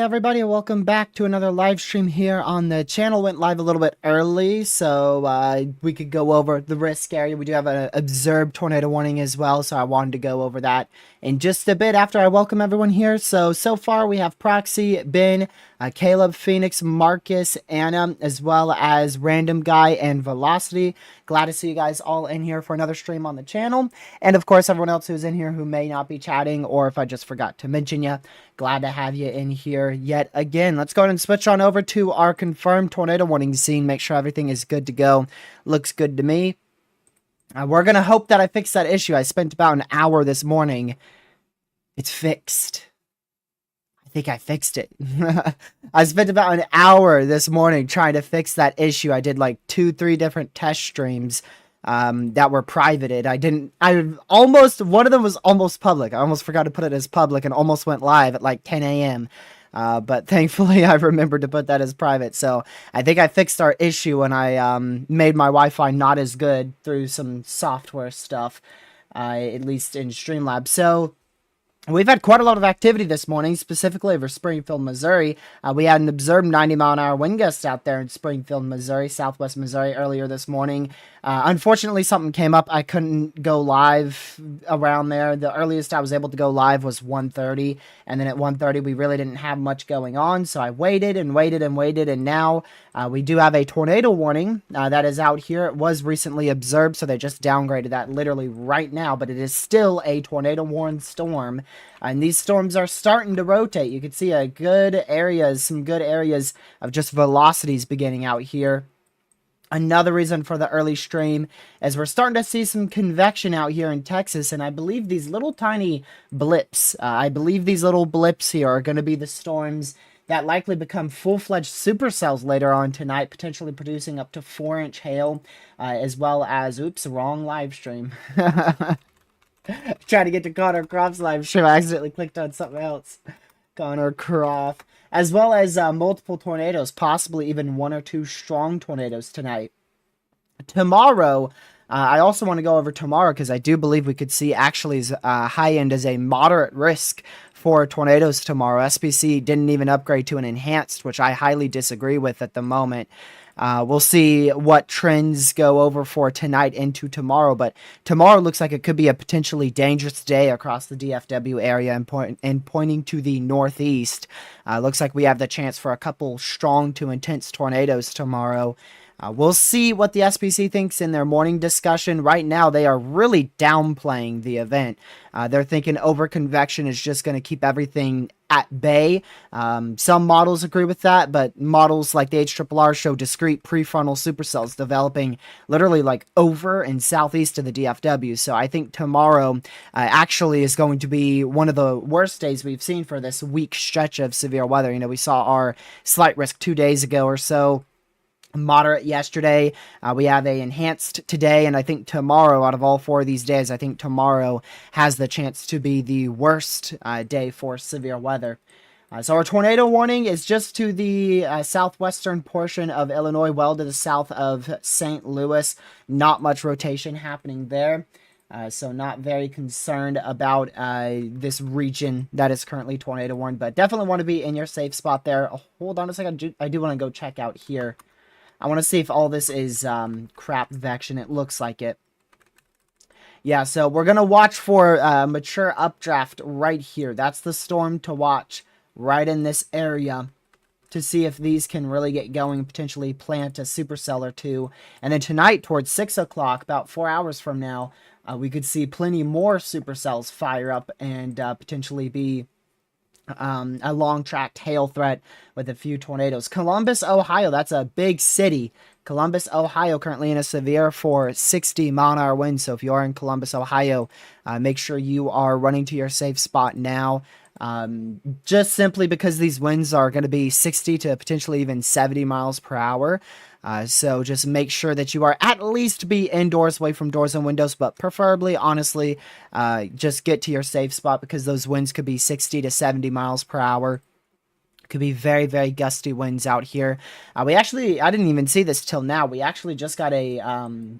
everybody, welcome back to another live stream here on the channel. Went live a little bit early so we could go over the risk area. We do have an observed tornado warning as well, so I wanted to go over that in just a bit after I welcome everyone here. So far we have Proxy, Ben, Caleb, Phoenix, Marcus, Anna, as well as Random Guy and Velocity. Glad to see you guys all in here for another stream on the channel. And of course, everyone else who's in here who may not be chatting, or if I just forgot to mention you, glad to have you in here yet again. Let's go ahead and switch on over to our confirmed tornado warning scene. Make sure everything is good to go. Looks good to me. We're going to hope that I fix that issue. I spent about an hour this morning. It's fixed. I think I fixed it. I spent about an hour this morning trying to fix that issue. I did like 2-3 different test streams that were privated. One of them was almost public. I almost forgot to put it as public and almost went live at like 10 a.m. But thankfully I remembered to put that as private. So I think I fixed our issue when I made my Wi-Fi not as good through some software stuff, at least in Streamlabs. So we've had quite a lot of activity this morning, specifically over Springfield, Missouri. We had an observed 90-mile-an-hour wind gust out there in Springfield, Missouri, southwest Missouri, earlier this morning. Unfortunately, something came up. I couldn't go live around there. The earliest I was able to go live was 1:30, and then at 1:30, we really didn't have much going on, so I waited and waited and waited, and now we do have a tornado warning that is out here. It was recently observed, so they just downgraded that literally right now, but it is still a tornado-warned storm. And these storms are starting to rotate. You can see some good areas of just velocities beginning out here. Another reason for the early stream is we're starting to see some convection out here in Texas, and I believe these little tiny blips, here are going to be the storms that likely become full-fledged supercells later on tonight, potentially producing up to 4-inch hail, as well as, oops, wrong live stream. Trying to get to Connor Croft's live stream. I accidentally clicked on something else. Connor Croft. As well as multiple tornadoes, possibly even 1 or 2 strong tornadoes tonight. Tomorrow, I also want to go over tomorrow because I do believe we could see actually high end as a moderate risk for tornadoes tomorrow. SPC didn't even upgrade to an enhanced, which I highly disagree with at the moment. We'll see what trends go over for tonight into tomorrow, but tomorrow looks like it could be a potentially dangerous day across the DFW area and pointing to the northeast. Looks like we have the chance for a couple strong to intense tornadoes tomorrow. We'll see what the SPC thinks in their morning discussion. Right now, they are really downplaying the event. They're thinking overconvection is just going to keep everything at bay. Some models agree with that, but models like the HRRR show discrete prefrontal supercells developing literally like over and southeast of the DFW. So I think tomorrow actually is going to be one of the worst days we've seen for this week stretch of severe weather. You know, we saw our slight risk 2 days ago or so. Moderate yesterday. We have a enhanced today, and I think tomorrow, out of all 4 of these days, I think tomorrow has the chance to be the worst day for severe weather. So our tornado warning is just to the southwestern portion of Illinois, well to the south of St. Louis. Not much rotation happening there. So not very concerned about this region that is currently tornado warned, but definitely want to be in your safe spot there. Hold on a second. I do want to go check out here. I want to see if all this is crap vection. It looks like it. Yeah, so we're going to watch for mature updraft right here. That's the storm to watch right in this area to see if these can really get going, potentially plant a supercell or 2. And then tonight towards 6 o'clock, about 4 hours from now, we could see plenty more supercells fire up and potentially be a long-tracked hail threat with a few tornadoes. Columbus, Ohio, that's a big city. Columbus, Ohio, currently in a severe for 60-mile-an-hour wind. So if you are in Columbus, Ohio, make sure you are running to your safe spot now. Just simply because these winds are going to be 60 to potentially even 70 miles per hour. So just make sure that you are at least be indoors, away from doors and windows, but preferably, honestly, just get to your safe spot because those winds could be 60 to 70 miles per hour. Could be very, very gusty winds out here. I didn't even see this till now. We actually just got a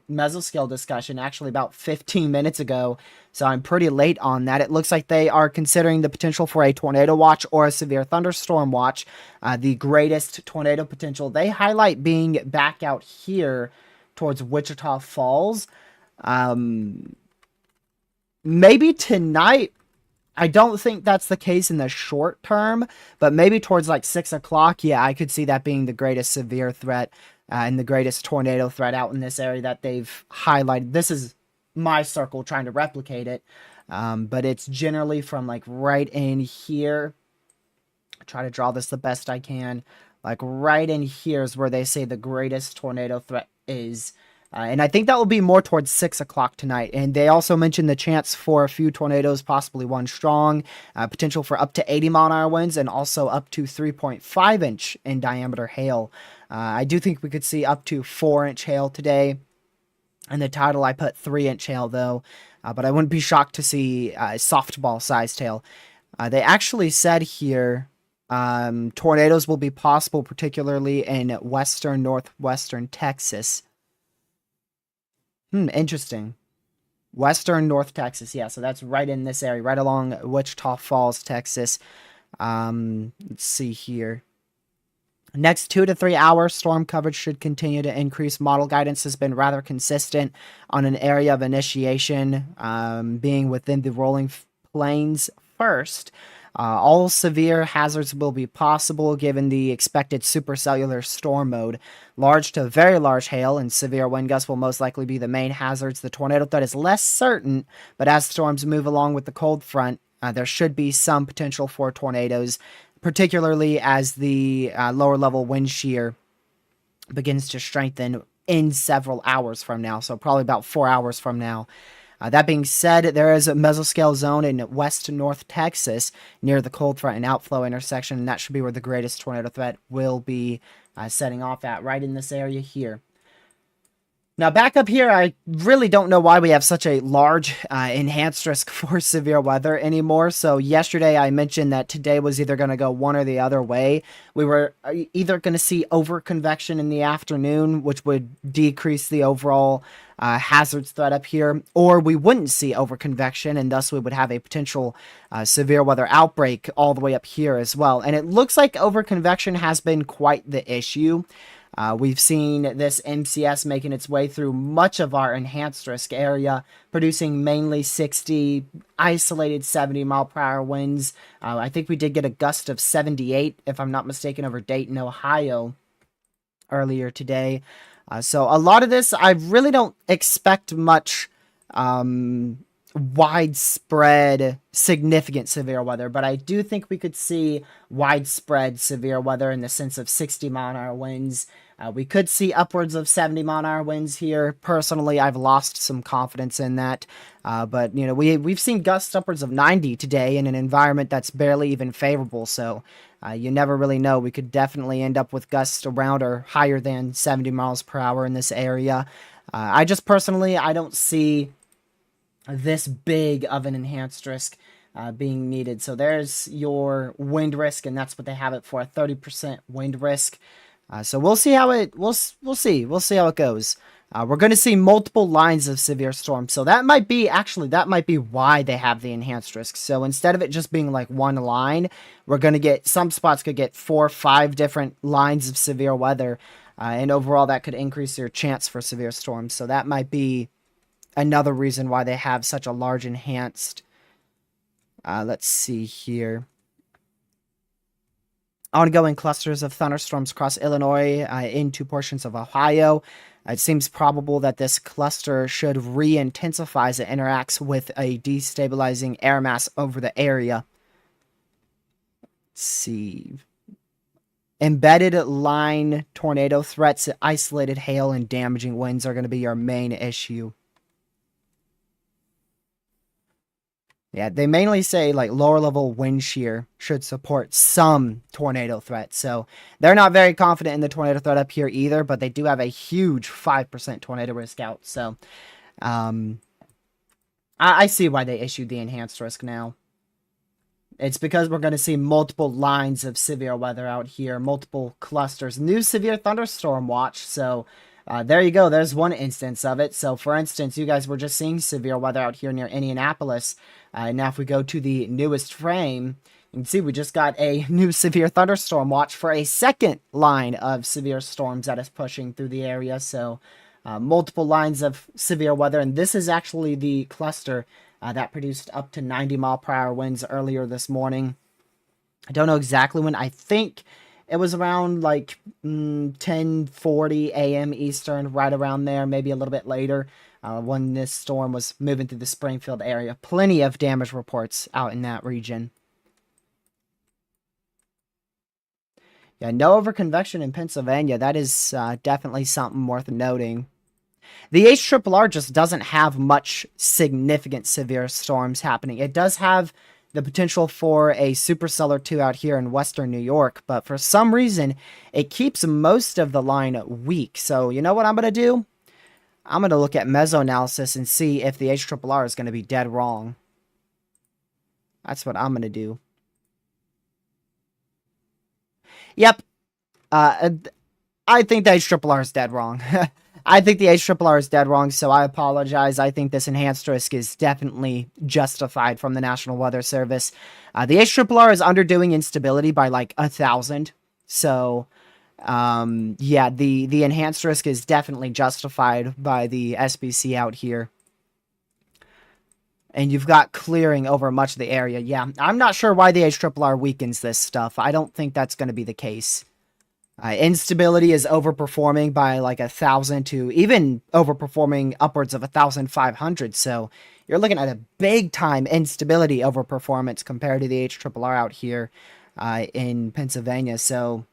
mesoscale discussion actually about 15 minutes ago. So I'm pretty late on that. It looks like they are considering the potential for a tornado watch or a severe thunderstorm watch. The greatest tornado potential they highlight being back out here towards Wichita Falls. Maybe tonight. I don't think that's the case in the short term, but maybe towards like 6 o'clock, yeah, I could see that being the greatest severe threat and the greatest tornado threat out in this area that they've highlighted. This is my circle trying to replicate it, but it's generally from like right in here. I try to draw this the best I can. Like right in here is where they say the greatest tornado threat is. And I think that will be more towards 6 o'clock tonight. And they also mentioned the chance for a few tornadoes, possibly one strong, potential for up to 80-mile-an-hour winds, and also up to 3.5-inch in diameter hail. I do think we could see up to 4-inch hail today. In the title, I put 3-inch hail, though. But I wouldn't be shocked to see softball-sized hail. They actually said here tornadoes will be possible, particularly in western, northwestern Texas. Interesting. Western North Texas. Yeah, so that's right in this area, right along Wichita Falls, Texas. Let's see here. Next 2 to 3 hours, storm coverage should continue to increase. Model guidance has been rather consistent on an area of initiation, being within the rolling plains first. All severe hazards will be possible given the expected supercellular storm mode. Large to very large hail and severe wind gusts will most likely be the main hazards. The tornado threat is less certain, but as storms move along with the cold front, there should be some potential for tornadoes, particularly as the lower level wind shear begins to strengthen in several hours from now, so probably about 4 hours from now. That being said, there is a mesoscale zone in west North Texas near the cold front and outflow intersection, and that should be where the greatest tornado threat will be setting off at, right in this area here. Now, back up here, I really don't know why we have such a large enhanced risk for severe weather anymore. So yesterday I mentioned that today was either going to go one or the other way. We were either going to see overconvection in the afternoon, which would decrease the overall hazards threat up here, or we wouldn't see overconvection, and thus we would have a potential severe weather outbreak all the way up here as well. And it looks like overconvection has been quite the issue. We've seen this MCS making its way through much of our enhanced risk area, producing mainly 60, isolated 70-mile-per-hour winds. I think we did get a gust of 78, if I'm not mistaken, over Dayton, Ohio earlier today. So a lot of this, I really don't expect much widespread significant severe weather, but I do think we could see widespread severe weather in the sense of 60-mile-an-hour winds. We could see upwards of 70-mile-an-hour winds here. Personally, I've lost some confidence in that. But, you know, we've seen gusts upwards of 90 today in an environment that's barely even favorable. So you never really know. We could definitely end up with gusts around or higher than 70 miles per hour in this area. I just personally, I don't see this big of an enhanced risk being needed. So there's your wind risk, and that's what they have it for, a 30% wind risk. So we'll see how we'll see how it goes. We're going to see multiple lines of severe storms. So that might be why they have the enhanced risk. So instead of it just being like one line, we're going to get, some spots could get 4 or 5 different lines of severe weather. And overall that could increase your chance for severe storms. So that might be another reason why they have such a large enhanced. Let's see here. Ongoing clusters of thunderstorms across Illinois into portions of Ohio. It seems probable that this cluster should re-intensify as it interacts with a destabilizing air mass over the area. Let's see. Embedded line tornado threats, isolated hail, and damaging winds are going to be your main issue. Yeah, they mainly say like lower level wind shear should support some tornado threat. So they're not very confident in the tornado threat up here either, but they do have a huge 5% tornado risk out. So I see why they issued the enhanced risk now. It's because we're going to see multiple lines of severe weather out here, multiple clusters. New severe thunderstorm watch. So there you go. There's one instance of it. So for instance, you guys were just seeing severe weather out here near Indianapolis. Now if we go to the newest frame, you can see we just got a new severe thunderstorm watch for a second line of severe storms that is pushing through the area. So multiple lines of severe weather. And this is actually the cluster that produced up to 90-mile-per-hour winds earlier this morning. I don't know exactly when. I think it was around like 10:40 a.m. Eastern, right around there, maybe a little bit later, when this storm was moving through the Springfield area. Plenty of damage reports out in that region. Yeah, no overconvection in Pennsylvania. That is definitely something worth noting. The HRRR just doesn't have much significant severe storms happening. It does have the potential for a supercell or two out here in western New York, but for some reason, it keeps most of the line weak. So you know what I'm going to do? I'm going to look at mesoanalysis and see if the HRRR is going to be dead wrong. That's what I'm going to do. Yep. I think the HRRR is dead wrong. I think the HRRR is dead wrong, so I apologize. I think this enhanced risk is definitely justified from the National Weather Service. The HRRR is underdoing instability by like 1,000. So, yeah, the enhanced risk is definitely justified by the SBC out here. And you've got clearing over much of the area. Yeah, I'm not sure why the HRRR weakens this stuff. I don't think that's going to be the case. Instability is overperforming by like 1,000 to even overperforming upwards of 1,500. So you're looking at a big time instability overperformance compared to the HRRR out here in Pennsylvania. So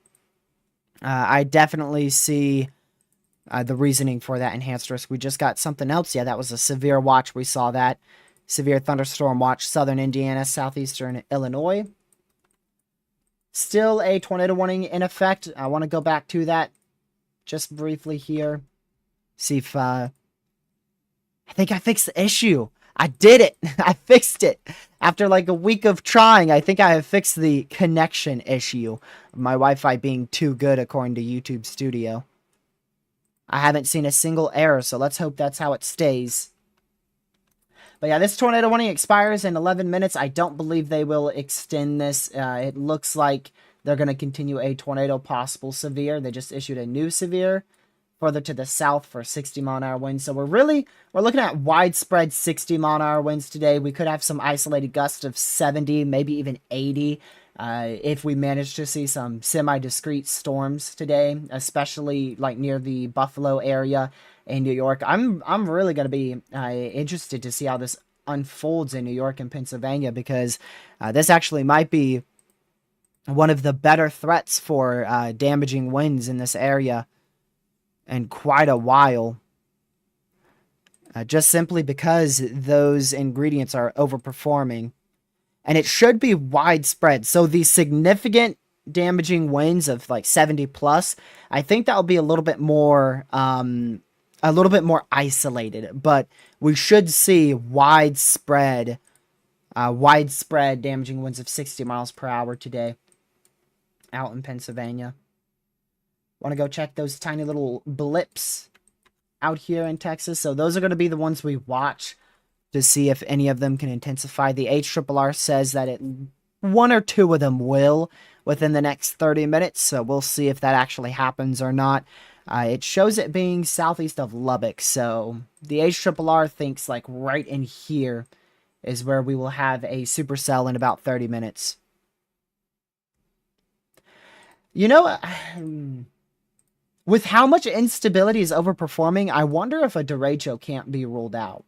I definitely see the reasoning for that enhanced risk. We just got something else. Yeah, that was a severe watch. We saw that. Severe thunderstorm watch, southern Indiana, southeastern Illinois. Still a tornado warning in effect. I want to go back to that just briefly here. See if, I think I fixed the issue. I did it. I fixed it. After like a week of trying, I think I have fixed the connection issue. My Wi-Fi being too good according to YouTube Studio. I haven't seen a single error, so let's hope that's how it stays. But yeah, this tornado warning expires in 11 minutes. I don't believe they will extend this. It looks like they're going to continue a tornado possible severe. They just issued a new severe further to the south for 60-mile-an-hour winds. So we're looking at widespread 60-mile-an-hour winds today. We could have some isolated gusts of 70, maybe even 80. If we manage to see some semi-discrete storms today, especially like near the Buffalo area in New York. I'm really going to be interested to see how this unfolds in New York and Pennsylvania, because this actually might be one of the better threats for damaging winds in this area in quite a while. Just simply because those ingredients are overperforming. And it should be widespread. So the significant damaging winds of like 70 plus, I think that'll be a little bit more isolated, but we should see widespread damaging winds of 60 miles per hour today out in Pennsylvania. Want to go check those tiny little blips out here in Texas. So those are going to be the ones we watch to see if any of them can intensify. The HRRR says that one or two of them will within the next 30 minutes, so we'll see if that actually happens or not. It shows it being southeast of Lubbock, so the HRRR thinks like right in here is where we will have a supercell in about 30 minutes. You know, with how much instability is overperforming, I wonder if a derecho can't be ruled out.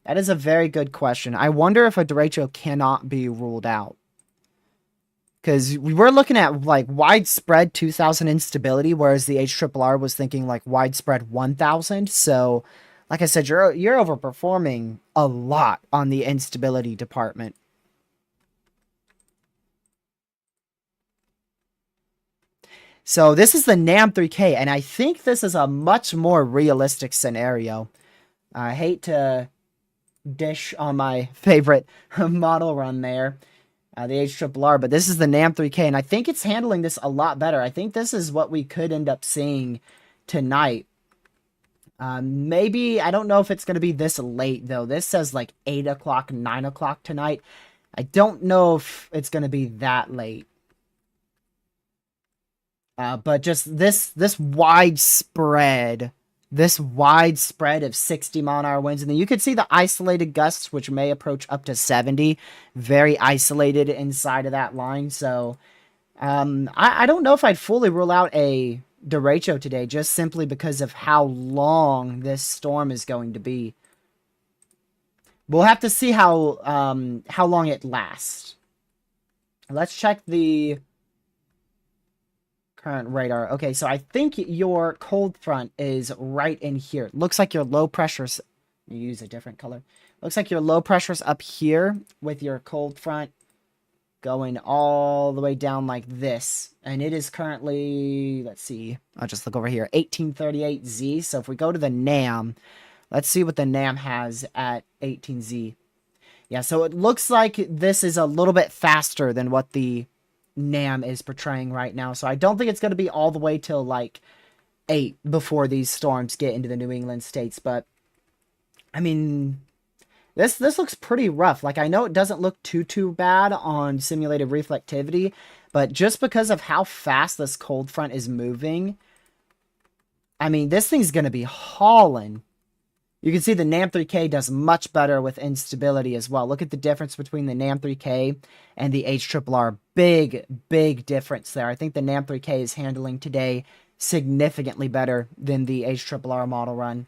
That is a very good question. I wonder if a derecho cannot be ruled out. Because we were looking at like widespread 2,000 instability, whereas the HRRR was thinking like widespread 1,000. So, like I said, you're overperforming a lot on the instability department. So this is the NAM3K, and I think this is a much more realistic scenario. I hate to dish on my favorite model run there. the HRRR, but this is the NAM 3K, and I think it's handling this a lot better. I think this is what we could end up seeing tonight. Maybe, I don't know if it's going to be this late, though. This says like 8 o'clock, 9 o'clock tonight. I don't know if it's going to be that late. But just this widespread of 60-mile-an-hour winds. And then you could see the isolated gusts, which may approach up to 70. Very isolated inside of that line. So I don't know if I'd fully rule out a derecho today, just simply because of how long this storm is going to be. We'll have to see how long it lasts. Let's check the current radar. Okay, so I think your cold front is right in here. Looks like your low pressure's... use a different color. Looks like your low pressure's up here with your cold front going all the way down like this. And it is currently, let's see, I'll just look over here, 1838Z. So if we go to the NAM, let's see what the NAM has at 18Z. Yeah, so it looks like this is a little bit faster than what the NAM is portraying right now. So I don't think it's going to be all the way till like 8 before these storms get into the New England states. But I mean, this looks pretty rough. Like, I know it doesn't look too bad on simulated reflectivity, but just because of how fast this cold front is moving, I mean, this thing's going to be hauling. You can see the NAM 3K does much better with instability as well. Look at the difference between the NAM 3K and the HRRR. Big difference there. I think the NAM 3K is handling today significantly better than the HRRR model run.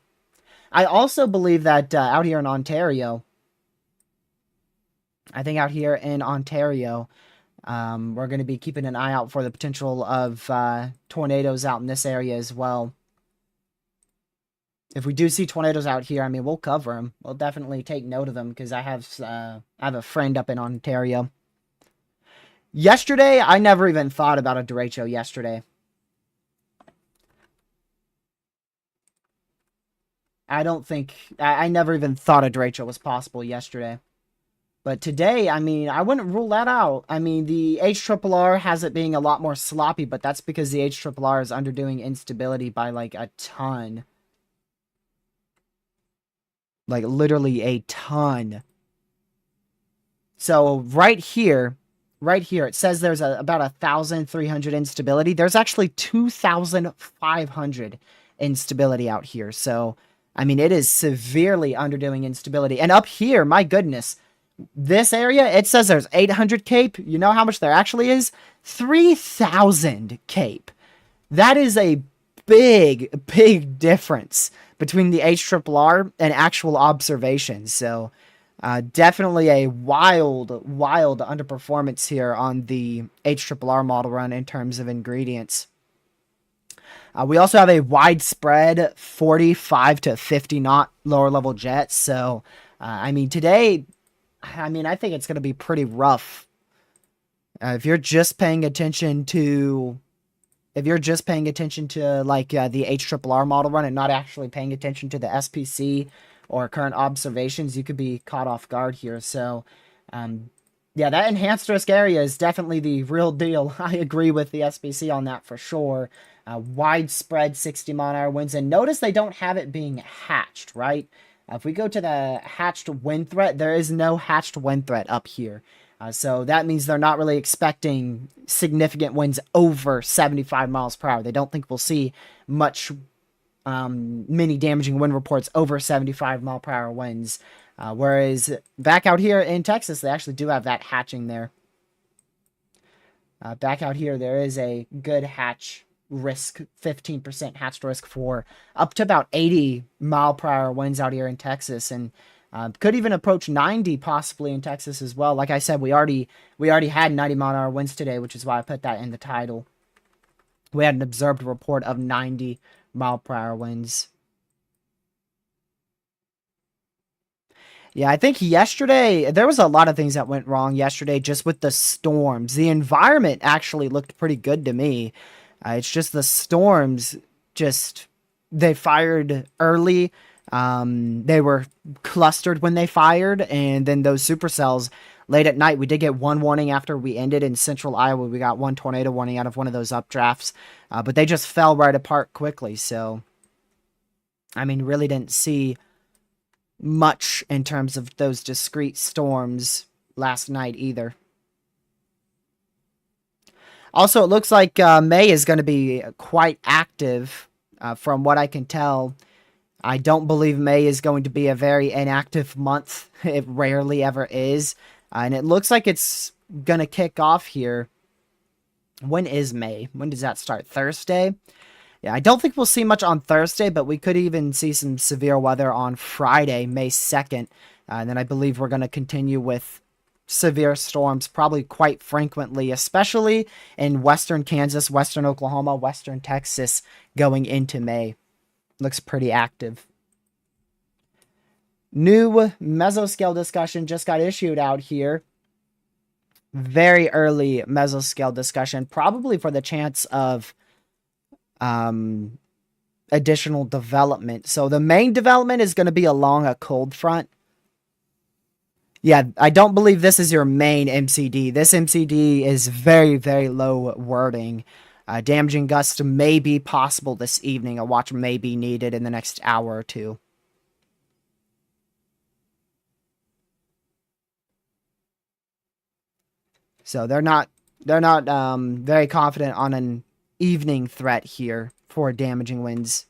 I also believe that out here in Ontario, we're going to be keeping an eye out for the potential of tornadoes out in this area as well. If we do see tornadoes out here, I mean, we'll cover them. We'll definitely take note of them because I have a friend up in Ontario. Yesterday, I never even thought about a derecho yesterday. I never even thought a derecho was possible yesterday. But today, I mean, I wouldn't rule that out. I mean, the HRRR has it being a lot more sloppy, but that's because the HRRR is underdoing instability by like a ton. Like, literally a ton. So, right here, it says there's about 1,300 instability. There's actually 2,500 instability out here. So, I mean, it is severely underdoing instability. And up here, my goodness, this area, it says there's 800 cape. You know how much there actually is? 3,000 cape. That is a big difference between the HRRR and actual observations. So definitely a wild underperformance here on the HRRR model run in terms of ingredients. We also have a widespread 45 to 50 knot lower level jets. So I mean, today, I mean, I think it's going to be pretty rough. If you're just paying attention to like the HRRR model run and not actually paying attention to the SPC or current observations, you could be caught off guard here. So, yeah, that enhanced risk area is definitely the real deal. I agree with the SPC on that for sure. Widespread 60-mile-an-hour winds, and notice they don't have it being hatched, right? If we go to the hatched wind threat, there is no hatched wind threat up here. So that means they're not really expecting significant winds over 75 miles per hour. They don't think we'll see many damaging wind reports over 75 mile per hour winds. Whereas back out here in Texas, they actually do have that hatching there. Back out here, there is a good hatch risk, 15% hatched risk for up to about 80 mile per hour winds out here in Texas, and could even approach 90 possibly in Texas as well. Like I said, we already had 90 mile an hour winds today, which is why I put that in the title. We had an observed report of 90 mile per hour winds. Yeah, I think yesterday, there was a lot of things that went wrong yesterday just with the storms. The environment actually looked pretty good to me. It's just the storms, they fired early. They were clustered when they fired, and then those supercells late at night, we did get one warning after we ended in central Iowa. We got one tornado warning out of one of those updrafts, but they just fell right apart quickly. So, I mean, really didn't see much in terms of those discrete storms last night either. Also, it looks like May is going to be quite active from what I can tell. I don't believe May is going to be a very inactive month. It rarely ever is. And it looks like it's going to kick off here. When is May? When does that start? Thursday? Yeah, I don't think we'll see much on Thursday, but we could even see some severe weather on Friday, May 2nd. And then I believe we're going to continue with severe storms probably quite frequently, especially in western Kansas, western Oklahoma, western Texas going into May. Looks pretty active. New mesoscale discussion just got issued out here. Very early mesoscale discussion, probably for the chance of additional development. So the main development is going to be along a cold front. Yeah, I don't believe this is your main MCD. This MCD is very, very low wording. Damaging gusts may be possible this evening. A watch may be needed in the next hour or two. So they're not very confident on an evening threat here for damaging winds.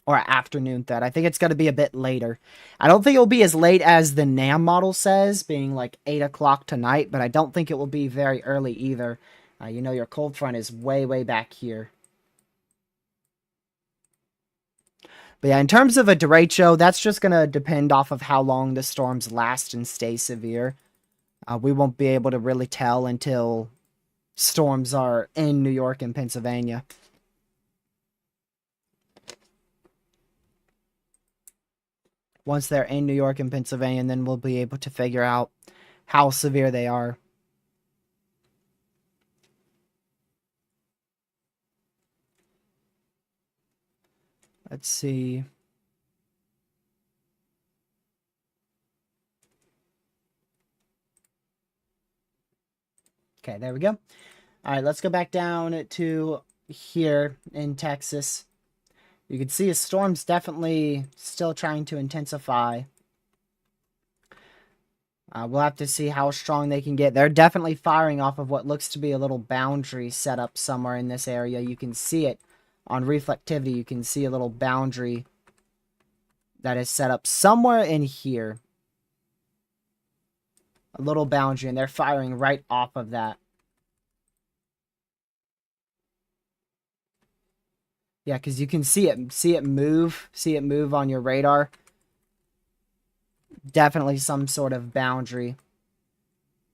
Or afternoon threat. I think it's going to be a bit later. I don't think it will be as late as the NAM model says, being like 8 o'clock tonight, but I don't think it will be very early either. You know, your cold front is way, way back here. But yeah, in terms of a derecho, that's just going to depend off of how long the storms last and stay severe. We won't be able to really tell until storms are in New York and Pennsylvania. Once they're in New York and Pennsylvania, then we'll be able to figure out how severe they are. Let's see. Okay, there we go. All right, let's go back down to here in Texas. You can see a storm's definitely still trying to intensify. We'll have to see how strong they can get. They're definitely firing off of what looks to be a little boundary set up somewhere in this area. You can see it on reflectivity. You can see a little boundary that is set up somewhere in here. A little boundary, and they're firing right off of that. Yeah, because you can see it move on your radar. Definitely some sort of boundary.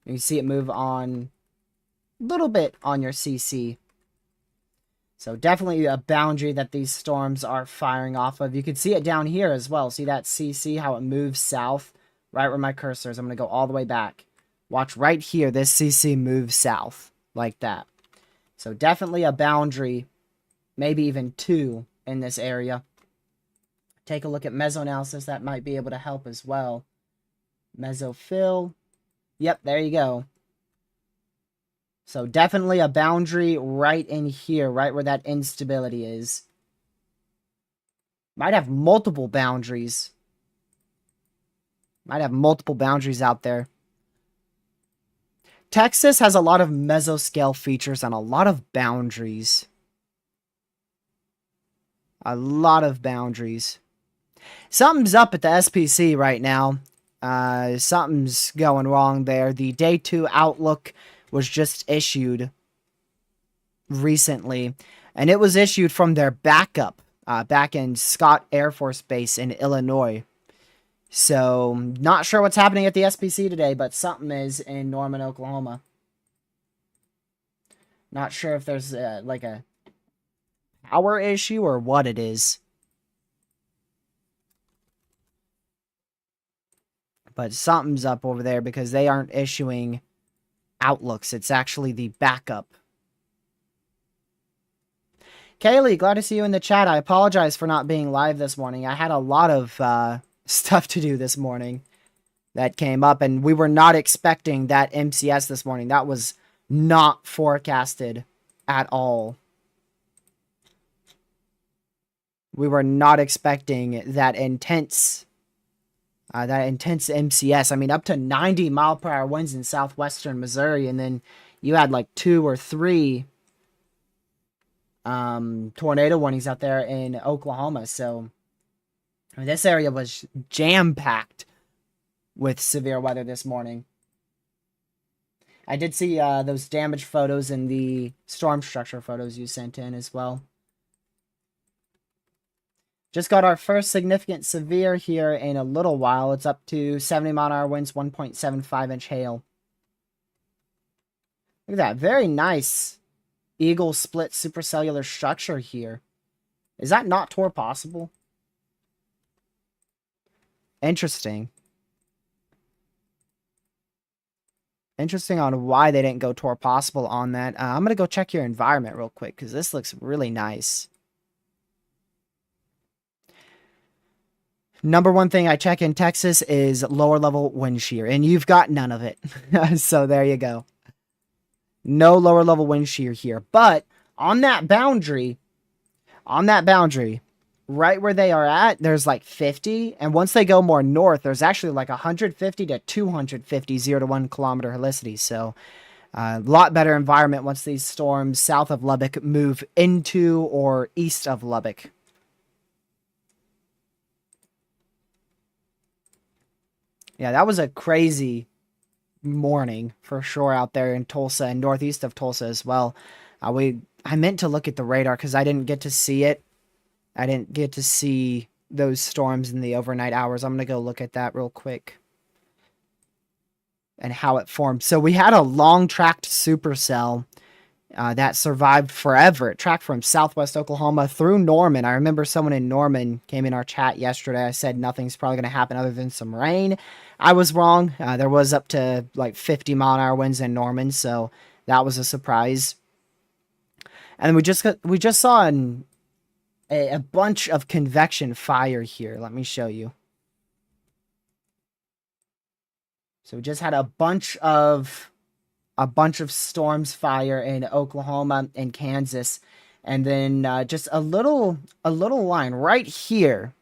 You can see it move on a little bit on your CC. So definitely a boundary that these storms are firing off of. You can see it down here as well. See that CC, how it moves south? Right where my cursor is. I'm going to go all the way back. Watch right here. This CC moves south like that. So definitely a boundary, maybe even two in this area. Take a look at mesoanalysis. That might be able to help as well. Mesofill. Yep, there you go. So definitely a boundary right in here, right where that instability is. Might have multiple boundaries. Might have multiple boundaries out there. Texas has a lot of mesoscale features and a lot of boundaries. A lot of boundaries. Something's up at the SPC right now. Something's going wrong there. The Day 2 Outlook was just issued recently, and it was issued from their backup back in Scott Air Force Base in Illinois. So, not sure what's happening at the SPC today, but something is in Norman, Oklahoma. Not sure if there's like a power issue or what it is. But something's up over there because they aren't issuing outlooks. It's actually the backup. Kaylee, glad to see you in the chat. I apologize for not being live this morning. I had a lot of stuff to do this morning. that came up, and we were not expecting that MCS this morning. That was not forecasted at all. We were not expecting that intense MCS. I mean, up to 90-mile-per-hour winds in southwestern Missouri, and then you had like 2 or 3 tornado warnings out there in Oklahoma. So I mean, this area was jam-packed with severe weather this morning. I did see those damaged photos and the storm structure photos you sent in as well. Just got our first significant severe here in a little while. It's up to 70-mile-an-hour winds, 1.75-inch hail. Look at that. Very nice eagle split supercellular structure here. Is that not tour possible? Interesting. Interesting on why they didn't go tour possible on that. I'm going to go check your environment real quick because this looks really nice. Number one thing I check in Texas is lower level wind shear, and you've got none of it. So there you go. No lower level wind shear here. But on that boundary, right where they are at, there's like 50. And once they go more north, there's actually like 150 to 250 0 to 1 kilometer helicity. So a lot better environment once these storms south of Lubbock move into or east of Lubbock. Yeah, that was a crazy morning for sure out there in Tulsa and northeast of Tulsa as well. I meant to look at the radar because I didn't get to see it. I didn't get to see those storms in the overnight hours. I'm going to go look at that real quick and how it formed. So we had a long-tracked supercell that survived forever. It tracked from southwest Oklahoma through Norman. I remember someone in Norman came in our chat yesterday. I said nothing's probably going to happen other than some rain. I was wrong. There was up to like 50-mile-an-hour winds in Norman, so that was a surprise. And we just saw a bunch of convection fire here. Let me show you. So we just had a bunch of storms fire in Oklahoma and Kansas, and then just a little line right here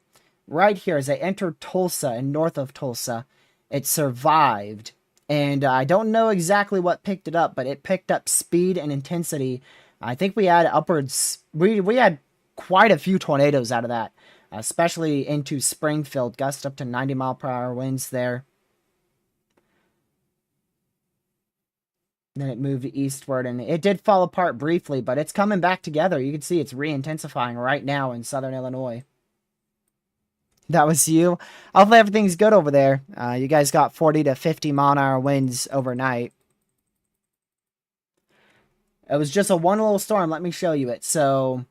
as they entered Tulsa and north of Tulsa. It survived, and I don't know exactly what picked it up, but it picked up speed and intensity. I think we had we had quite a few tornadoes out of that, especially into Springfield, gust up to 90-mile-per-hour winds there. Then it moved eastward, and it did fall apart briefly, but it's coming back together. You can see it's re-intensifying right now in southern Illinois. That was you. Hopefully everything's good over there. You guys got 40 to 50-mile-an-hour winds overnight. It was just a one little storm. Let me show you it. So,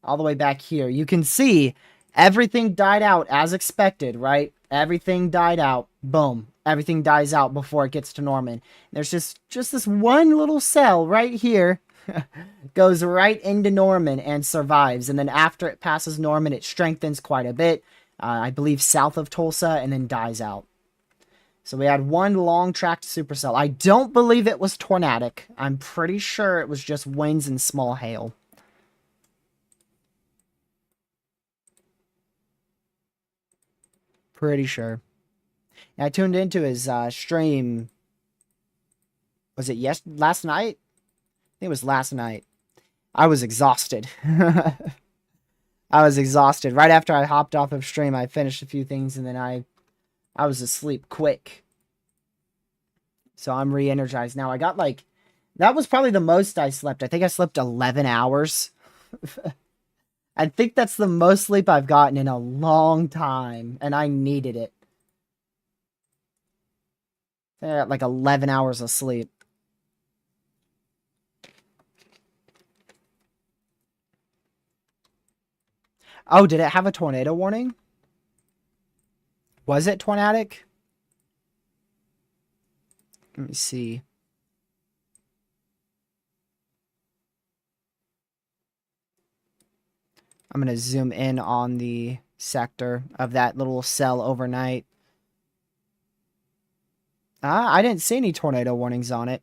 all the way back here, you can see everything died out as expected, right? Everything died out. Boom. Everything dies out before it gets to Norman. There's just this one little cell right here goes right into Norman and survives. And then after it passes Norman, it strengthens quite a bit. I believe south of Tulsa, and then dies out. So we had one long-tracked supercell. I don't believe it was tornadic. I'm pretty sure it was just winds and small hail. Pretty sure. I tuned into his stream. Was it last night? I think it was last night. I was exhausted. I was exhausted. Right after I hopped off of stream, I finished a few things, and then I was asleep quick. So I'm re-energized now. I got that was probably the most I slept. I think I slept 11 hours. I think that's the most sleep I've gotten in a long time, and I needed it. I got like 11 hours of sleep. Oh, did it have a tornado warning? Was it tornadic? Let me see. I'm going to zoom in on the sector of that little cell overnight. I didn't see any tornado warnings on it.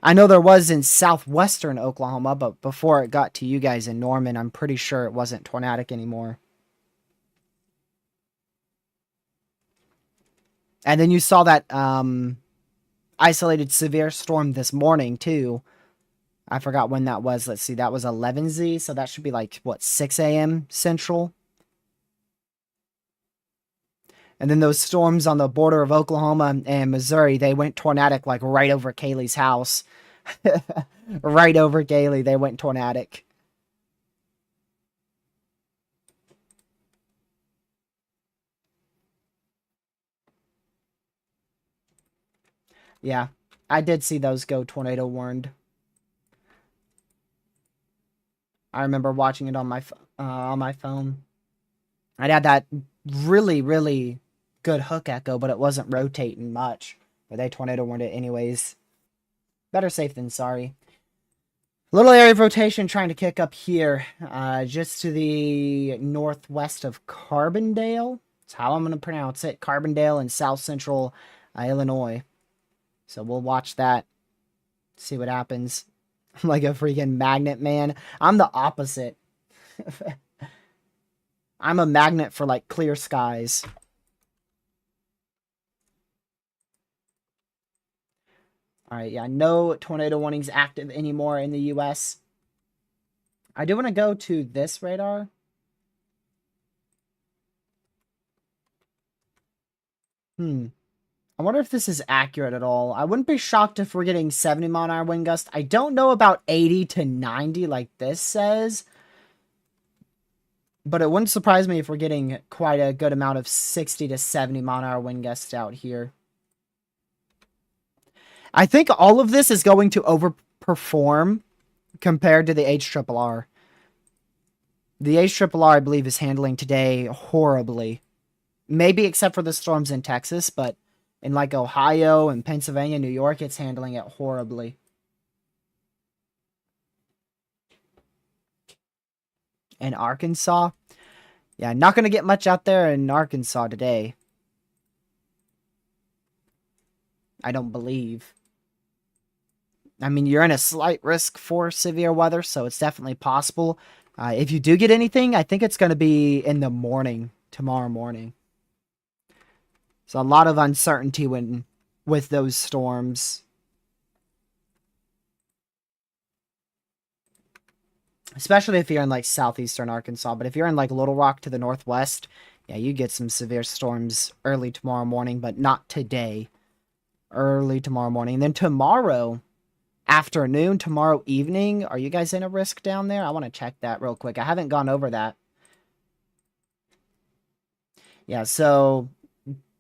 I know there was in southwestern Oklahoma, but before it got to you guys in Norman, I'm pretty sure it wasn't tornadic anymore. And then you saw that isolated severe storm this morning, too. I forgot when that was. Let's see, that was 11Z, so that should be like, what, 6 a.m. Central? And then those storms on the border of Oklahoma and Missouri, they went tornadic like right over Kaylee's house. Right over Kaylee, they went tornadic. Yeah, I did see those go tornado warned. I remember watching it on my phone. I'd had that really, really good hook echo, but it wasn't rotating much. But they tornado warned it anyways. Better safe than sorry. Little area of rotation trying to kick up here, just to the northwest of Carbondale. That's how I'm going to pronounce it. Carbondale in south central Illinois. So we'll watch that, see what happens. I'm like a freaking magnet man. I'm the opposite. I'm a magnet for like clear skies. Alright, yeah, no tornado warnings active anymore in the US. I do want to go to this radar. I wonder if this is accurate at all. I wouldn't be shocked if we're getting 70-mile-an-hour wind gust. I don't know about 80 to 90 like this says. But it wouldn't surprise me if we're getting quite a good amount of 60 to 70-mile-an-hour wind gusts out here. I think all of this is going to overperform compared to the HRRR. The HRRR, I believe, is handling today horribly. Maybe except for the storms in Texas, but in like Ohio and Pennsylvania, New York, it's handling it horribly. And Arkansas? Yeah, not going to get much out there in Arkansas today. I don't believe. I mean, you're in a slight risk for severe weather, so it's definitely possible. If you do get anything, I think it's going to be in the morning, tomorrow morning. So a lot of uncertainty with those storms. Especially if you're in like southeastern Arkansas. But if you're in like Little Rock to the northwest, yeah, you get some severe storms early tomorrow morning, but not today. Early tomorrow morning. And then tomorrow afternoon, tomorrow evening, are you guys in a risk down there? I want to check that real quick. I haven't gone over that. Yeah, so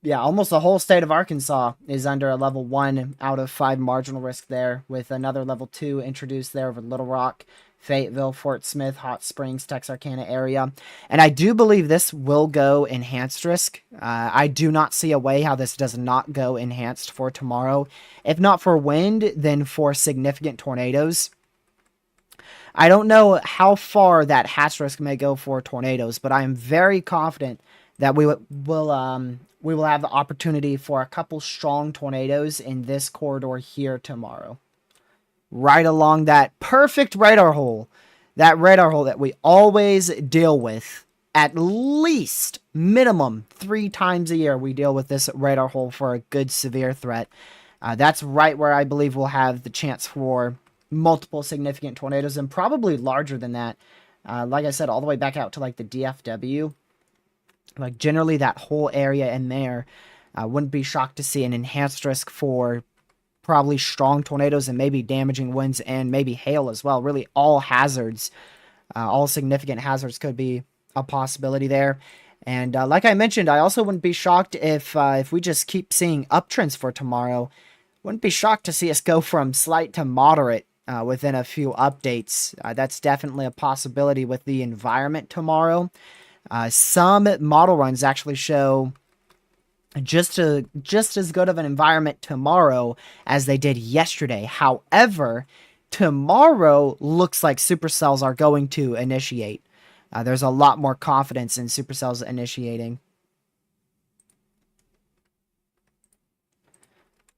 yeah, almost the whole state of Arkansas is under a level 1 out of 5 marginal risk there, with another level 2 introduced there over Little Rock, Fayetteville, Fort Smith, Hot Springs, Texarkana area. And I do believe this will go enhanced risk. I do not see a way how this does not go enhanced for tomorrow. If not for wind, then for significant tornadoes. I don't know how far that hatch risk may go for tornadoes, but I am very confident that we will have the opportunity for a couple strong tornadoes in this corridor here tomorrow. Right along that perfect radar hole. That radar hole that we always deal with. At least, minimum, 3 times a year we deal with this radar hole for a good severe threat. That's right where I believe we'll have the chance for multiple significant tornadoes, and probably larger than that. Like I said, all the way back out to like the DFW. Like generally that whole area in there, wouldn't be shocked to see an enhanced risk for probably strong tornadoes and maybe damaging winds and maybe hail as well. Really all hazards, all significant hazards could be a possibility there. And like I mentioned, I also wouldn't be shocked if we just keep seeing uptrends for tomorrow. Wouldn't be shocked to see us go from slight to moderate within a few updates. That's definitely a possibility with the environment tomorrow. Some model runs actually show just as good of an environment tomorrow as they did yesterday. However, tomorrow looks like supercells are going to initiate. There's a lot more confidence in supercells initiating.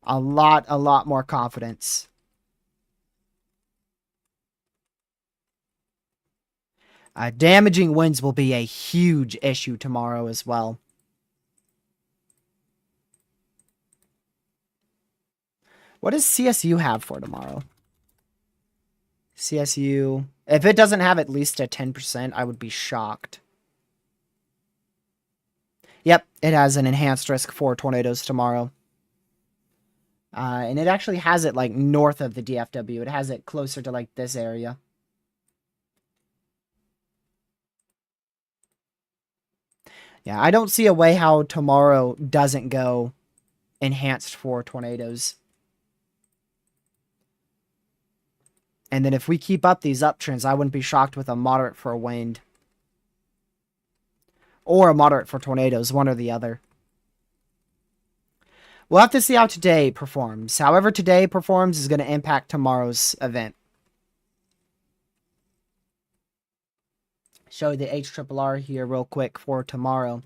A lot more confidence. Damaging winds will be a huge issue tomorrow as well. What does CSU have for tomorrow? CSU, if it doesn't have at least a 10%, I would be shocked. Yep, it has an enhanced risk for tornadoes tomorrow. And it actually has it like north of the DFW. It has it closer to like this area. Yeah, I don't see a way how tomorrow doesn't go enhanced for tornadoes. And then if we keep up these uptrends, I wouldn't be shocked with a moderate for wind. Or a moderate for tornadoes, one or the other. We'll have to see how today performs. However today performs is going to impact tomorrow's event. Show you the HRRR here real quick for tomorrow.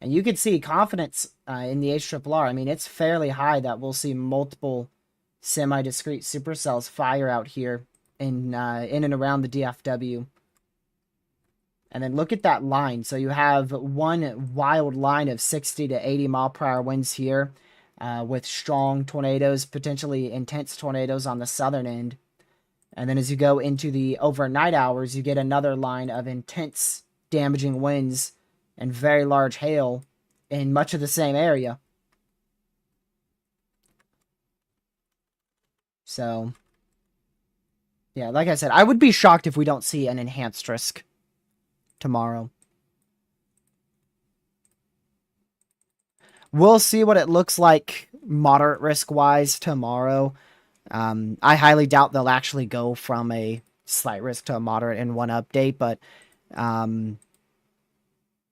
And you can see confidence in the HRRR. I mean, it's fairly high that we'll see multiple semi-discrete supercells fire out here in and around the DFW. And then look at that line. So you have one wild line of 60 to 80 mile per hour winds here with strong tornadoes, potentially intense tornadoes on the southern end. And then as you go into the overnight hours, you get another line of intense damaging winds and very large hail in much of the same area. So, yeah, like I said, I would be shocked if we don't see an enhanced risk tomorrow. We'll see what it looks like moderate risk-wise tomorrow. I highly doubt they'll actually go from a slight risk to a moderate in one update, but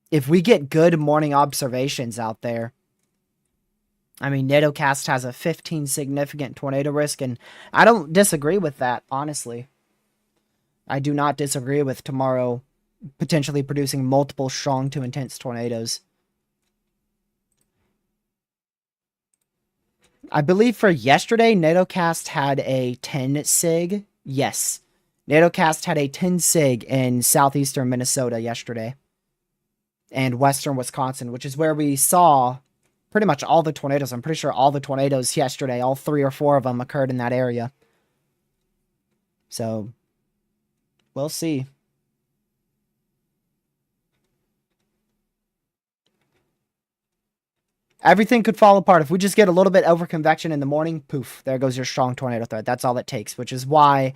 if we get good morning observations out there, I mean, NatoCast has a 15 significant tornado risk, and I don't disagree with that, honestly. I do not disagree with tomorrow potentially producing multiple strong to intense tornadoes. I believe for yesterday, NatoCast had a 10 sig. Yes. NatoCast had a 10 sig in southeastern Minnesota yesterday. And western Wisconsin, which is where we saw pretty much all the tornadoes. I'm pretty sure all the tornadoes yesterday, all 3 or 4 of them occurred in that area. So, we'll see. Everything could fall apart. If we just get a little bit over convection in the morning, poof, there goes your strong tornado threat. That's all it takes, which is why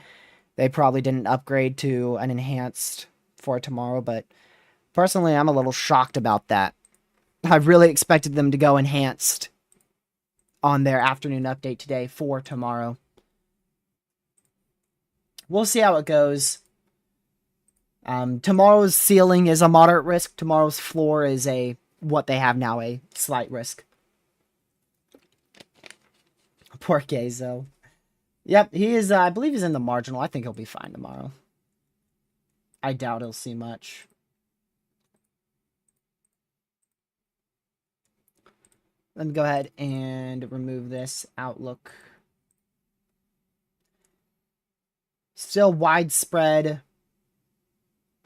they probably didn't upgrade to an enhanced for tomorrow. But personally, I'm a little shocked about that. I really expected them to go enhanced on their afternoon update today for tomorrow. We'll see how it goes. Tomorrow's ceiling is a moderate risk. Tomorrow's floor is what they have now, a slight risk. Poor Gazo. Yep, he is, I believe he's in the marginal. I think he'll be fine tomorrow. I doubt he'll see much. Let me go ahead and remove this outlook. Still widespread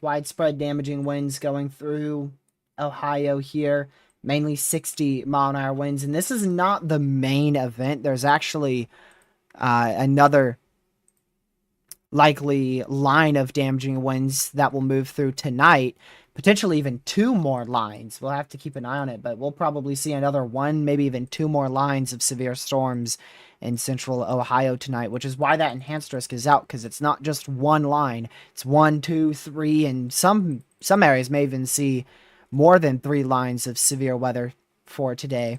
damaging winds going through Ohio here. Mainly 60 mile an hour winds. And this is not the main event. There's actually another likely line of damaging winds that will move through tonight. Potentially even 2 more lines. We'll have to keep an eye on it, but we'll probably see another 1, maybe even 2 more lines of severe storms in central Ohio tonight, which is why that enhanced risk is out, because it's not just 1 line. It's 1, 2, 3, and some areas may even see more than 3 lines of severe weather for today.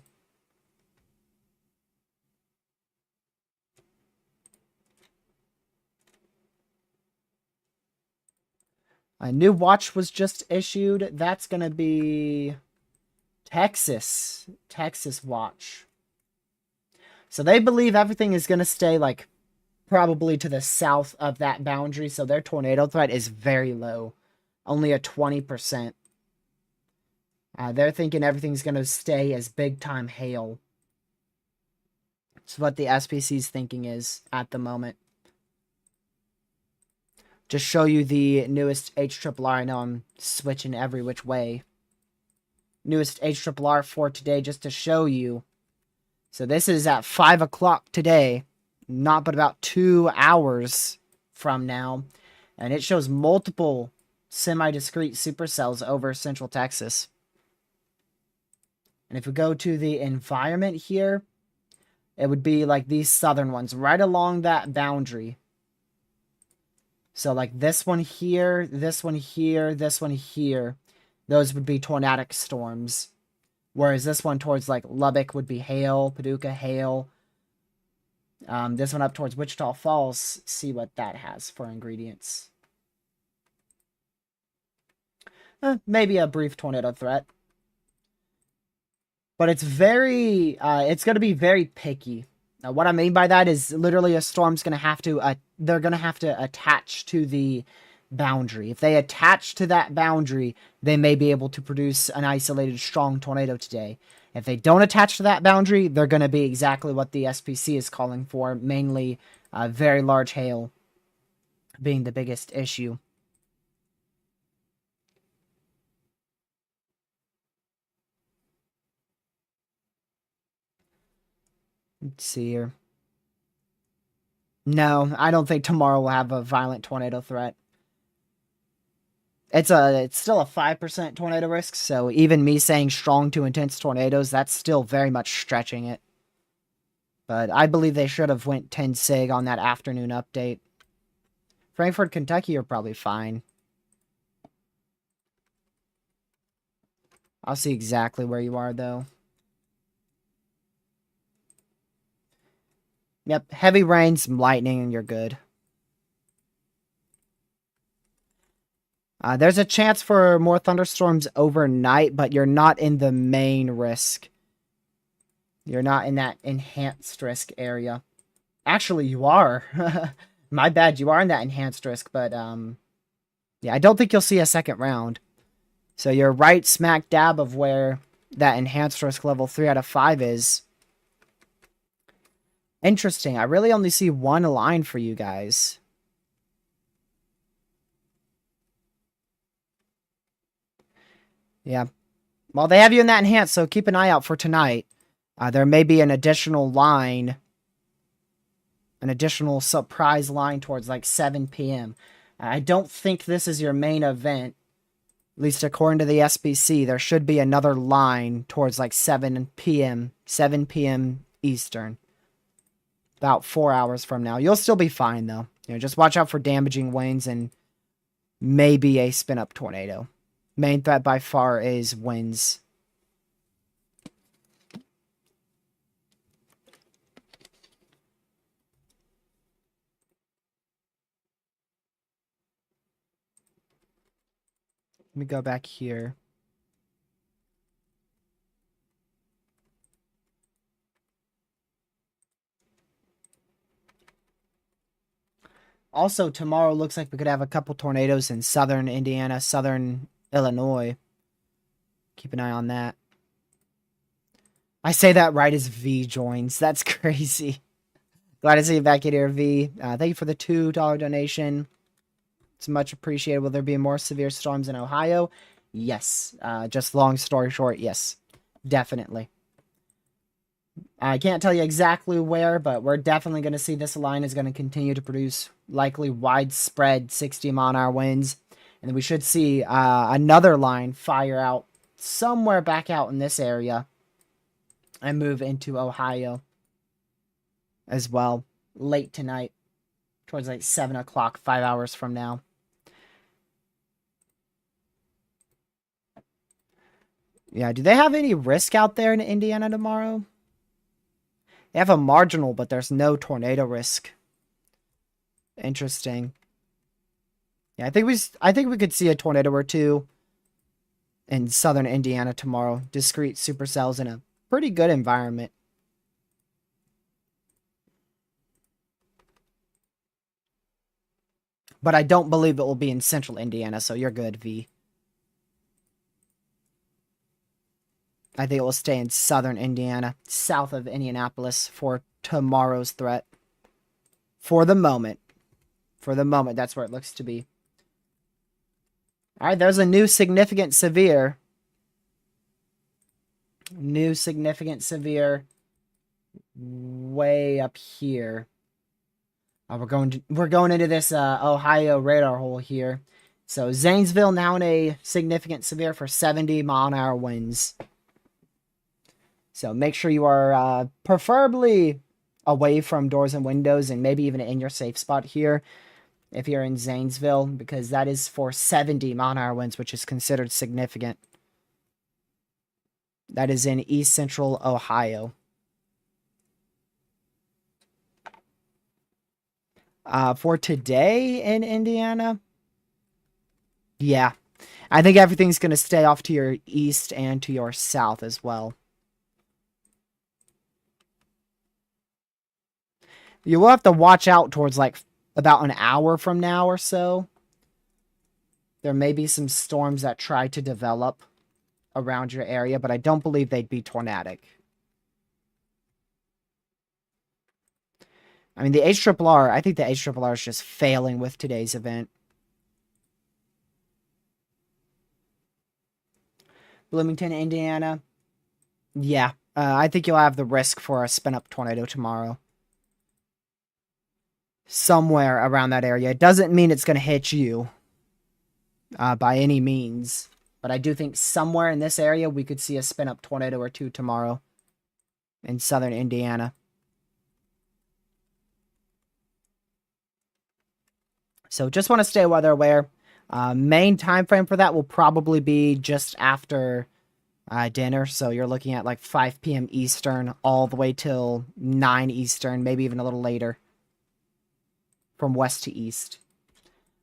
A new watch was just issued. That's going to be Texas watch. So they believe everything is going to stay like probably to the south of that boundary. So their tornado threat is very low. Only a 20%. They're thinking everything's going to stay as big time hail. It's what the SPC's thinking is at the moment. Just show you the newest HRRR. I know I'm switching every which way. Newest HRRR for today, just to show you. So this is at 5 o'clock today, not but about 2 hours from now. And it shows multiple semi-discrete supercells over Central Texas. And if we go to the environment here, it would be like these southern ones, right along that boundary. So like this one here, this one here, this one here. Those would be tornadic storms. Whereas this one towards like Lubbock would be hail, Paducah, hail. This one up towards Wichita Falls, see what that has for ingredients. Maybe a brief tornado threat. But it's very, it's going to be very picky. Now, what I mean by that is literally a storm's going to have to, they're going to have to attach to the boundary. If they attach to that boundary, they may be able to produce an isolated strong tornado today. If they don't attach to that boundary, they're going to be exactly what the SPC is calling for, mainly very large hail being the biggest issue. Let's see here. No, I don't think tomorrow will have a violent tornado threat. It's still a 5% tornado risk, so even me saying strong to intense tornadoes, that's still very much stretching it. But I believe they should have went 10 sig on that afternoon update. Frankfort, Kentucky are probably fine. I'll see exactly where you are, though. Yep, heavy rain, some lightning, and you're good. There's a chance for more thunderstorms overnight, but you're not in the main risk. You're not in that enhanced risk area. Actually, you are. My bad, you are in that enhanced risk, but, yeah, I don't think you'll see a second round. So you're right smack dab of where that enhanced risk level 3 out of 5 is. Interesting. I really only see one line for you guys. Yeah. Well, they have you in that enhanced, so keep an eye out for tonight. There may be an additional line. An additional surprise line towards like 7 p.m. I don't think this is your main event. At least according to the SBC, there should be another line towards like 7 p.m. 7 p.m. Eastern. About 4 hours from now. You'll still be fine, though. You know, just watch out for damaging winds and maybe a spin-up tornado. Main threat by far is winds. Let me go back here. Also, tomorrow looks like we could have a couple tornadoes in southern Indiana, southern Illinois. Keep an eye on that. I say that right as V joins. That's crazy. Glad to see you back in here, V. Thank you for the $2 donation. It's much appreciated. Will there be more severe storms in Ohio? Yes. Just long story short, yes. Definitely. I can't tell you exactly where, but we're definitely going to see this line is going to continue to produce likely widespread 60-mile-an-hour winds. And then we should see another line fire out somewhere back out in this area and move into Ohio as well late tonight towards like 7 o'clock, 5 hours from now. Yeah, do they have any risk out there in Indiana tomorrow? They have a marginal, but there's no tornado risk. Interesting. Yeah, I think we could see a tornado or two in southern Indiana tomorrow. Discrete supercells in a pretty good environment. But I don't believe it will be in central Indiana, so you're good, V. I think it will stay in southern Indiana, south of Indianapolis for tomorrow's threat. For the moment. For the moment, that's where it looks to be. Alright, there's a new significant severe. New significant severe. Way up here. We're going into this Ohio radar hole here. So Zanesville now in a significant severe for 70-mile-an-hour winds. So make sure you are preferably away from doors and windows and maybe even in your safe spot here if you're in Zanesville, because that is for 70-mile-an-hour winds, which is considered significant. That is in east central Ohio. For today in Indiana, yeah, I think everything's going to stay off to your east and to your south as well. You will have to watch out towards like about an hour from now or so. There may be some storms that try to develop around your area, but I don't believe they'd be tornadic. I mean, the HRRR, I think the HRRR is just failing with today's event. Bloomington, Indiana. Yeah, I think you'll have the risk for a spin-up tornado tomorrow. Somewhere around that area. It doesn't mean it's going to hit you by any means. But I do think somewhere in this area we could see a spin-up tornado or two tomorrow in southern Indiana. So just want to stay weather aware. Main time frame for that will probably be just after dinner. So you're looking at like 5 p.m. Eastern all the way till 9 Eastern, maybe even a little later from west to east.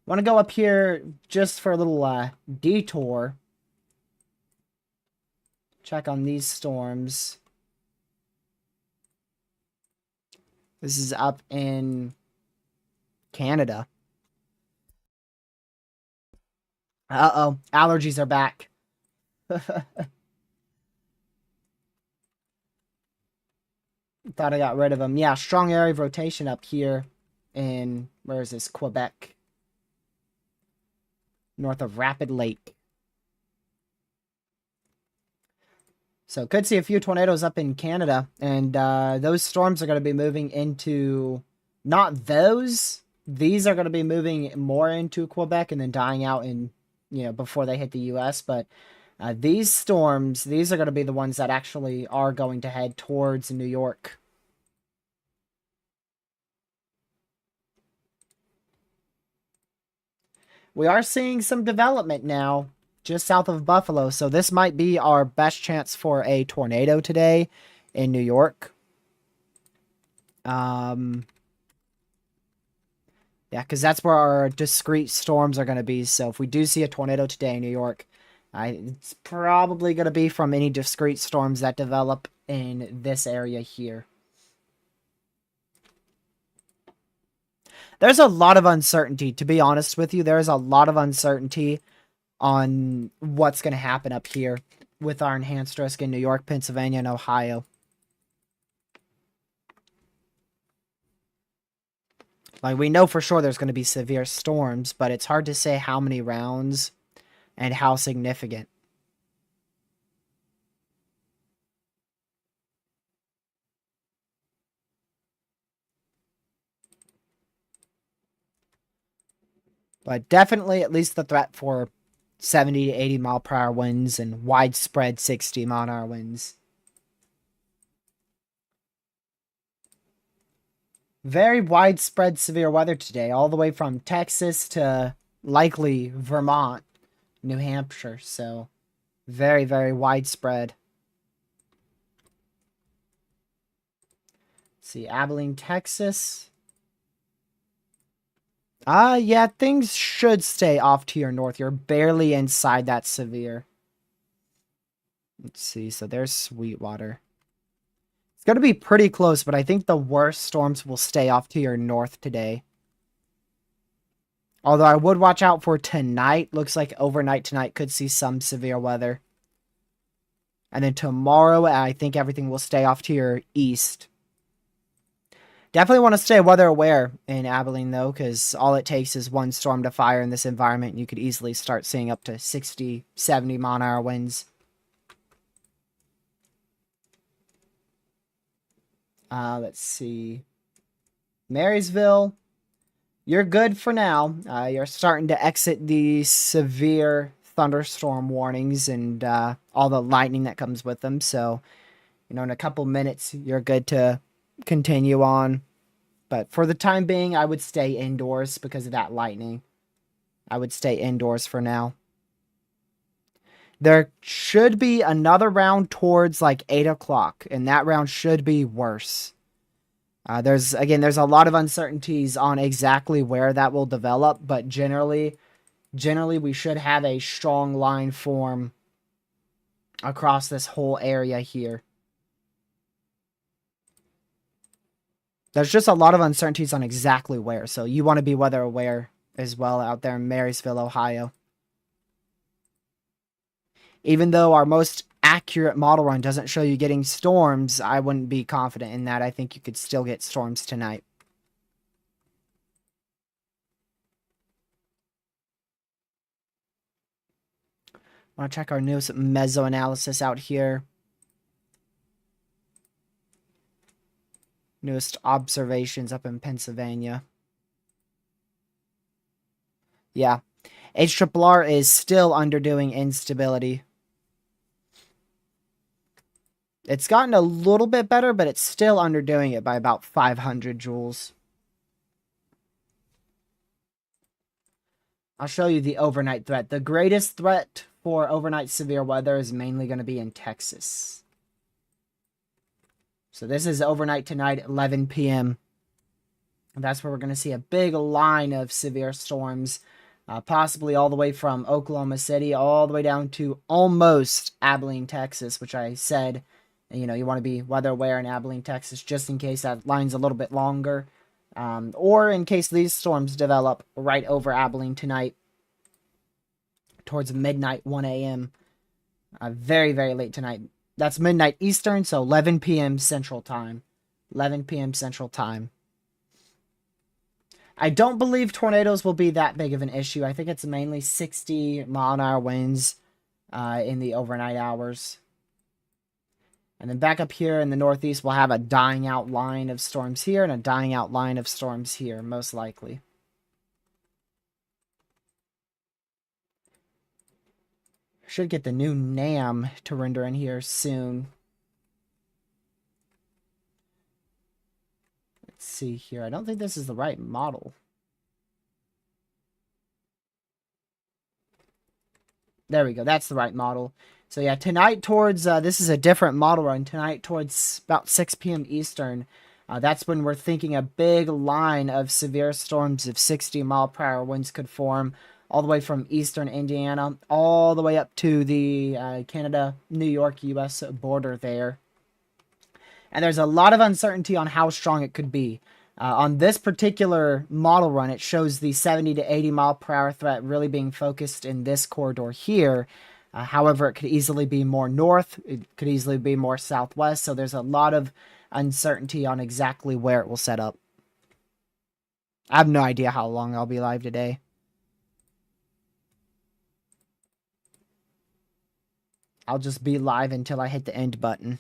Want to go up here just for a little detour. Check on these storms. This is up in Canada. Uh-oh. Allergies are back. Thought I got rid of them. Yeah, strong area of rotation up here in, where is this? Quebec. North of Rapid Lake. So could see a few tornadoes up in Canada. And those storms are going to be moving into, not those. These are going to be moving more into Quebec and then dying out in, before they hit the U.S. But these storms, these are going to be the ones that actually are going to head towards New York. We are seeing some development now just south of Buffalo. So this might be our best chance for a tornado today in New York. Yeah, because that's where our discrete storms are going to be. So if we do see a tornado today in New York, it's probably going to be from any discrete storms that develop in this area here. There's a lot of uncertainty, to be honest with you. There is a lot of uncertainty on what's going to happen up here with our enhanced risk in New York, Pennsylvania, and Ohio. Like, we know for sure there's going to be severe storms, but it's hard to say how many rounds and how significant. But definitely at least the threat for 70 to 80 mile per hour winds and widespread 60 mile an hour winds. Very widespread severe weather today, all the way from Texas to likely Vermont, New Hampshire. So very, very widespread. Let's see, Abilene, Texas. Yeah, things should stay off to your north. You're barely inside that severe. Let's see, so there's Sweetwater. It's going to be pretty close, but I think the worst storms will stay off to your north today. Although I would watch out for tonight. Looks like overnight tonight could see some severe weather. And then tomorrow, I think everything will stay off to your east. Definitely want to stay weather aware in Abilene, though, because all it takes is one storm to fire in this environment, and you could easily start seeing up to 60, 70 mile an hour winds. Let's see. Marysville, you're good for now. You're starting to exit the severe thunderstorm warnings and all the lightning that comes with them. So, in a couple minutes, you're good to continue on. But for the time being, I would stay indoors because of that lightning. I would stay indoors for now. There should be another round towards like 8 o'clock, and that round should be worse. There's a lot of uncertainties on exactly where that will develop, but generally we should have a strong line form across this whole area here. There's just a lot of uncertainties on exactly where, so you want to be weather aware as well out there in Marysville, Ohio. Even though our most accurate model run doesn't show you getting storms, I wouldn't be confident in that. I think you could still get storms tonight. I want to check our newest meso analysis out here. Newest observations up in Pennsylvania. Yeah. HRRR is still underdoing instability. It's gotten a little bit better, but it's still underdoing it by about 500 joules. I'll show you the overnight threat. The greatest threat for overnight severe weather is mainly going to be in Texas. So this is overnight tonight, 11 p.m. That's where we're going to see a big line of severe storms, possibly all the way from Oklahoma City all the way down to almost Abilene, Texas, which I said, you want to be weather aware in Abilene, Texas, just in case that line's a little bit longer, or in case these storms develop right over Abilene tonight towards midnight, 1 a.m., very, very late tonight. That's midnight Eastern, so 11 p.m. Central Time. 11 p.m. Central Time. I don't believe tornadoes will be that big of an issue. I think it's mainly 60 mile an hour winds in the overnight hours. And then back up here in the northeast, we'll have a dying out line of storms here and a dying out line of storms here, most likely. Should get the new NAM to render in here soon. Let's see here. I don't think this is the right model. There we go. That's the right model. So yeah, tonight towards, this is a different model run. Tonight towards about 6 p.m. Eastern, that's when we're thinking a big line of severe storms of 60 mile per hour winds could form all the way from eastern Indiana all the way up to the Canada, New York, U.S. border there. And there's a lot of uncertainty on how strong it could be. On this particular model run, it shows the 70 to 80 mile per hour threat really being focused in this corridor here. However, it could easily be more north. It could easily be more southwest. So there's a lot of uncertainty on exactly where it will set up. I have no idea how long I'll be live today. I'll just be live until I hit the end button.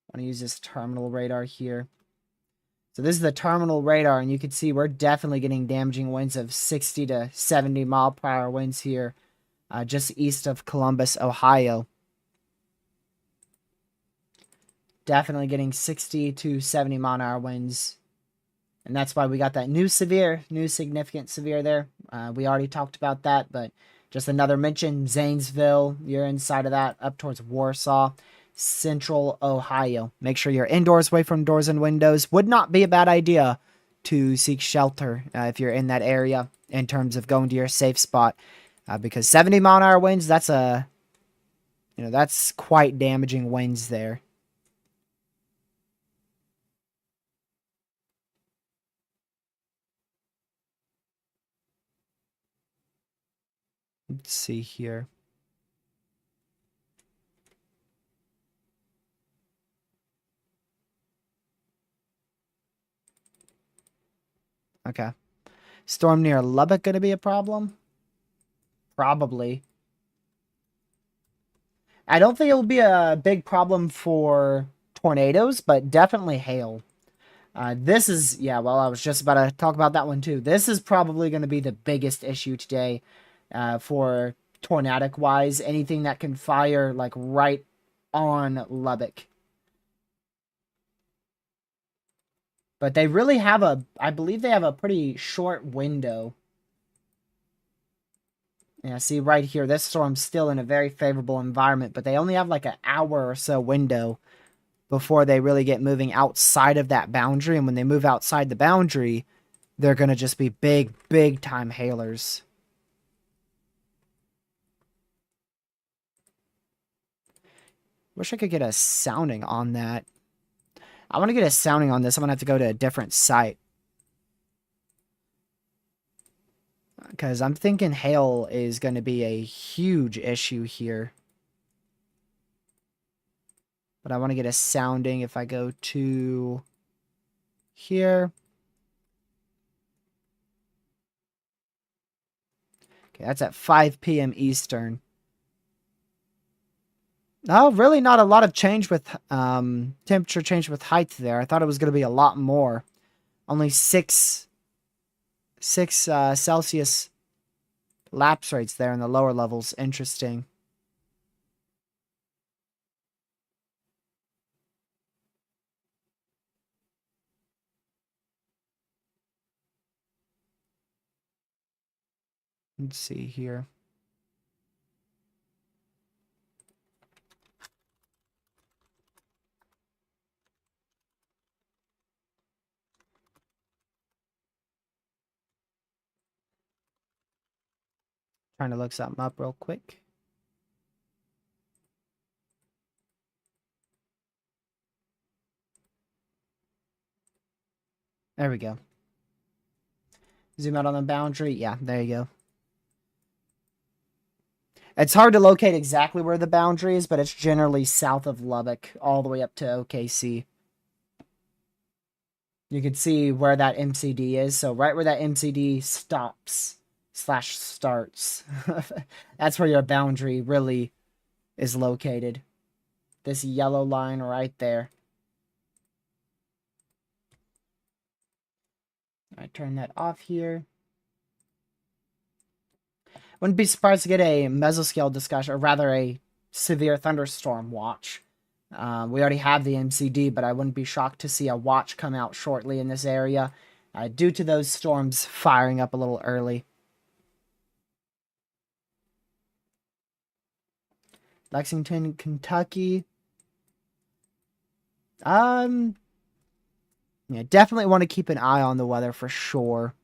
I want to use this terminal radar here. So this is the terminal radar, and you can see we're definitely getting damaging winds of 60 to 70 mile per hour winds here, just east of Columbus, Ohio. Definitely getting 60 to 70 mile an hour winds. And that's why we got that new significant severe there. We already talked about that, but just another mention, Zanesville, you're inside of that, up towards Warsaw. Central Ohio. Make sure you're indoors, away from doors and windows. Would not be a bad idea to seek shelter if you're in that area in terms of going to your safe spot, because 70 mile an hour winds, that's quite damaging winds there. Let's see here. Okay. Storm near Lubbock going to be a problem? Probably. I don't think it will be a big problem for tornadoes, but definitely hail. This is, yeah, well, I was just about to talk about that one too. This is probably going to be the biggest issue today for tornadic wise. Anything that can fire like right on Lubbock. But they really have I believe they have a pretty short window. Yeah, see right here, this storm's still in a very favorable environment, but they only have like an hour or so window before they really get moving outside of that boundary. And when they move outside the boundary, they're going to just be big, big time hailers. Wish I could get a sounding on that. I want to get a sounding on this. I'm going to have to go to a different site. Because I'm thinking hail is going to be a huge issue here. But I want to get a sounding if I go to here. Okay, that's at 5 p.m. Eastern. Oh, really not a lot of change with temperature change with height there. I thought it was going to be a lot more. Only 6 Celsius lapse rates there in the lower levels. Interesting. Let's see here. Trying to look something up real quick. There we go. Zoom out on the boundary. Yeah, there you go. It's hard to locate exactly where the boundary is, but it's generally south of Lubbock, all the way up to OKC. You can see where that MCD is. So right where that MCD stops / starts. That's where your boundary really is located. This yellow line right there. I turn that off here. Wouldn't be surprised to get a mesoscale discussion, or rather a severe thunderstorm watch. We already have the MCD, but I wouldn't be shocked to see a watch come out shortly in this area due to those storms firing up a little early. Lexington, Kentucky. Yeah, definitely want to keep an eye on the weather for sure.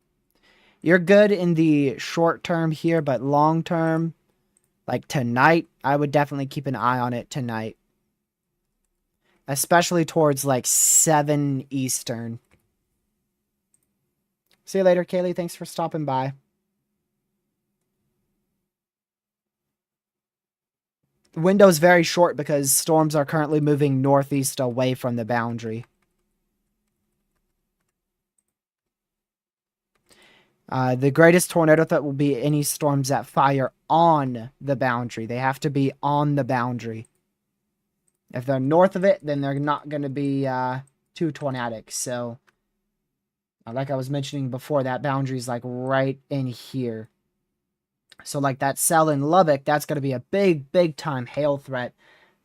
You're good in the short term here, but long term, like tonight, I would definitely keep an eye on it tonight. Especially towards like 7 Eastern. See you later, Kaylee. Thanks for stopping by. The window's very short because storms are currently moving northeast away from the boundary. The greatest tornado threat will be any storms that fire on the boundary. They have to be on the boundary. If they're north of it, then they're not going to be too tornadic. So, like I was mentioning before, that boundary is like right in here. So, like that cell in Lubbock, that's going to be a big, big time hail threat.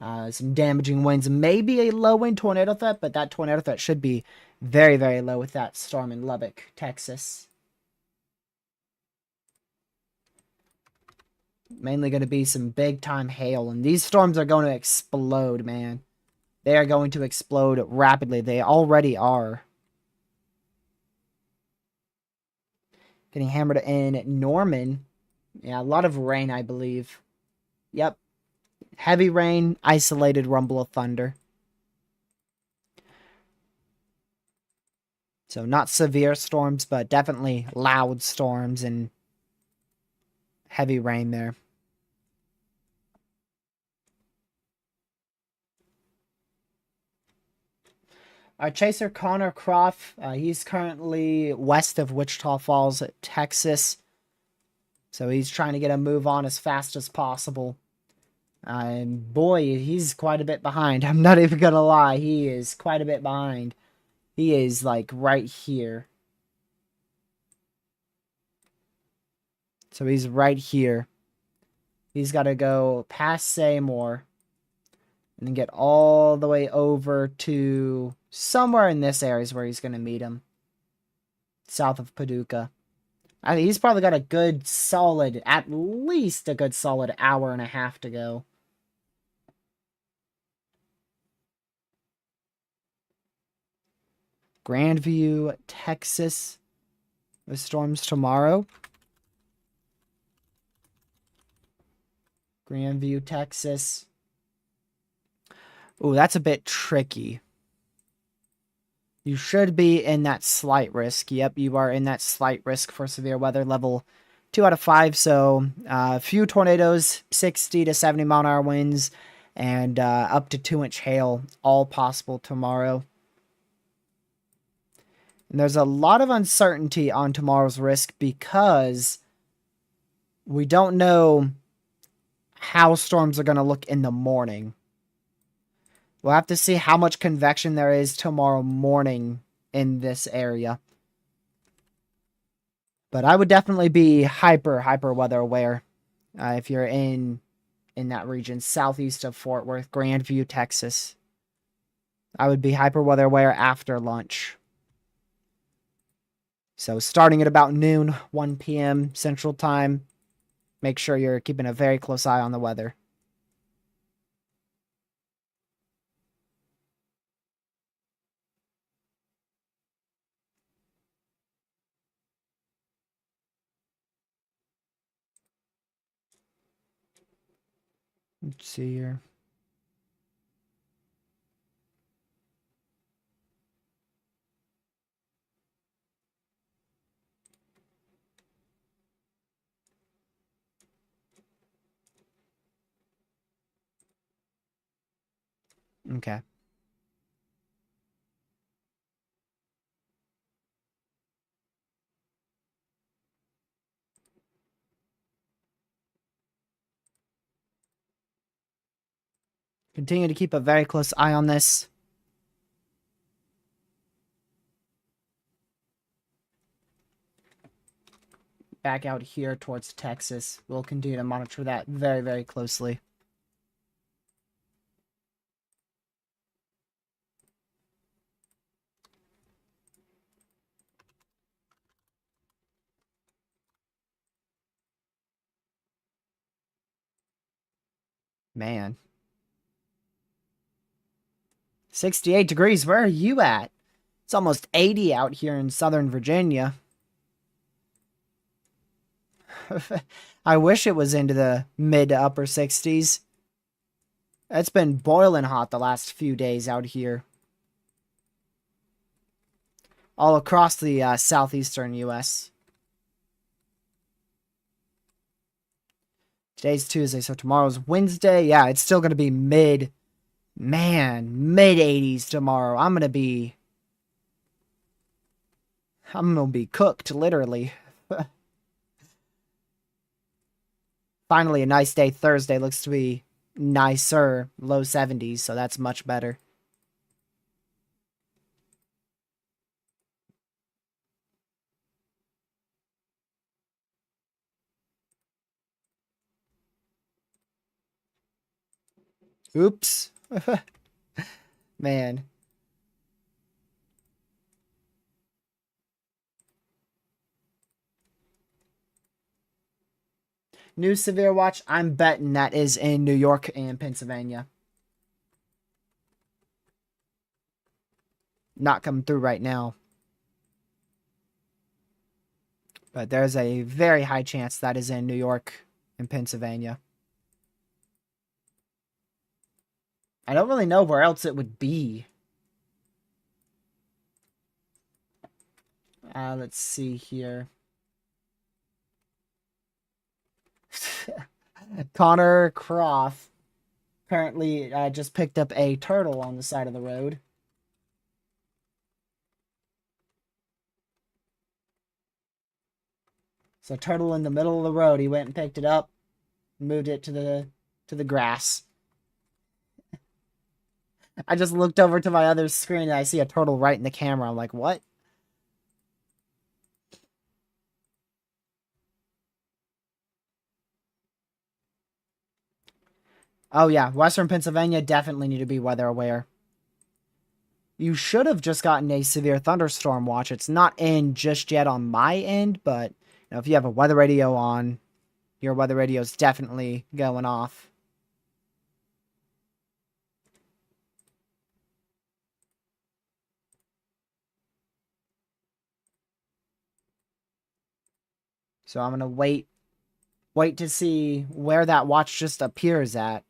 Some damaging winds, maybe a low wind tornado threat, but that tornado threat should be very, very low with that storm in Lubbock, Texas. Mainly going to be some big time hail, and these storms are going to explode, man. They are going to explode rapidly. They already are. Getting hammered in Norman. Yeah, a lot of rain, I believe. Yep. Heavy rain, isolated rumble of thunder. So not severe storms, but definitely loud storms and heavy rain there. Our chaser Connor Croft, he's currently west of Wichita Falls, Texas. So he's trying to get a move on as fast as possible. And boy, he's quite a bit behind. I'm not even going to lie. He is quite a bit behind. He is like right here. So he's right here. He's got to go past Seymour. And then get all the way over to somewhere in this area is where he's going to meet him. South of Paducah. I mean, he's probably got a good solid, at least a good solid hour and a half to go. Grandview, Texas. The storms tomorrow. Grandview, Texas. Ooh, that's a bit tricky. You should be in that slight risk. Yep, you are in that slight risk for severe weather, level 2 out of 5. So a few tornadoes, 60 to 70 mile an hour winds, and up to 2-inch hail, all possible tomorrow. And there's a lot of uncertainty on tomorrow's risk because we don't know how storms are going to look in the morning. We'll have to see how much convection there is tomorrow morning in this area. But I would definitely be hyper weather aware if you're in that region, southeast of Fort Worth, Grandview, Texas. I would be hyper weather aware after lunch. So starting at about noon, 1 p.m. Central Time, make sure you're keeping a very close eye on the weather. Let's see here. Okay. Continue to keep a very close eye on this. Back out here towards Texas. We'll continue to monitor that very closely. Man. 68 degrees. Where are you at? It's almost 80 out here in Southern Virginia. I wish it was into the mid to upper 60s. It's been boiling hot the last few days out here. All across the southeastern U.S. Today's Tuesday, so tomorrow's Wednesday. Yeah, it's still going to be mid 80s tomorrow. I'm going to be cooked, literally. Finally, a nice day. Thursday looks to be nicer, low 70s, so that's much better. Oops. Man. New severe watch, I'm betting that is in New York and Pennsylvania. Not coming through right now. But there's a very high chance that is in New York and Pennsylvania. I don't really know where else it would be. Let's see here. Connor Croft currently just picked up a turtle on the side of the road. So turtle in the middle of the road. He went and picked it up, moved it to the grass. I just looked over to my other screen and I see a turtle right in the camera. I'm like, what? Oh yeah, Western Pennsylvania definitely need to be weather aware. You should have just gotten a severe thunderstorm watch. It's not in just yet on my end, but if you have a weather radio on, your weather radio is definitely going off. So I'm gonna wait to see where that watch just appears at.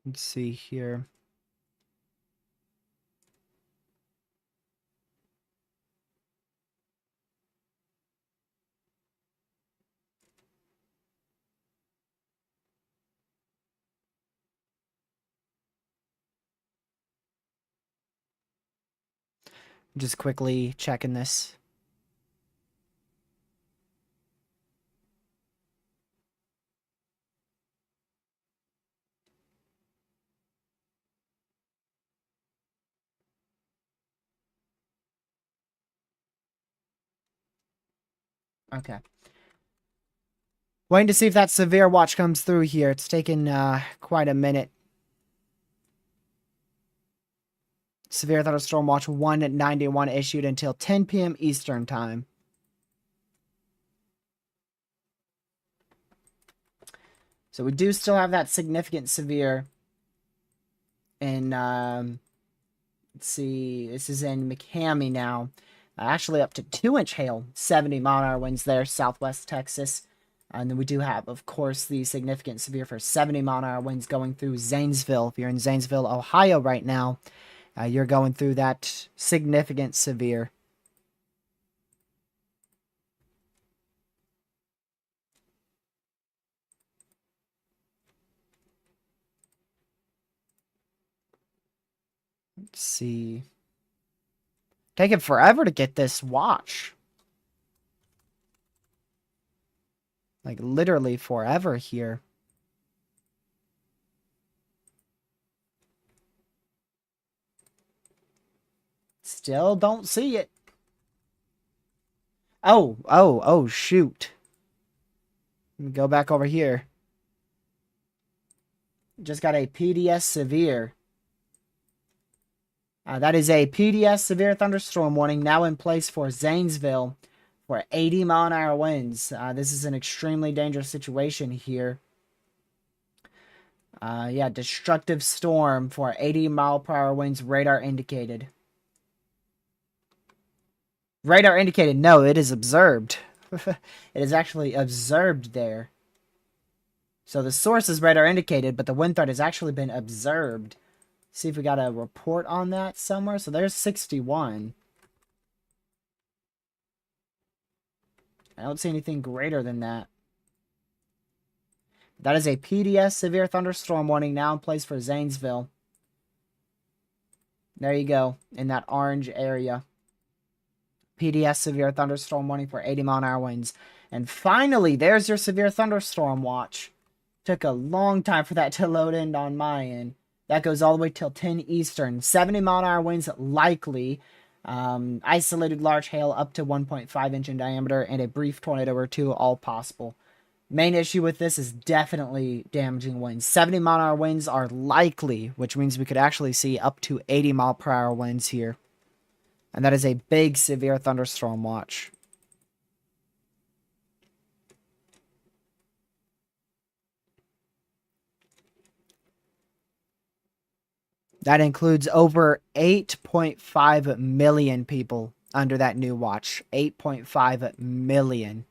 Let's see here. Just quickly checking this. Okay. Waiting to see if that severe watch comes through here. It's taken quite a minute. Severe thunderstorm watch 191 issued until 10 p.m. Eastern time. So we do still have that significant severe in, let's see, this is in McCamey now. Actually up to 2-inch hail, 70-mile-an-hour winds there, southwest Texas. And then we do have, of course, the significant severe for 70-mile-an-hour winds going through Zanesville. If you're in Zanesville, Ohio right now, you're going through that significant severe. Let's see. Taking forever to get this watch. Like, literally forever here. Still don't see it. Oh, shoot. Let me go back over here. Just got a PDS severe. That is a PDS severe thunderstorm warning now in place for Zanesville for 80-mile-an-hour winds. This is an extremely dangerous situation here. Yeah, destructive storm for 80-mile-per-hour winds, radar indicated. Radar indicated, no, it is observed. It is actually observed there. So the source is radar indicated, but the wind threat has actually been observed. See if we got a report on that somewhere. So there's 61. I don't see anything greater than that. That is a PDS severe thunderstorm warning now in place for Zanesville. There you go, in that orange area. PDS severe thunderstorm warning for 80-mile-an-hour winds. And finally, there's your severe thunderstorm watch. Took a long time for that to load in on my end. That goes all the way till 10 Eastern. 70-mile-an-hour winds likely. Isolated large hail up to 1.5 inch in diameter and a brief tornado or two, all possible. Main issue with this is definitely damaging winds. 70-mile-an-hour winds are likely, which means we could actually see up to 80-mile-per-hour winds here. And that is a big severe thunderstorm watch. That includes over 8.5 million people under that new watch. 8.5 million.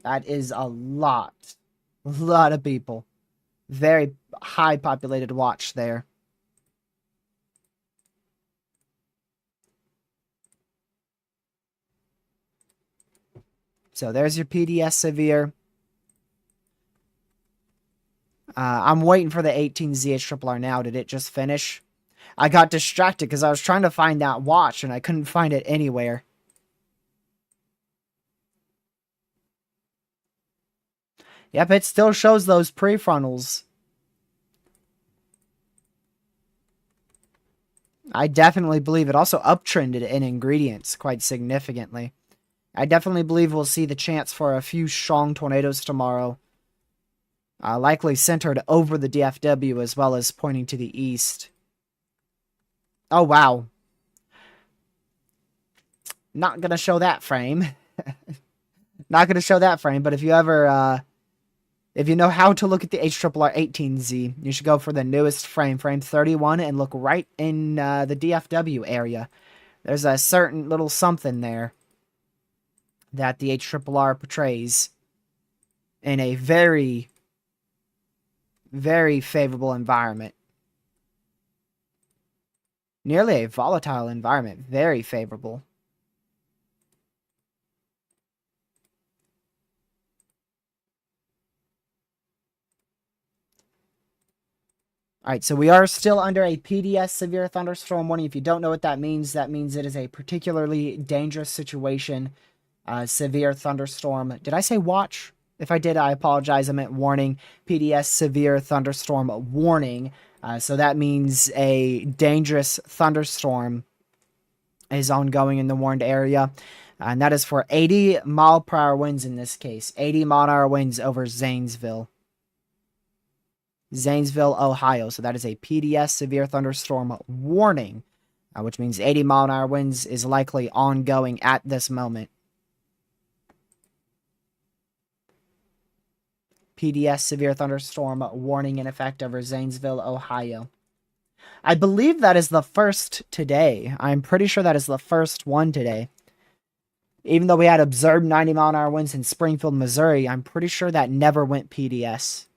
That is a lot. A lot of people. Very high populated watch there. So there's your PDS Severe. I'm waiting for the 18ZHRRR now. Did it just finish? I got distracted because I was trying to find that watch and I couldn't find it anywhere. Yep, it still shows those prefrontals. I definitely believe it also uptrended in ingredients quite significantly. I definitely believe we'll see the chance for a few strong tornadoes tomorrow. Likely centered over the DFW as well as pointing to the east. Oh, wow. Not going to show that frame. Not going to show that frame, but if you ever... if you know how to look at the HRRR 18Z, you should go for the newest frame, frame 31, and look right in the DFW area. There's a certain little something there that the HRRR portrays in a very, very favorable environment. Nearly a volatile environment. Very favorable. Alright, so we are still under a PDS severe thunderstorm warning. If you don't know what that means it is a particularly dangerous situation. Severe thunderstorm. Did I say watch? If I did, I apologize. I meant warning. PDS severe thunderstorm warning. So that means a dangerous thunderstorm is ongoing in the warned area. And that is for 80 mile per hour winds in this case. 80 mile per hour winds over Zanesville. Zanesville, Ohio. So that is a PDS severe thunderstorm warning, which means 80 mile an hour winds is likely ongoing at this moment. PDS severe thunderstorm warning in effect over Zanesville, Ohio. I believe that is the first today. I'm pretty sure that is the first one today. Even though we had observed 90 mile an hour winds in Springfield, Missouri, I'm pretty sure that never went PDS.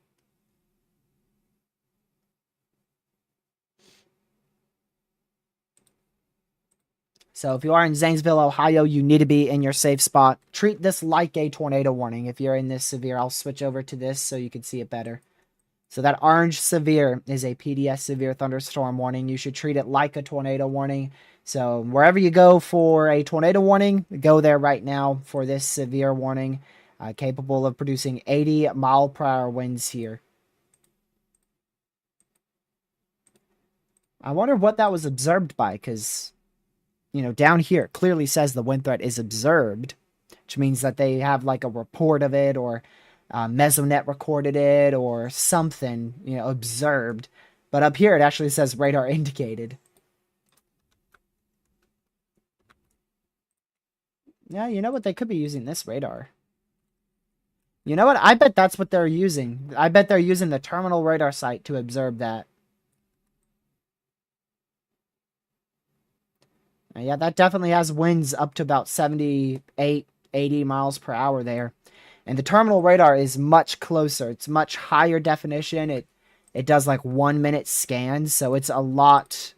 So if you are in Zanesville, Ohio, you need to be in your safe spot. Treat this like a tornado warning. If you're in this severe, I'll switch over to this so you can see it better. So that orange severe is a PDS severe thunderstorm warning. You should treat it like a tornado warning. So wherever you go for a tornado warning, go there right now for this severe warning, capable of producing 80 mile per hour winds here. I wonder what that was observed by, because... you know, down here, it clearly says the wind threat is observed, which means that they have like a report of it, or Mesonet recorded it, or something, you know, observed. But up here, it actually says radar indicated. Yeah, you know what? They could be using this radar. You know what? I bet that's what they're using. I bet they're using the terminal radar site to observe that. Yeah, that definitely has winds up to about 78, 80 miles per hour there. And the terminal radar is much closer. It's much higher definition. It does like 1 minute scans, so it's a lot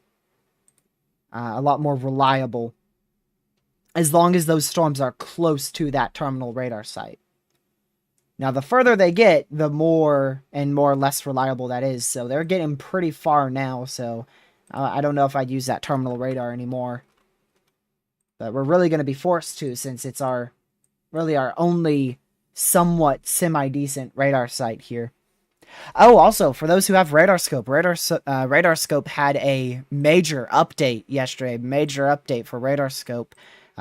more reliable. As long as those storms are close to that terminal radar site. Now, the further they get, the more and more less reliable that is. So they're getting pretty far now, so I don't know if I'd use that terminal radar anymore. But we're really going to be forced to, since it's really our only somewhat semi-decent radar site here. Oh, also, for those who have Radarscope, Radarscope had a major update yesterday. Major update for Radarscope.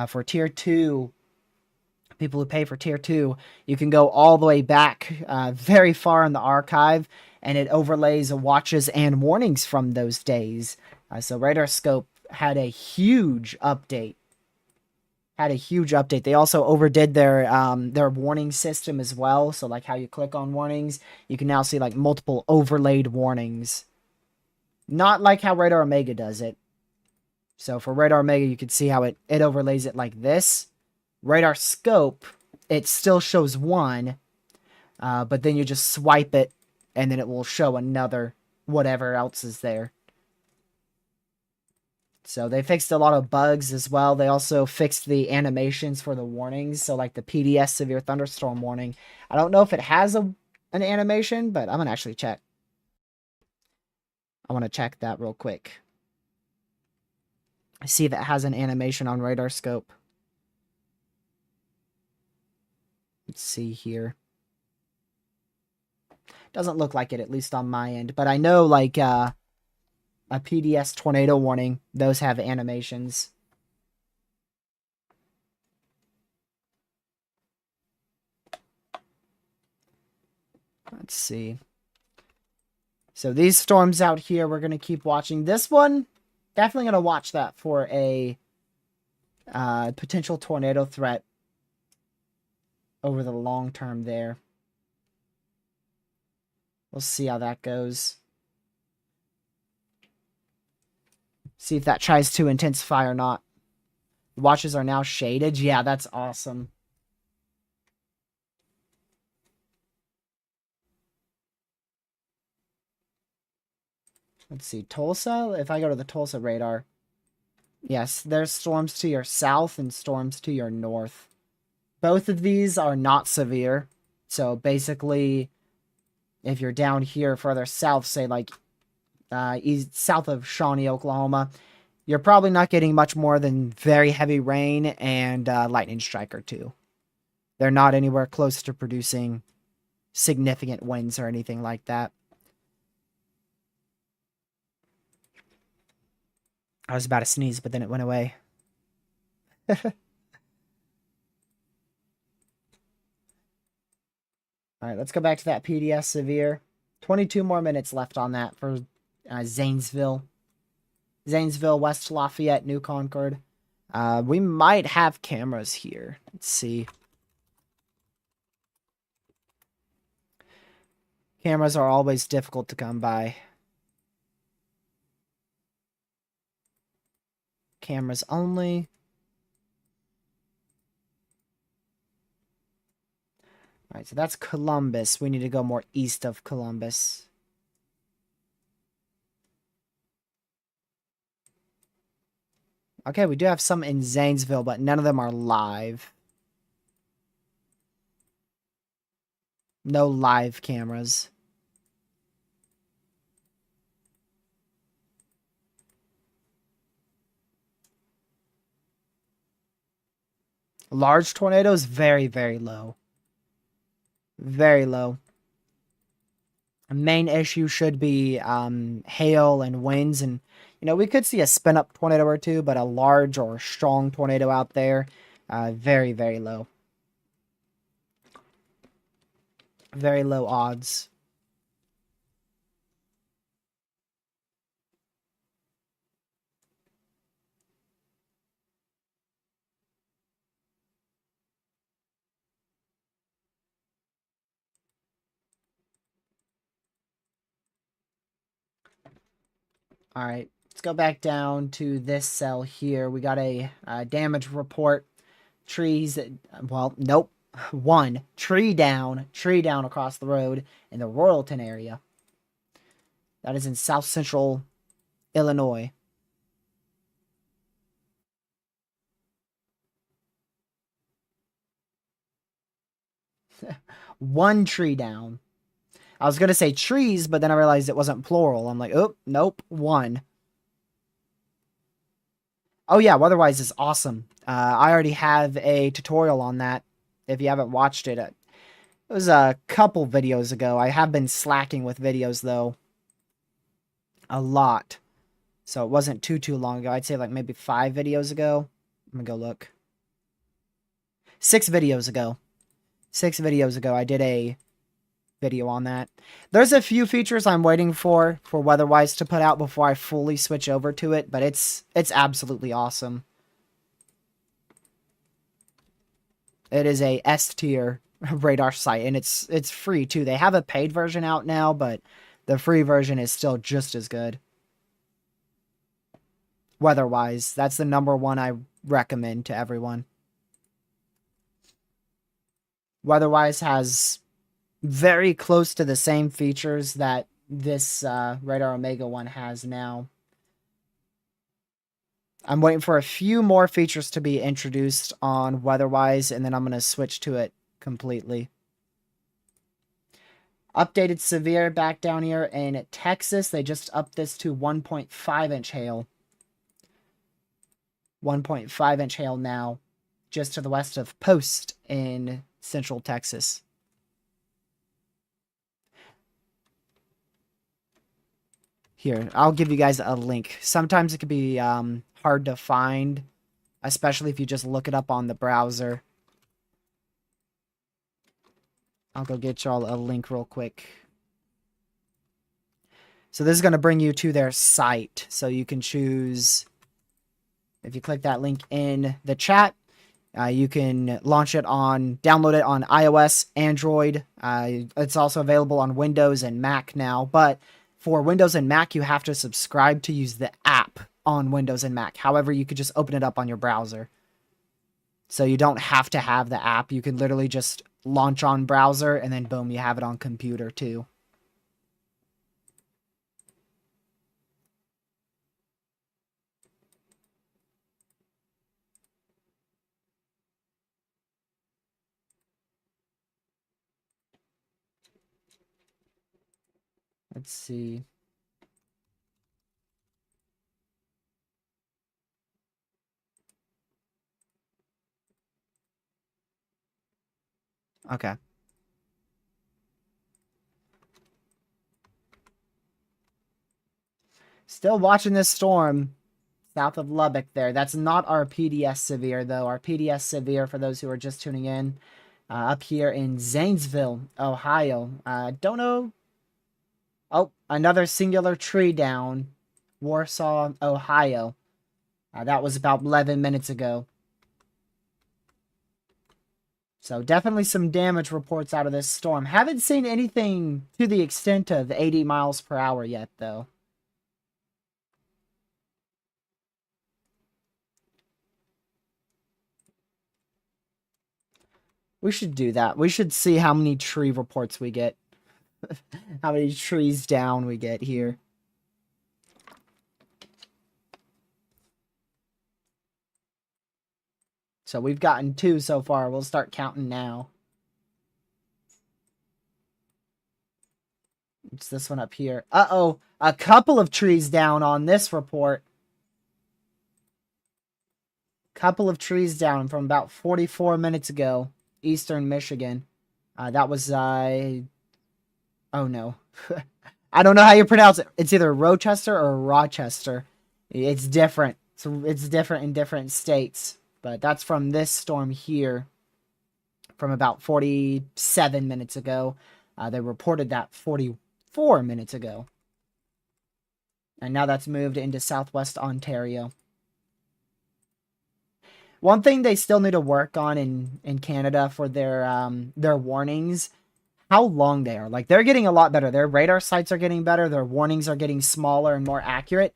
For Tier 2, people who pay for Tier 2, you can go all the way back very far in the archive, and it overlays watches and warnings from those days. So Radarscope had a huge update. They also overdid their warning system as well. So like how you click on warnings, you can now see like multiple overlaid warnings. Not like how Radar Omega does it. So for Radar Omega, you can see how it overlays it like this. Radar Scope it still shows one, but then you just swipe it, and then it will show another whatever else is there. So they fixed a lot of bugs as well. They also fixed the animations for the warnings. So like the PDS severe thunderstorm warning. I don't know if it has an animation, but I'm going to actually check. I want to check that real quick. See if it has an animation on radar scope. Let's see here. Doesn't look like it, at least on my end. But I know like a PDS tornado warning, those have animations. Let's see. So these storms out here, we're going to keep watching. This one, definitely going to watch that for a potential tornado threat over the long term there. We'll see how that goes. See if that tries to intensify or not. The watches are now shaded. Yeah, that's awesome. Let's see. Tulsa? If I go to the Tulsa radar. Yes, there's storms to your south and storms to your north. Both of these are not severe. So basically, if you're down here further south, say like south of Shawnee, Oklahoma, you're probably not getting much more than very heavy rain and lightning strike or two. They're not anywhere close to producing significant winds or anything like that. I was about to sneeze, but then it went away. All right, let's go back to that PDS severe. 22 more minutes left on that for Zanesville. Zanesville, West Lafayette, New Concord. We might have cameras here. Let's see. Cameras are always difficult to come by. Cameras only. All right, so that's Columbus. We need to go more east of Columbus. Okay, we do have some in Zanesville, but none of them are live. No live cameras. Large tornadoes, very, very low. Very low. The main issue should be hail and winds. And, you know, we could see a spin-up tornado or two, but a large or strong tornado out there, very, very low. Very low odds. All right, let's go back down to this cell here. We got a damage report. Trees, well, nope. One, tree down across the road in the Royalton area. That is in south central Illinois. One tree down. I was going to say trees, but then I realized it wasn't plural. I'm like, oh, nope, one. Oh, yeah, weatherwise is awesome. I already have a tutorial on that. If you haven't watched it, it was a couple videos ago. I have been slacking with videos, though. A lot. So it wasn't too long ago. I'd say like maybe 5 videos ago. Let me go look. 6 videos ago. 6 videos ago, I did a video on that. There's a few features I'm waiting for Weatherwise to put out before I fully switch over to it, but it's absolutely awesome. It is a S tier radar site, and it's free too. They have a paid version out now, but the free version is still just as good. Weatherwise, that's the #1 I recommend to everyone. weather-wise has very close to the same features that this Radar Omega one has now. I'm waiting for a few more features to be introduced on weather-wise, and then I'm going to switch to it completely. Updated severe back down here in Texas. They just upped this to 1.5 inch hail. 1.5 inch hail now, just to the west of Post in central Texas. Here, I'll give you guys a link. Sometimes it can be hard to find, especially if you just look it up on the browser. I'll go get y'all a link real quick. So this is going to bring you to their site. So you can choose, if you click that link in the chat, you can download it on iOS, Android. It's also available on Windows and Mac now. But for Windows and Mac, you have to subscribe to use the app on Windows and Mac. However, you could just open it up on your browser. So you don't have to have the app. You can literally just launch on browser, and then boom, you have it on computer too. Let's see. Okay. Still watching this storm south of Lubbock there. That's not our PDS severe, though. Our PDS severe, for those who are just tuning in, up here in Zanesville, Ohio. Don't know. Oh, another singular tree down. Warsaw, Ohio. That was about 11 minutes ago. So definitely some damage reports out of this storm. Haven't seen anything to the extent of 80 miles per hour yet, though. We should do that. We should see how many tree reports we get. How many trees down we get here. So we've gotten 2 so far. We'll start counting now. It's this one up here. Uh-oh. A couple of trees down on this report. Couple of trees down from about 44 minutes ago. Eastern Michigan. That was, oh no. I don't know how you pronounce it. It's either Rochester or Rochester. It's different. So it's different in different states. But that's from this storm here. From about 47 minutes ago. They reported that 44 minutes ago. And now that's moved into southwest Ontario. One thing they still need to work on in Canada for their warnings, how long they are. Like, they're getting a lot better. Their radar sites are getting better. Their warnings are getting smaller and more accurate.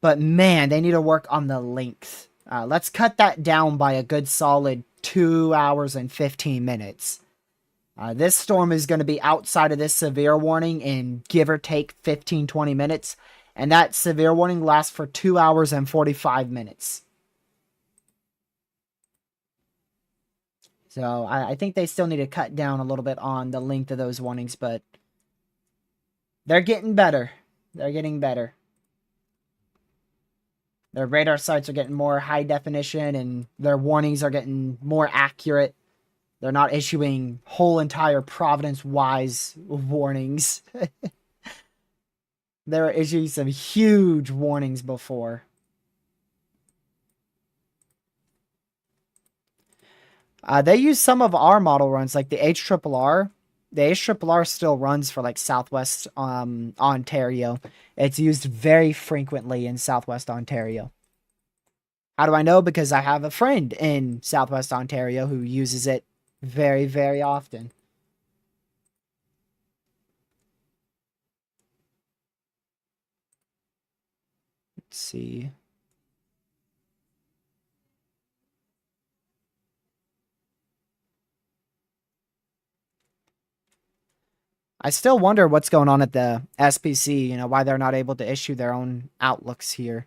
But, man, they need to work on the length. Let's cut that down by a good solid 2 hours and 15 minutes. This storm is going to be outside of this severe warning in give or take 15-20 minutes. And that severe warning lasts for 2 hours and 45 minutes. So I think they still need to cut down a little bit on the length of those warnings, but they're getting better. They're getting better. Their radar sites are getting more high definition, and their warnings are getting more accurate. They're not issuing whole entire Providence-wise warnings. They were issuing some huge warnings before. They use some of our model runs, like the HRRR. The HRRR still runs for like Southwest Ontario. It's used very frequently in Southwest Ontario. How do I know? Because I have a friend in Southwest Ontario who uses it very, very often. Let's see. I still wonder what's going on at the SPC, you know, why they're not able to issue their own outlooks here.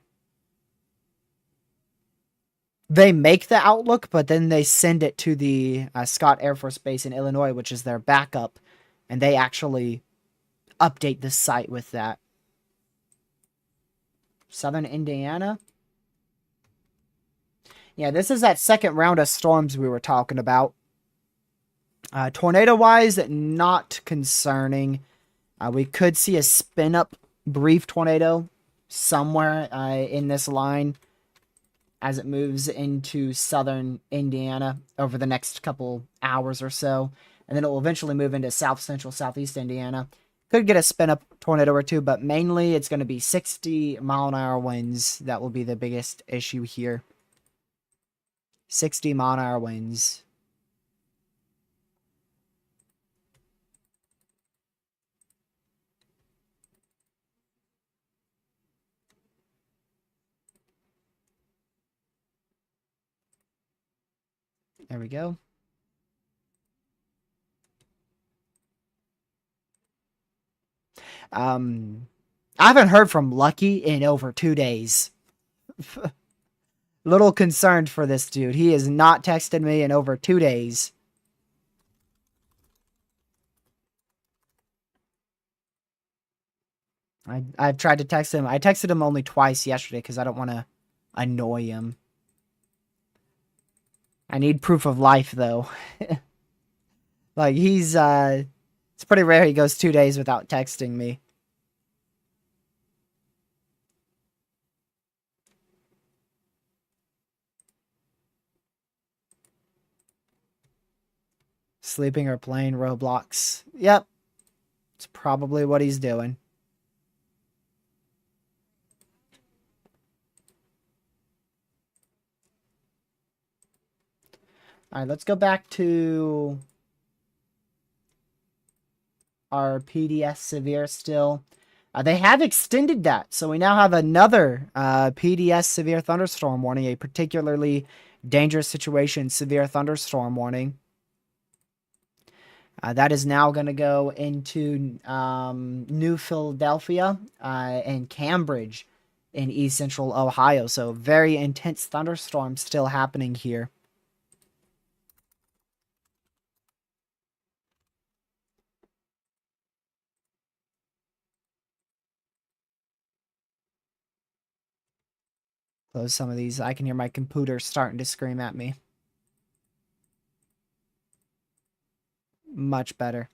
They make the outlook, but then they send it to the Scott Air Force Base in Illinois, which is their backup, and they actually update the site with that. Southern Indiana? Yeah, this is that second round of storms we were talking about. Tornado-wise, not concerning. We could see a spin-up brief tornado somewhere in this line as it moves into southern Indiana over the next couple hours or so. And then it will eventually move into south central, southeast Indiana. Could get a spin-up tornado or two, but mainly it's going to be 60-mile-an-hour winds. That will be the biggest issue here. 60-mile-an-hour winds. There we go. I haven't heard from Lucky in over 2 days. Little concerned for this dude. He has not texted me in over 2 days. I've tried to text him. I texted him only twice yesterday because I don't want to annoy him. I need proof of life, though. Like, it's pretty rare he goes 2 days without texting me. Sleeping or playing Roblox. Yep. It's probably what he's doing. Alright, let's go back to our PDS severe still. They have extended that, so we now have another PDS severe thunderstorm warning, a particularly dangerous situation severe thunderstorm warning. That is now going to go into New Philadelphia and Cambridge in east central Ohio. So very intense thunderstorms still happening here. Close some of these. I can hear my computer starting to scream at me. Much better.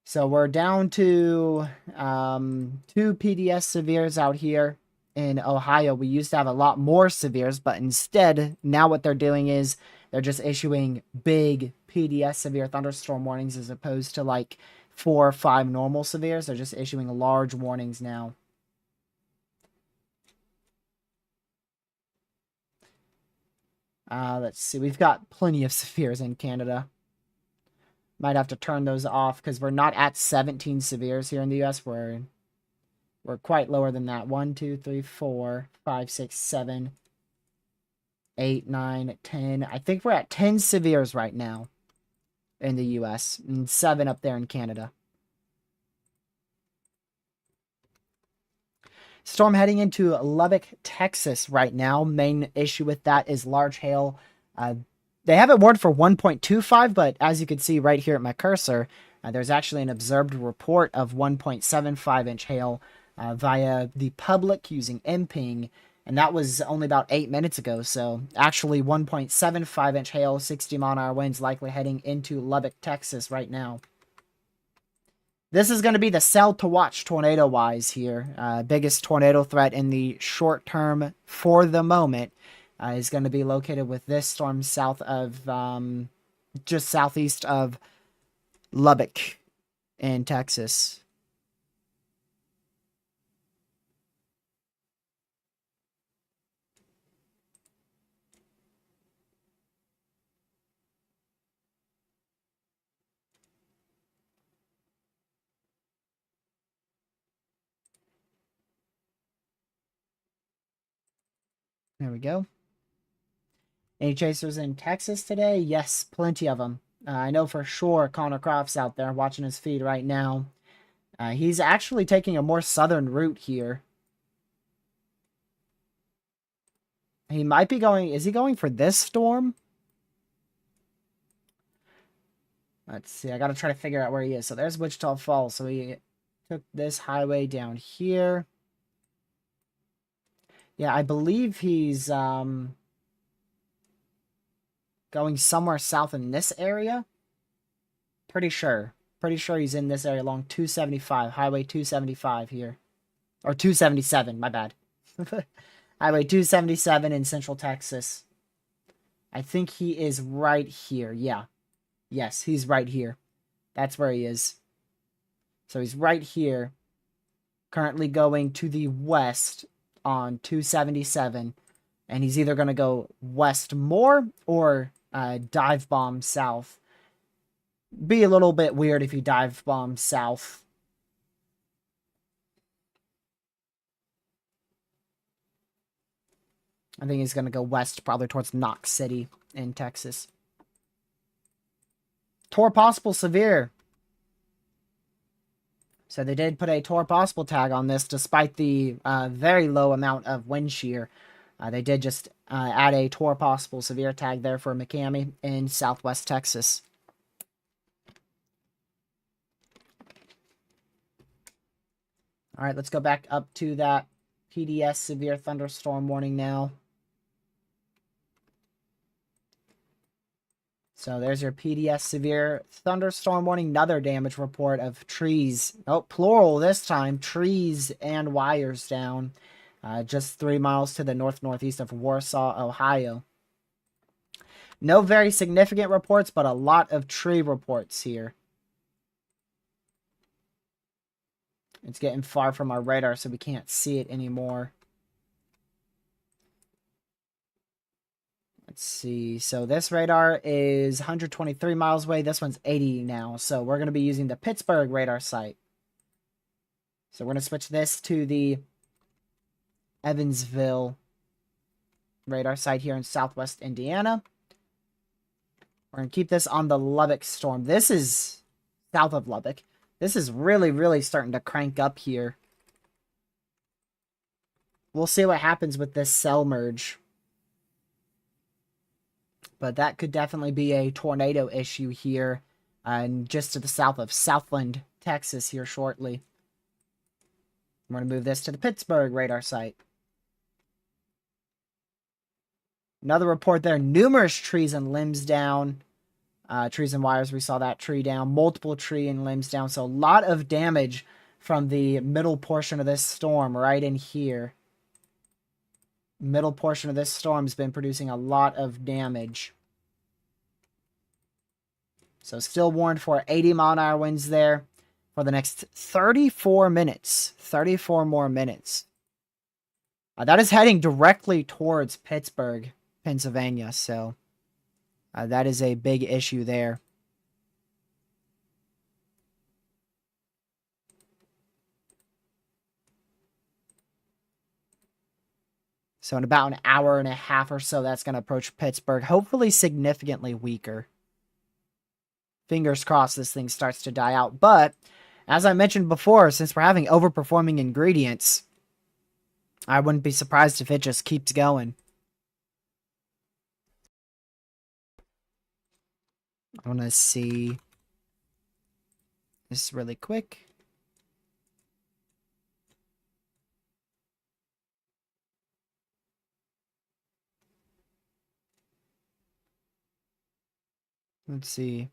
So we're down to 2 PDS severes out here in Ohio. We used to have a lot more severes, but instead, now what they're doing is they're just issuing big PDS severe thunderstorm warnings as opposed to like 4 or 5 normal severes. They're just issuing large warnings now. Let's see. We've got plenty of severes in Canada. Might have to turn those off because we're not at 17 severes here in the US. We're quite lower than that. 1, 2, 3, 4, 5, 6, 7, 8, 9, 10. I think we're at 10 severes right now in the US and 7 up there in Canada. Storm heading into Lubbock, Texas right now. Main issue with that is large hail. They have it warned for 1.25, but as you can see right here at my cursor, there's actually an observed report of 1.75-inch hail via the public using MPing, and that was only about 8 minutes ago. So actually 1.75-inch hail, 60-mile-an-hour winds likely heading into Lubbock, Texas right now. This is going to be the cell to watch tornado-wise here. Biggest tornado threat in the short term for the moment is going to be located with this storm south of, just southeast of Lubbock in Texas. There we go. Any chasers in Texas today? Yes, plenty of them. I know for sure Connor Croft's out there watching his feed right now. He's actually taking a more southern route here. He might be going... Is he going for this storm? Let's see. I got to try to figure out where he is. So there's Wichita Falls. So he took this highway down here. Yeah, I believe he's going somewhere south in this area. Pretty sure. Pretty sure he's in this area along 275. Highway 275 here. Or 277. My bad. Highway 277 in Central Texas. I think he is right here. Yeah. Yes, he's right here. That's where he is. So he's right here. Currently going to the west on 277. And he's either going to go west more or dive bomb south. Be a little bit weird if he dive bomb south. I think he's going to go west, probably towards Knox City in Texas. Tor possible severe. So they did put a Tor possible tag on this, despite the very low amount of wind shear. They did just add a Tor possible severe tag there for McCamey in Southwest Texas. All right, let's go back up to that PDS severe thunderstorm warning now. So there's your PDS severe thunderstorm warning. Another damage report of trees. Oh, plural this time. Trees and wires down. Just 3 miles to the north-northeast of Warsaw, Ohio. No very significant reports, but a lot of tree reports here. It's getting far from our radar, so we can't see it anymore. Let's see. So this radar is 123 miles away. This one's 80 now. So we're going to be using the Pittsburgh radar site. So we're going to switch this to the Evansville radar site here in southwest Indiana. We're going to keep this on the Lubbock storm. This is south of Lubbock. This is really, really starting to crank up here. We'll see what happens with this cell merge. But that could definitely be a tornado issue here. And just to the south of Southland, Texas here shortly. I'm going to move this to the Pittsburgh radar site. Another report there. Numerous trees and limbs down. Trees and wires, we saw that tree down. Multiple tree and limbs down. So a lot of damage from the middle portion of this storm right in here. Middle portion of this storm has been producing a lot of damage. So still warned for 80-mile-an-hour winds there for the next 34 minutes. 34 more minutes. That is heading directly towards Pittsburgh, Pennsylvania. So that is a big issue there. So in about an hour and a half or so, that's going to approach Pittsburgh. Hopefully significantly weaker. Fingers crossed this thing starts to die out. But, as I mentioned before, since we're having overperforming ingredients, I wouldn't be surprised if it just keeps going. I want to see this really quick. Let's see.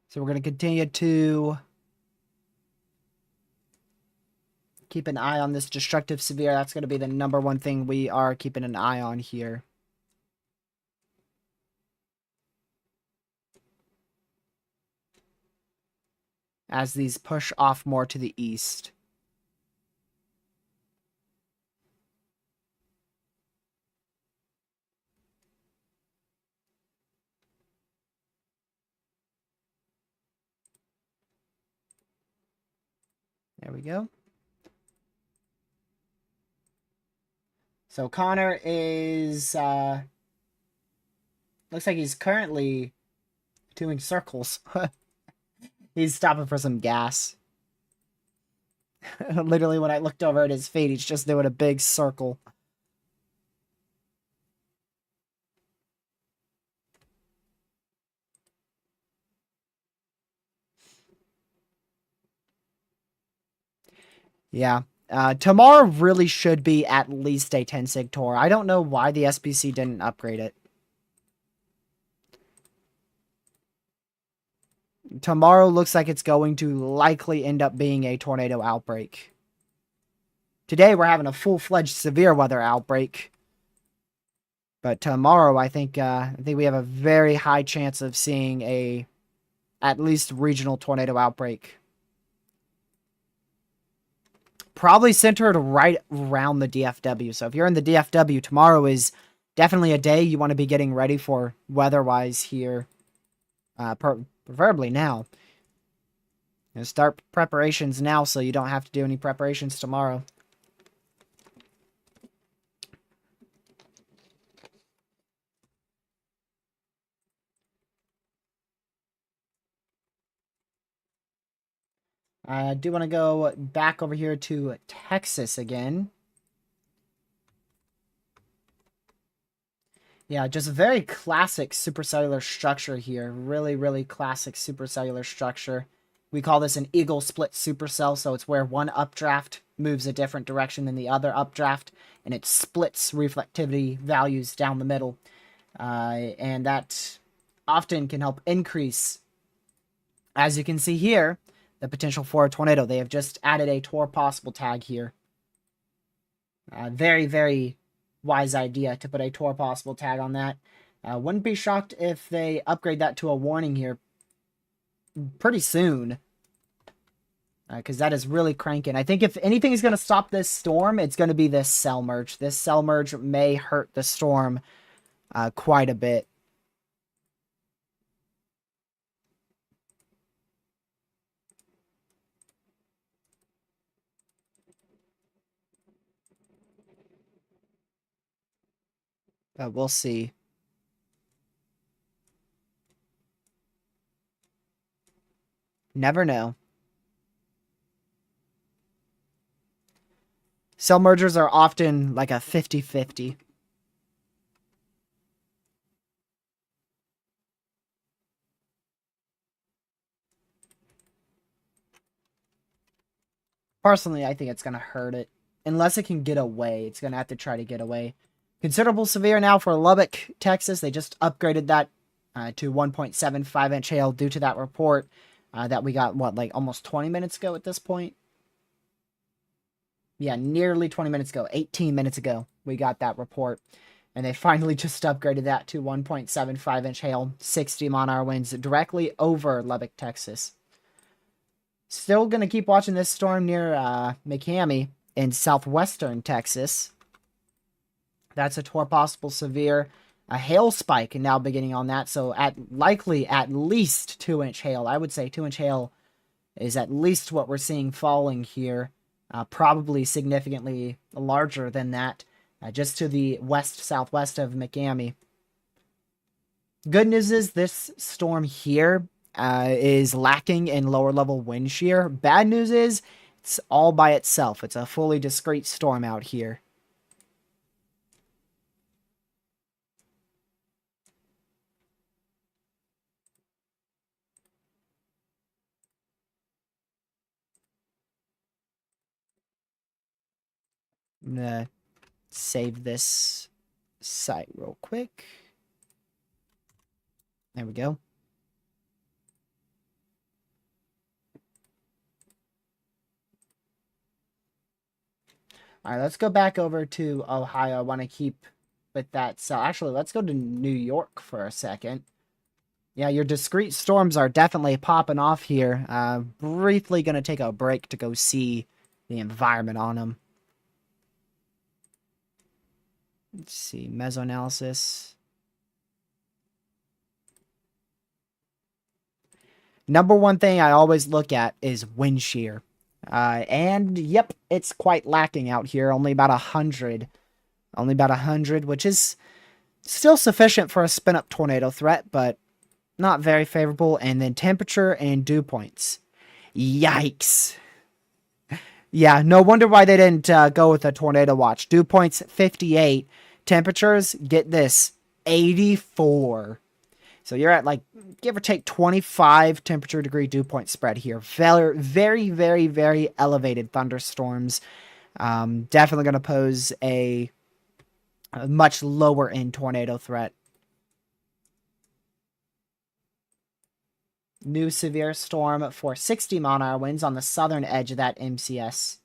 So we're going to continue to keep an eye on this destructive severe. That's going to be the number one thing we are keeping an eye on here. As these push off more to the east. we go. So Connor is, looks like he's currently doing circles. He's stopping for some gas. Literally, when I looked over at his feet, he's just doing a big circle. Yeah. Tomorrow really should be at least a 10 sig tour. I don't know why the SBC didn't upgrade it. Tomorrow looks like it's going to likely end up being a tornado outbreak. Today we're having a full-fledged severe weather outbreak. But tomorrow I think we have a very high chance of seeing a at least regional tornado outbreak. Probably centered right around the DFW. So if you're in the DFW, tomorrow is definitely a day you want to be getting ready for weather-wise here. Preferably now. Start preparations now so you don't have to do any preparations tomorrow. I do want to go back over here to Texas again. Yeah, just a very classic supercellular structure here. Really, really classic supercellular structure. We call this an eagle split supercell, so it's where one updraft moves a different direction than the other updraft, and it splits reflectivity values down the middle. And that often can help increase, as you can see here, the potential for a tornado. They have just added a Tor possible tag here. Very, very wise idea to put a Tor possible tag on that. Wouldn't be shocked if they upgrade that to a warning here pretty soon. Because that is really cranking. I think if anything is going to stop this storm, it's going to be this cell merge. This cell merge may hurt the storm quite a bit. We'll see. Never know. Cell mergers are often like a 50-50. Personally, I think it's going to hurt it. Unless it can get away, it's going to have to try to get away. Considerable severe now for Lubbock, Texas. They just upgraded that to 1.75-inch hail due to that report that we got, what, like almost 20 minutes ago at this point? Yeah, nearly 20 minutes ago. 18 minutes ago, we got that report. And they finally just upgraded that to 1.75-inch hail, 60 mile-an-hour winds directly over Lubbock, Texas. Still going to keep watching this storm near McCamey in southwestern Texas. That's a Tor possible severe. A hail spike now beginning on that. So likely at least 2-inch hail. I would say 2-inch hail is at least what we're seeing falling here. Probably significantly larger than that. Just to the west-southwest of McCamey. Good news is this storm here is lacking in lower level wind shear. Bad news is it's all by itself. It's a fully discrete storm out here. I'm gonna save this site real quick. There we go. All right, let's go back over to Ohio. I want to keep with that. So actually, let's go to New York for a second. Yeah, your discrete storms are definitely popping off here. Briefly going to take a break to go see the environment on them. Let's see, mesoanalysis. Number one thing I always look at is wind shear. And yep, it's quite lacking out here. Only about 100. Only about 100, which is still sufficient for a spin-up tornado threat, but not very favorable. And then temperature and dew points. Yikes. Yeah, no wonder why they didn't go with a tornado watch. Dew points 58. Temperatures, get this, 84. So you're at like, give or take 25 temperature degree dew point spread here. Very, very, very, very elevated thunderstorms. Definitely going to pose a much lower end tornado threat. New severe storm for 60-mile-an-hour winds on the southern edge of that MCS.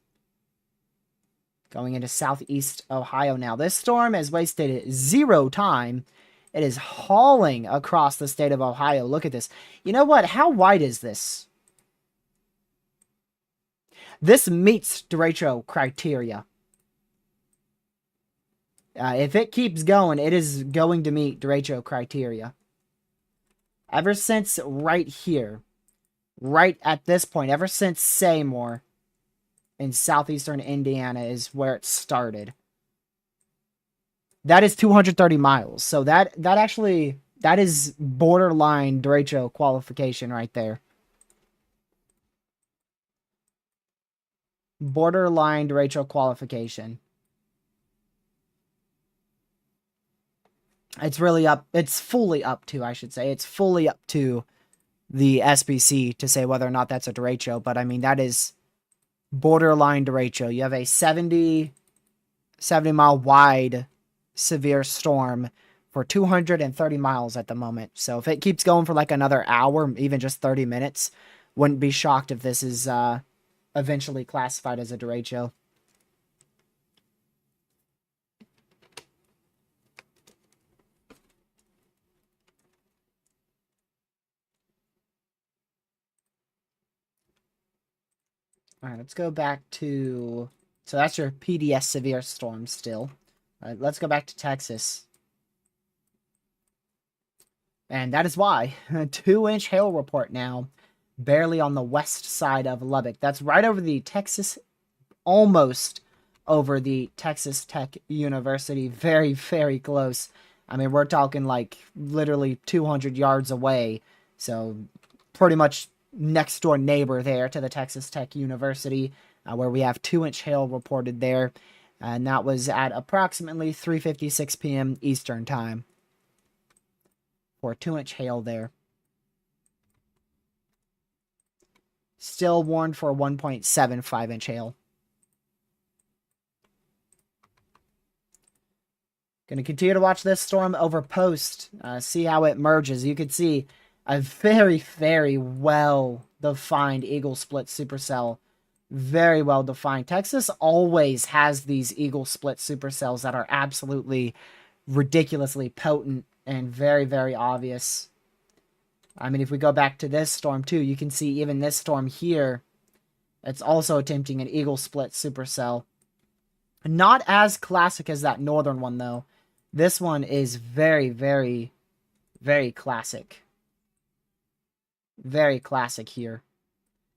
Going into southeast Ohio now. This storm has wasted zero time. It is hauling across the state of Ohio. Look at this. You know what? How wide is this? This meets Derecho criteria. If it keeps going, it is going to meet Derecho criteria. Ever since right here, right at this point, ever since Seymour in southeastern Indiana is where it started. That is 230 miles. So that is borderline Derecho qualification right there. Borderline Derecho qualification. It's really up. It's fully up to, I should say. It's fully up to the SPC to say whether or not that's a derecho. But I mean, that is borderline derecho. You have a 70 mile wide severe storm for 230 miles at the moment. So if it keeps going for like another hour, even just 30 minutes, wouldn't be shocked if this is eventually classified as a derecho. All right, let's go back to... So that's your PDS severe storm still. All right, let's go back to Texas. And that is why. A 2-inch hail report now. Barely on the west side of Lubbock. That's right over the Texas... Almost over the Texas Tech University. Very, very close. I mean, we're talking like literally 200 yards away. So pretty much next door neighbor there to the Texas Tech University, where we have 2-inch hail reported there. And that was at approximately 3:56 p.m. Eastern Time for 2-inch hail there. Still warned for 1.75-inch hail. Going to continue to watch this storm over post, see how it merges. You can see a very, very well-defined Eagle Split supercell. Very well-defined. Texas always has these Eagle Split supercells that are absolutely ridiculously potent and very, very obvious. I mean, if we go back to this storm too, you can see even this storm here, it's also attempting an Eagle Split supercell. Not as classic as that northern one, though. This one is very, very, very classic. Very classic here.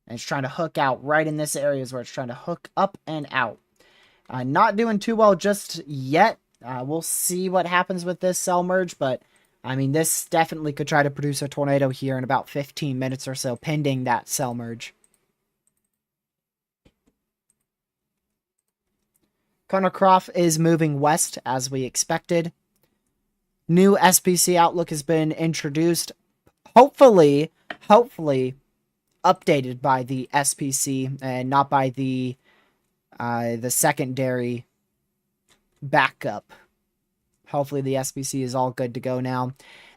And it's trying to hook out right in this area is where it's trying to hook up and out. Not doing too well just yet. We'll see what happens with this cell merge, but I mean, this definitely could try to produce a tornado here in about 15 minutes or so, pending that cell merge. Connor Croft is moving west as we expected. New SPC outlook has been introduced. Hopefully updated by the SPC and not by the secondary backup. Hopefully the SPC is all good to go now.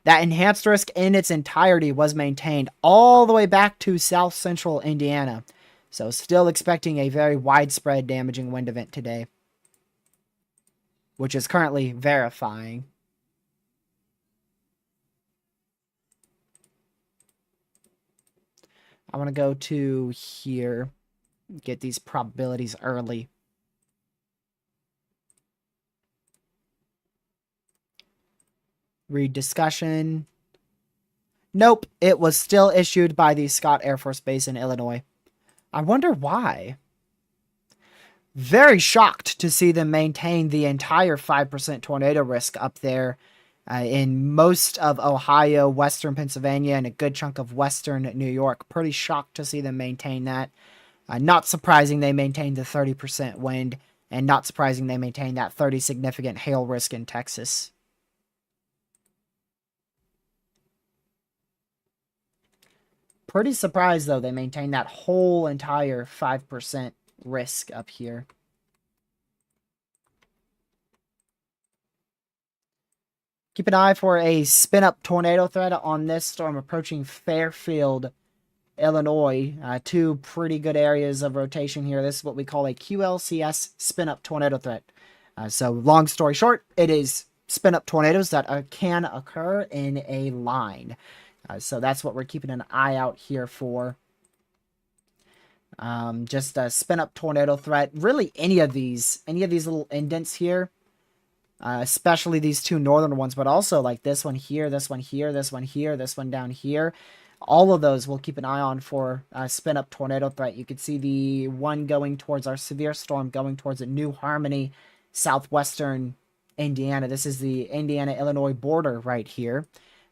That enhanced risk in its entirety was maintained all the way back to south central Indiana. So still expecting a very widespread damaging wind event today, which is currently verifying. I want to go to here, get these probabilities early. Read discussion. Nope, it was still issued by the Scott Air Force Base in Illinois. I wonder why. Very shocked to see them maintain the entire 5% tornado risk up there in most of Ohio, western Pennsylvania, and a good chunk of western New York. Pretty shocked to see them maintain that. Not surprising they maintained the 30% wind, and not surprising they maintained that 30 significant hail risk in Texas. Pretty surprised, though, they maintained that whole entire 5% risk up here. Keep an eye for a spin-up tornado threat on this storm approaching Fairfield, Illinois. Two pretty good areas of rotation here. This is what we call a QLCS spin-up tornado threat. So long story short, it is spin-up tornadoes that can occur in a line. So that's what we're keeping an eye out here for. Just a spin-up tornado threat. Really, any of these little indents here. Especially these two northern ones, but also like this one here, this one here, this one here, this one down here. All of those we'll keep an eye on for spin-up tornado threat. You can see the one going towards our severe storm going towards a New Harmony, southwestern Indiana. This is the Indiana-Illinois border right here.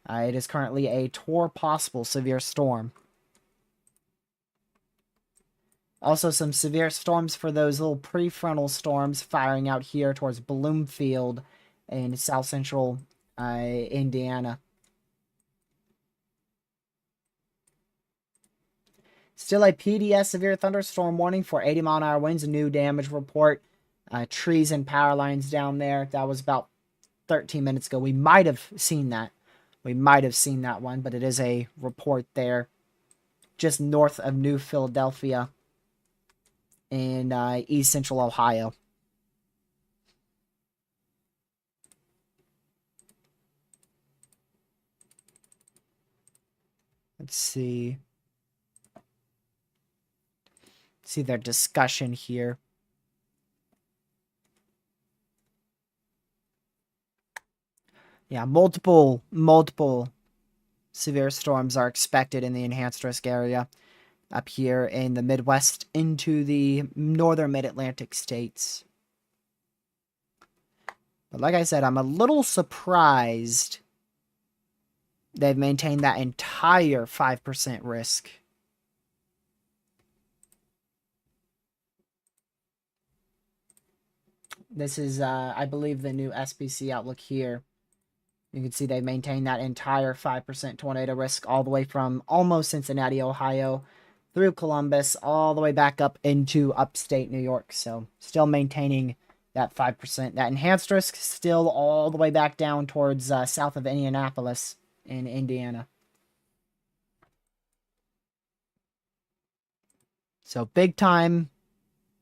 It is currently a TOR possible severe storm. Also, some severe storms for those little prefrontal storms firing out here towards Bloomfield in south central Indiana. Still a PDS severe thunderstorm warning for 80-mile-an-hour winds. A new damage report. Trees and power lines down there. That was about 13 minutes ago. We might have seen that. We might have seen that one, but it is a report there just north of New Philadelphia in east central Ohio. Let's see. See their discussion here. Yeah, multiple severe storms are expected in the enhanced risk area up here in the Midwest into the northern mid-Atlantic states. But like I said, I'm a little surprised they've maintained that entire 5% risk. This is, I believe, the new SPC outlook here. You can see they maintain that entire 5% tornado risk all the way from almost Cincinnati, Ohio, through Columbus, all the way back up into upstate New York. So still maintaining that 5%. That enhanced risk still all the way back down towards south of Indianapolis in Indiana. So big time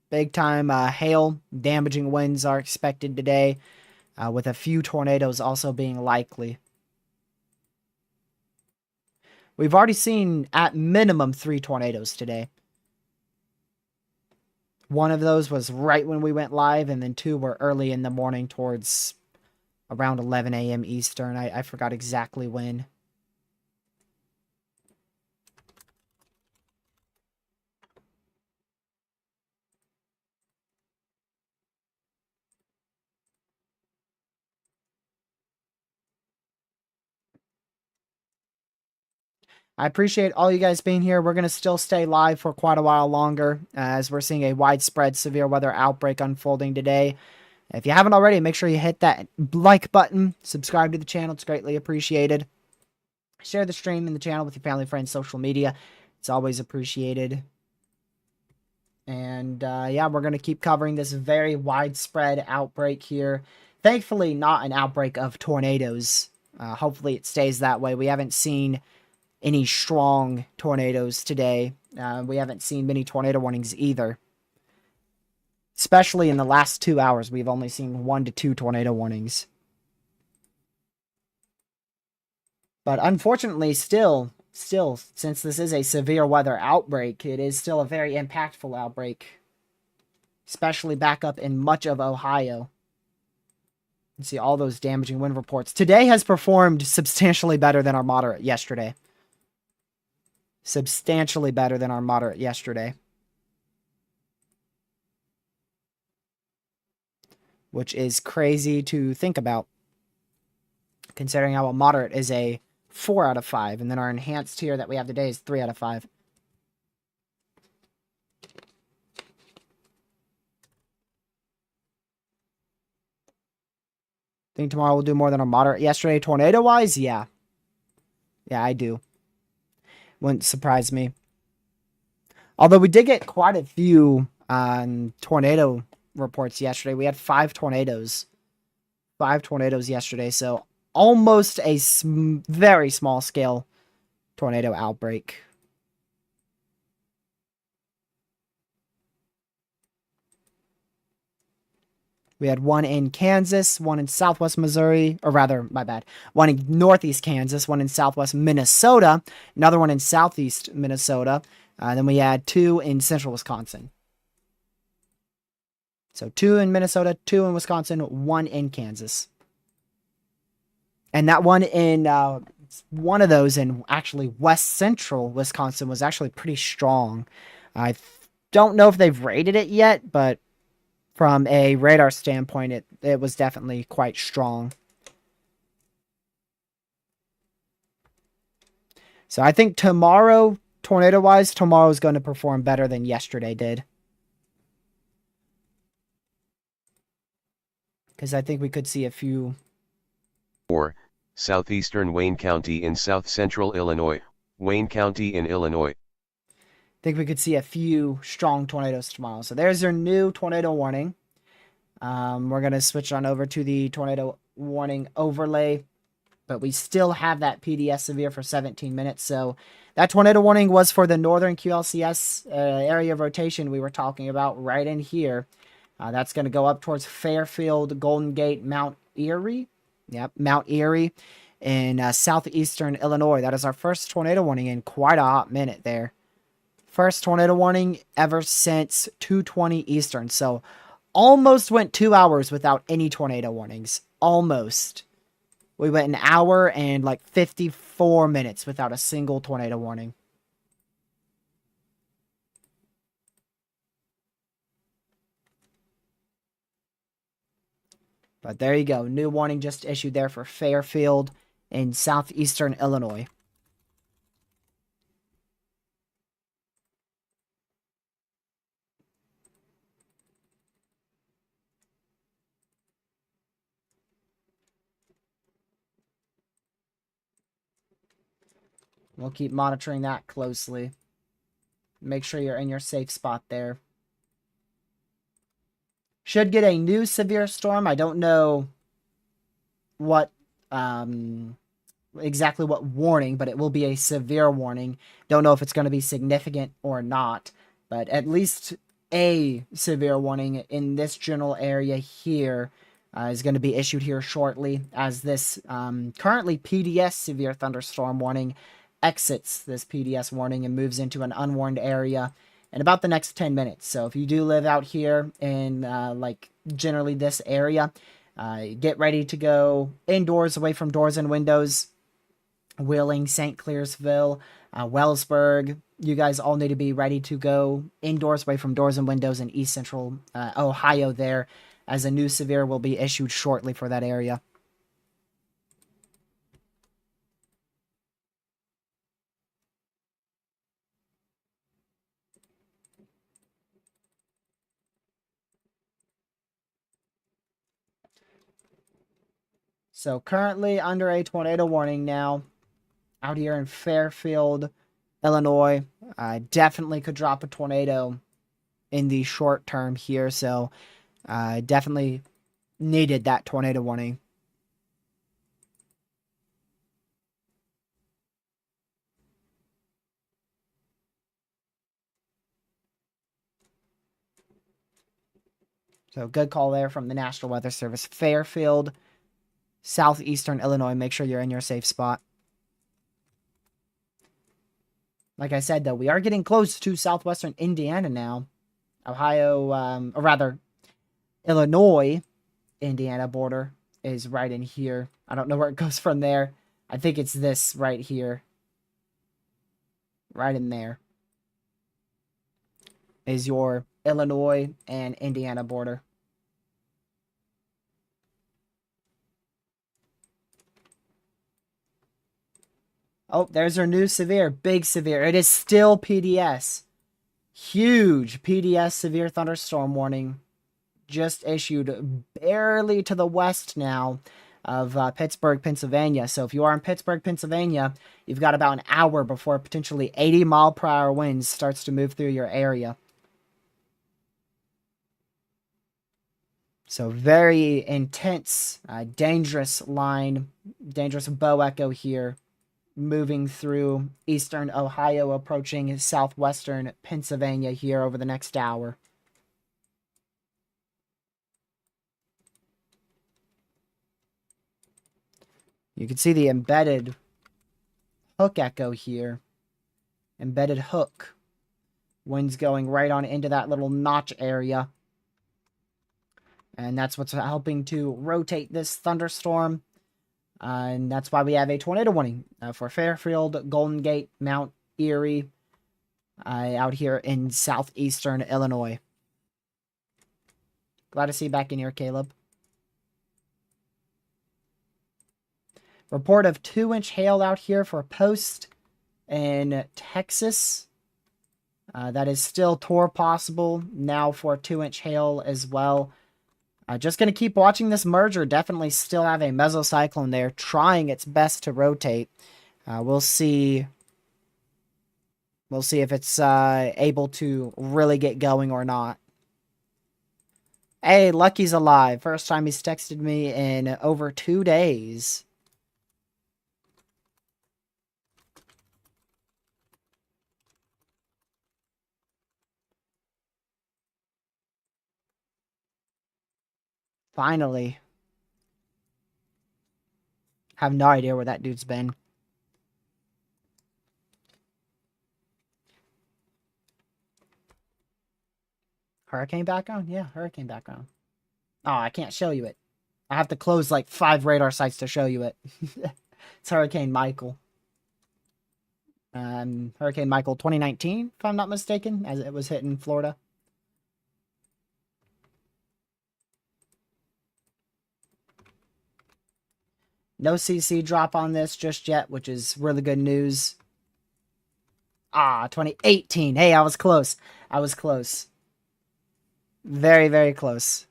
hail, damaging winds are expected today, with a few tornadoes also being likely. We've already seen, at minimum, 3 tornadoes today. One of those was right when we went live, and then 2 were early in the morning towards around 11 a.m. Eastern. I forgot exactly when. I appreciate all you guys being here. We're going to still stay live for quite a while longer as we're seeing a widespread severe weather outbreak unfolding today. If you haven't already, make sure you hit that like button. Subscribe to the channel. It's greatly appreciated. Share the stream and the channel with your family, friends, social media. It's always appreciated. And yeah, we're going to keep covering this very widespread outbreak here. Thankfully, not an outbreak of tornadoes. Hopefully it stays that way. We haven't seen any strong tornadoes today. We haven't seen many tornado warnings either. Especially in the last 2 hours, we've only seen 1 to 2 tornado warnings. But unfortunately, still, since this is a severe weather outbreak, it is still a very impactful outbreak. Especially back up in much of Ohio. You see all those damaging wind reports. Today has performed substantially better than our moderate yesterday. Substantially better than our moderate yesterday. which is crazy to think about, considering how a moderate is a 4 out of 5, and then our enhanced tier that we have today is 3 out of 5. Think tomorrow we'll do more than our moderate yesterday, tornado-wise? Yeah. Yeah, I do. Wouldn't surprise me. Although we did get quite a few tornado reports yesterday. We had 5 tornadoes. 5 tornadoes yesterday, so almost a very small scale tornado outbreak. We had one in Kansas, one in southwest Missouri, or rather, my bad, one in northeast Kansas, one in southwest Minnesota, another one in southeast Minnesota. Then we had 2 in central Wisconsin. So 2 in Minnesota, 2 in Wisconsin, 1 in Kansas. And that one in one of those in actually west central Wisconsin was actually pretty strong. I don't know if they've rated it yet, but from a radar standpoint, it was definitely quite strong. So I think tomorrow, tornado-wise, tomorrow is going to perform better than yesterday did. Because I think we could see a few. 4. Southeastern Wayne County in south central Illinois, Wayne County in Illinois. I think we could see a few strong tornadoes tomorrow. So there's your new tornado warning. We're going to switch on over to the tornado warning overlay, but we still have that PDS severe for 17 minutes. So that tornado warning was for the northern QLCS area of rotation we were talking about right in here. That's going to go up towards Fairfield, Golden Gate, Mount Erie. Yep, Mount Erie in southeastern Illinois. That is our first tornado warning in quite a hot minute there. First tornado warning ever since 2:20 Eastern. So almost went 2 hours without any tornado warnings. Almost. We went an hour and like 54 minutes without a single tornado warning. But there you go. New warning just issued there for Fairfield in southeastern Illinois. We'll keep monitoring that closely. Make sure you're in your safe spot there. Should get a new severe storm. I don't know what exactly what warning, but it will be a severe warning. Don't know if it's going to be significant or not, but at least a severe warning in this general area here is going to be issued here shortly, as this currently PDS severe thunderstorm warning exits this PDS warning and moves into an unwarned area in about the next 10 minutes. So if you do live out here in like generally this area, get ready to go indoors, away from doors and windows. Wheeling, St. Clairsville, Wellsburg. You guys all need to be ready to go indoors, away from doors and windows in East Central Ohio there, as a new severe will be issued shortly for that area. So currently under a tornado warning now out here in Fairfield, Illinois. Definitely could drop a tornado in the short term here, so definitely needed that tornado warning. So good call there from the National Weather Service. Fairfield, southeastern Illinois. Make sure you're in your safe spot. Like I said, though, we are getting close to southwestern Indiana now. Ohio, or rather, Illinois, Indiana border is right in here. I don't know where it goes from there. I think it's this right here. Right in there is your Illinois and Indiana border. Oh, there's our new severe. Big severe. It is still PDS. Huge PDS severe thunderstorm warning. Just issued barely to the west now of Pittsburgh, Pennsylvania. So if you are in Pittsburgh, Pennsylvania, you've got about an hour before potentially 80-mile-per-hour winds starts to move through your area. So very intense, dangerous line, dangerous bow echo here, moving through eastern Ohio, approaching southwestern Pennsylvania here over the next hour. You can see the embedded hook echo here. Embedded hook. Wind's going right on into that little notch area. And that's what's helping to rotate this thunderstorm. And that's why we have a tornado warning for Fairfield, Golden Gate, Mount Erie, out here in southeastern Illinois. Glad to see you back in here, Caleb. Report of 2-inch hail out here for Post in Texas. That is still tour possible now for 2-inch hail as well. Just going to keep watching this merger. Definitely still have a mesocyclone there trying its best to rotate. We'll see. We'll see if it's able to really get going or not. Hey, Lucky's alive. First time he's texted me in over 2 days. Finally. Have no idea where that dude's been. Hurricane background? Yeah, hurricane background. Oh, I can't show you it. I have to close like 5 radar sites to show you it. It's Hurricane Michael. Hurricane Michael 2019, if I'm not mistaken, as it was hitting Florida. No CC drop on this just yet, which is really good news. 2018. Hey, I was close. I was close. Very, very close.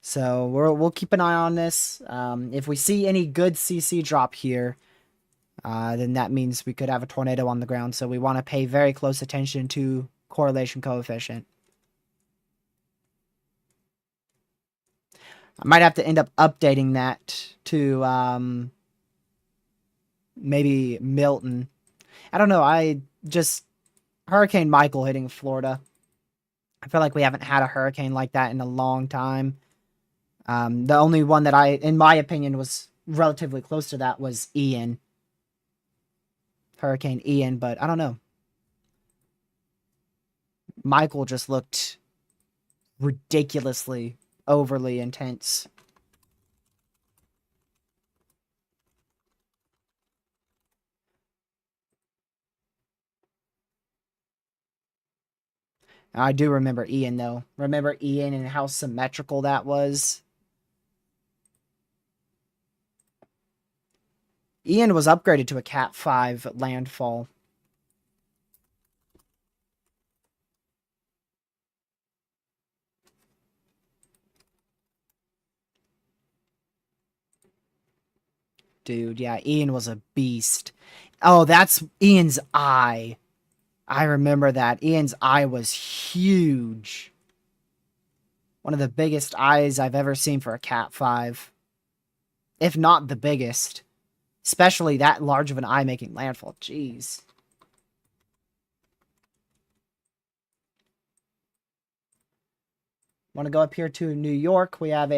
So we'll keep an eye on this. If we see any good CC drop here, then that means we could have a tornado on the ground. So we want to pay very close attention to correlation coefficient. I might have to end up updating that to maybe Milton. I don't know. Hurricane Michael hitting Florida. I feel like we haven't had a hurricane like that in a long time. The only one that in my opinion, was relatively close to that was Ian. Hurricane Ian, but I don't know. Michael just looked ridiculously overly intense. I do remember Ian, though. Remember Ian and how symmetrical that was? Ian was upgraded to a Cat 5 landfall. Dude, yeah, Ian was a beast. Oh, that's Ian's eye. I remember that. Ian's eye was huge. One of the biggest eyes I've ever seen for a Cat 5. If not the biggest. Especially that large of an eye making landfall. Jeez. Want to go up here to New York. We have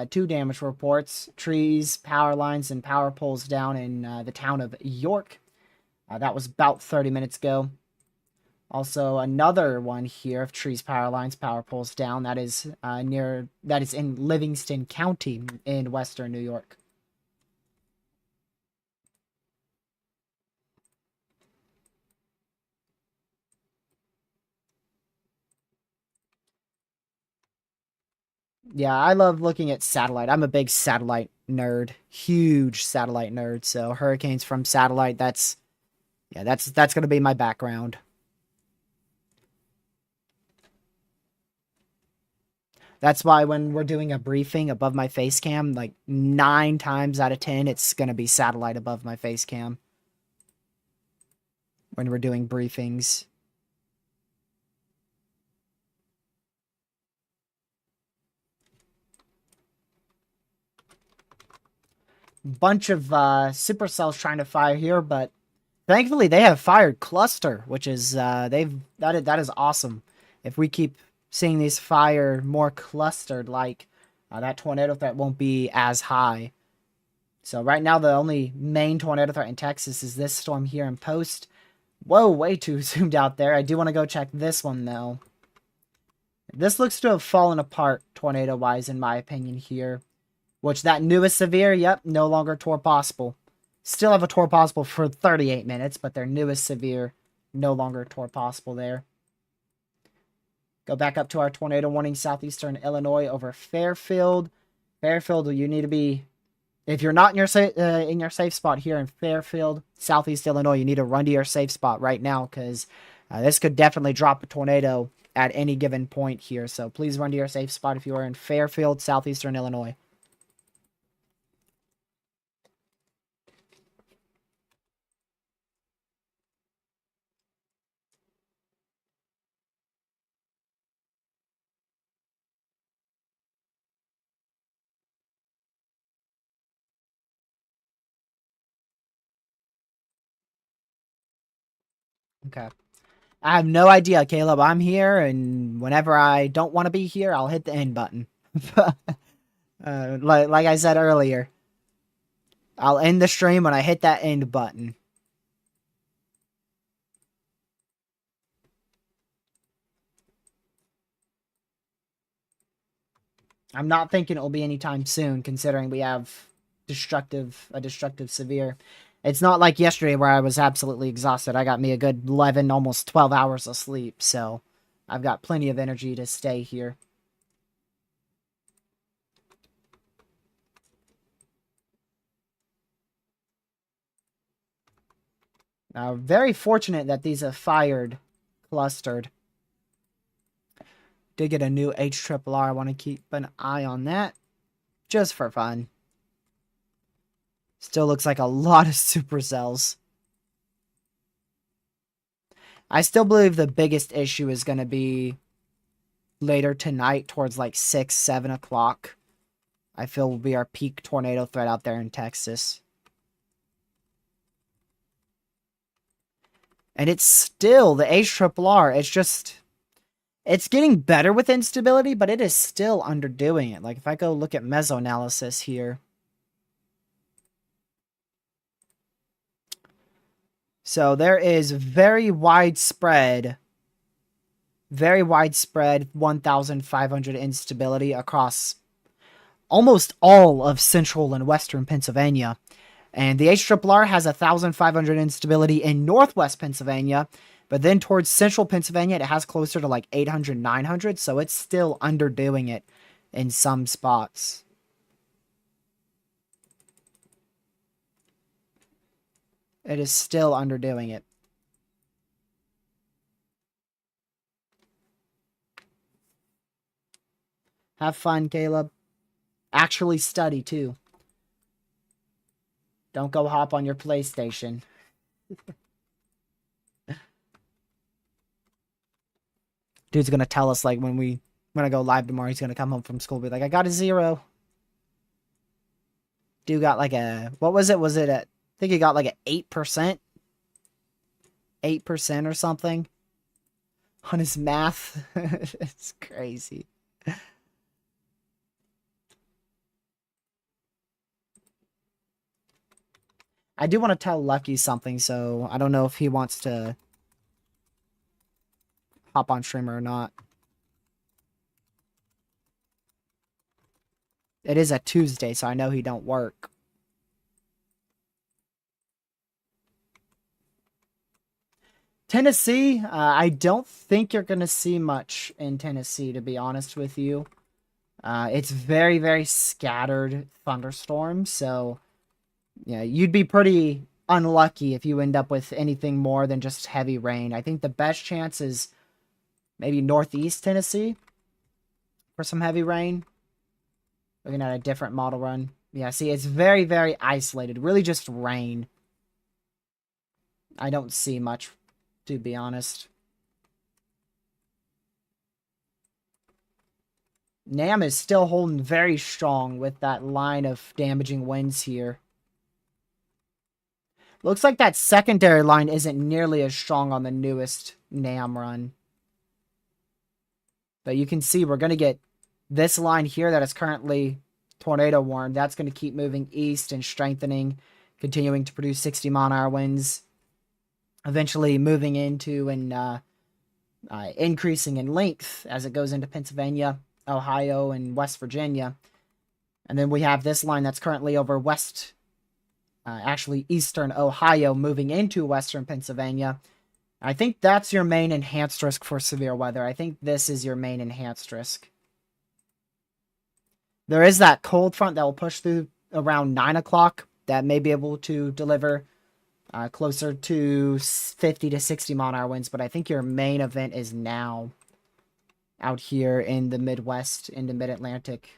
2 damage reports. Trees, power lines, and power poles down in the town of York. That was about 30 minutes ago. Also, another one here of trees, power lines, power poles down. That is in Livingston County in western New York. Yeah, I love looking at satellite. I'm a big satellite nerd, huge satellite nerd. So hurricanes from satellite, that's gonna be my background. That's why when we're doing a briefing above my face cam, like 9 times out of 10, it's gonna be satellite above my face cam when we're doing briefings. Bunch of supercells trying to fire here, but thankfully they have fired cluster, which is that is awesome. If we keep seeing these fire more clustered, like that tornado threat won't be as high. So right now the only main tornado threat in Texas is this storm here in Post. Whoa, way too zoomed out there. I do want to go check this one though. This looks to have fallen apart tornado wise in my opinion here. Which that newest severe, yep, no longer tour possible. Still have a tour possible for 38 minutes, but their newest severe, no longer tour possible there. Go back up to our tornado warning, southeastern Illinois over Fairfield. Fairfield, you need to be, if you're not in your safe spot here in Fairfield, southeast Illinois, you need to run to your safe spot right now because this could definitely drop a tornado at any given point here. So please run to your safe spot if you are in Fairfield, southeastern Illinois. Okay. I have no idea, Caleb. I'm here, and whenever I don't want to be here, I'll hit the end button. Like I said earlier, I'll end the stream when I hit that end button. I'm not thinking it'll be anytime soon, considering we have a destructive severe. It's not like yesterday where I was absolutely exhausted. I got me a good 11, almost 12 hours of sleep, so I've got plenty of energy to stay here. Very fortunate that these have fired clustered. Did get a new HRRR. I want to keep an eye on that just for fun. Still looks like a lot of supercells. I still believe the biggest issue is going to be later tonight towards like 6, 7 o'clock. I feel will be our peak tornado threat out there in Texas. And it's still the HRRR. It's just, it's getting better with instability, but it is still underdoing it. Like if I go look at mesoanalysis here. So there is very widespread 1,500 instability across almost all of central and western Pennsylvania. And the HRRR has 1,500 instability in northwest Pennsylvania, but then towards central Pennsylvania, it has closer to like 800, 900, so it's still underdoing it in some spots. It is still underdoing it. Have fun, Caleb. Actually study, too. Don't go hop on your PlayStation. Dude's gonna tell us, like, when I go live tomorrow, he's gonna come home from school and be like, I got a 0. Dude got like a, what was it? Was it a, I think he got like an 8%? 8% or something on his math. It's crazy. I do want to tell Lucky something, so I don't know if he wants to hop on streamer or not. It is a Tuesday, so I know he don't work. Tennessee, I don't think you're going to see much in Tennessee, to be honest with you. It's very, very scattered thunderstorms, so yeah, you'd be pretty unlucky if you end up with anything more than just heavy rain. I think the best chance is maybe northeast Tennessee for some heavy rain. Looking at a different model run. Yeah, see, it's very, very isolated. Really just rain. I don't see much, to be honest. Nam is still holding very strong with that line of damaging winds here. Looks like that secondary line isn't nearly as strong on the newest Nam run. But you can see we're going to get this line here that is currently tornado warned. That's going to keep moving east and strengthening, continuing to produce 60-mile-an-hour winds. Eventually moving into and increasing in length as it goes into Pennsylvania, Ohio, and West Virginia. And then we have this line that's currently over actually eastern Ohio, moving into western Pennsylvania. I think that's your main enhanced risk for severe weather. I think this is your main enhanced risk. There is that cold front that will push through around 9 o'clock that may be able to deliver closer to 50 to 60-mile-an-hour winds, but I think your main event is now out here in the Midwest, in the Mid-Atlantic.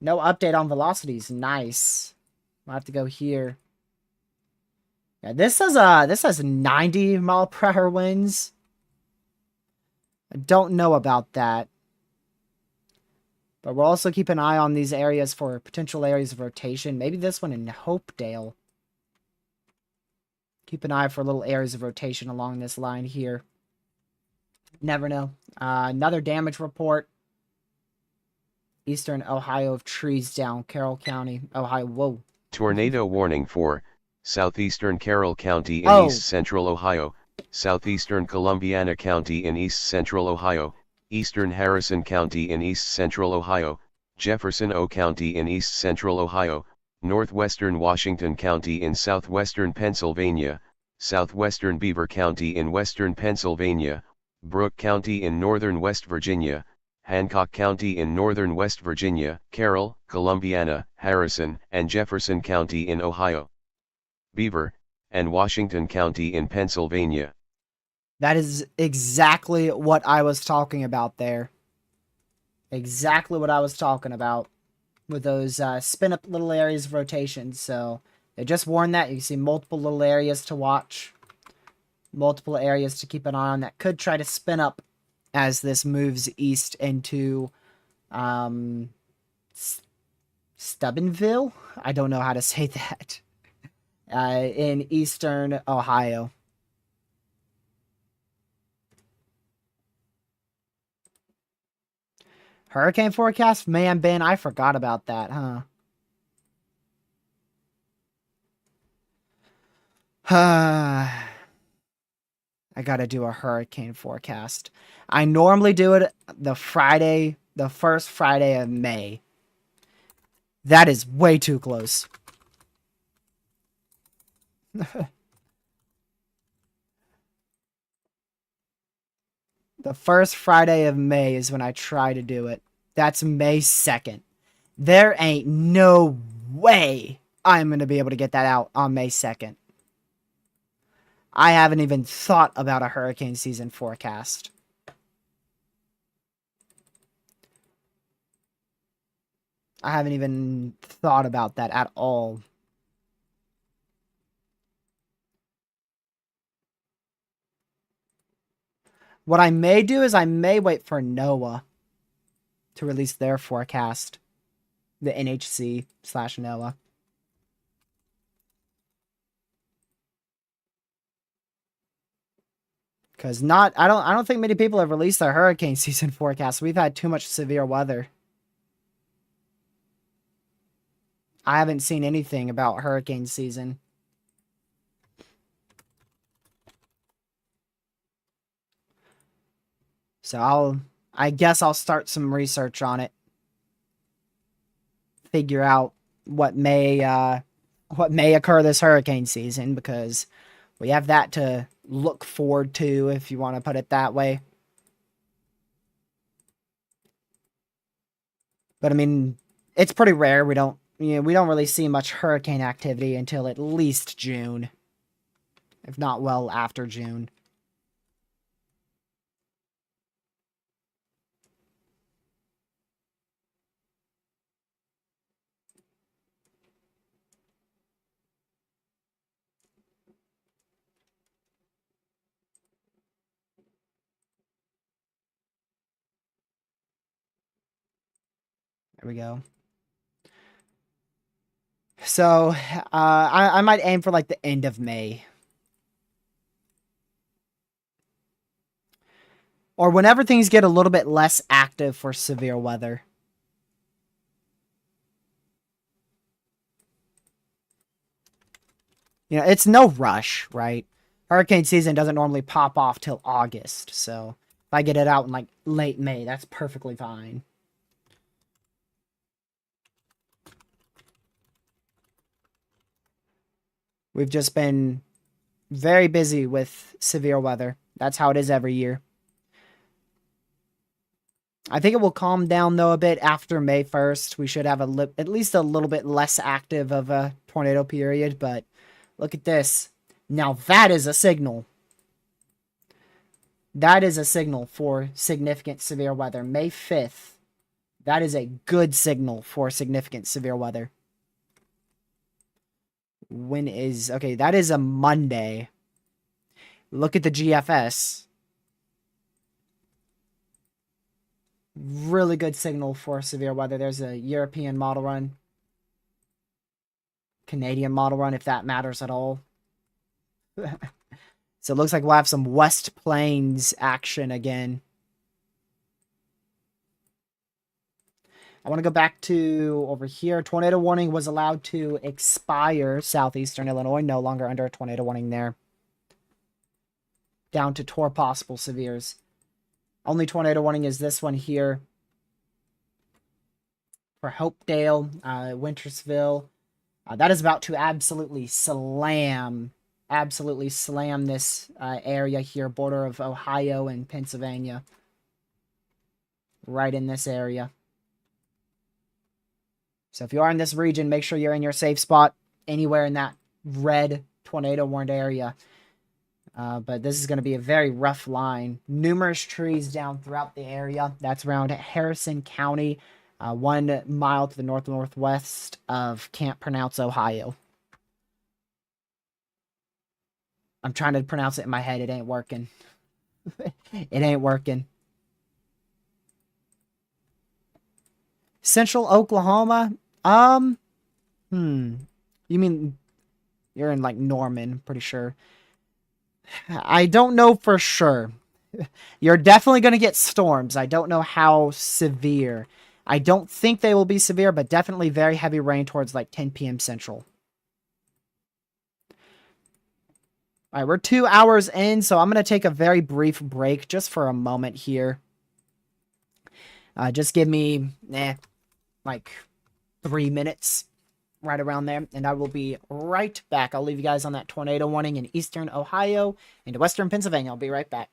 No update on velocities. Nice. I'll have to go here. Yeah, this has 90 mile per hour winds. I don't know about that. But we'll also keep an eye on these areas for potential areas of rotation. Maybe this one in Hopedale. Keep an eye for little areas of rotation along this line here. Never know. Another damage report. Eastern Ohio of trees down. Carroll County, Ohio. Whoa. Tornado warning for southeastern Carroll County in east central Ohio, southeastern Columbiana County in east central Ohio, eastern Harrison County in east central Ohio, Jefferson O County in east central Ohio, northwestern Washington County in southwestern Pennsylvania, southwestern Beaver County in western Pennsylvania, Brooke County in northern West Virginia, Hancock County in northern West Virginia, Carroll, Columbiana, Harrison, and Jefferson County in Ohio, Beaver, and Washington County in Pennsylvania. That is exactly what I was talking about there. Exactly what I was talking about with those spin up little areas of rotation. So they just warned that. You can see multiple little areas to watch. Multiple areas to keep an eye on that could try to spin up as this moves east into Steubenville. I don't know how to say that. In eastern Ohio. Hurricane forecast? Man, Ben, I forgot about that, huh? I gotta do a hurricane forecast. I normally do it the first Friday of May. That is way too close. The first Friday of May is when I try to do it. That's May 2nd. There ain't no way I'm going to be able to get that out on May 2nd. I haven't even thought about a hurricane season forecast. I haven't even thought about that at all. What I may do is I may wait for NOAA to release their forecast. The NHC/NOAA. Because I don't think many people have released their hurricane season forecast. We've had too much severe weather. I haven't seen anything about hurricane season. So I guess I'll start some research on it. Figure out what may occur this hurricane season, because we have that to look forward to, if you want to put it that way. But I mean, it's pretty rare. We don't really see much hurricane activity until at least June, if not well after June. There we go. So, I might aim for like the end of May. Or whenever things get a little bit less active for severe weather. You know, it's no rush, right? Hurricane season doesn't normally pop off till August, so if I get it out in like late May, that's perfectly fine. We've just been very busy with severe weather. That's how it is every year. I think it will calm down though a bit after May 1st. We should have at least a little bit less active of a tornado period, but look at this. Now that is a signal. That is a signal for significant severe weather. May 5th. That is a good signal for significant severe weather. When is... Okay, that is a Monday. Look at the GFS. Really good signal for severe weather. There's a European model run. Canadian model run, if that matters at all. So it looks like we'll have some West Plains action again. I want to go back to over here. Tornado warning was allowed to expire. Southeastern Illinois, no longer under a tornado warning there. Down to possible severes. Only tornado warning is this one here. For Hopedale, Wintersville. That is about to absolutely slam this area here, border of Ohio and Pennsylvania. Right in this area. So if you are in this region, make sure you're in your safe spot anywhere in that red tornado warned area. But this is going to be a very rough line. Numerous trees down throughout the area. That's around Harrison County, 1 mile to the northwest of Can't Pronounce, Ohio. I'm trying to pronounce it in my head. It ain't working. It ain't working. Central Oklahoma? You mean you're in like Norman, pretty sure. I don't know for sure. You're definitely going to get storms. I don't know how severe. I don't think they will be severe, but definitely very heavy rain towards like 10 p.m. Central. All right, we're 2 hours in, so I'm going to take a very brief break just for a moment here. Just give me, like 3 minutes, right around there, and I will be right back. I'll leave you guys on that tornado warning in eastern Ohio into western Pennsylvania. I'll be right back.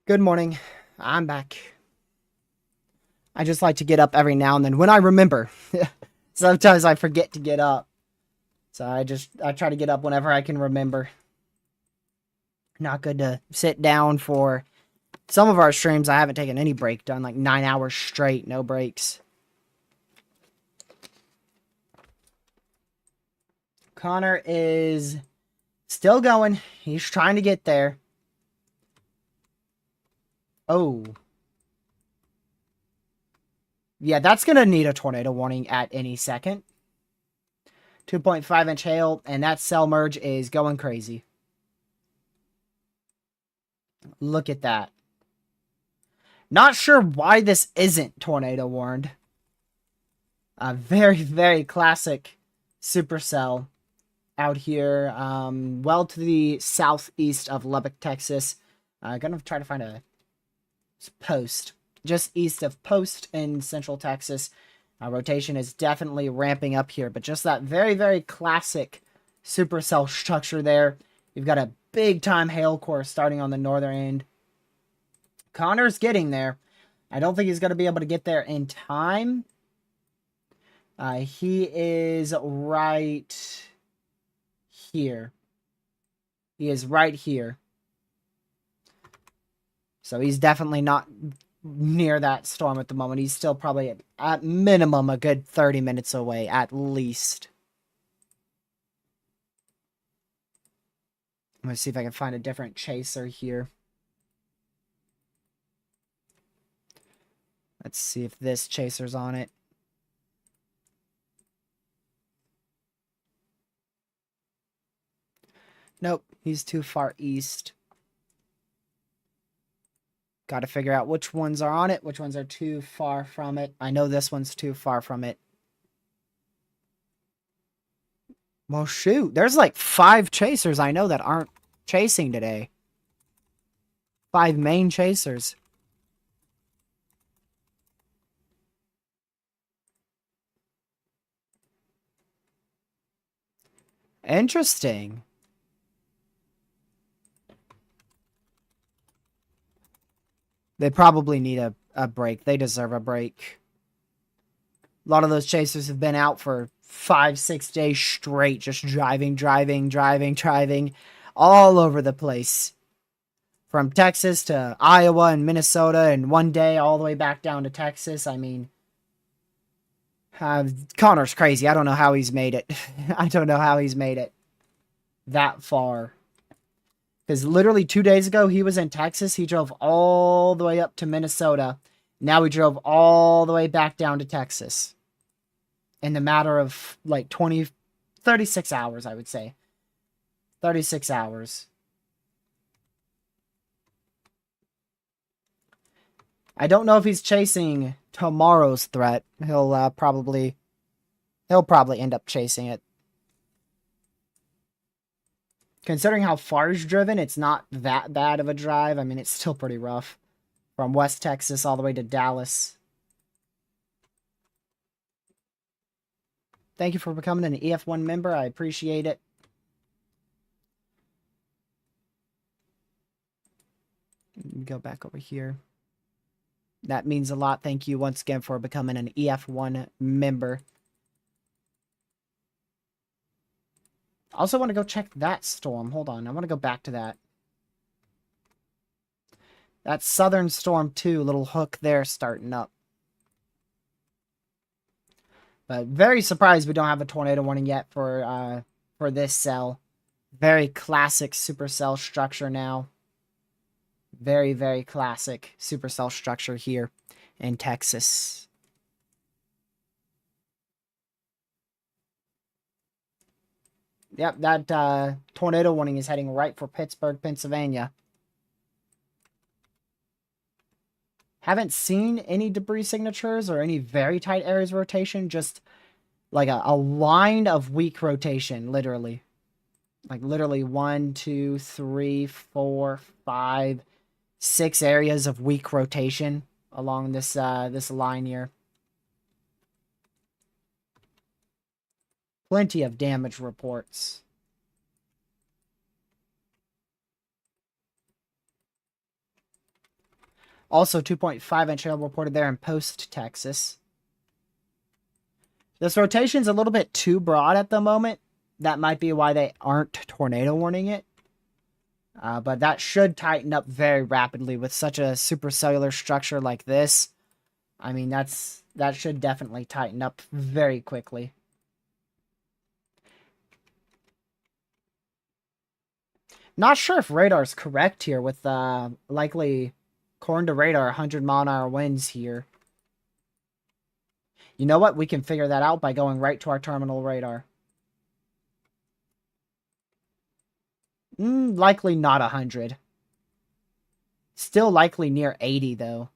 Good morning. I'm back. I just like to get up every now and then when I remember. Sometimes I forget to get up. So I try to get up whenever I can remember. Not good to sit down for some of our streams. I haven't taken any break, done like 9 hours straight, no breaks. Connor is still going. He's trying to get there. Oh. Yeah, that's going to need a tornado warning at any second. 2.5-inch hail, and that cell merge is going crazy. Look at that. Not sure why this isn't tornado warned. A very, very classic supercell out here, well to the southeast of Lubbock, Texas. Gonna try to find a post just east of Post in Central Texas. Rotation is definitely ramping up here, but just that very, very classic supercell structure there. You've got a big time hail core starting on the northern end. Connor's getting there. I don't think he's going to be able to get there in time. He is right here. He is right here. So he's definitely not near that storm at the moment. He's still probably at minimum a good 30 minutes away, at least. Let's see if I can find a different chaser here. Let's see if this chaser's on it. Nope, he's too far east. Got to figure out which ones are on it, which ones are too far from it. I know this one's too far from it. Well, shoot. There's like 5 chasers I know that aren't chasing today. 5 main chasers. Interesting. They probably need a break. They deserve a break. A lot of those chasers have been out for 5-6 days straight, just driving all over the place. From Texas to Iowa and Minnesota, and one day all the way back down to Texas. I mean, Connor's crazy. I don't know how he's made it. I don't know how he's made it that far. Because literally 2 days ago, he was in Texas. He drove all the way up to Minnesota. Now he drove all the way back down to Texas. In the matter of like 36 hours, I would say. 36 hours. I don't know if he's chasing tomorrow's threat. He'll probably end up chasing it. Considering how far he's driven, it's not that bad of a drive. I mean, it's still pretty rough. From West Texas all the way to Dallas. Thank you for becoming an EF1 member. I appreciate it. Go back over here. That means a lot. Thank you once again for becoming an EF1 member. I also want to go check that storm. Hold on. I want to go back to that. That Southern Storm 2, little hook there starting up. But very surprised we don't have a tornado warning yet for this cell. Very classic supercell structure now. Very, very classic supercell structure here in Texas. Yep, that tornado warning is heading right for Pittsburgh, Pennsylvania. Haven't seen any debris signatures or any very tight areas of rotation. Just like a line of weak rotation, literally. Like literally 1, 2, 3, 4, 5, 6 areas of weak rotation along this this line here. Plenty of damage reports. Also, 2.5-inch hail reported there in Post, Texas. This rotation's a little bit too broad at the moment. That might be why they aren't tornado warning it. But that should tighten up very rapidly with such a supercellular structure like this. I mean, that should definitely tighten up very quickly. Not sure if radar's correct here with likely, according to radar, 100-mile-an-hour winds here. You know what? We can figure that out by going right to our terminal radar. Likely not 100. Still likely near 80, though.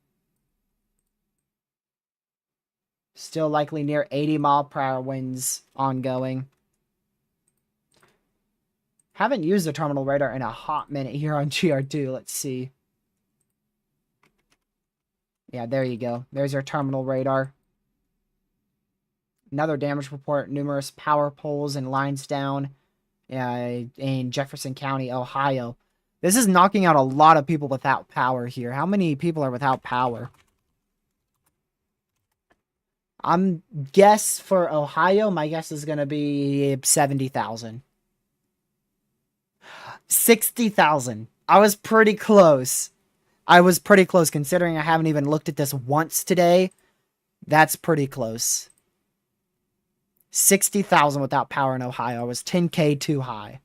Still likely near 80-mile-per-hour winds ongoing. Haven't used the terminal radar in a hot minute here on GR2. Let's see. Yeah, there you go. There's your terminal radar. Another damage report. Numerous power poles and lines down in Jefferson County, Ohio. This is knocking out a lot of people without power here. How many people are without power? Guess for Ohio, my guess is going to be 70,000. 60,000. I was pretty close. Considering I haven't even looked at this once today. That's pretty close. 60,000 without power in Ohio. I was 10K too high.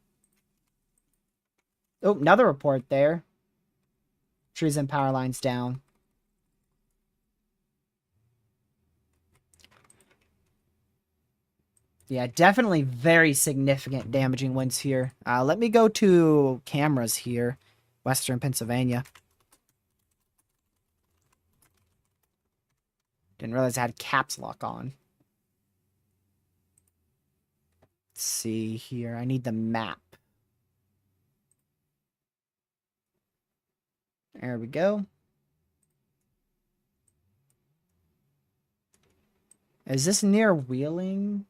Oh, another report there. Trees and power lines down. Yeah, definitely very significant damaging winds here. Let me go to cameras here. Western Pennsylvania. Didn't realize I had caps lock on. Let's see here. I need the map. There we go. Is this near Wheeling?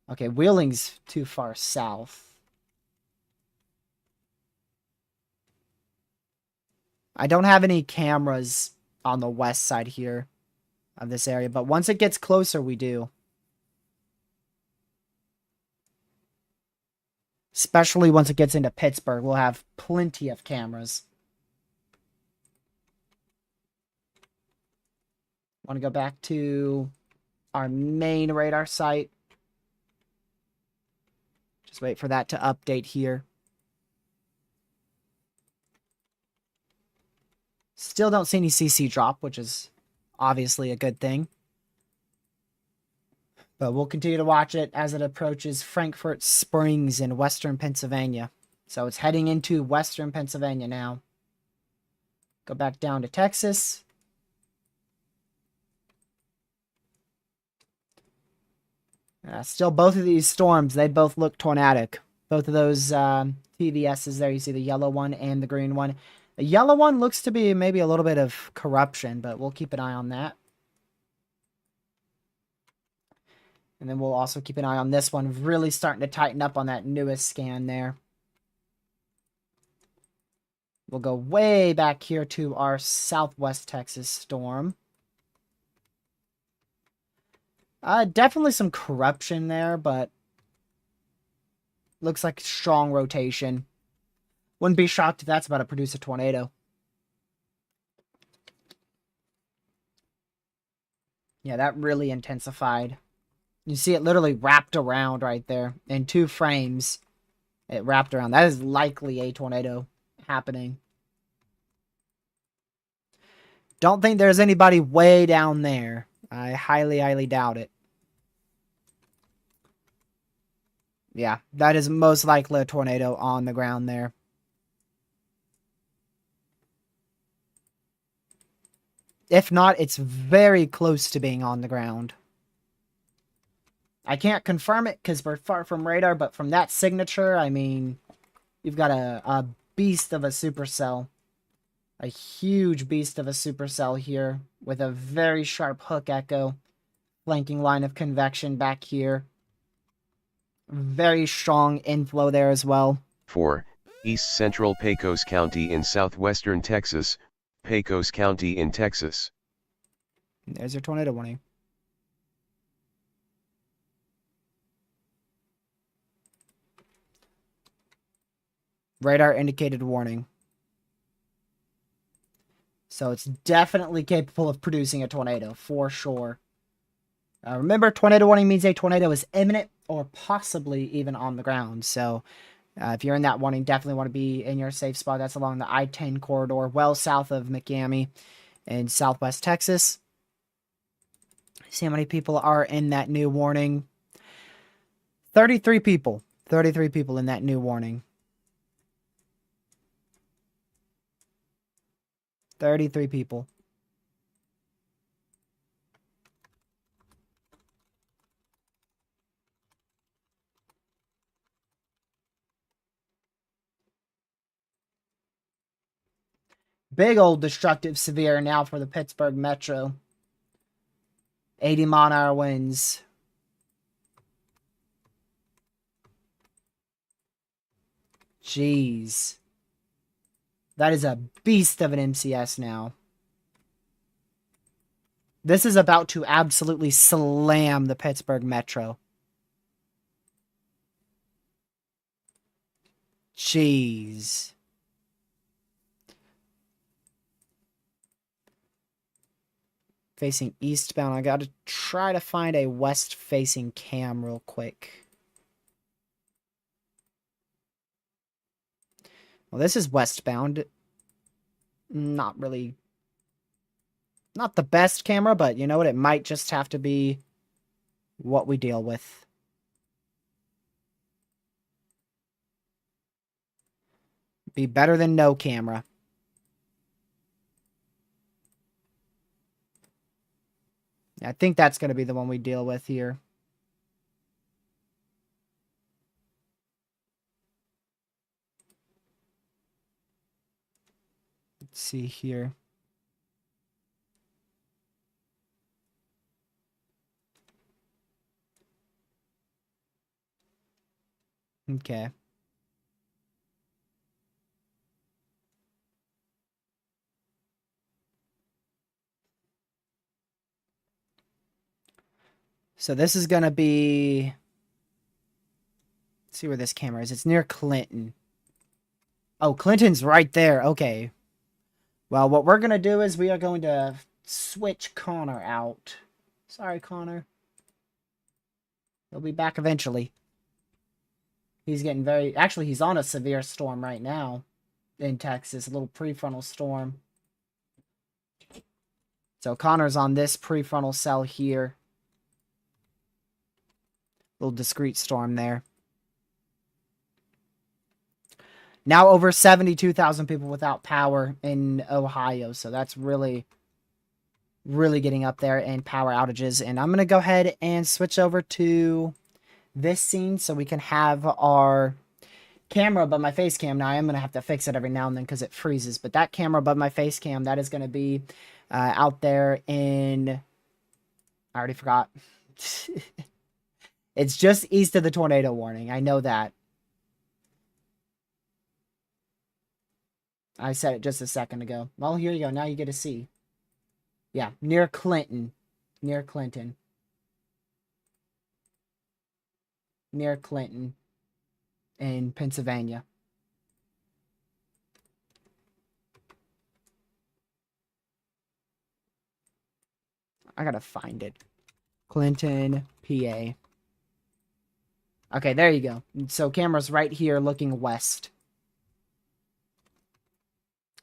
Okay, Wheeling's too far south. I don't have any cameras on the west side here of this area, but once it gets closer, we do. Especially once it gets into Pittsburgh, we'll have plenty of cameras. Want to go back to our main radar site. Just wait for that to update here. Still don't see any CC drop, which is obviously a good thing. But we'll continue to watch it as it approaches Frankfort Springs in western Pennsylvania. So it's heading into western Pennsylvania now. Go back down to Texas. Still, both of these storms, they both look tornadic. Both of those TVSs there, you see the yellow one and the green one. The yellow one looks to be maybe a little bit of corruption, but we'll keep an eye on that. And then we'll also keep an eye on this one, really starting to tighten up on that newest scan there. We'll go way back here to our southwest Texas storm. Definitely some corruption there, but looks like strong rotation. Wouldn't be shocked if that's about to produce a tornado. Yeah, that really intensified. You see it literally wrapped around right there. In 2 frames, it wrapped around. That is likely a tornado happening. Don't think there's anybody way down there. I highly, highly doubt it. Yeah, that is most likely a tornado on the ground there. If not, it's very close to being on the ground. I can't confirm it because we're far from radar, but from that signature, I mean, you've got a beast of a supercell. A huge beast of a supercell here with a very sharp hook echo. Flanking line of convection back here. Very strong inflow there as well. 4. East Central Pecos County in southwestern Texas, Pecos County in Texas. There's your tornado warning. Radar indicated warning. So it's definitely capable of producing a tornado, for sure. Remember, tornado warning means a tornado is imminent or possibly even on the ground. So if you're in that warning, definitely want to be in your safe spot. That's along the I-10 corridor, well south of McYammy in southwest Texas. See how many people are in that new warning. 33 people. 33 people in that new warning. 33 people. Big old destructive severe now for the Pittsburgh Metro. 80-mile-an-hour winds. Jeez. That is a beast of an MCS now. This is about to absolutely slam the Pittsburgh Metro. Jeez. Facing eastbound. I got to try to find a west-facing cam real quick. Well, this is westbound. Not really... Not the best camera, but you know what? It might just have to be what we deal with. Be better than no camera. I think that's going to be the one we deal with here. Let's see here. Okay. So this is going to be... Let's see where this camera is. It's near Clinton. Oh, Clinton's right there. Okay. Well, what we're going to do is we are going to switch Connor out. Sorry, Connor. He'll be back eventually. He's getting very... Actually, he's on a severe storm right now in Texas. A little prefrontal storm. So Connor's on this prefrontal cell here. Little discrete storm there. Now over 72,000 people without power in Ohio. So that's really, really getting up there in power outages. And I'm going to go ahead and switch over to this scene so we can have our camera above my face cam. Now I am going to have to fix it every now and then because it freezes. But that camera above my face cam, that is going to be out there in... I already forgot. It's just east of the tornado warning. I know that. I said it just a second ago. Well, here you go. Now you get to see. Yeah, near Clinton. Near Clinton. Near Clinton. In Pennsylvania. I gotta find it. Clinton, PA. Okay, there you go. So camera's right here looking west.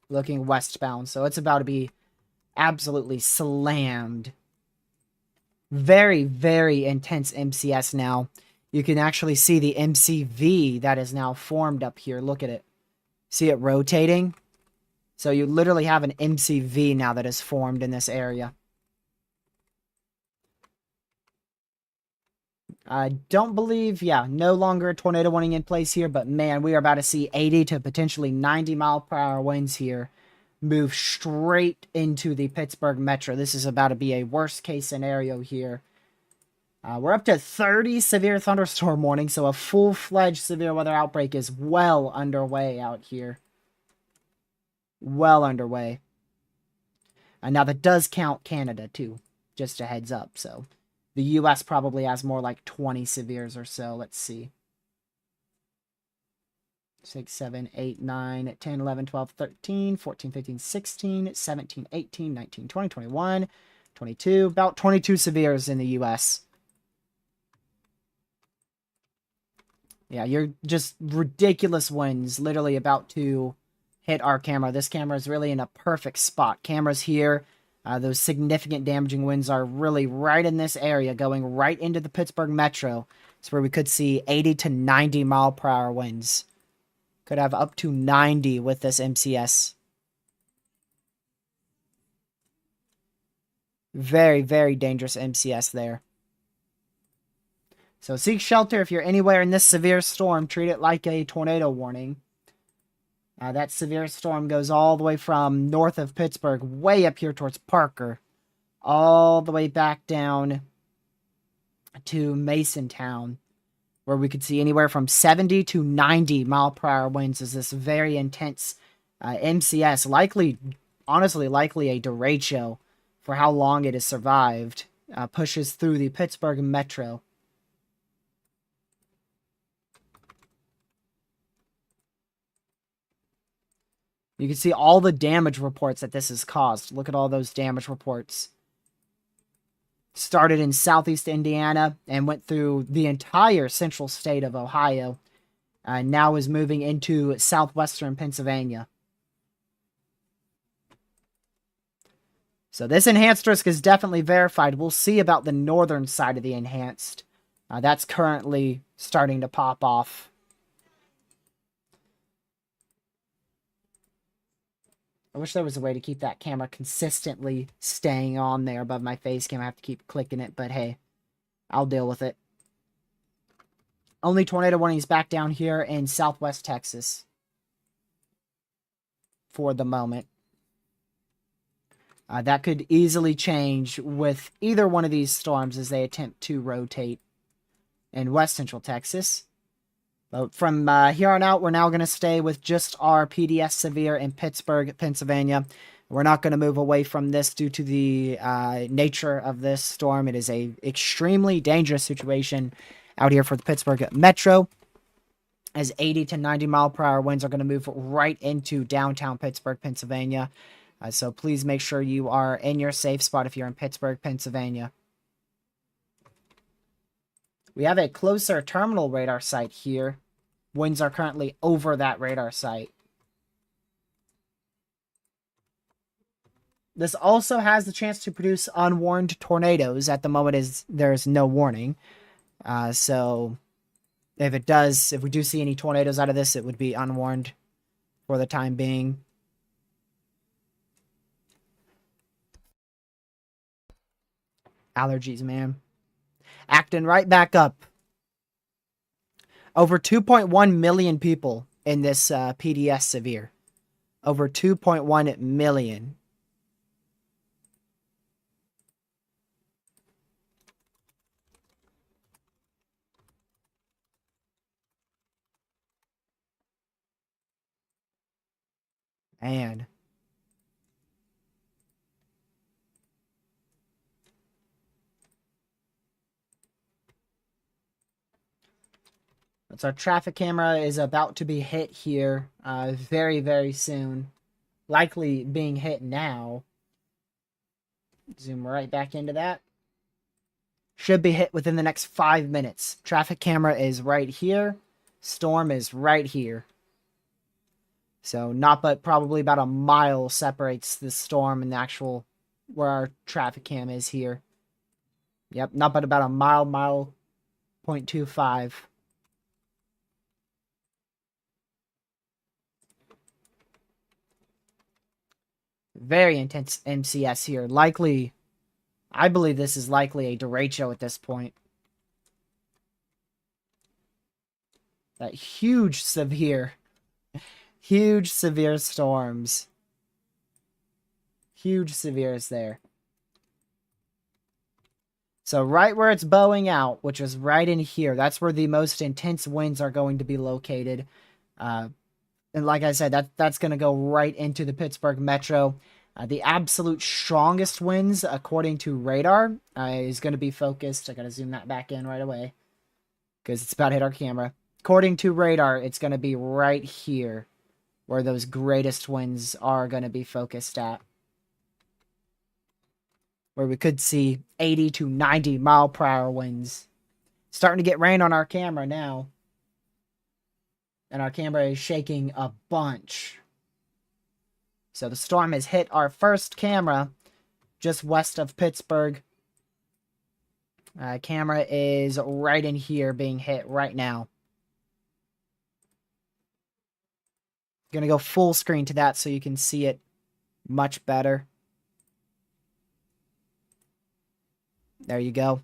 Looking westbound. So it's about to be absolutely slammed. Very, very intense MCS now. You can actually see the MCV that is now formed up here. Look at it. See it rotating? So you literally have an MCV now that is formed in this area. I don't believe, yeah, no longer a tornado warning in place here, but man, we are about to see 80 to potentially 90 mile per hour winds here move straight into the Pittsburgh Metro. This is about to be a worst case scenario here. We're up to 30 severe thunderstorm warnings, so a full-fledged severe weather outbreak is well underway out here. Well underway. And now that does count Canada, too. Just a heads up, so... The U.S. probably has more like 20 severes or so. Let's see. 6, 7, 8, 9, 10, 11, 12, 13, 14, 15, 16, 17, 18, 19, 20, 21, 22. About 22 severes in the U.S. Yeah, you're just ridiculous winds literally about to hit our camera. This camera is really in a perfect spot. Cameras here, those significant damaging winds are really right in this area, going right into the Pittsburgh metro. It's where we could see 80 to 90 mile per hour winds. Could have up to 90 with this MCS. Very, very dangerous MCS there. So seek shelter if you're anywhere in this severe storm. Treat it like a tornado warning. That severe storm goes all the way from north of Pittsburgh, way up here towards Parker, all the way back down to Masontown, where we could see anywhere from 70 to 90 mile per hour winds as this very intense MCS, honestly likely a derecho for how long it has survived, pushes through the Pittsburgh metro. You can see all the damage reports that this has caused. Look at all those damage reports. Started in southeast Indiana and went through the entire central state of Ohio. Now is moving into southwestern Pennsylvania. So this enhanced risk is definitely verified. We'll see about the northern side of the enhanced. That's currently starting to pop off. I wish there was a way to keep that camera consistently staying on there above my face cam. I have to keep clicking it, but hey, I'll deal with it. Only tornado warnings back down here in southwest Texas for the moment. That could easily change with either one of these storms as they attempt to rotate in west central Texas. But from here on out, we're now going to stay with just our PDS severe in Pittsburgh, Pennsylvania. We're not going to move away from this due to the nature of this storm. It is a extremely dangerous situation out here for the Pittsburgh metro, as 80 to 90 mile per hour winds are going to move right into downtown Pittsburgh, Pennsylvania. So please make sure you are in your safe spot if you're in Pittsburgh, Pennsylvania. We have a closer terminal radar site here. Winds are currently over that radar site. This also has the chance to produce unwarned tornadoes. At the moment, there's no warning. So if we do see any tornadoes out of this, it would be unwarned for the time being. Allergies, man. Acting right back up. Over 2.1 million people in this PDS severe. Over 2.1 million. And so our traffic camera is about to be hit here very, very soon. Likely being hit now. Zoom right back into that. Should be hit within the next 5 minutes. Traffic camera is right here. Storm is right here. So not but probably about a mile separates the storm and the actual where our traffic cam is here. Yep, not but about a mile, 0.25. Very intense MCS here. Likely, I believe this is likely a derecho at this point. That huge severe storms. Huge severes there. So right where it's bowing out, which is right in here, that's where the most intense winds are going to be located. And like I said, that's going to go right into the Pittsburgh metro. The absolute strongest winds, according to radar, is going to be focused. I got to zoom that back in right away because it's about to hit our camera. According to radar, it's going to be right here where those greatest winds are going to be focused at. Where we could see 80 to 90 mile per hour winds. Starting to get rain on our camera now. And our camera is shaking a bunch. So the storm has hit our first camera just west of Pittsburgh. Camera is right in here being hit right now. Gonna go full screen to that so you can see it much better. There you go.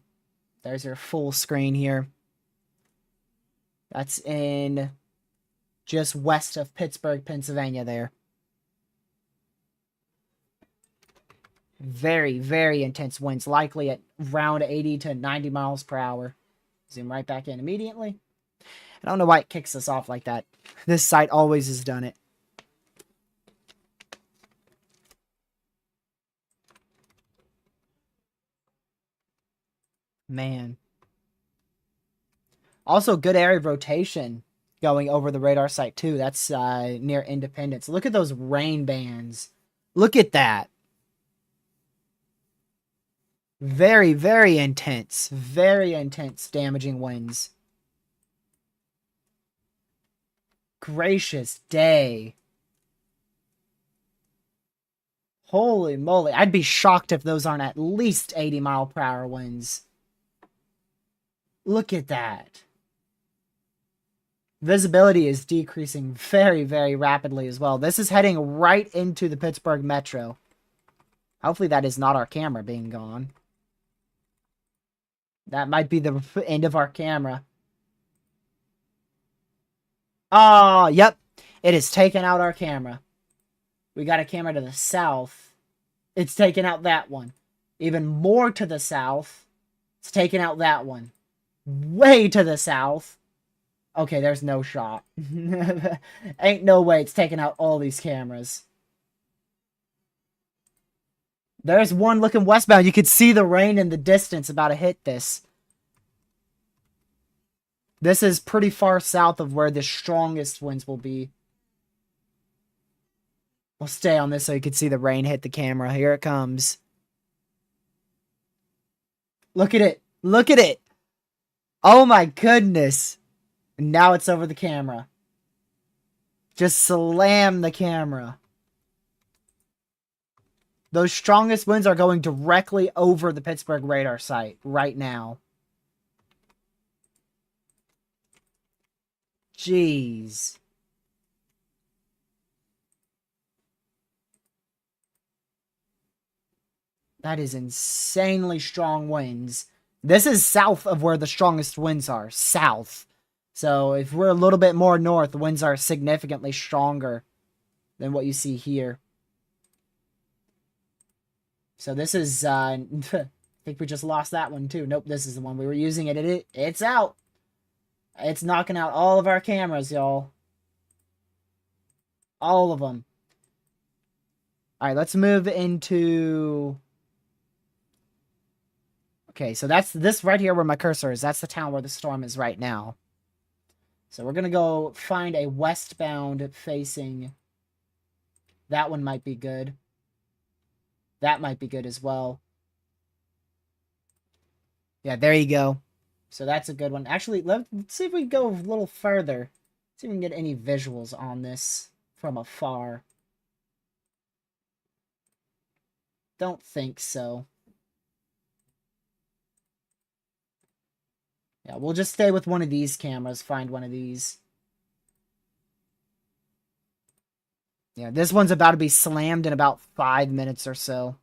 There's your full screen here. That's in just west of Pittsburgh, Pennsylvania there. Very, very intense winds, likely at around 80 to 90 miles per hour. Zoom right back in immediately. I don't know why it kicks us off like that. This site always has done it. Man. Also, good area of rotation going over the radar site, too. That's near Independence. Look at those rain bands. Look at that. Very, very intense. Very intense damaging winds. Gracious day. Holy moly. I'd be shocked if those aren't at least 80 mile per hour winds. Look at that. Visibility is decreasing very, very rapidly as well. This is heading right into the Pittsburgh Metro. Hopefully that is not our camera being gone. That might be the end of our camera. Oh, yep. It has taken out our camera. We got a camera to the south. It's taken out that one. Even more to the south. It's taken out that one. Way to the south. Okay, there's no shot. Ain't no way it's taking out all these cameras. There's one looking westbound. You could see the rain in the distance about to hit this. This is pretty far south of where the strongest winds will be. We'll stay on this so you can see the rain hit the camera. Here it comes. Look at it. Look at it. Oh my goodness. And now it's over the camera. Just slam the camera. Those strongest winds are going directly over the Pittsburgh radar site right now. Jeez. That is insanely strong winds. This is south of where the strongest winds are. South. So if we're a little bit more north, the winds are significantly stronger than what you see here. So this is, I think we just lost that one too. Nope, this is the one we were using. It's out. It's knocking out all of our cameras, y'all. All of them. Alright, let's move into... Okay, so that's this right here where my cursor is. That's the town where the storm is right now. So we're going to go find a westbound facing. That one might be good. That might be good as well. Yeah, there you go. So that's a good one. Actually, let's see if we can go a little further. See if we can get any visuals on this from afar. Don't think so. Yeah, we'll just stay with one of these cameras. Find one of these. Yeah, this one's about to be slammed in about 5 minutes or so.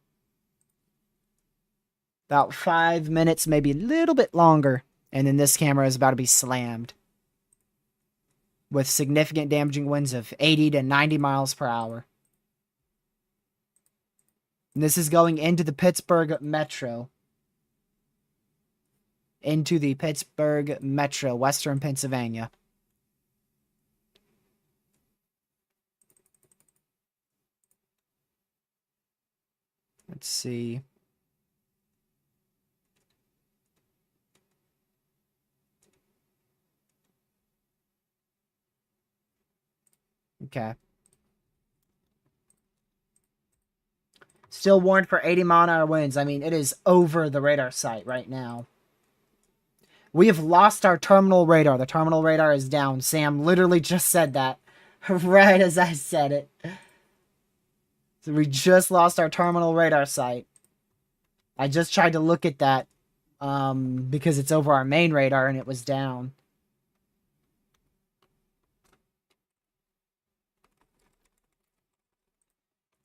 About 5 minutes, maybe a little bit longer. And then this camera is about to be slammed. With significant damaging winds of 80 to 90 miles per hour. And this is going into the Pittsburgh Metro. Into the Pittsburgh Metro, Western Pennsylvania. Let's see. Okay. Still warned for 80-mile-an-hour winds. I mean, it is over the radar site right now. We have lost our terminal radar. The terminal radar is down. Sam literally just said that right as I said it. So we just lost our terminal radar site. I just tried to look at that because it's over our main radar and it was down.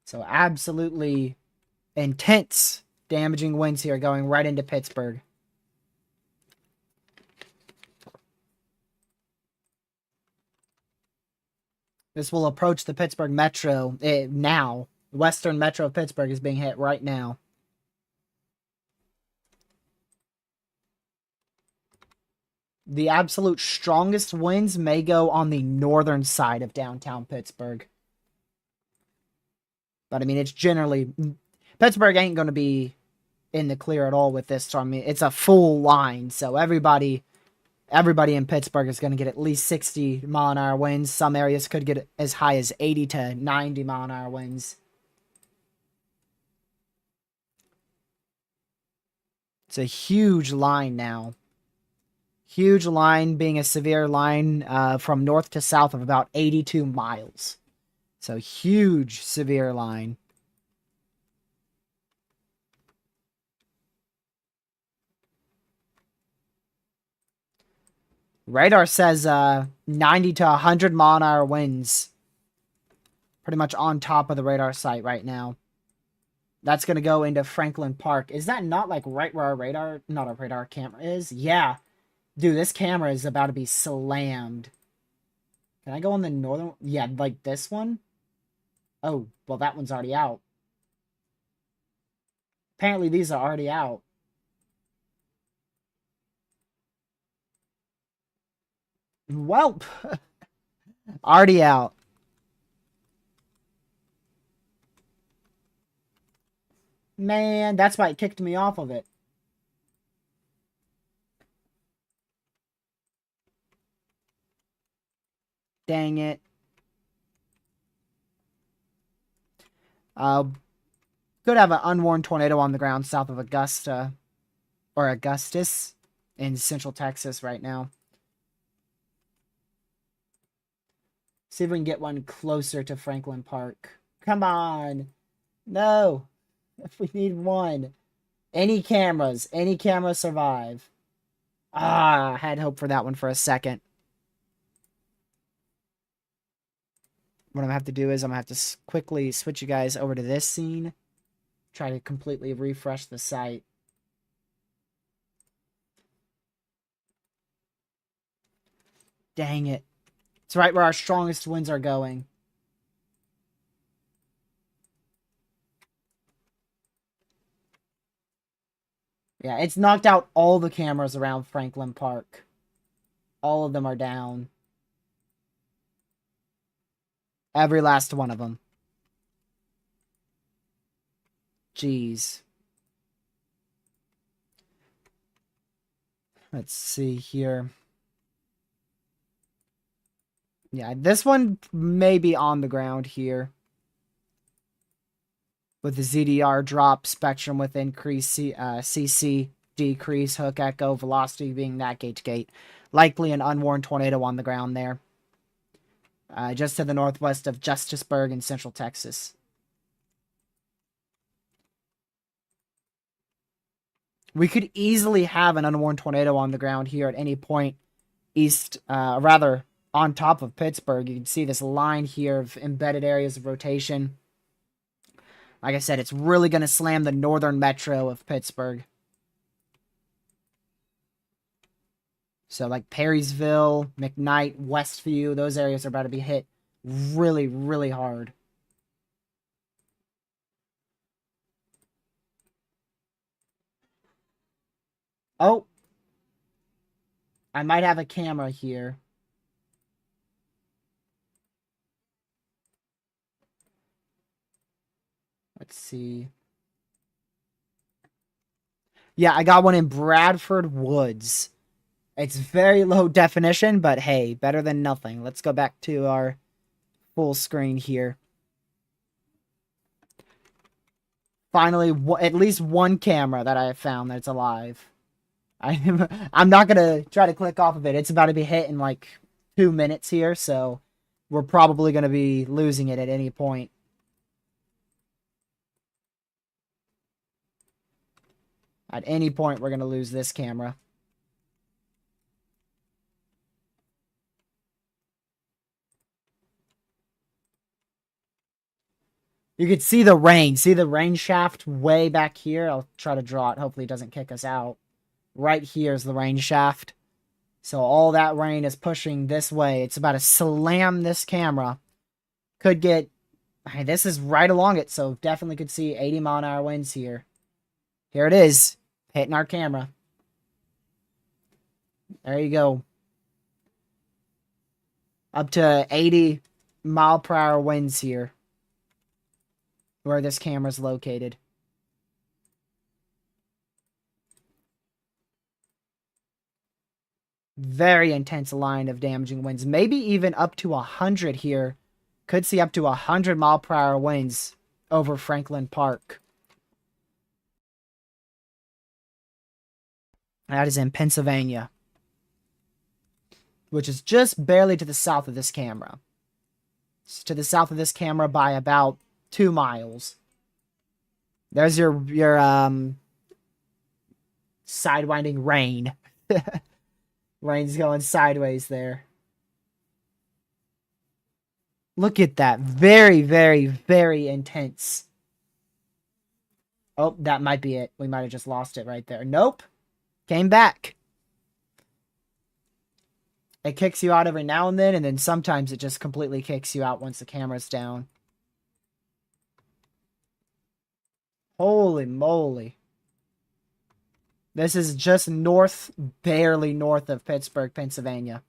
So absolutely intense damaging winds here going right into Pittsburgh. This will approach the Pittsburgh Metro now. The Western Metro of Pittsburgh is being hit right now. The absolute strongest winds may go on the northern side of downtown Pittsburgh. But I mean, it's generally... Pittsburgh ain't going to be in the clear at all with this storm. I mean, it's a full line, so everybody in Pittsburgh is going to get at least 60-mile-an-hour winds. Some areas could get as high as 80 to 90-mile-an-hour winds. It's a huge line now. Huge line, being a severe line from north to south of about 82 miles. So huge severe line. Radar says 90 to 100-mile-an-hour winds. Pretty much on top of the radar site right now. That's going to go into Franklin Park. Is that not like right where our radar, not our radar camera is? Yeah. Dude, this camera is about to be slammed. Can I go on the northern? Yeah, like this one? Oh, well, that one's already out. Apparently, these are already out. Welp. Already out. Man, that's why it kicked me off of it. Dang it. Could have an unwarned tornado on the ground south of Augusta or Augustus in central Texas right now. See if we can get one closer to Franklin Park. Come on. No. We need one. Any cameras survive. I had hope for that one for a second. What I'm going to have to do is I'm going to have to quickly switch you guys over to this scene. Try to completely refresh the site. Dang it. It's right where our strongest winds are going. Yeah, it's knocked out all the cameras around Franklin Park. All of them are down. Every last one of them. Jeez. Let's see here. Yeah, this one may be on the ground here. With the ZDR drop, spectrum with increase, CC decrease, hook echo, velocity being that gate to gate. Likely an unwarned tornado on the ground there. Just to the northwest of Justisburg in central Texas. We could easily have an unwarned tornado on the ground here at any point east, rather on top of Pittsburgh. You can see this line here of embedded areas of rotation. Like I said, it's really going to slam the northern metro of Pittsburgh. So like Perrysville, McKnight, Westview, those areas are about to be hit really, really hard. Oh. I might have a camera here. Let's see. Yeah, I got one in Bradford Woods. It's very low definition, but hey, better than nothing. Let's go back to our full screen here. Finally, at least one camera that I have found that's alive. I'm not gonna try to click off of it. It's about to be hit in like 2 minutes here, so we're probably gonna be losing it at any point. At any point, we're gonna lose this camera. You could see the rain. See the rain shaft way back here? I'll try to draw it. Hopefully it doesn't kick us out. Right here is the rain shaft. So all that rain is pushing this way. It's about to slam this camera. Could get... Hey, this is right along it, so definitely could see 80-mile-an-hour winds here. Here it is. Hitting our camera. There you go. Up to 80-mile-per-hour winds here. Where this camera's located. Very intense line of damaging winds. Maybe even up to 100 here. Could see up to 100-mile-per-hour winds over Franklin Park. That is in Pennsylvania. Which is just barely to the south of this camera. It's to the south of this camera by about 2 miles. There's your sidewinding rain. Rain's going sideways there. Look at that. Very, very, very intense. Oh, that might be it. We might have just lost it right there. Nope. Came back. It kicks you out every now and then sometimes it just completely kicks you out once the camera's down. Holy moly. This is just north, barely north of Pittsburgh, Pennsylvania.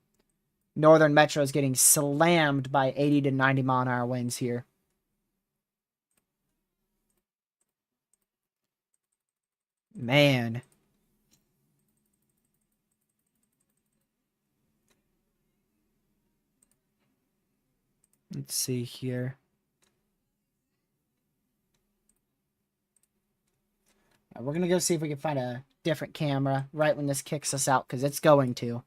Northern Metro is getting slammed by 80 to 90-mile-an-hour winds here. Man. Let's see here. We're going to go see if we can find a different camera right when this kicks us out, because it's going to.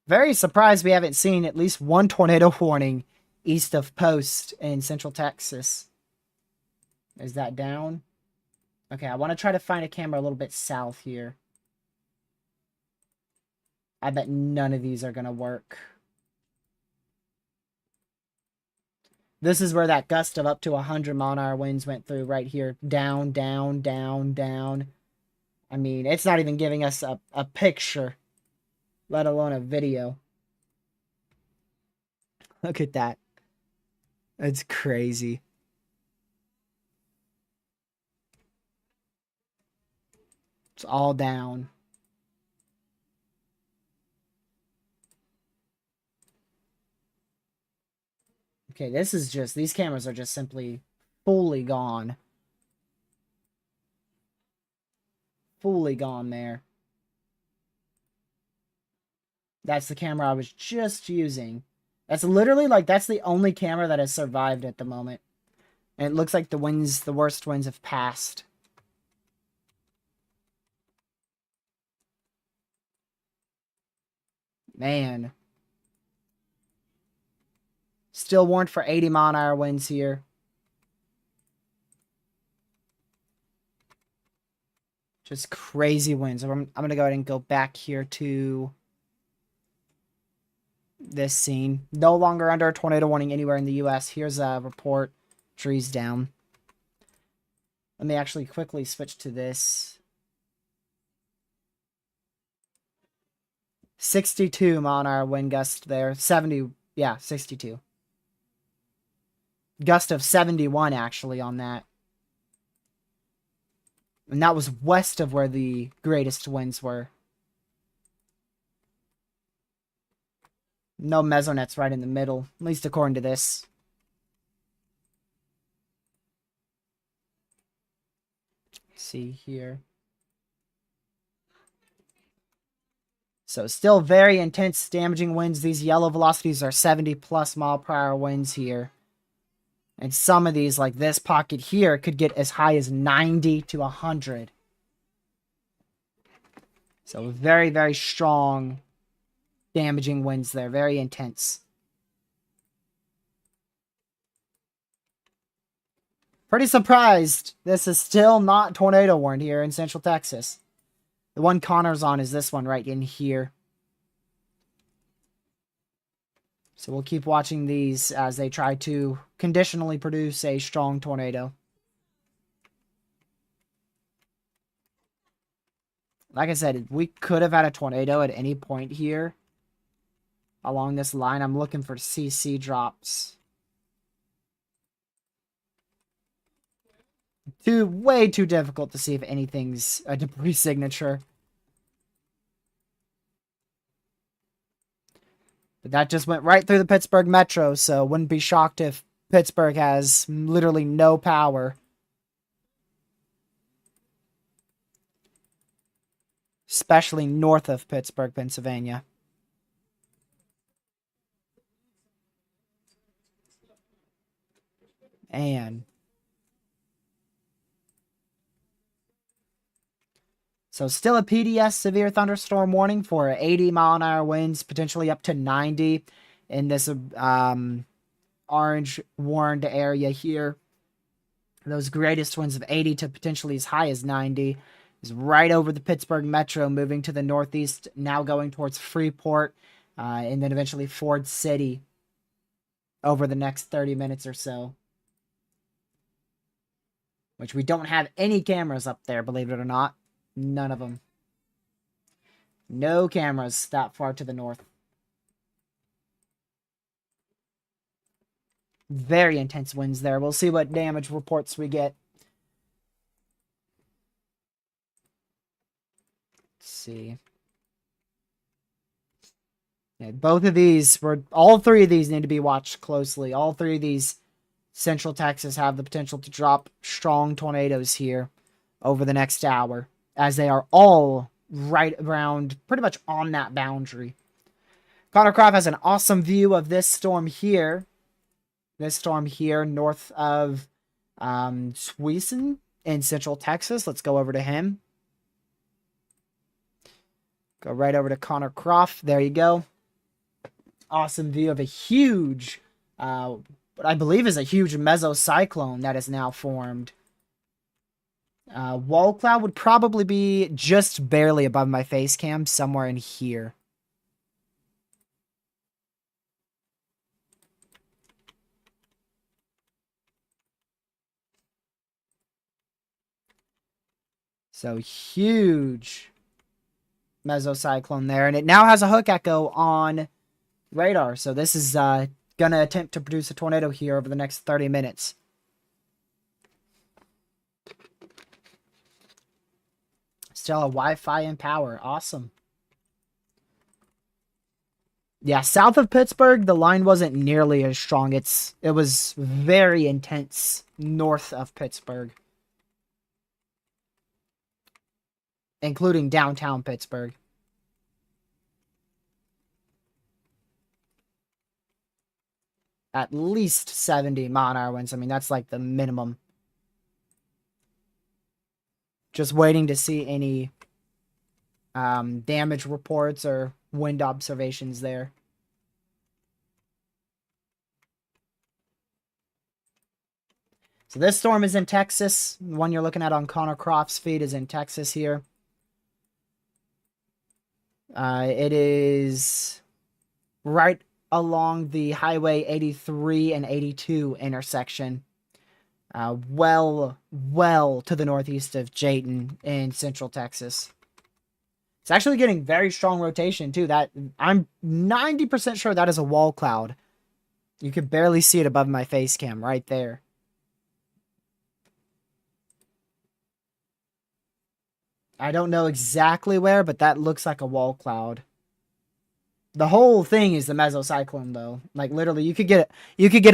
Very surprised we haven't seen at least one tornado warning east of Post in Central Texas. Is that down? Okay, I want to try to find a camera a little bit south here. I bet none of these are going to work. This is where that gust of up to 100-mile-an-hour winds went through right here. Down, down, down, down. I mean, it's not even giving us a picture, let alone a video. Look at that. That's crazy. It's all down. Okay, this is just... These cameras are just simply fully gone. Fully gone there. That's the camera I was just using. That's literally, like, that's the only camera that has survived at the moment. And it looks like the winds, the worst winds have passed. Man. Still warned for 80-mile-an-hour winds here. Just crazy winds. I'm going to go ahead and go back here to this scene. No longer under a tornado warning anywhere in the U.S. Here's a report. Trees down. Let me actually quickly switch to this. 62-mile-an-hour wind gust there. 70, yeah, 62. Gust of 71, actually, on that. And that was west of where the greatest winds were. No mesonets right in the middle, at least according to this. Let's see here. So still very intense damaging winds. These yellow velocities are 70 plus mile per hour winds here. And some of these, like this pocket here, could get as high as 90 to 100. So very, very strong damaging winds there. Very intense. Pretty surprised this is still not tornado warned here in Central Texas. The one Connor's on is this one right in here. So we'll keep watching these as they try to conditionally produce a strong tornado. Like I said, we could have had a tornado at any point here along this line. I'm looking for CC drops. Way too difficult to see if anything's a debris signature. But that just went right through the Pittsburgh Metro, so wouldn't be shocked if Pittsburgh has literally no power. Especially north of Pittsburgh, Pennsylvania. And so still a PDS severe thunderstorm warning for 80 mile an hour winds, potentially up to 90 in this orange warned area here. Those greatest winds of 80 to potentially as high as 90 is right over the Pittsburgh Metro, moving to the northeast, now going towards Freeport, and then eventually Ford City over the next 30 minutes or so. Which we don't have any cameras up there, believe it or not. None of them. No cameras that far to the north. Very intense winds there. We'll see what damage reports we get. Let's see. Yeah, both of these all three of these need to be watched closely. All three of these Central Texas have the potential to drop strong tornadoes here over the next hour, as they are all right around, pretty much on that boundary. Connor Croft has an awesome view of this storm here. This storm here north of Sweeson in Central Texas. Let's go over to him. Go right over to Connor Croft. There you go. Awesome view of a huge, what I believe is a huge mesocyclone that is now formed. Wall cloud would probably be just barely above my face cam, somewhere in here. So huge mesocyclone there, and it now has a hook echo on radar. So this is gonna attempt to produce a tornado here over the next 30 minutes. Still a Wi-Fi and power. Awesome. Yeah, south of Pittsburgh, the line wasn't nearly as strong. It was very intense north of Pittsburgh, including downtown Pittsburgh. At least 70 mile an hour winds. I mean, that's like the minimum. Just waiting to see any damage reports or wind observations there. So this storm is in Texas. The one you're looking at on Connor Croft's feed is in Texas here. It is right along the Highway 83 and 82 intersection. Well to the northeast of Jayton in Central Texas. It's actually getting very strong rotation too. That I'm 90% sure that is a wall cloud. You could barely see it above my face cam right there. I don't know exactly where, but that looks like a wall cloud. The whole thing is the mesocyclone though. Like literally you could get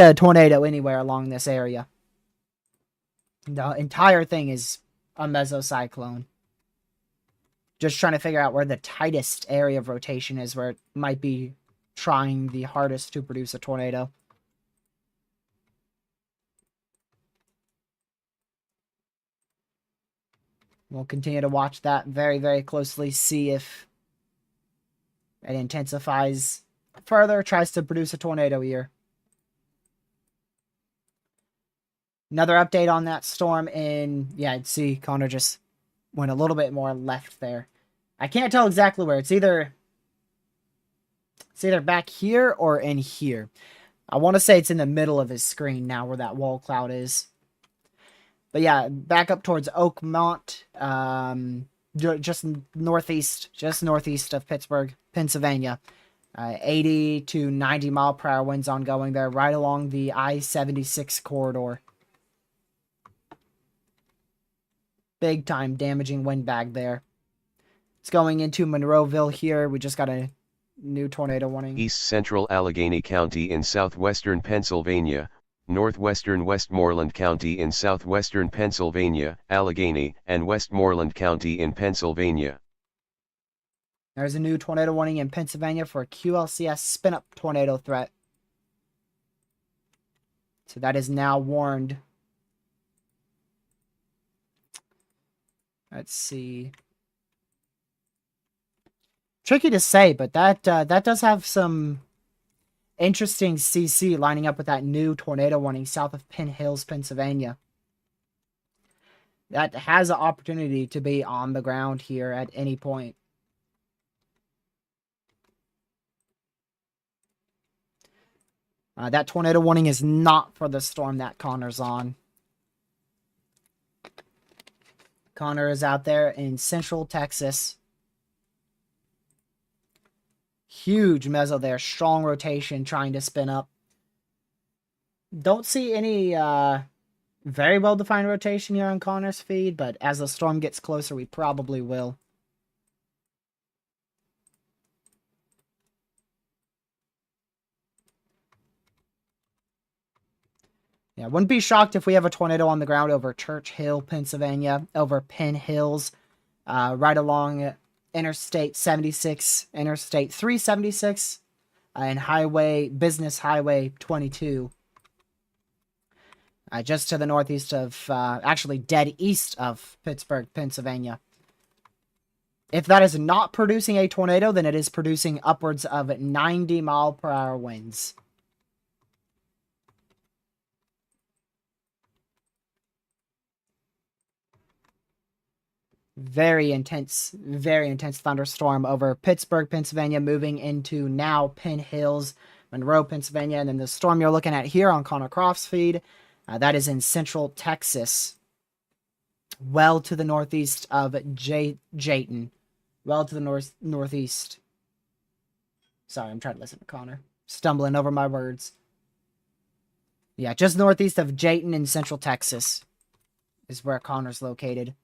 a tornado anywhere along this area. The entire thing is a mesocyclone. Just trying to figure out where the tightest area of rotation is, where it might be trying the hardest to produce a tornado. We'll continue to watch that very, very closely, see if it intensifies further, tries to produce a tornado here. Another update on that storm in, yeah, see, Connor just went a little bit more left there. I can't tell exactly where. It's either back here or in here. I want to say it's in the middle of his screen now where that wall cloud is. But yeah, back up towards Oakmont, just northeast of Pittsburgh, Pennsylvania. 80 to 90 mile per hour winds ongoing there, right along the I-76 corridor. Big time damaging windbag there. It's going into Monroeville here. We just got a new tornado warning. East Central Allegheny County in southwestern Pennsylvania, northwestern Westmoreland County in southwestern Pennsylvania, Allegheny, and Westmoreland County in Pennsylvania. There's a new tornado warning in Pennsylvania for a QLCS spin-up tornado threat. So that is now warned. Let's see. Tricky to say, but that does have some interesting CC lining up with that new tornado warning south of Penn Hills, Pennsylvania. That has an opportunity to be on the ground here at any point. That tornado warning is not for the storm that Connor's on. Connor is out there in central Texas. Huge mezzo there. Strong rotation trying to spin up. Don't see any very well-defined rotation here on Connor's feed, but as the storm gets closer, we probably will. Yeah, wouldn't be shocked if we have a tornado on the ground over Church Hill, Pennsylvania, over Penn Hills, right along Interstate 76, Interstate 376, and Business Highway 22. Just to the northeast of, actually dead east of Pittsburgh, Pennsylvania. If that is not producing a tornado, then it is producing upwards of 90 mile per hour winds. Very intense thunderstorm over Pittsburgh, Pennsylvania, moving into now Penn Hills, Monroe, Pennsylvania, and then the storm you're looking at here on Connor Croft's feed, that is in central Texas, well to the northeast of Jayton, well to the northeast. Sorry, I'm trying to listen to Connor, stumbling over my words. Yeah, just northeast of Jayton in central Texas is where Connor's located.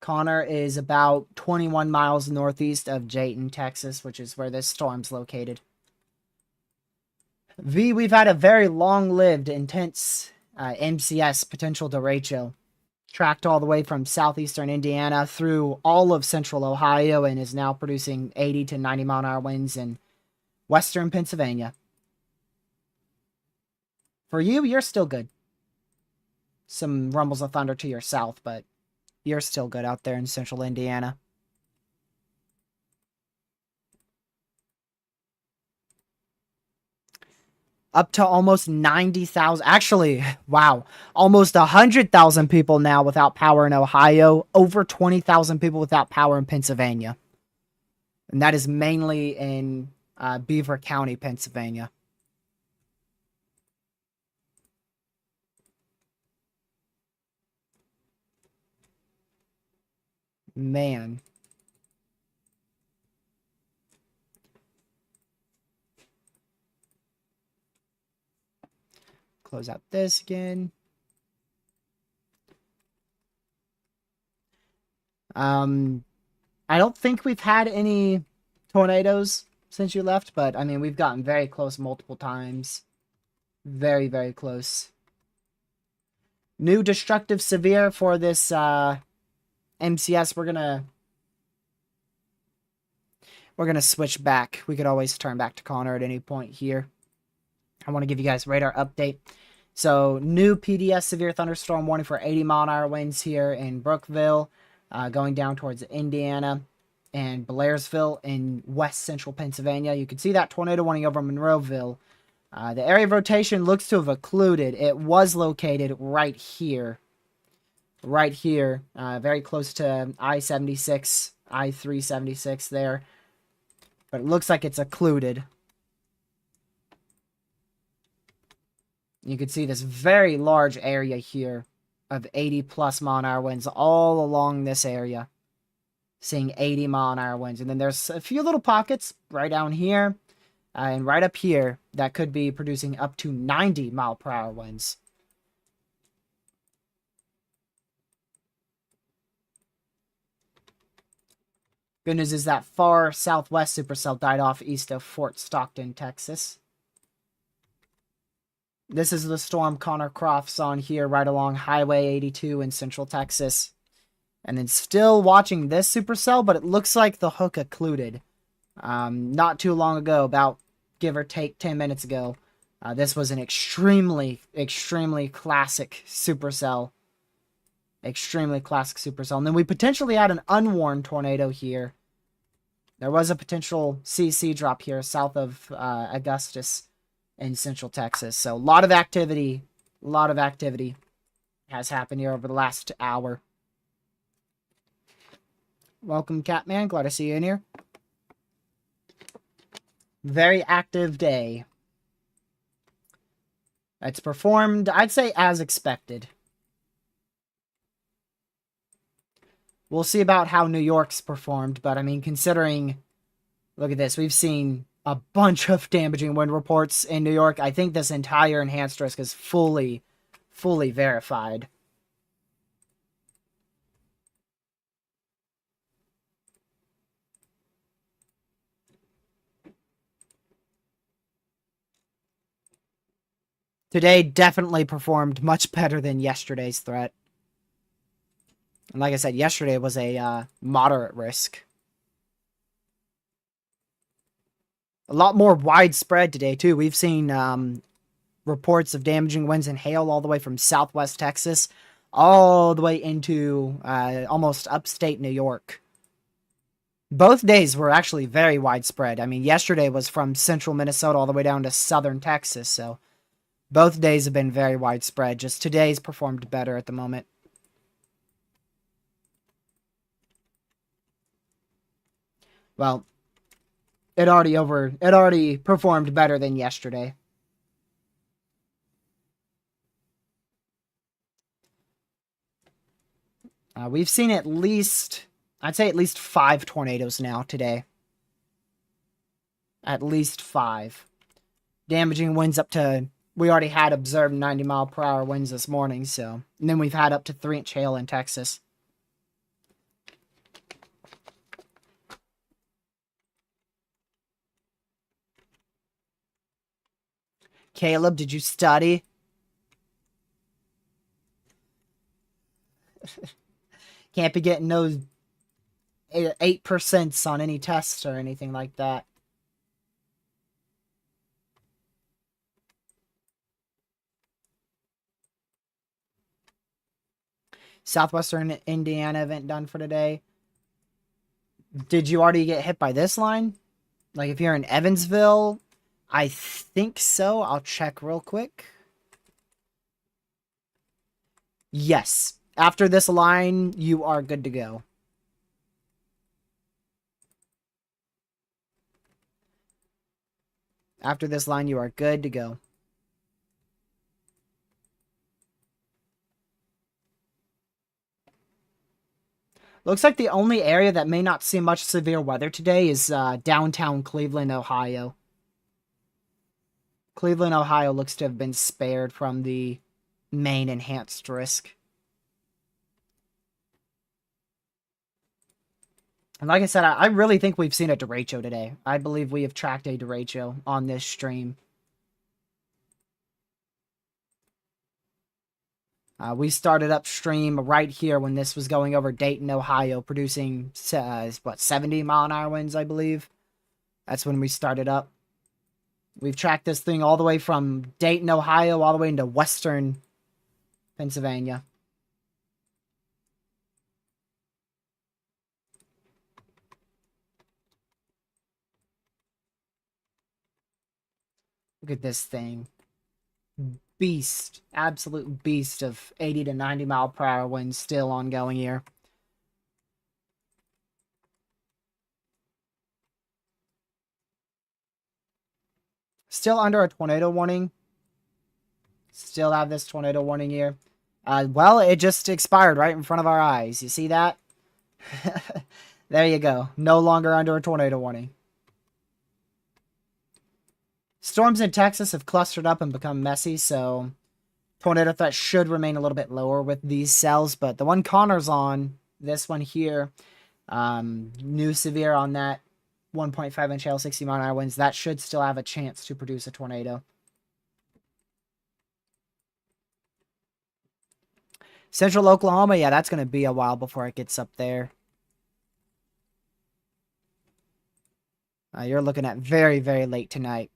Connor is about 21 miles northeast of Jayton, Texas, which is where this storm's located. V, we've had a very long-lived, intense MCS potential derecho. Tracked all the way from southeastern Indiana through all of central Ohio and is now producing 80 to 90 mile an hour winds in western Pennsylvania. For you, you're still good. Some rumbles of thunder to your south, but you're still good out there in central Indiana. Up to almost 90,000. Actually, wow. Almost 100,000 people now without power in Ohio. Over 20,000 people without power in Pennsylvania. And that is mainly in Beaver County, Pennsylvania. Man. Close out this again. I don't think we've had any tornadoes since you left, but I mean, we've gotten very close multiple times. Very, very close. New destructive severe for this MCS. We're gonna switch back. We could always turn back to Connor at any point here. I want to give you guys radar update. So new PDS severe thunderstorm warning for 80-mile-an-hour winds here in Brookville, going down towards Indiana and Blairsville in west central Pennsylvania. You can see that tornado warning over Monroeville. The area of rotation looks to have occluded. It was located right here. Right here. Very close to I-76, I-376 there. But it looks like it's occluded. You can see this very large area here of 80-plus mile-an-hour winds all along this area. Seeing 80-mile-an-hour winds. And then there's a few little pockets right down here and right up here that could be producing up to 90-mile-per-hour winds. Good news is that far southwest supercell died off east of Fort Stockton, Texas. This is the storm Connor Crofts on here right along Highway 82 in central Texas. And then still watching this supercell, but it looks like the hook occluded. Not too long ago, about give or take 10 minutes ago, this was an extremely, extremely classic supercell. Extremely classic supercell. And then we potentially had an unwarned tornado here. There was a potential CC drop here south of Augustus in central Texas. So a lot of activity has happened here over the last hour. Welcome, Catman. Glad to see you in here. Very active day. It's performed, I'd say, as expected. We'll see about how New York's performed, but I mean, considering, look at this, we've seen a bunch of damaging wind reports in New York. I think this entire enhanced risk is fully verified. Today definitely performed much better than yesterday's threat. And like I said, yesterday was a moderate risk. A lot more widespread today, too. We've seen reports of damaging winds and hail all the way from southwest Texas all the way into almost upstate New York. Both days were actually very widespread. I mean, yesterday was from central Minnesota all the way down to southern Texas, so both days have been very widespread. Just today's performed better at the moment. Well, it already performed better than yesterday. We've seen at least, I'd say at least 5 tornadoes now today. At least 5. Damaging winds up to, we already had observed 90-mile-per-hour winds this morning, so. And then we've had up to 3-inch hail in Texas. Caleb, did you study? Can't be getting those 8% on any tests or anything like that. Southwestern Indiana event done for today. Did you already get hit by this line? Like if you're in Evansville, I think so. I'll check real quick. Yes. After this line, you are good to go. After this line, you are good to go. Looks like the only area that may not see much severe weather today is downtown Cleveland, Ohio. Cleveland, Ohio looks to have been spared from the main enhanced risk. And like I said, I really think we've seen a derecho today. I believe we have tracked a derecho on this stream. We started upstream right here when this was going over Dayton, Ohio, producing, 70-mile-an-hour winds, I believe. That's when we started up. We've tracked this thing all the way from Dayton, Ohio, all the way into western Pennsylvania. Look at this thing. Beast. Absolute beast of 80 to 90 mile per hour winds still ongoing here. Still under a tornado warning. Still have this tornado warning here. Well, it just expired right in front of our eyes. You see that? There you go. No longer under a tornado warning. Storms in Texas have clustered up and become messy, so tornado threat should remain a little bit lower with these cells. But the one Connor's on, this one here, new severe on that 1.5 inch hail, 60 mile an hour winds, that should still have a chance to produce a tornado. Central Oklahoma, yeah, that's going to be a while before it gets up there. You're looking at very, very late tonight.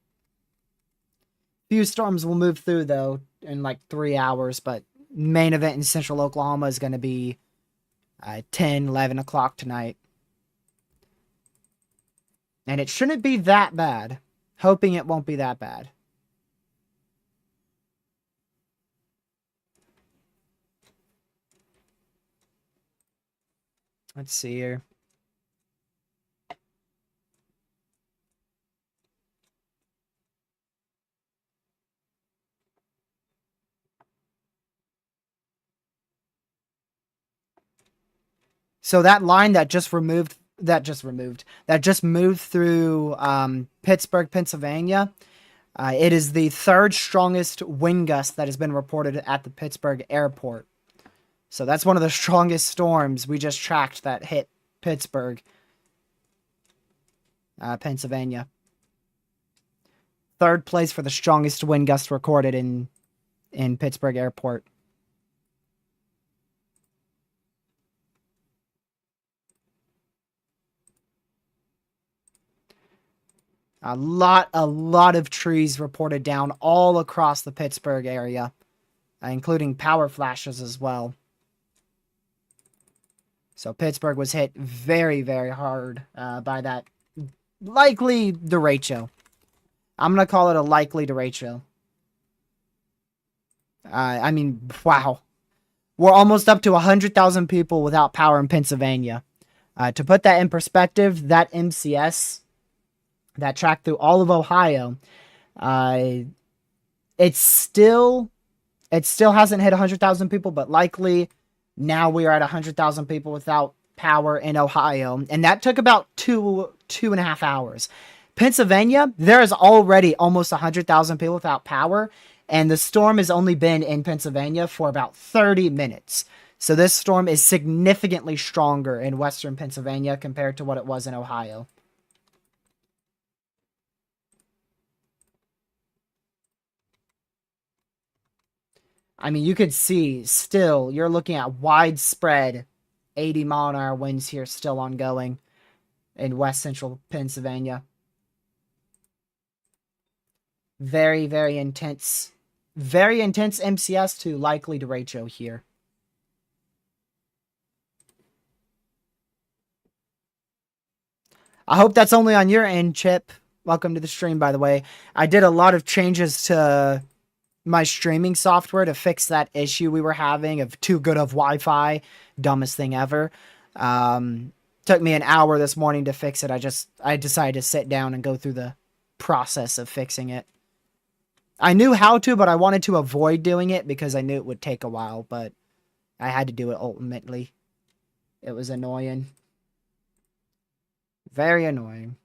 Few storms will move through, though, in like 3 hours, but main event in Central Oklahoma is going to be 10, 11 o'clock tonight. And it shouldn't be that bad. Hoping it won't be that bad. Let's see here. So that line that just moved through Pittsburgh, Pennsylvania. It is the third strongest wind gust that has been reported at the Pittsburgh airport. So that's one of the strongest storms we just tracked that hit Pittsburgh, Pennsylvania. Third place for the strongest wind gust recorded in Pittsburgh airport. A lot of trees reported down all across the Pittsburgh area, including power flashes as well. So Pittsburgh was hit very, very hard by that likely derecho. I'm going to call it a likely derecho. I mean, wow. We're almost up to 100,000 people without power in Pennsylvania. To put that in perspective, that MCS that tracked through all of Ohio, it still hasn't hit 100,000 people, but likely now we are at 100,000 people without power in Ohio, and that took about 2.5 hours. Pennsylvania, there is already almost 100,000 people without power, and the storm has only been in Pennsylvania for about 30 minutes. So this storm is significantly stronger in western Pennsylvania compared to what it was in Ohio. I mean, you could see still, you're looking at widespread 80 mile an hour winds here still ongoing in west central Pennsylvania. Very, very intense MCS to likely derecho here. I hope that's only on your end, Chip. Welcome to the stream, by the way. I did a lot of changes to my streaming software to fix that issue we were having of too good of Wi-Fi. Dumbest thing ever. Took me an hour this morning to fix it. I decided to sit down and go through the process of fixing it. I knew how to, but I wanted to avoid doing it because I knew it would take a while, but I had to do it ultimately. It was annoying. Very annoying.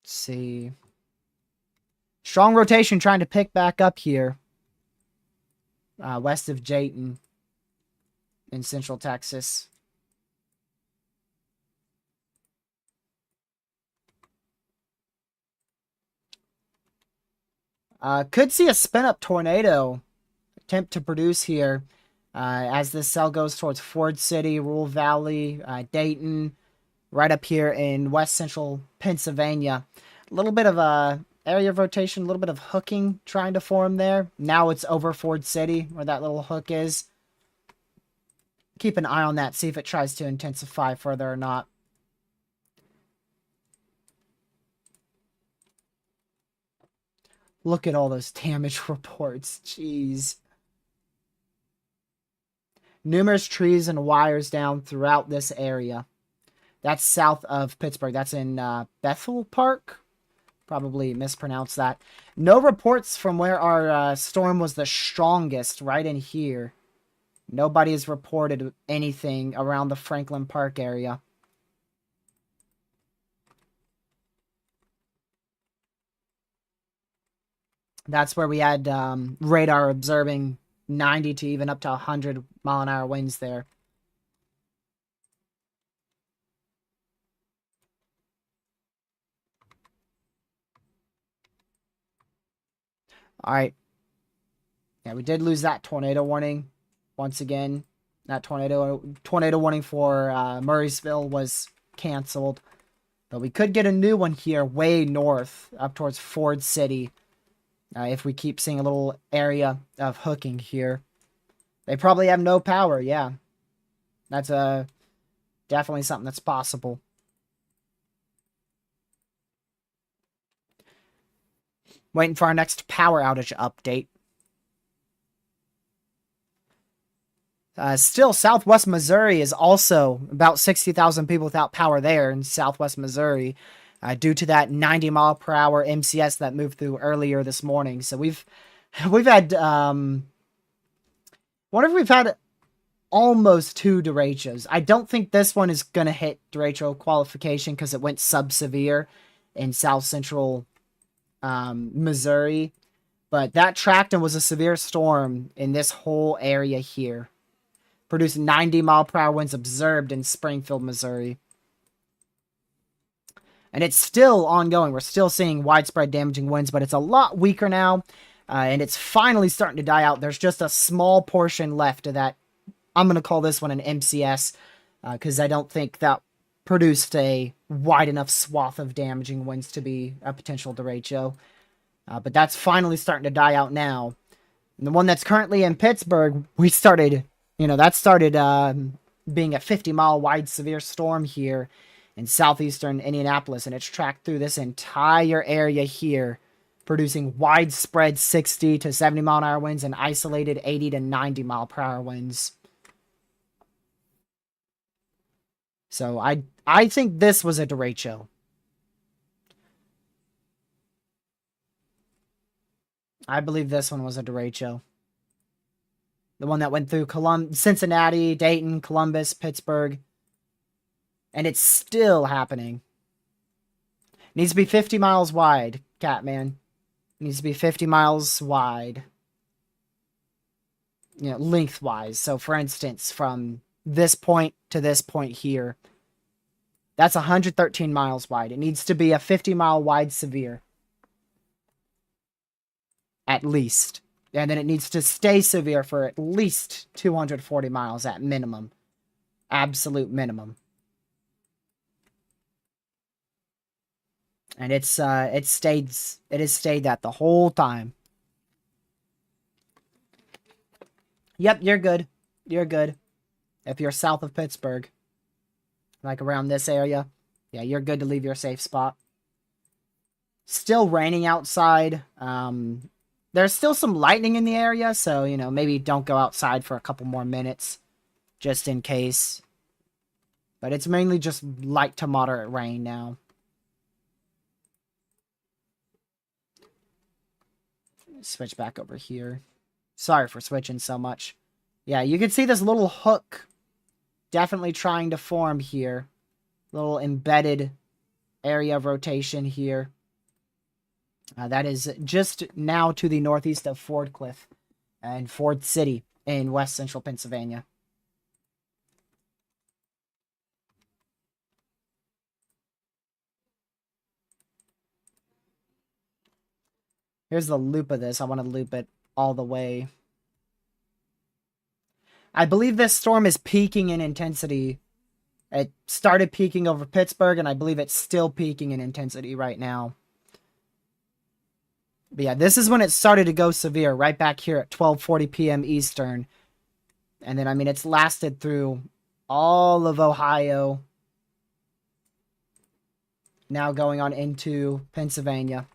Let's see. Strong rotation trying to pick back up here. West of Dayton in central Texas. Could see a spin-up tornado attempt to produce here as this cell goes towards Ford City, Rural Valley, Dayton, right up here in west central Pennsylvania. A little bit of a area of rotation, a little bit of hooking trying to form there. Now it's over Ford City where that little hook is. Keep an eye on that, see if it tries to intensify further or not. Look at all those damage reports. Jeez. Numerous trees and wires down throughout this area. That's south of Pittsburgh. That's in Bethel Park. Probably mispronounced that. No reports from where our storm was the strongest right in here. Nobody has reported anything around the Franklin Park area. That's where we had radar observing 90 to even up to 100-mile-an-hour winds there. All right. Yeah, we did lose that tornado warning once again. That tornado warning for Murraysville was canceled. But we could get a new one here way north up towards Ford City if we keep seeing a little area of hooking here. They probably have no power, yeah. That's definitely something that's possible. Waiting for our next power outage update. Still, southwest Missouri is also about 60,000 people without power there in southwest Missouri due to that 90-mile-per-hour MCS that moved through earlier this morning. So we've had wonder if we've had almost 2 derechos. I don't think this one is going to hit derecho qualification because it went sub-severe in south central Missouri. But that Tracton was a severe storm in this whole area here. Produced 90-mile-per-hour winds observed in Springfield, Missouri. And it's still ongoing. We're still seeing widespread damaging winds, but it's a lot weaker now. And it's finally starting to die out. There's just a small portion left of that. I'm going to call this one an MCS because I don't think that produced a wide enough swath of damaging winds to be a potential derecho. But that's finally starting to die out now. And the one that's currently in Pittsburgh, we started... that started being a 50-mile wide severe storm here in southeastern Indianapolis, and it's tracked through this entire area here, producing widespread 60 to 70-mile-an-hour winds and isolated 80 to 90-mile-per-hour winds. So I think this was a derecho. I believe this one was a derecho. The one that went through Cincinnati, Dayton, Columbus, Pittsburgh. And it's still happening. Needs to be 50 miles wide, Catman. Needs to be 50 miles wide. Lengthwise. So, for instance, from this point to this point here, that's 113 miles wide. It needs to be a 50-mile wide severe. At least. And then it needs to stay severe for at least 240 miles at minimum. Absolute minimum. And it has stayed that the whole time. Yep, you're good. You're good. If you're south of Pittsburgh, like around this area, yeah, you're good to leave your safe spot. Still raining outside. There's still some lightning in the area, so, maybe don't go outside for a couple more minutes, just in case. But it's mainly just light to moderate rain now. Switch back over here. Sorry for switching so much. Yeah, you can see this little hook definitely trying to form here. Little embedded area of rotation here. That is just now to the northeast of Ford Cliff and Ford City in west central Pennsylvania. Here's the loop of this. I want to loop it all the way. I believe this storm is peaking in intensity. It started peaking over Pittsburgh, and I believe it's still peaking in intensity right now. But yeah, this is when it started to go severe, right back here at 12:40 p.m. Eastern. And then, I mean, it's lasted through all of Ohio. Now going on into Pennsylvania.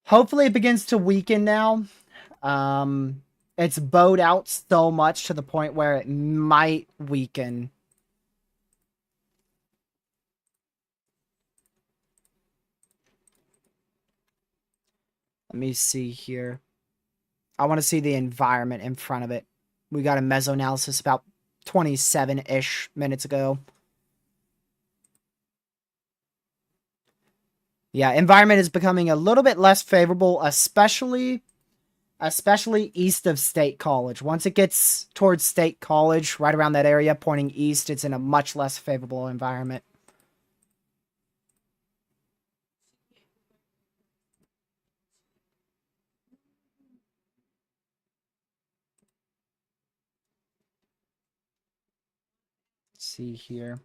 Hopefully it begins to weaken now. It's bowed out so much to the point where it might weaken. Let me see here. I want to see the environment in front of it. We got a mesoanalysis about 27-ish minutes ago. Yeah, environment is becoming a little bit less favorable, especially east of State College. Once it gets towards State College, right around that area, pointing east, it's in a much less favorable environment. Let's see here.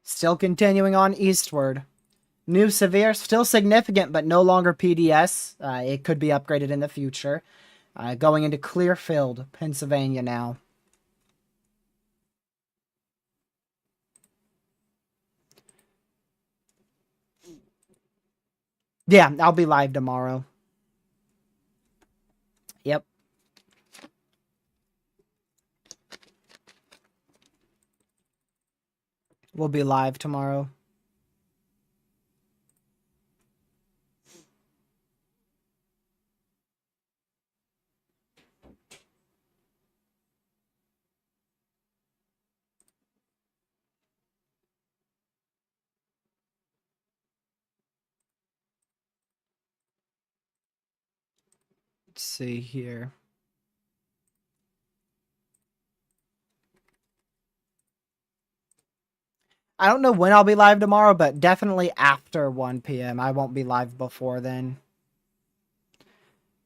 Still continuing on eastward. New severe, still significant, but no longer PDS. It could be upgraded in the future. Going into Clearfield, Pennsylvania now. Yeah, I'll be live tomorrow. Yep. We'll be live tomorrow. Let's see here. I don't know when I'll be live tomorrow, but definitely after 1 p.m. I won't be live before then.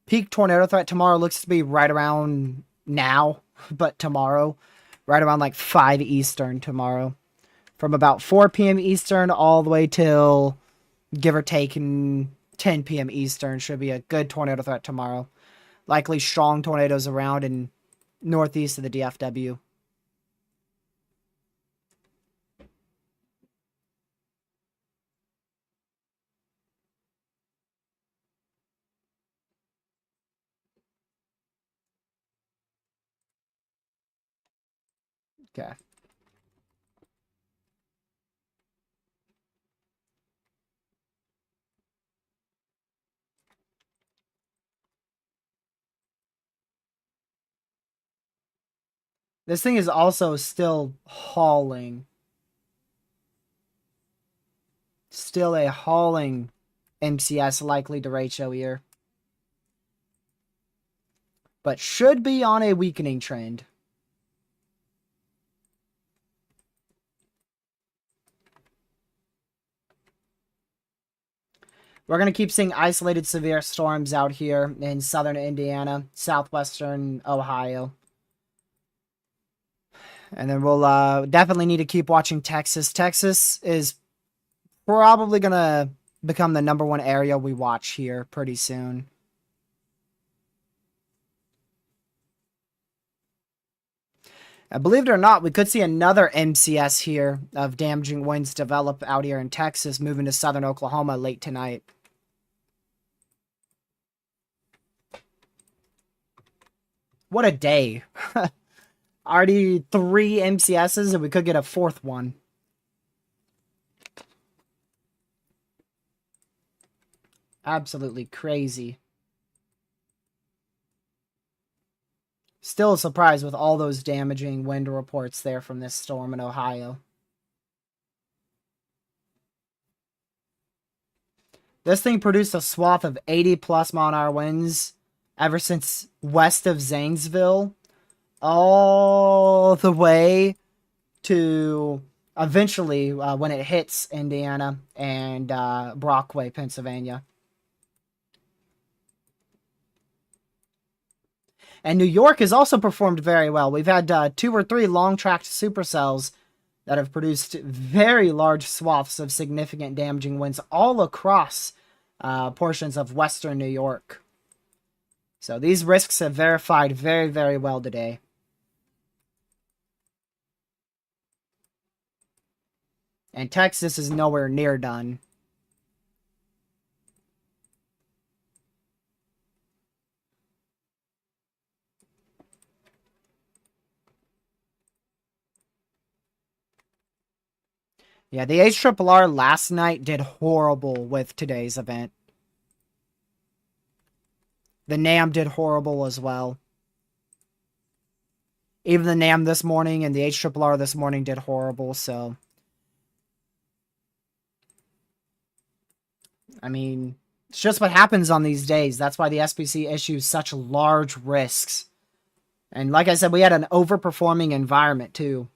Peak tornado threat tomorrow looks to be right around now, but tomorrow, right around like 5 Eastern tomorrow. From about 4 p.m. Eastern all the way till, give or take, 10 p.m. Eastern should be a good tornado threat tomorrow. Likely strong tornadoes around in northeast of the DFW. Okay. This thing is also still hauling. Still a hauling MCS likely derecho here. But should be on a weakening trend. We're going to keep seeing isolated severe storms out here in southern Indiana, southwestern Ohio. And then we'll definitely need to keep watching Texas. Texas is probably going to become the #1 area we watch here pretty soon. Believe it or not, we could see another MCS here of damaging winds develop out here in Texas, moving to southern Oklahoma late tonight. What a day. Already 3 MCSs, and we could get a 4th one. Absolutely crazy. Still a surprise with all those damaging wind reports there from this storm in Ohio. This thing produced a swath of 80+ mile-an-hour winds ever since west of Zanesville all the way to eventually when it hits Indiana and Brockway, Pennsylvania. And New York has also performed very well. We've had 2 or 3 long-tracked supercells that have produced very large swaths of significant damaging winds all across portions of western New York. So these risks have verified very, very well today. And Texas is nowhere near done. Yeah, the HRRR last night did horrible with today's event. The NAM did horrible as well. Even the NAM this morning and the HRRR this morning did horrible, so... I mean, it's just what happens on these days. That's why the SPC issues such large risks. And like I said, we had an overperforming environment, too.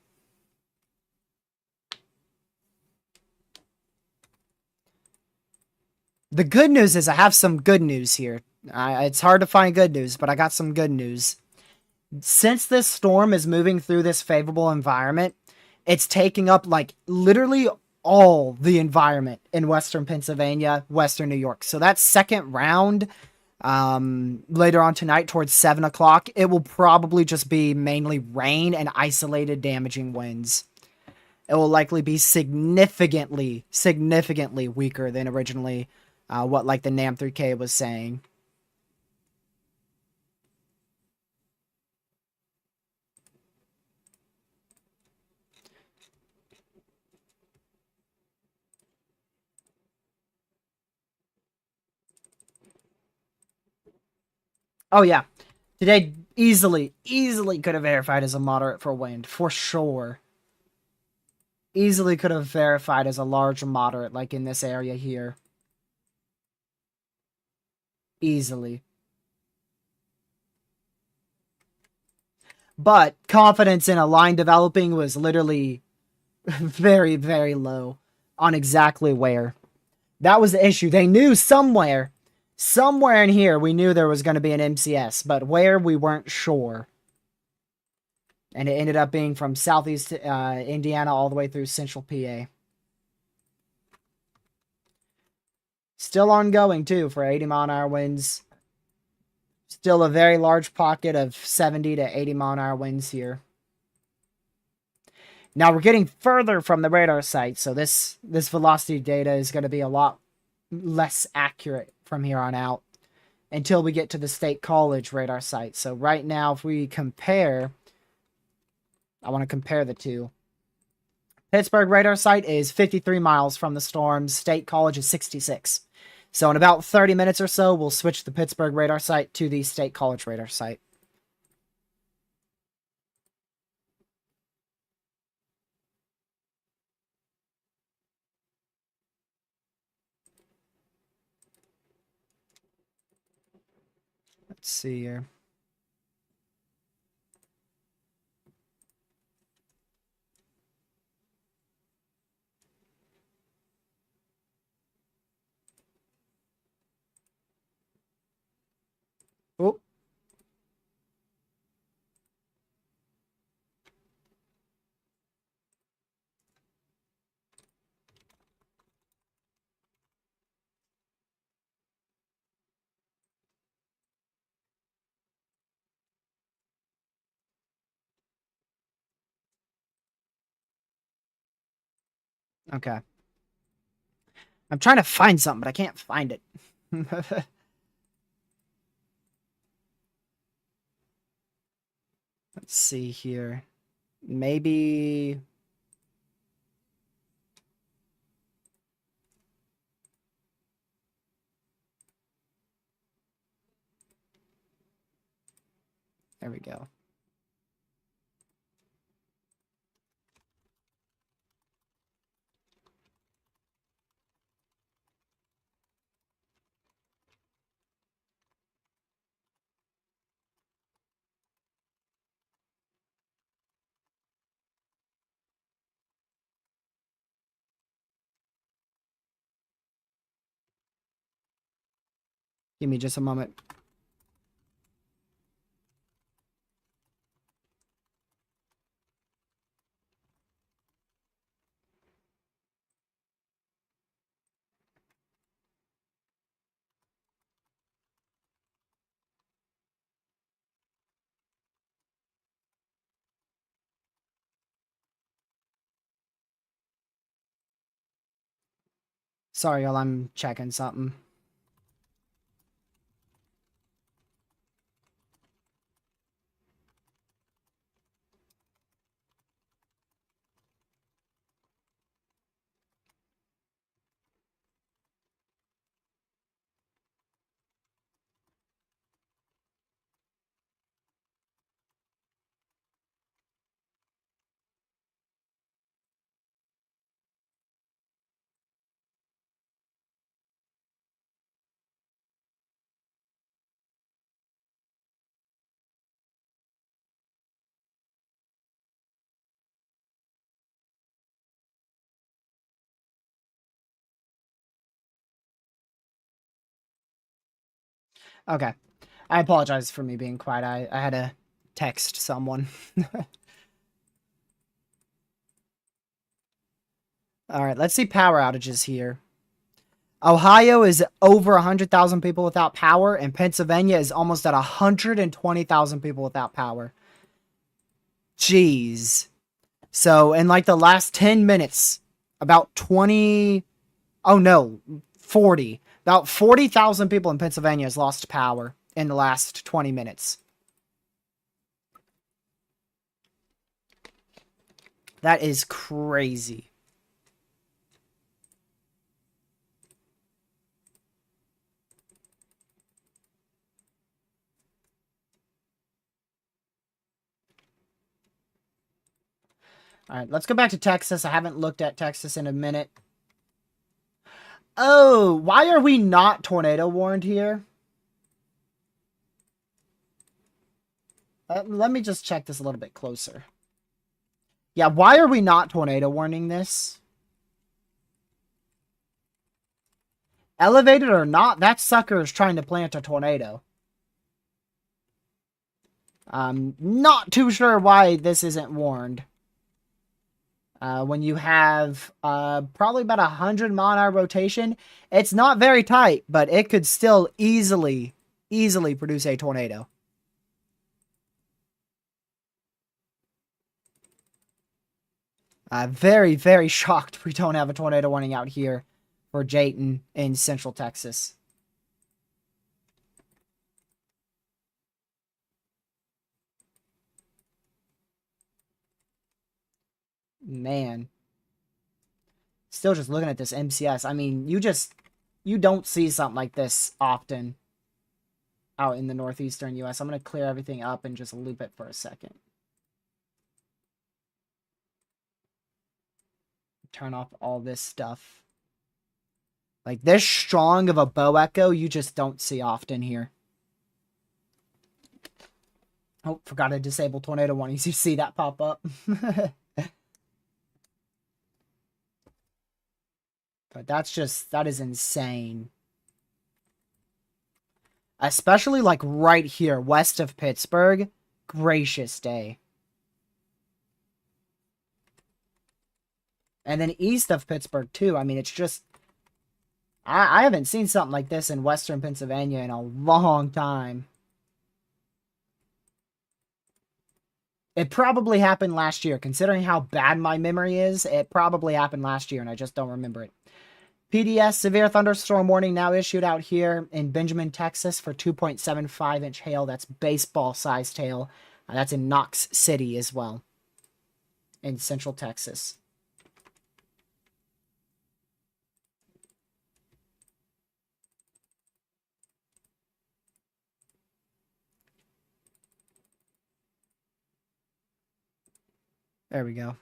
The good news is I have some good news here. It's hard to find good news, but I got some good news. Since this storm is moving through this favorable environment, it's taking up, like, literally all the environment in western Pennsylvania, western New York. So that second round, later on tonight towards 7 o'clock, it will probably just be mainly rain and isolated damaging winds. It will likely be significantly weaker than originally what, like, the NAM3K was saying. Oh, yeah. Today easily could have verified as a moderate for wind, for sure. Easily could have verified as a large moderate, like in this area here. Easily. But confidence in a line developing was literally very, very low on exactly where. That was the issue. They knew somewhere in here, we knew there was going to be an MCS, but where, we weren't sure. And it ended up being from southeast Indiana all the way through central PA. Still ongoing, too, for 80-mile-an-hour winds. Still a very large pocket of 70 to 80-mile-an-hour winds here. Now, we're getting further from the radar site, so this velocity data is going to be a lot less accurate from here on out until we get to the State College radar site. So right now, if we compare... I want to compare the two. Pittsburgh radar site is 53 miles from the storm. State College is 66. So in about 30 minutes or so, we'll switch the Pittsburgh radar site to the State College radar site. Let's see here. Oh. Okay. I'm trying to find something, but I can't find it. Let's see here. Maybe... There we go. Give me just a moment. Sorry, y'all, I'm checking something. Okay. I apologize for me being quiet. I had to text someone. All right, let's see power outages here. Ohio is over 100,000 people without power, and Pennsylvania is almost at 120,000 people without power. Jeez. So, in like the last 10 minutes, about 20, oh no, 40. About 40,000 people in Pennsylvania has lost power in the last 20 minutes. That is crazy. All right, let's go back to Texas. I haven't looked at Texas in a minute. Oh, why are we not tornado warned here? Let me just check this a little bit closer. Yeah, why are we not tornado warning this? Elevated or not, that sucker is trying to plant a tornado. I'm not too sure why this isn't warned. When you have probably about 100-mile-an-hour rotation, it's not very tight, but it could still easily produce a tornado. Very, very shocked we don't have a tornado warning out here for Jayton in Central Texas. Man. Still just looking at this MCS. I mean, you don't see something like this often out in the northeastern U.S. I'm going to clear everything up and just loop it for a second. Turn off all this stuff. Like, this strong of a bow echo, you just don't see often here. Oh, forgot to disable tornado warnings. You see that pop up. But that is insane. Especially, like, right here, west of Pittsburgh. Gracious day. And then east of Pittsburgh, too. I mean, it's just... I haven't seen something like this in western Pennsylvania in a long time. It probably happened last year. Considering how bad my memory is, it probably happened last year, and I just don't remember it. PDS, severe thunderstorm warning now issued out here in Benjamin, Texas for 2.75-inch hail. That's baseball-sized hail. That's in Knox City as well, in Central Texas. There we go.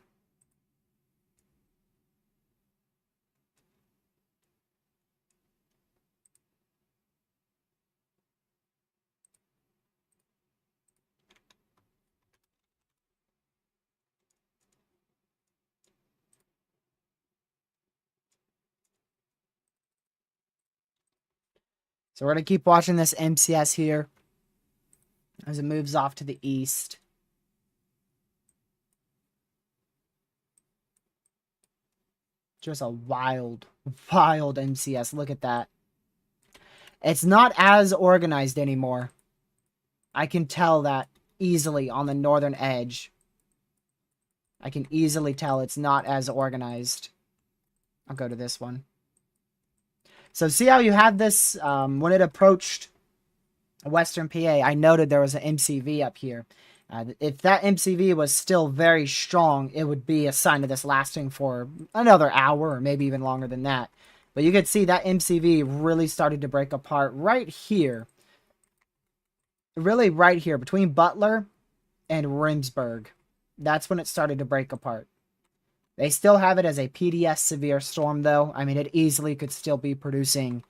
So we're going to keep watching this MCS here as it moves off to the east. Just a wild, wild MCS. Look at that. It's not as organized anymore. I can tell that easily on the northern edge. I can easily tell it's not as organized. I'll go to this one. So see how you have this, when it approached Western PA, I noted there was an MCV up here. If that MCV was still very strong, it would be a sign of this lasting for another hour or maybe even longer than that. But you could see that MCV really started to break apart right here. Really right here between Butler and Rimsburg. That's when it started to break apart. They still have it as a PDS severe storm, though. I mean, it easily could still be producing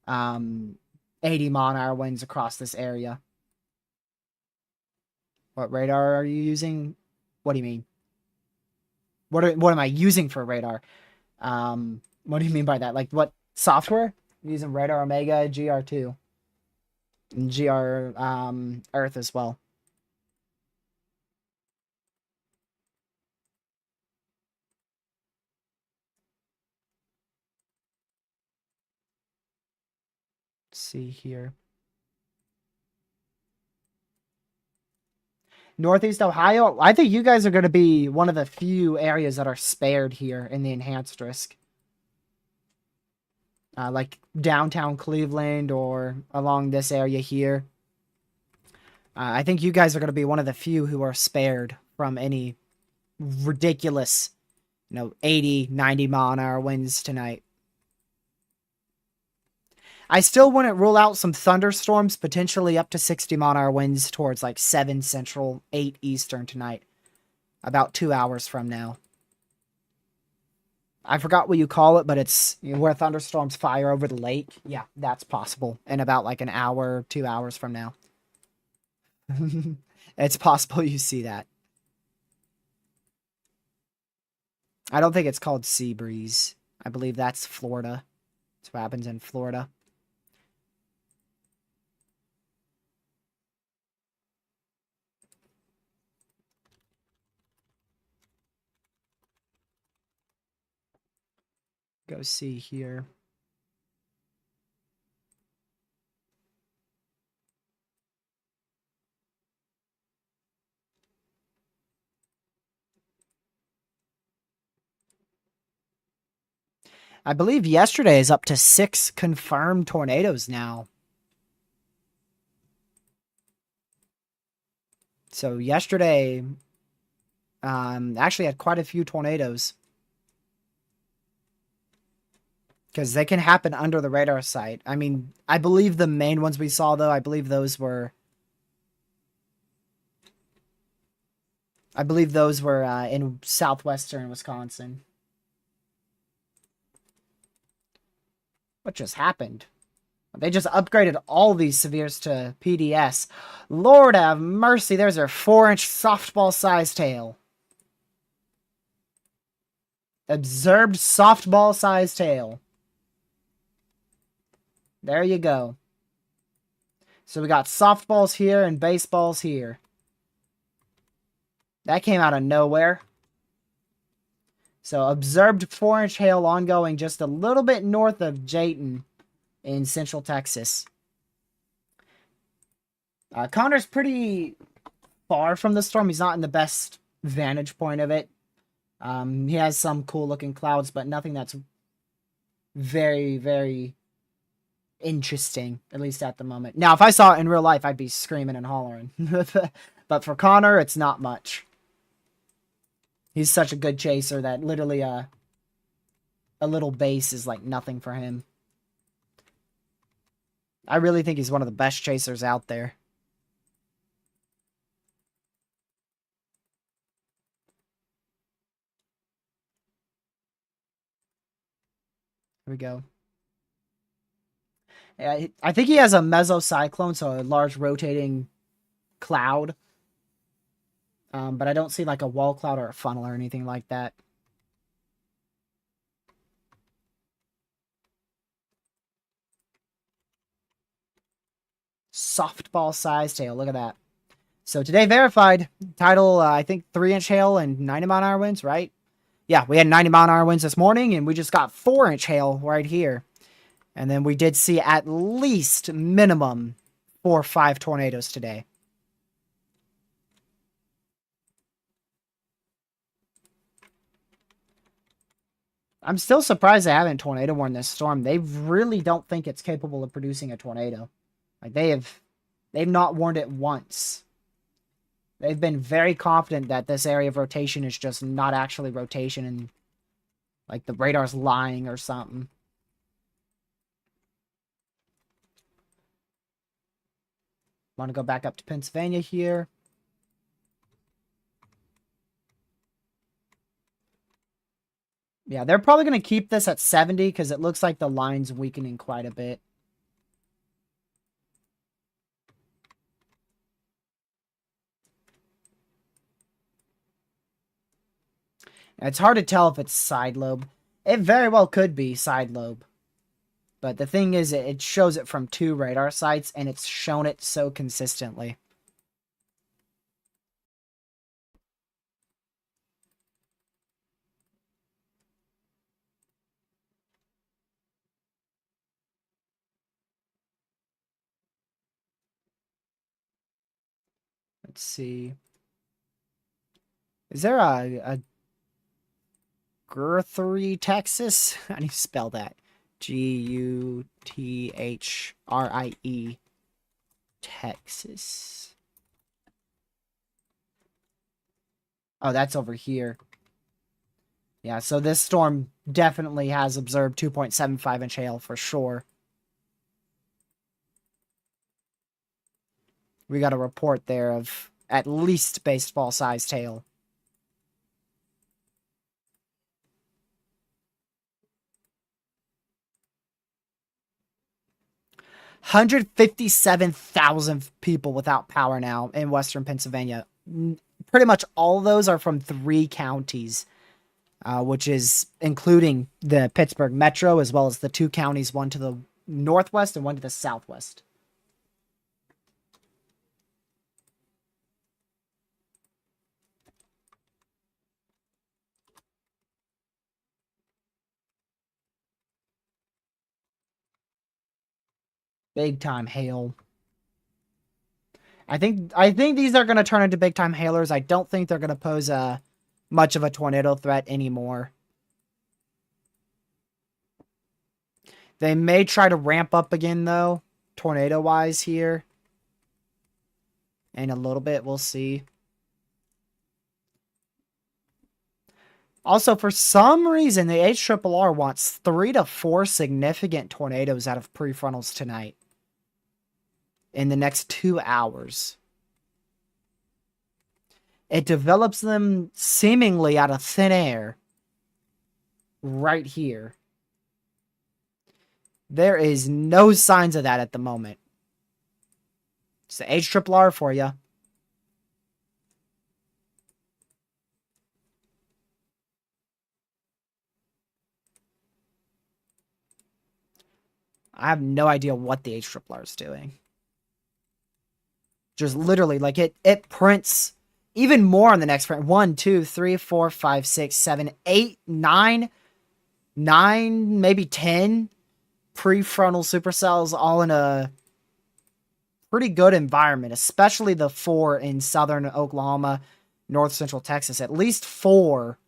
80 mile-an-hour winds across this area. What radar are you using? What do you mean? What am I using for radar? What do you mean by that? Like, what software? I'm using Radar Omega, GR2. And GR Earth as well. Let's see here. Northeast Ohio. I think you guys are going to be one of the few areas that are spared here in the enhanced risk. Like downtown Cleveland or along this area here. I think you guys are going to be one of the few who are spared from any ridiculous, 80, 90 mile an hour winds tonight. I still wouldn't rule out some thunderstorms, potentially up to 60 mile an hour winds towards like 7 Central, 8 Eastern tonight. About 2 hours from now. I forgot what you call it, but it's where thunderstorms fire over the lake. Yeah, that's possible. In about like an hour, 2 hours from now. It's possible you see that. I don't think it's called sea breeze. I believe that's Florida. That's what happens in Florida. Go see here. I believe yesterday is up to 6 confirmed tornadoes now. So yesterday, actually had quite a few tornadoes. Because they can happen under the radar sight. I mean, I believe the main ones we saw, though, I believe those were in southwestern Wisconsin. What just happened? They just upgraded all these severes to PDS. Lord have mercy, there's a 4-inch softball-sized tail. Observed softball-sized tail. There you go. So we got softballs here and baseballs here. That came out of nowhere. So observed 4-inch hail ongoing just a little bit north of Jayton in central Texas. Connor's pretty far from the storm. He's not in the best vantage point of it. He has some cool looking clouds, but nothing that's very, very interesting, at least at the moment. Now, if I saw it in real life, I'd be screaming and hollering. But for Connor, it's not much. He's such a good chaser that literally a little base is like nothing for him. I really think he's one of the best chasers out there. Here we go. I think he has a mesocyclone, so a large rotating cloud. But I don't see like a wall cloud or a funnel or anything like that. Softball sized hail. Look at that. So today verified. Tidal, I think 3-inch hail and 90-mile-an-hour winds, right? Yeah, we had 90-mile-an-hour winds this morning, and we just got 4-inch hail right here. And then we did see at least minimum 4 or 5 tornadoes today. I'm still surprised they haven't tornado warned this storm. They really don't think it's capable of producing a tornado. Like they've not warned it once. They've been very confident that this area of rotation is just not actually rotation and like the radar's lying or something. Want to go back up to Pennsylvania here. Yeah, they're probably going to keep this at 70 because it looks like the line's weakening quite a bit. It's hard to tell if it's side lobe. It very well could be side lobe. But the thing is, it shows it from 2 radar sites, and it's shown it so consistently. Let's see. Is there a Guthrie, Texas? How do you spell that? Guthrie, Texas. Oh, that's over here. Yeah, so this storm definitely has observed 2.75-inch hail for sure. We got a report there of at least baseball-sized hail. $157,000 people without power now in western Pennsylvania. Pretty much all of those are from 3 counties, which is including the Pittsburgh Metro, as well as the 2 counties, one to the northwest and one to the southwest. Big time hail. I think these are going to turn into big time hailers. I don't think they're going to pose much of a tornado threat anymore. They may try to ramp up again though, tornado wise here. In a little bit, we'll see. Also, for some reason, the HRRR wants 3 to 4 significant tornadoes out of prefrontals tonight. In the next 2 hours. It develops them seemingly out of thin air. Right here. There is no signs of that at the moment. It's the HRRR for you. I have no idea what the HRRR is doing. Just literally, like it prints even more on the next print. 1, 2, 3, 4, 5, 6, 7, 8, 9, maybe 10 prefrontal supercells all in a pretty good environment, especially the 4 in southern Oklahoma, north central Texas. At least 4,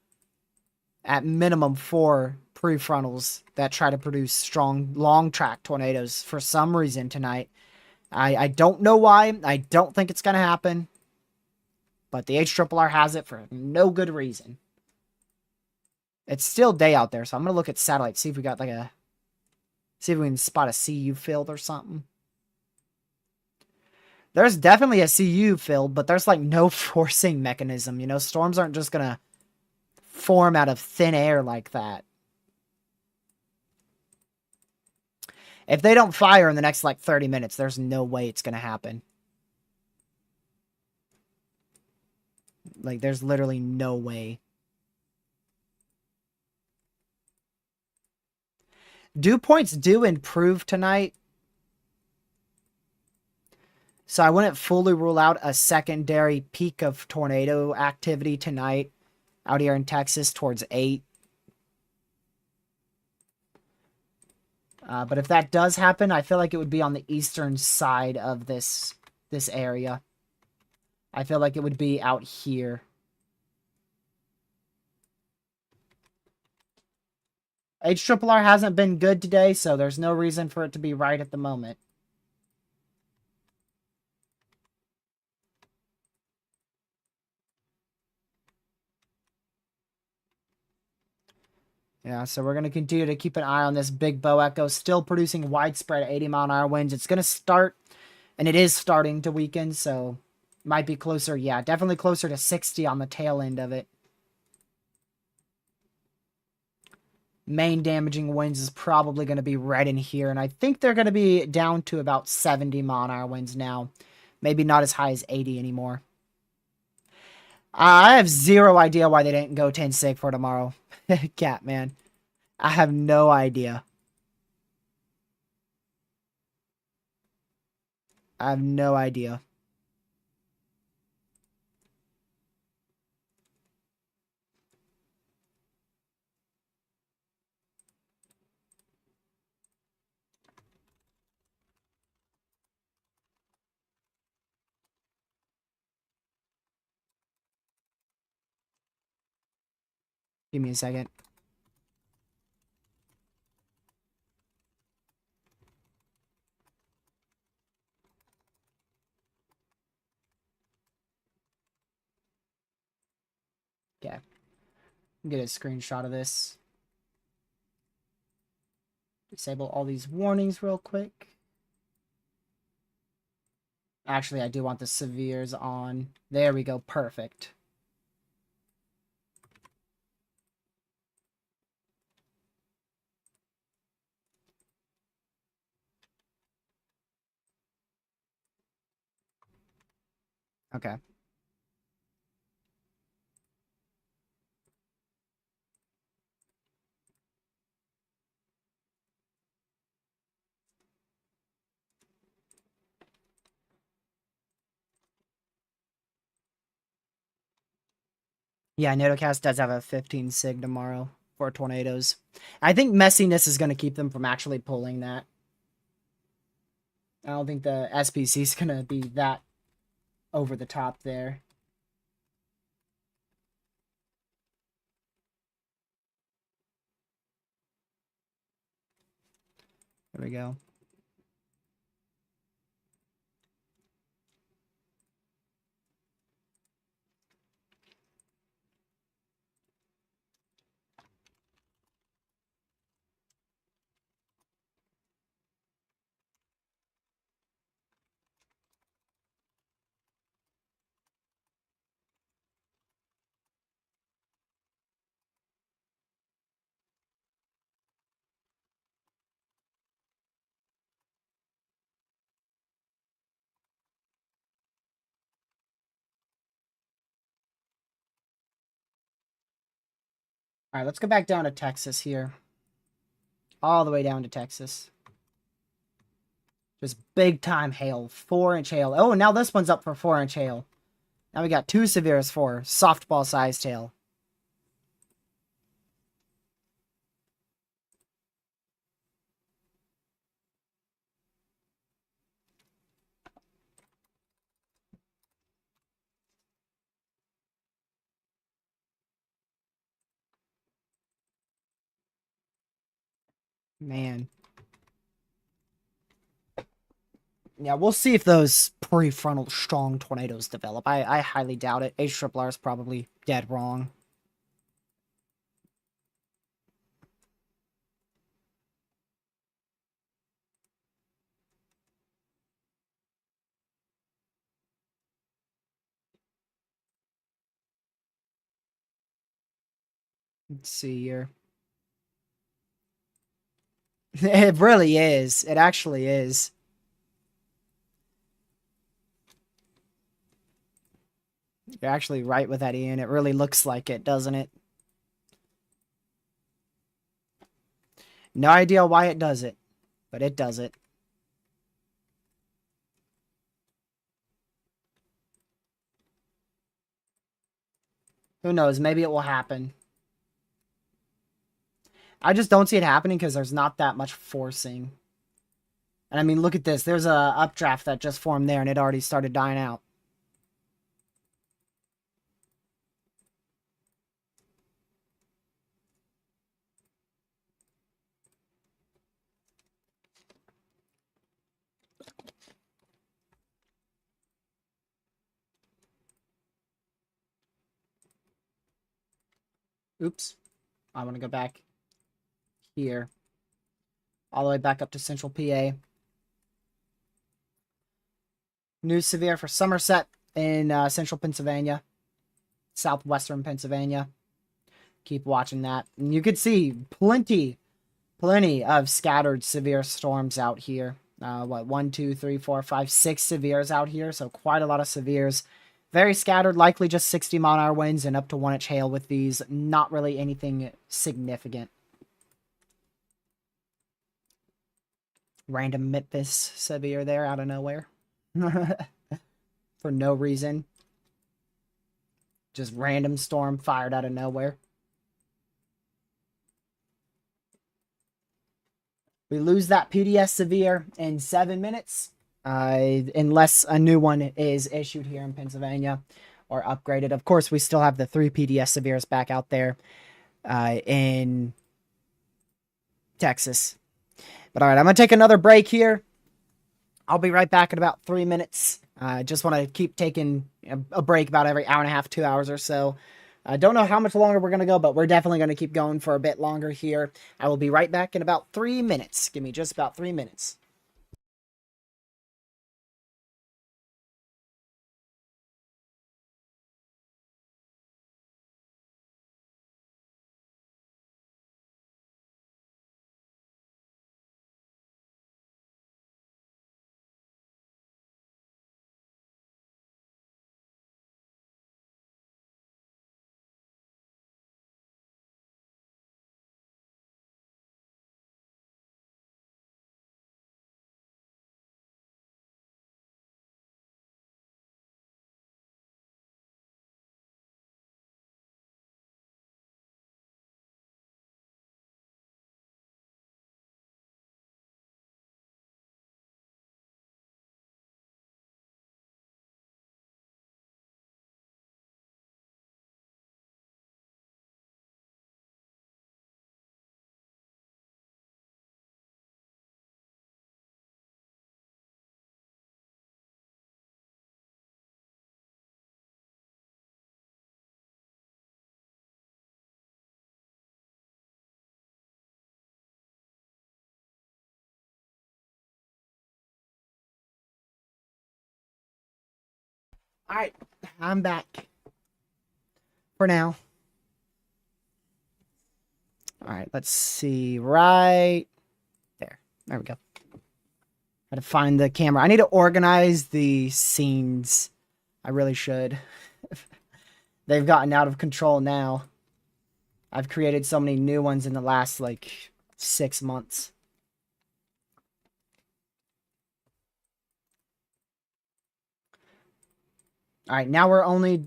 at minimum 4 prefrontals that try to produce strong long track tornadoes for some reason tonight. I don't know why. I don't think it's going to happen. But the HRRR has it for no good reason. It's still day out there, so I'm going to look at satellite, see if we got like a... See if we can spot a CU field or something. There's definitely a CU field, but there's like no forcing mechanism. You know, storms aren't just going to form out of thin air like that. If they don't fire in the next, like, 30 minutes, there's no way it's going to happen. Like, there's literally no way. Dew points do improve tonight. So I wouldn't fully rule out a secondary peak of tornado activity tonight out here in Texas towards 8. But if that does happen, I feel like it would be on the eastern side of this area. I feel like it would be out here. HRRR hasn't been good today, so there's no reason for it to be right at the moment. Yeah, so we're going to continue to keep an eye on this big bow echo, still producing widespread 80-mile-an-hour winds. It's going to start, and it is starting to weaken, so might be closer. Yeah, definitely closer to 60 on the tail end of it. Main damaging winds is probably going to be right in here, and I think they're going to be down to about 70-mile-an-hour winds now. Maybe not as high as 80 anymore. I have zero idea why they didn't go 10 sig for tomorrow. Cat, man. I have no idea. I have no idea. Give me a second. Okay. Get a screenshot of this. Disable all these warnings real quick. Actually, I do want the severes on. There we go. Perfect. Okay. Yeah, NatoCast does have a 15 sig tomorrow for tornadoes. I think messiness is going to keep them from actually pulling that. I don't think the SPC is going to be that over the top there. There we go. All right, let's go back down to Texas here. All the way down to Texas. Just big time hail. 4-inch hail. Oh, now this one's up for 4-inch hail. Now we got 2 severes for softball sized hail. Man. Yeah, we'll see if those prefrontal strong tornadoes develop. I highly doubt it. HRRR is probably dead wrong. Let's see here. It really is. It actually is. You're actually right with that, Ian. It really looks like it, doesn't it? No idea why it does it, but it does it. Who knows? Maybe it will happen. I just don't see it happening because there's not that much forcing. And I mean, look at this. There's a updraft that just formed there, and it already started dying out. Oops. I want to go back here. All the way back up to Central PA. New severe for Somerset in Central Pennsylvania. Southwestern Pennsylvania. Keep watching that. And you could see plenty of scattered severe storms out here. 1, 2, 3, 4, 5, 6 severes out here. So quite a lot of severes. Very scattered, likely just 60-mile-an-hour winds and up to 1-inch hail with these. Not really anything significant. Random Memphis severe there out of nowhere. For no reason. Just random storm fired out of nowhere. We lose that PDS severe in 7 minutes. Unless a new one is issued here in Pennsylvania or upgraded. Of course, we still have the 3 PDS severes back out there in Texas. But all right, I'm going to take another break here. I'll be right back in about 3 minutes. I just want to keep taking a break about every hour and a half, 2 hours or so. I don't know how much longer we're going to go, but we're definitely going to keep going for a bit longer here. I will be right back in about 3 minutes. Give me just about 3 minutes. All right, I'm back for now. All right, let's see. Right there. There we go. Got to find the camera. I need to organize the scenes. I really should. They've gotten out of control now. I've created so many new ones in the last, 6 months. All right, now we're only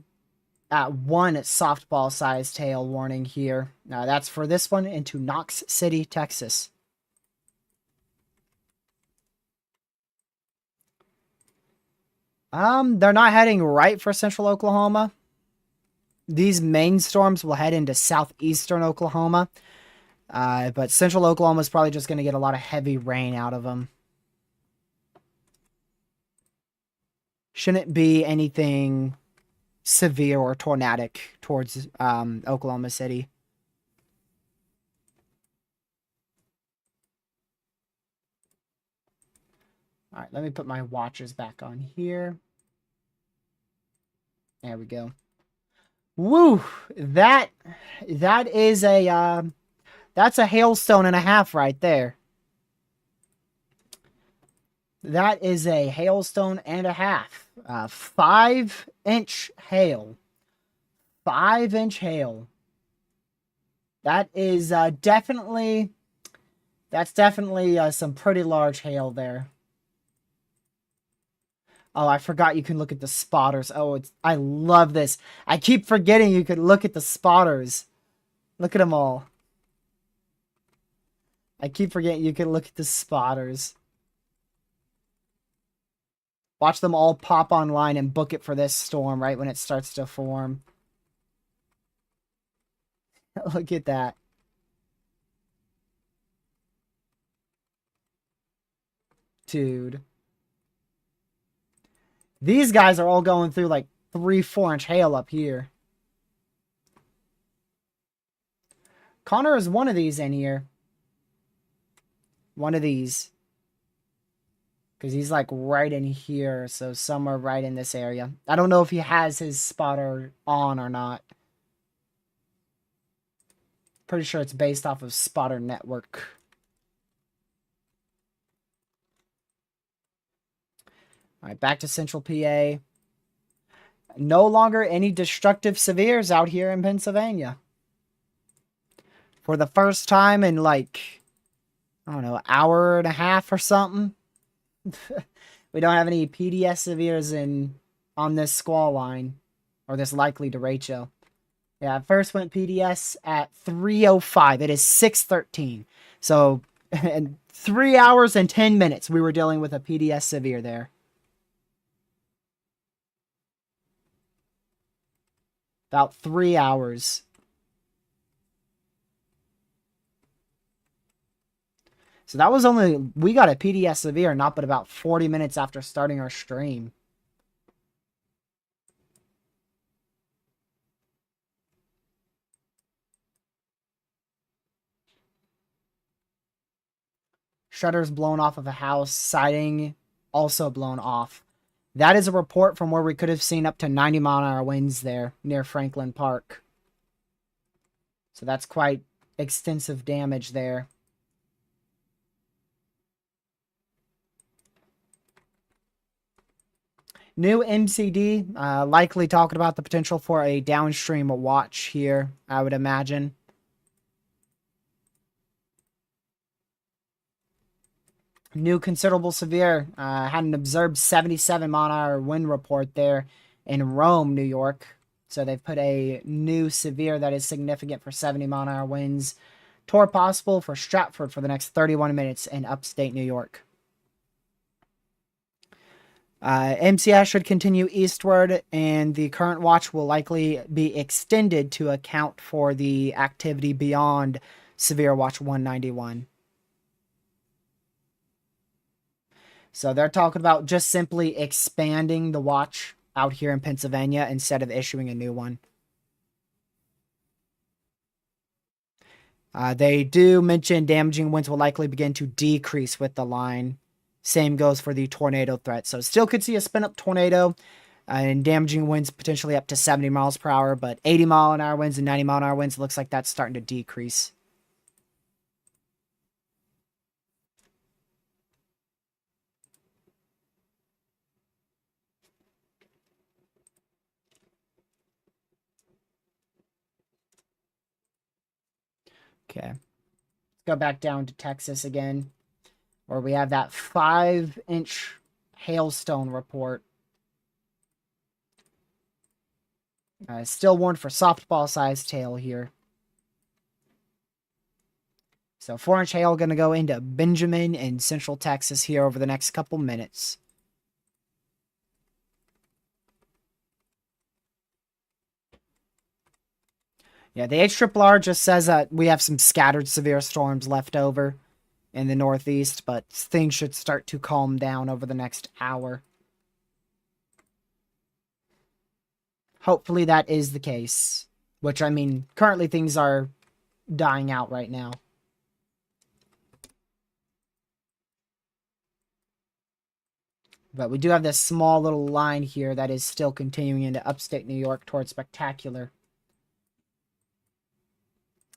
at 1 softball sized hail warning here. Now that's for this one into Knox City, Texas. They're not heading right for central Oklahoma. These main storms will head into southeastern Oklahoma. But central Oklahoma is probably just going to get a lot of heavy rain out of them. Shouldn't be anything severe or tornadic towards Oklahoma City. All right, let me put my watches back on here. There we go. Woo! That is a that's a hailstone and a half right there. That is a hailstone and a half. 5-inch hail. 5-inch hail. That is definitely some pretty large hail there. Oh, I forgot you can look at the spotters. Oh, I love this. I keep forgetting you could look at the spotters. Look at them all. I keep forgetting you can look at the spotters. Watch them all pop online and book it for this storm right when it starts to form. Look at that. Dude. These guys are all going through like 3-4 inch hail up here. Connor is one of these in here. One of these. Because he's like right in here. So somewhere right in this area. I don't know if he has his spotter on or not. Pretty sure it's based off of Spotter Network. Alright, back to Central PA. No longer any destructive severes out here in Pennsylvania. For the first time in like, I don't know, an hour and a half or something. We don't have any PDS severes on this squall line. Or this likely derecho. Yeah, I first went PDS at 3:05. It is 6:13. So, in 3 hours and 10 minutes, we were dealing with a PDS severe there. About 3 hours. So that was we got a PDS severe not but about 40 minutes after starting our stream. Shutters blown off of a house, siding also blown off. That is a report from where we could have seen up to 90-mile-an-hour winds there near Franklin Park. So that's quite extensive damage there. New MCD, likely talking about the potential for a downstream watch here, I would imagine. New considerable severe, had an observed 77-mile-an-hour wind report there in Rome, New York. So they've put a new severe that is significant for 70-mile-an-hour winds. Tor possible for Stratford for the next 31 minutes in upstate New York. MCS should continue eastward, and the current watch will likely be extended to account for the activity beyond Severe Watch 191. So they're talking about just simply expanding the watch out here in Pennsylvania instead of issuing a new one. They do mention damaging winds will likely begin to decrease with the line. Same goes for the tornado threat. So still could see a spin-up tornado and damaging winds potentially up to 70 miles per hour, but 80-mile-an-hour winds and 90-mile-an-hour winds looks like that's starting to decrease. Okay. Let's go back down to Texas again, where we have that 5-inch hailstone report. Still warned for softball-sized hail here. So 4-inch hail going to go into Benjamin in central Texas here over the next couple minutes. Yeah, the HRRR just says that we have some scattered severe storms left over in the Northeast, but things should start to calm down over the next hour. Hopefully that is the case. Which, I mean, currently things are dying out right now. But we do have this small little line here that is still continuing into upstate New York towards Spectacular.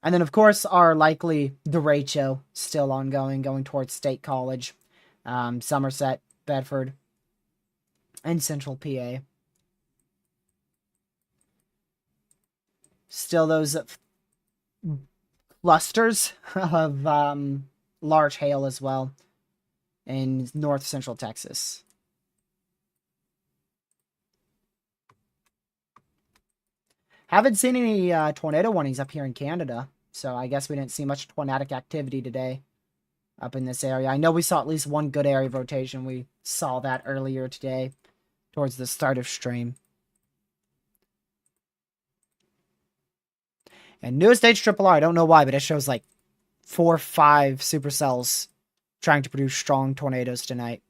And then, of course, our likely derecho still ongoing, going towards State College, Somerset, Bedford, and Central PA. Still those clusters of large hail as well in north central Texas. Haven't seen any tornado warnings up here in Canada, so I guess we didn't see much tornadic activity today up in this area. I know we saw at least one good area of rotation. We saw that earlier today towards the start of stream. And newest HRRR, I don't know why, but it shows like 4 or 5 supercells trying to produce strong tornadoes tonight.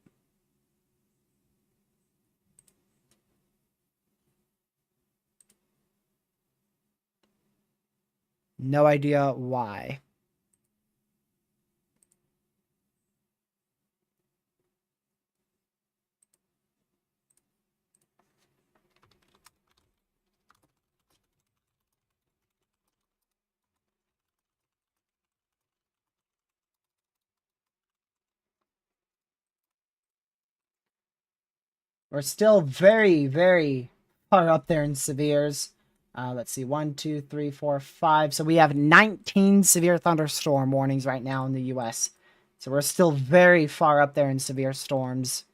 No idea why. We're still very, very far up there in severes. Let's see, 1, 2, 3, 4, 5. So we have 19 severe thunderstorm warnings right now in the U.S. So we're still very far up there in severe storms.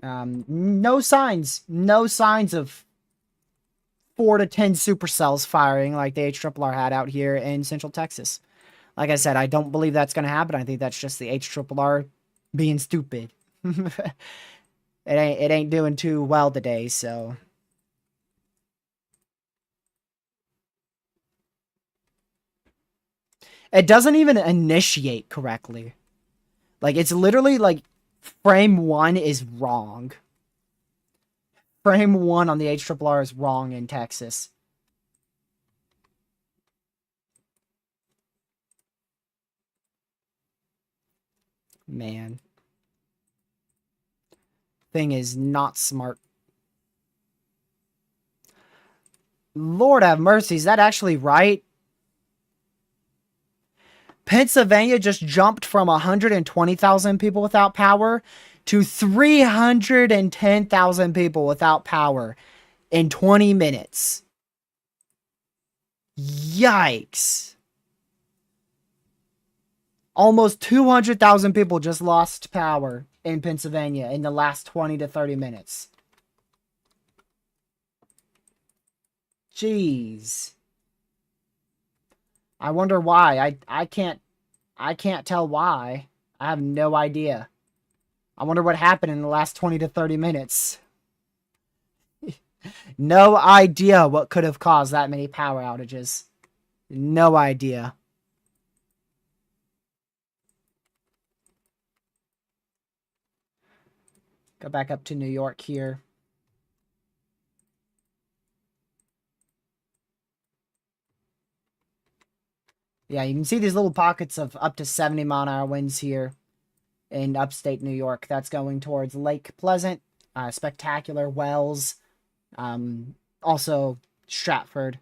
No signs of 4 to 10 supercells firing like the HRRR had out here in Central Texas. Like I said, I don't believe that's going to happen. I think that's just the HRRR being stupid. It ain't doing too well today, so. It doesn't even initiate correctly. Like, it's literally like frame 1 is wrong. Frame 1 on the HRRR is wrong in Texas. Man. Thing is not smart. Lord have mercy, is that actually right? Pennsylvania just jumped from 120,000 people without power to 310,000 people without power in 20 minutes. Yikes. Almost 200,000 people just lost power in Pennsylvania in the last 20 to 30 minutes. Jeez. I wonder why. I can't tell why. I have no idea. I wonder what happened in the last 20 to 30 minutes. No idea what could have caused that many power outages. No idea. Go back up to New York here. Yeah, you can see these little pockets of up to 70-mile-an-hour winds here in upstate New York. That's going towards Lake Pleasant, Spectacular, Wells, also Stratford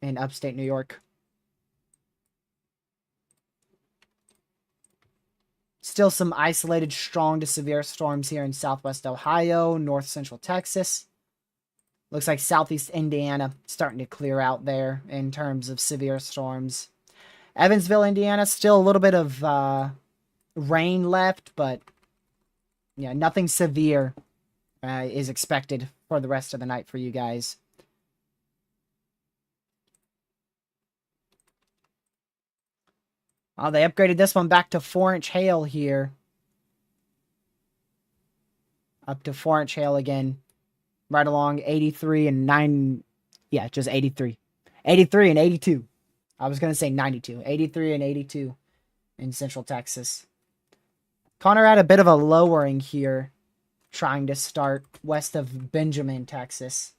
in upstate New York. Still some isolated strong to severe storms here in southwest Ohio, north central Texas. Looks like southeast Indiana starting to clear out there in terms of severe storms. Evansville, Indiana, still a little bit of rain left, but yeah, nothing severe is expected for the rest of the night for you guys. Oh, they upgraded this one back to 4-inch hail here. Up to 4-inch hail again. Right along 83 and 9. Yeah, just 83. 83 and 82. I was going to say 92. 83 and 82 in central Texas. Connor had a bit of a lowering here, trying to start west of Benjamin, Texas.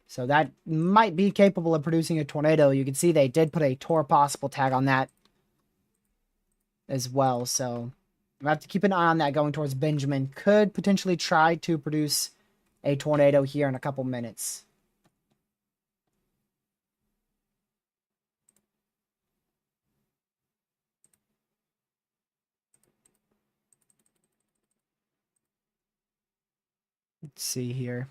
So that might be capable of producing a tornado. You can see they did put a Tor possible tag on that as well. So we have to keep an eye on that going towards Benjamin. Could potentially try to produce a tornado here in a couple minutes. Let's see here.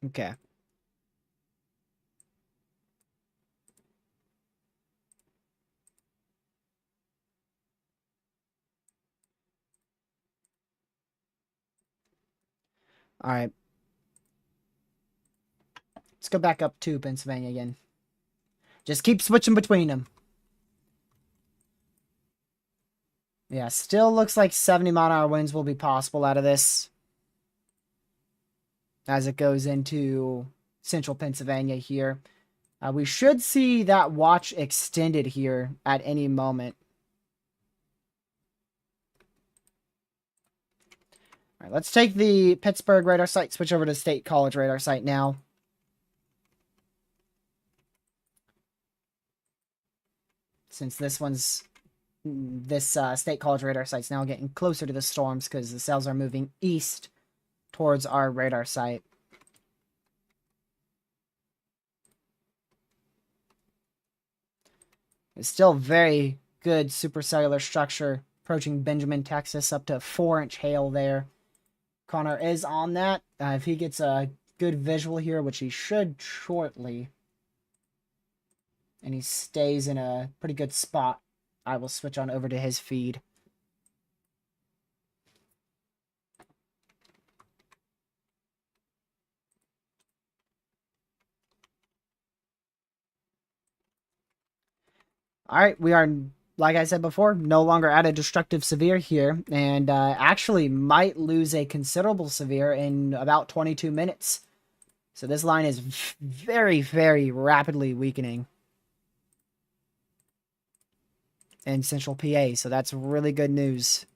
Okay. All right. Let's go back up to Pennsylvania again. Just keep switching between them. Yeah, still looks like 70-mile-an-hour winds will be possible out of this as it goes into central Pennsylvania here. We should see that watch extended here at any moment. All right, let's take the Pittsburgh radar site, switch over to State College radar site now. Since this State College radar site's now getting closer to the storms because the cells are moving east towards our radar site. It's still very good supercellular structure approaching Benjamin, Texas, up to 4-inch hail there. Connor is on that. If he gets a good visual here, which he should shortly, and he stays in a pretty good spot, I will switch on over to his feed. All right, we are, like I said before, no longer at a destructive severe here, and actually might lose a considerable severe in about 22 minutes. So this line is very, very rapidly weakening in central PA, so that's really good news.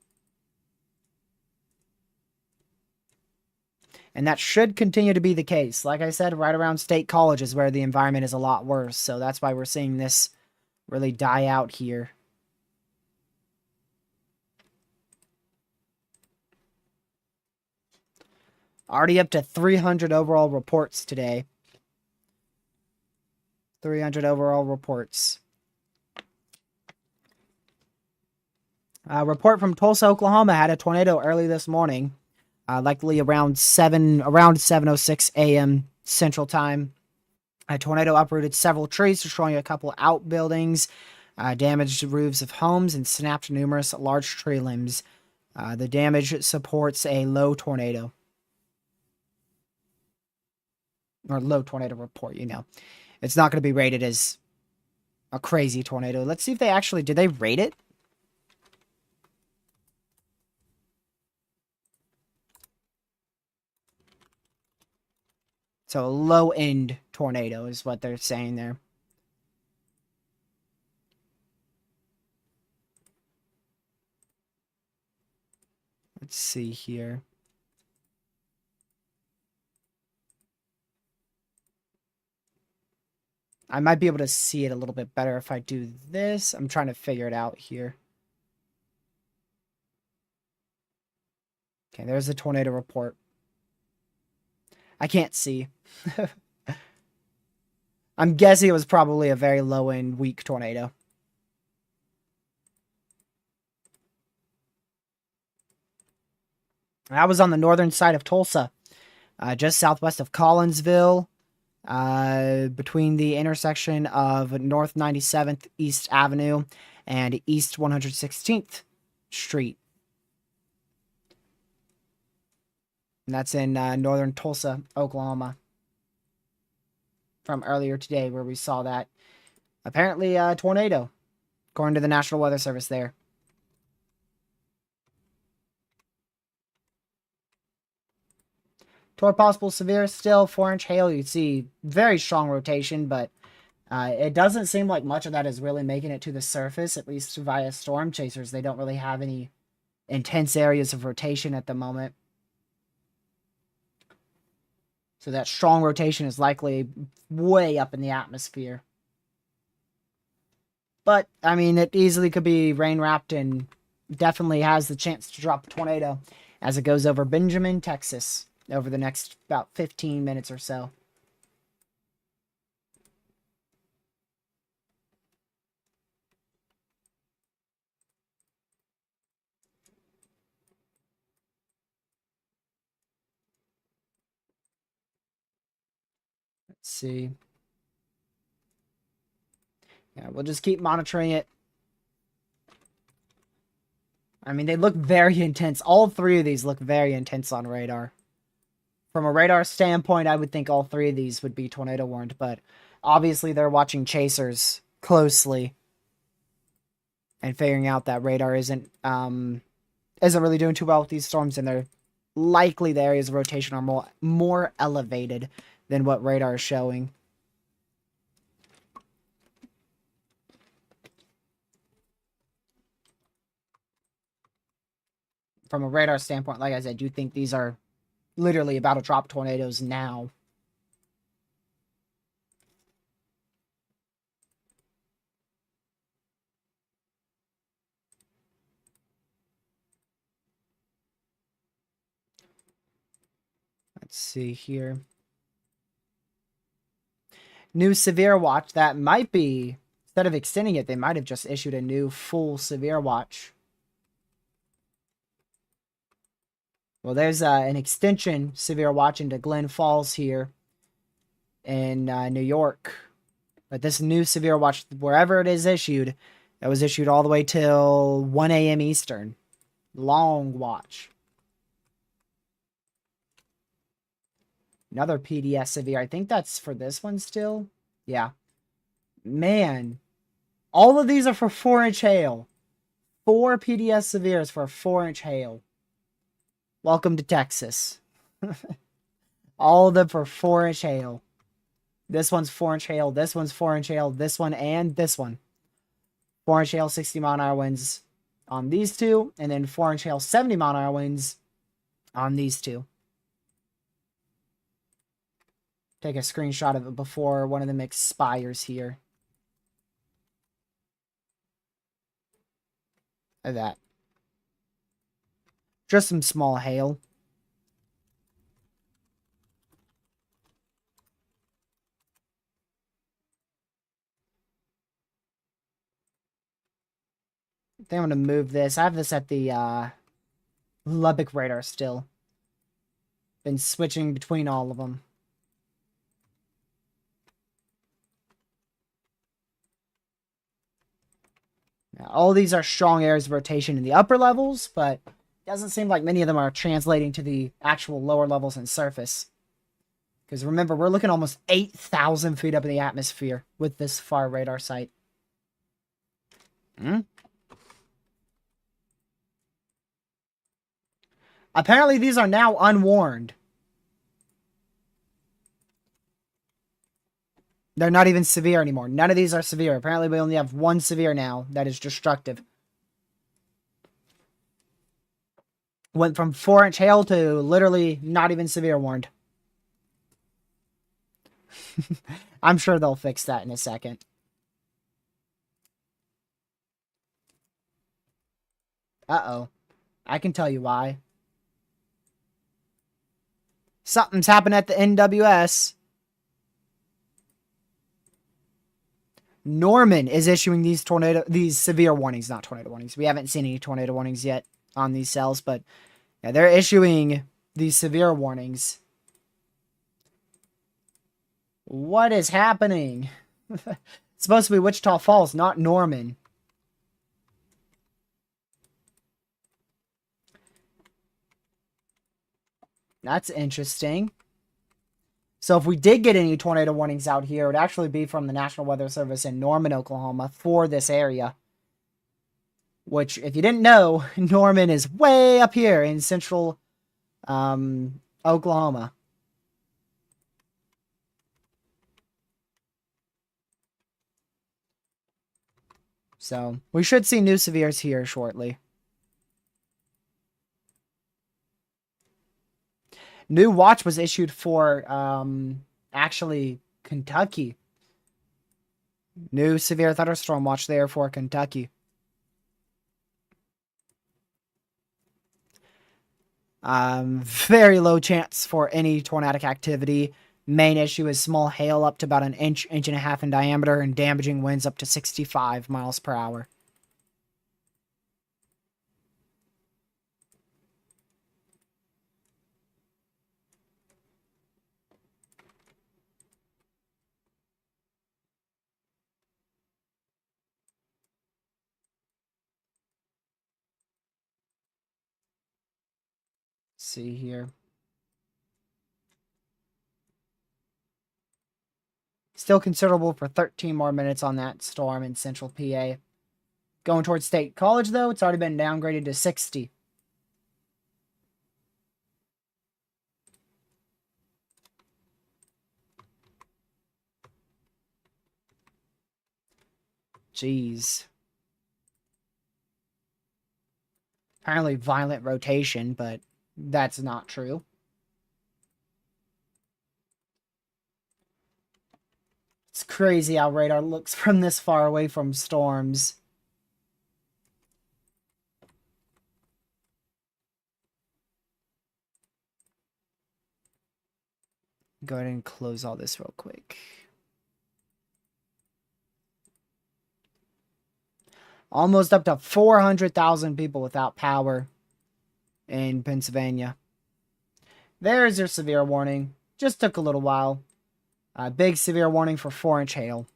And that should continue to be the case. Like I said, right around State College is where the environment is a lot worse, so that's why we're seeing this really die out here. Already up to 300 overall reports today. 300 overall reports. A report from Tulsa, Oklahoma had a tornado early this morning, likely around 7:06 a.m. Central Time. A tornado uprooted several trees, destroying a couple outbuildings, damaged roofs of homes, and snapped numerous large tree limbs. The damage supports a low tornado. Or low tornado report, you know. It's not going to be rated as a crazy tornado. Let's see if they actually... Did they rate it? So a low-end tornado is what they're saying there. Let's see here. I might be able to see it a little bit better if I do this. I'm trying to figure it out here. Okay, there's the tornado report. I can't see. I'm guessing it was probably a very low-end, weak tornado. I was on the northern side of Tulsa, just southwest of Collinsville, between the intersection of North 97th East Avenue and East 116th Street. And that's in northern Tulsa, Oklahoma. From earlier today, where we saw that apparently a tornado, according to the National Weather Service there. Toward possible severe, still 4-inch hail. You see very strong rotation, but it doesn't seem like much of that is really making it to the surface, at least via storm chasers. They don't really have any intense areas of rotation at the moment. So that strong rotation is likely way up in the atmosphere. But, I mean, it easily could be rain-wrapped and definitely has the chance to drop a tornado as it goes over Benjamin, Texas, over the next about 15 minutes or so. see. Yeah, we'll just keep monitoring it. I mean, they look very intense. All three of these look very intense on radar. From a radar standpoint, I would think all three of these would be tornado warned, but obviously they're watching chasers closely and figuring out that radar isn't really doing too well with these storms, and they're likely the areas of rotation are more elevated than what radar is showing. From a radar standpoint, like I said, I do think these are literally about to drop tornadoes now. Let's see here. New severe watch. That might be, instead of extending it, they might have just issued a new full severe watch. Well, there's an extension severe watch into Glen Falls here in New York. But this new severe watch, wherever it is issued, it was issued all the way till 1 a.m. Eastern. Long watch. Another PDS severe. I think that's for this one still. Yeah. Man. All of these are for 4-inch hail. 4 PDS severes for 4-inch hail. Welcome to Texas. All of them for 4-inch hail. This one's 4-inch hail. This one's 4-inch hail. This one and this one. 4-inch hail, 60-mile-an-hour winds on these two. And then 4-inch hail, 70-mile-an-hour winds on these two. Take a screenshot of it before one of them expires here. Of that. Just some small hail. I think I'm going to move this. I have this at the Lubbock radar still. Been switching between all of them. Now, all these are strong areas of rotation in the upper levels, but it doesn't seem like many of them are translating to the actual lower levels and surface. Because remember, we're looking almost 8,000 feet up in the atmosphere with this far radar site. Apparently, these are now unwarned. They're not even severe anymore. None of these are severe. Apparently, we only have one severe now that is destructive. Went from 4-inch hail to literally not even severe warned. I'm sure they'll fix that in a second. Uh-oh. I can tell you why. Something's happened at the NWS. Norman is issuing these severe warnings, not tornado warnings. We haven't seen any tornado warnings yet on these cells, but yeah, they're issuing these severe warnings. What is happening? It's supposed to be Wichita Falls, not Norman. That's interesting. So if we did get any tornado warnings out here, it would actually be from the National Weather Service in Norman, Oklahoma for this area. Which, if you didn't know, Norman is way up here in central Oklahoma. So we should see new severes here shortly. New watch was issued for, actually, Kentucky. New severe thunderstorm watch there for Kentucky. Very low chance for any tornadic activity. Main issue is small hail up to about an inch, inch and a half in diameter, and damaging winds up to 65 miles per hour. see here. Still considerable for 13 more minutes on that storm in central PA. Going towards State College, though, it's already been downgraded to 60. Jeez. Apparently violent rotation, but that's not true. It's crazy how radar looks from this far away from storms. Go ahead and close all this real quick. Almost up to 400,000 people without power in Pennsylvania. There's your severe warning. Just took a little while. Big severe warning for 4-inch hail.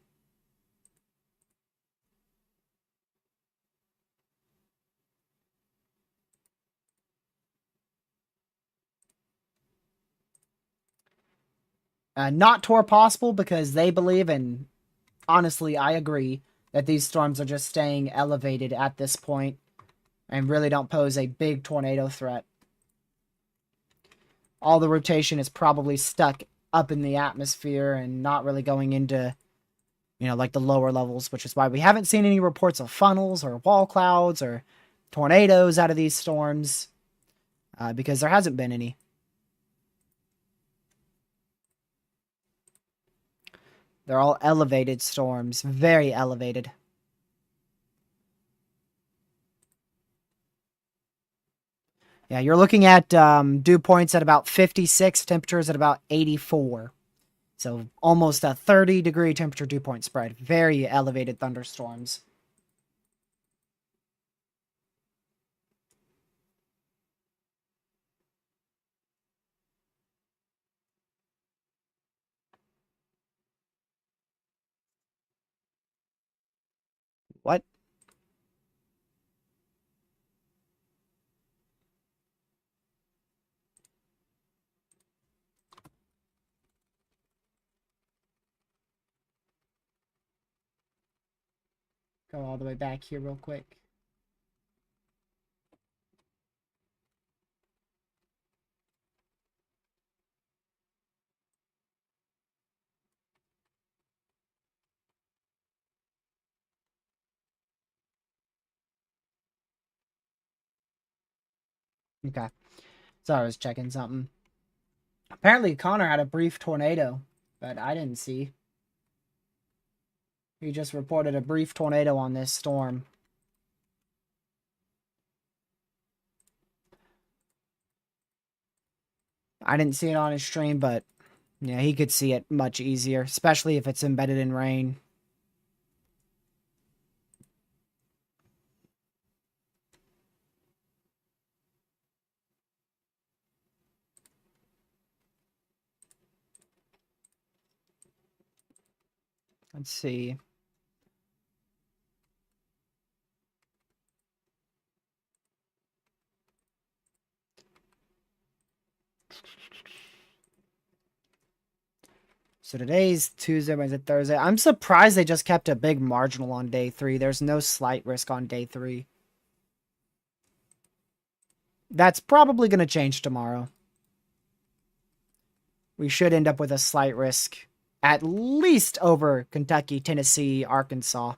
Not tour possible because they believe, and honestly I agree, that these storms are just staying elevated at this point and really don't pose a big tornado threat. All the rotation is probably stuck up in the atmosphere and not really going into, like the lower levels, which is why we haven't seen any reports of funnels or wall clouds or tornadoes out of these storms, because there hasn't been any. They're all elevated storms, very elevated. Yeah, you're looking at dew points at about 56, temperatures at about 84. So almost a 30-degree temperature dew point spread. Very elevated thunderstorms. What? Go all the way back here real quick. Okay. Sorry, I was checking something. Apparently, Connor had a brief tornado, but I didn't see. He just reported a brief tornado on this storm. I didn't see it on his stream, but yeah, he could see it much easier, especially if it's embedded in rain. Let's see. So today's Tuesday, Wednesday, Thursday. I'm surprised they just kept a big marginal on day 3. There's no slight risk on day 3. That's probably going to change tomorrow. We should end up with a slight risk, at least over Kentucky, Tennessee, Arkansas.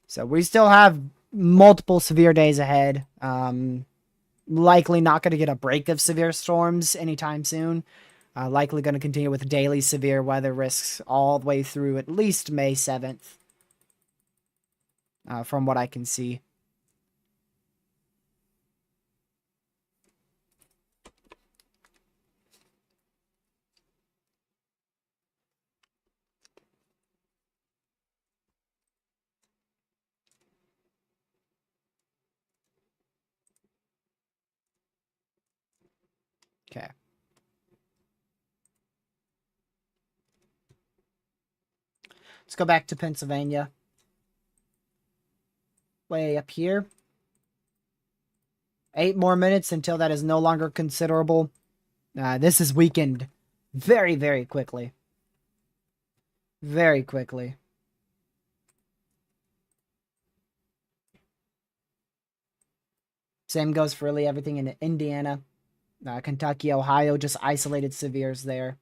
So we still have multiple severe days ahead. Likely not going to get a break of severe storms anytime soon. Likely going to continue with daily severe weather risks all the way through at least May 7th, from what I can see. Okay. Let's go back to Pennsylvania. way up here. 8 more minutes until that is no longer considerable. This is weakened very, very quickly. Very quickly. Same goes for really everything in Indiana. Kentucky, Ohio, just isolated severes there.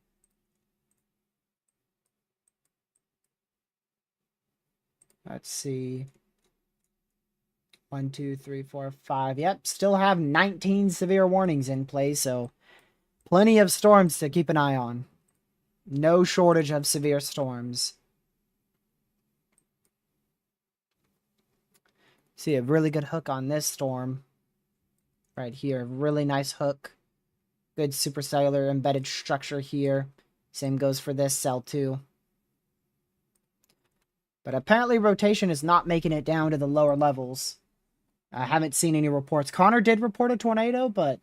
Let's see. 1, 2, 3, 4, 5. Yep, still have 19 severe warnings in place, so plenty of storms to keep an eye on. No shortage of severe storms. See a really good hook on this storm. Right here. Really nice hook. Good supercellular embedded structure here. Same goes for this cell too. But apparently rotation is not making it down to the lower levels. I haven't seen any reports. Connor did report a tornado, but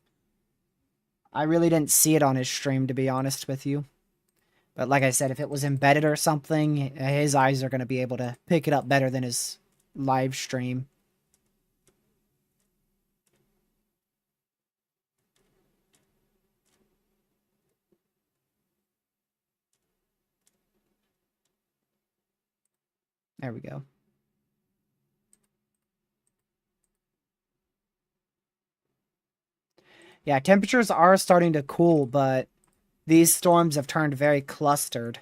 I really didn't see it on his stream, to be honest with you. But like I said, if it was embedded or something, his eyes are going to be able to pick it up better than his live stream. There we go. Yeah, temperatures are starting to cool, but these storms have turned very clustered.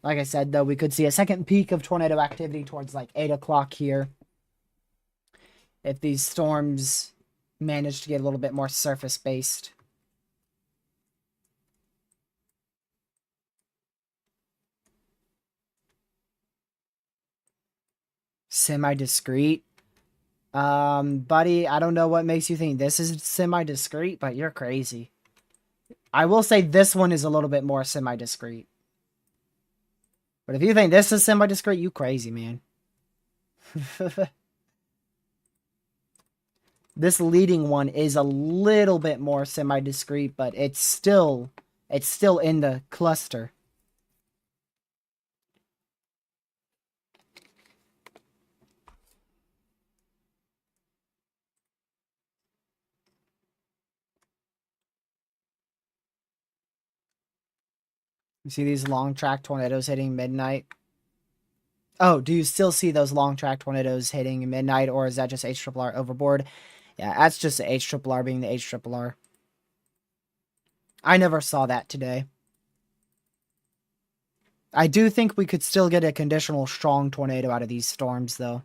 Like I said, though, we could see a second peak of tornado activity towards like 8 o'clock here. If these storms manage to get a little bit more surface-based. Semi-discrete. Buddy, I don't know what makes you think this is semi-discrete, but you're crazy. I will say this one is a little bit more semi-discrete. But if you think this is semi-discrete, you crazy, man. This leading one is a little bit more semi-discrete, but it's still in the cluster. You see these long track tornadoes hitting midnight? Oh, do you still see those long track tornadoes hitting midnight, or is that just HRRR overboard? Yeah, that's just the HRRR being the HRRR. I never saw that today. I do think we could still get a conditional strong tornado out of these storms, though.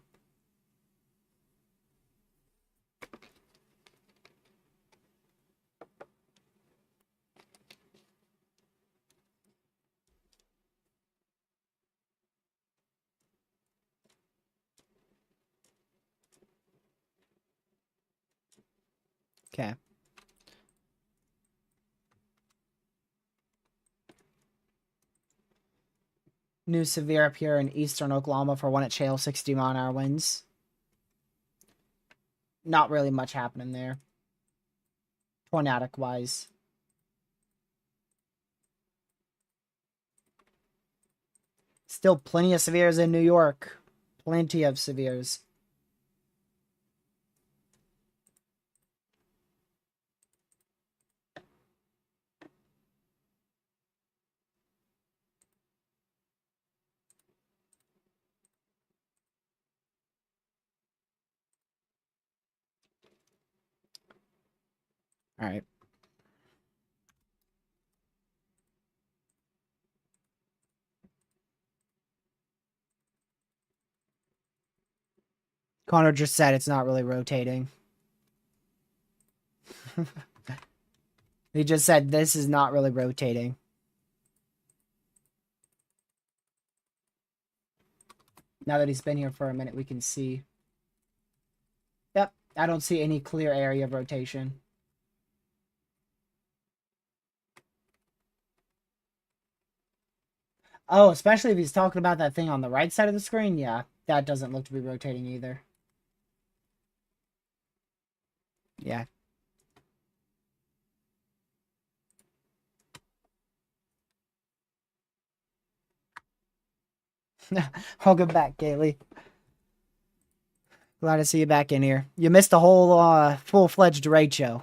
Okay. New severe up here in eastern Oklahoma for 1 at Shale, 60 mile an hour winds. Not really much happening there. Tornadic wise. Still plenty of severes in New York. Plenty of severes. All right. Connor just said it's not really rotating. He just said this is not really rotating. Now that he's been here for a minute, we can see. Yep, I don't see any clear area of rotation. Oh, especially if he's talking about that thing on the right side of the screen. Yeah, that doesn't look to be rotating either. Yeah. Welcome back, Kaylee. Glad to see you back in here. You missed a whole full-fledged derecho.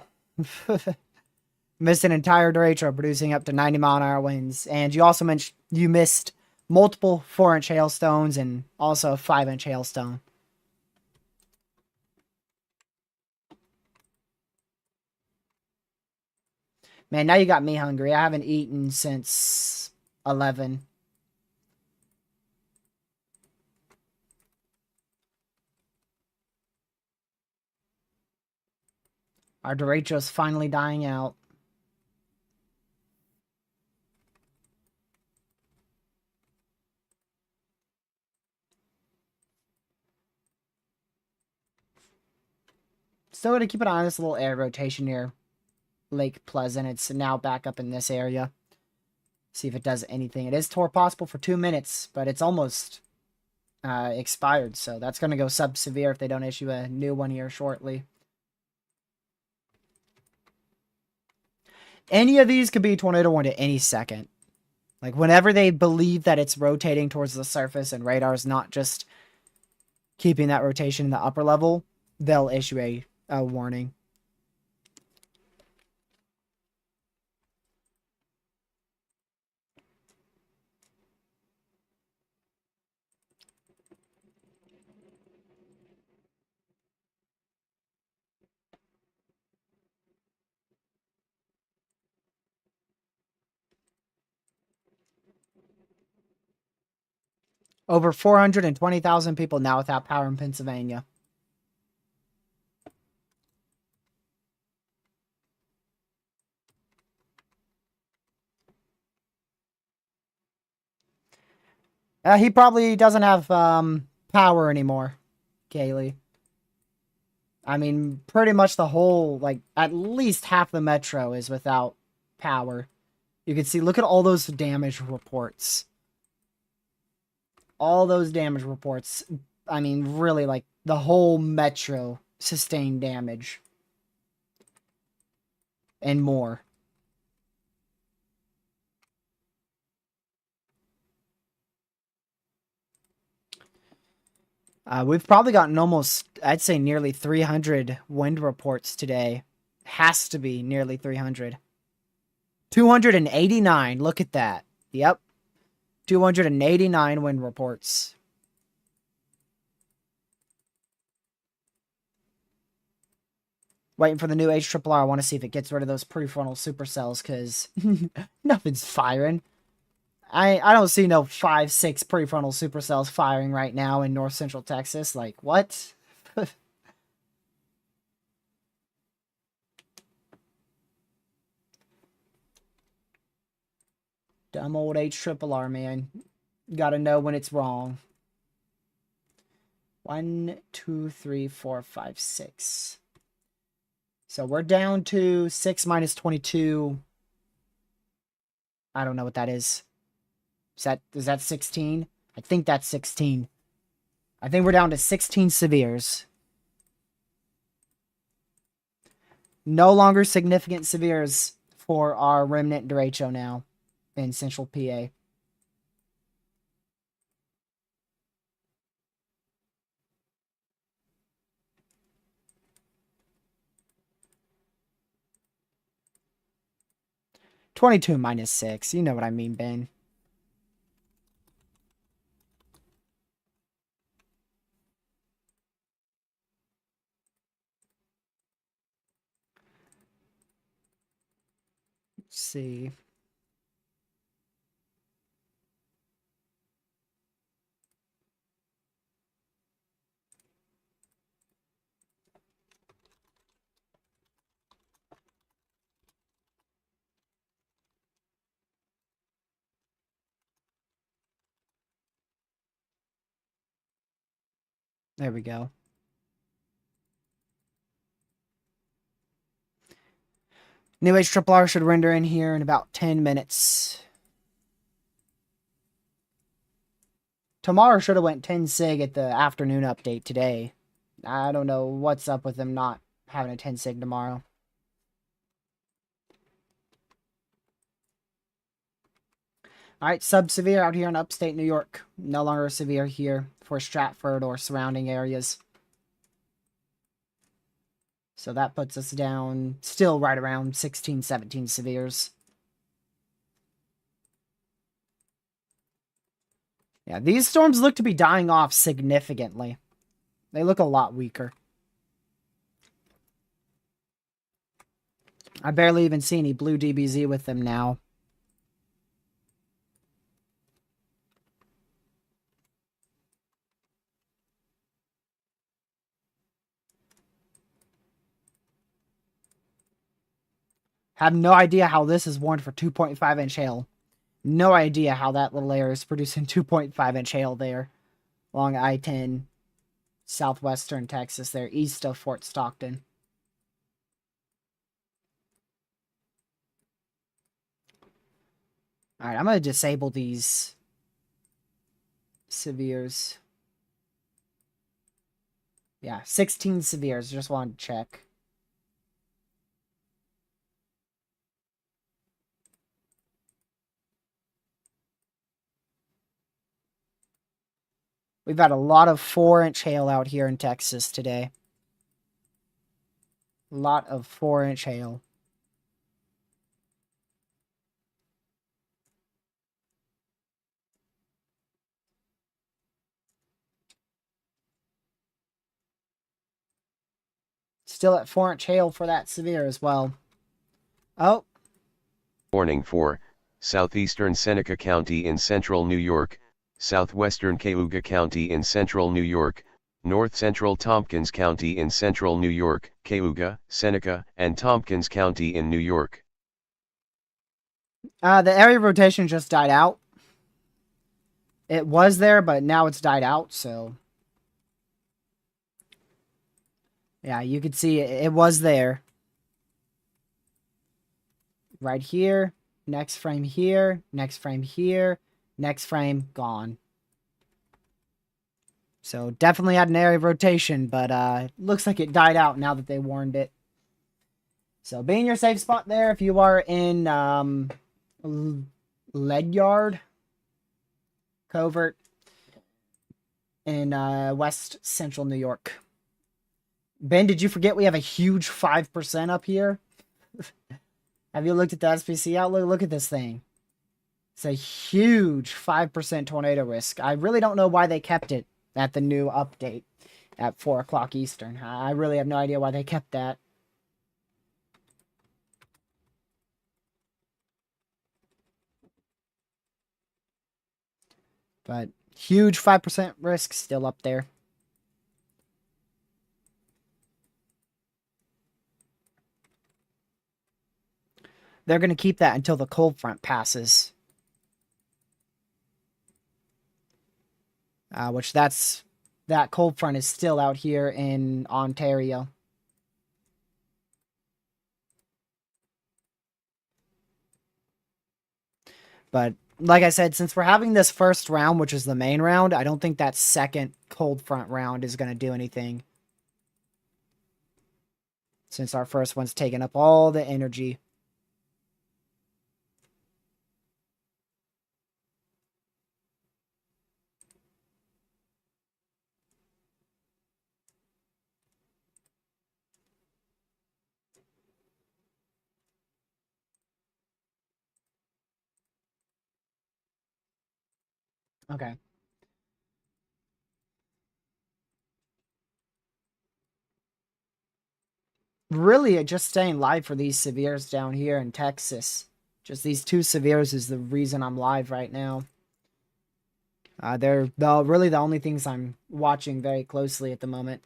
Missed an entire derecho producing up to 90-mile-an-hour winds. And you also mentioned you missed multiple 4-inch hailstones and also a 5-inch hailstone. Man, now you got me hungry. I haven't eaten since 11. Our derecho's finally dying out. Still going to keep an eye on this little air rotation near Lake Pleasant. It's now back up in this area. See if it does anything. It is tour possible for 2 minutes, but it's almost expired. So that's going to go sub-severe if they don't issue a new one here shortly. Any of these could be tornado warned at any second. Like, whenever they believe that it's rotating towards the surface and radar is not just keeping that rotation in the upper level, they'll issue a warning. Over 420,000 people now without power in Pennsylvania. He probably doesn't have power anymore, Kaylee. I mean, pretty much the whole, like, at least half the metro is without power. You can see, look at all those damage reports. All those damage reports. I mean, really, like, the whole metro sustained damage. And more. We've probably gotten almost, I'd say, nearly 300 wind reports today. Has to be nearly 300. 289. Look at that. Yep. 289 wind reports. Waiting for the new HRRR. I want to see if it gets rid of those prefrontal supercells, because nothing's firing. I don't see no 5-6 prefrontal supercells firing right now in north central Texas. Like, what? Dumb old HRRR, man. Gotta know when it's wrong. 1, 2, 3, 4, 5, 6. So we're down to 6 minus 22. I don't know what that is. Is that 16? I think that's 16. I think we're down to 16 severes. No longer significant severes for our remnant derecho now in central PA. -22 minus 6. You know what I mean, Ben. Let's see. There we go. New HRRR should render in here in about 10 minutes. Tomorrow should have went 10 sig at the afternoon update today. I don't know what's up with them not having a 10 sig tomorrow. All right, sub-severe out here in upstate New York. No longer severe here for Stratford or surrounding areas. So that puts us down still right around 16, 17 severes. Yeah, these storms look to be dying off significantly. They look a lot weaker. I barely even see any blue DBZ with them now. Have no idea how this is warned for 2.5-inch hail. No idea how that little area is producing 2.5-inch hail there along I-10, southwestern Texas there, east of Fort Stockton. Alright, I'm going to disable these severes. Yeah, 16 severes. Just wanted to check. We've had a lot of 4-inch hail out here in Texas today. A lot of 4-inch hail. Still at 4-inch hail for that severe as well. Oh. Warning for southeastern Seneca County in central New York, southwestern Cayuga County in central New York, north central Tompkins County in central New York, Cayuga, Seneca, and Tompkins County in New York. The area rotation just died out. It was there, but now it's died out, so... Yeah, you could see it was there. Right here, next frame here, next frame here, next frame gone. So definitely had an area of rotation, but looks like it died out now that they warned it. So be in your safe spot there if you are in Ledyard Covert in west central New York. Ben, did you forget we have a huge 5% up here? Have you looked at the SPC outlook? Look at this thing. It's a huge 5% tornado risk. I really don't know why they kept it at the new update at 4 o'clock Eastern. I really have no idea why they kept that. But huge 5% risk still up there. They're going to keep that until the cold front passes. Which that cold front is still out here in Ontario. But like I said, since we're having this first round, which is the main round, I don't think that second cold front round is going to do anything. Since our first one's taking up all the energy. Okay. Really, just staying live for these severes down here in Texas. Just these two severes is the reason I'm live right now. They're really the only things I'm watching very closely at the moment.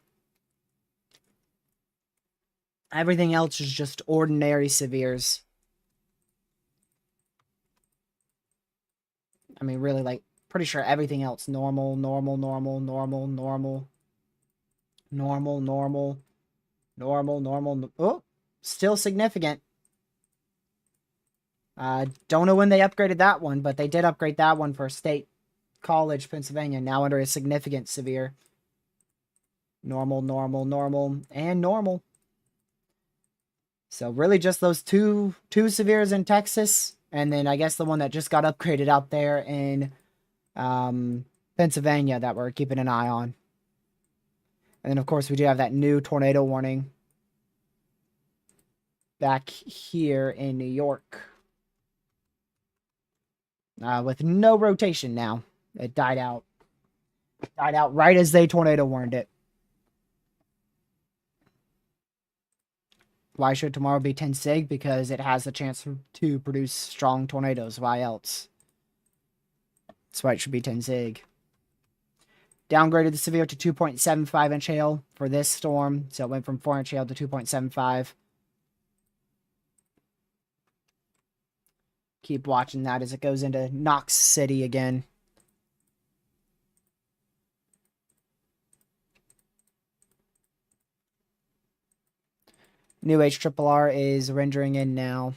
Everything else is just ordinary severes. I mean, really, like, pretty sure everything else. Normal, normal, normal, normal, normal. Normal, normal. Normal, normal. Oh, still significant. Don't know when they upgraded that one, but they did upgrade that one for State College, Pennsylvania. Now under a significant severe. Normal, normal, normal, and normal. So really just those two severes in Texas And then I guess the one that just got upgraded out there in Pennsylvania that we're keeping an eye on. And then, of course, we do have that new tornado warning back here in New York. With no rotation now. It died out. Died out right as they tornado warned it. Why should tomorrow be 10 sig? Because it has the chance to produce strong tornadoes. Why else? That's why it should be 10 sig. Downgraded the severe to 2.75 inch hail for this storm. So it went from 4 inch hail to 2.75. Keep watching that as it goes into Knox City again. New HRRR is rendering in now.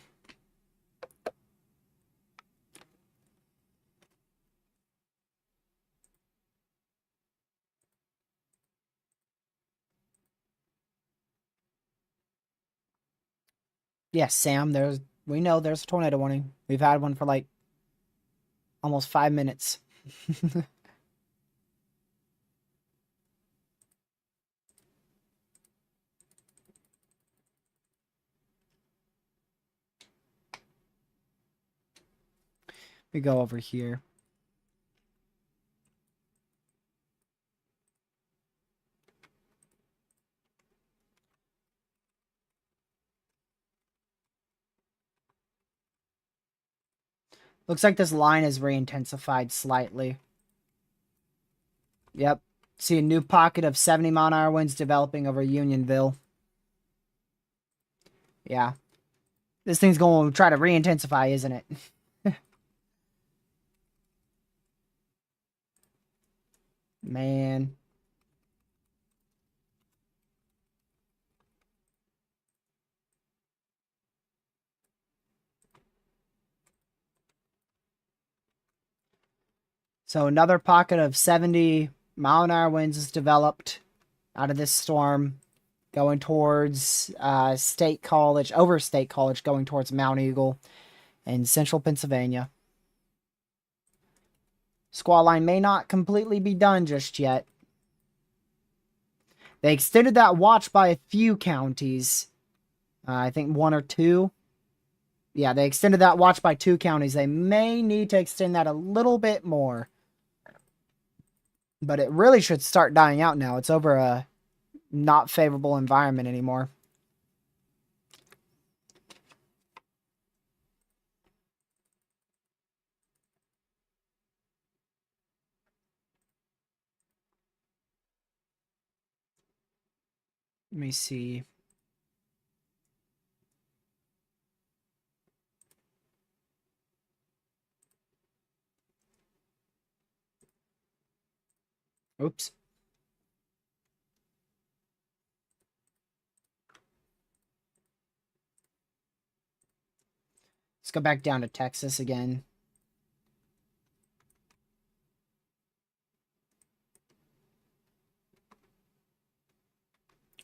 Yes, Sam, we know there's a tornado warning. We've had one for like almost 5 minutes. We go over here. Looks like this line is re-intensified slightly. Yep. See a new pocket of 70-mile-an-hour winds developing over Unionville. Yeah. This thing's going to try to re-intensify, isn't it? Man. So another pocket of 70-mile-an-hour winds is developed out of this storm, going towards State College, over State College, going towards Mount Eagle in central Pennsylvania. Squall line may not completely be done just yet. They extended that watch by a few counties. I think 1 or 2. Yeah, they extended that watch by 2 counties. They may need to extend that a little bit more. But it really should start dying out now. It's over a not favorable environment anymore. Let me see. Oops. Let's go back down to Texas again.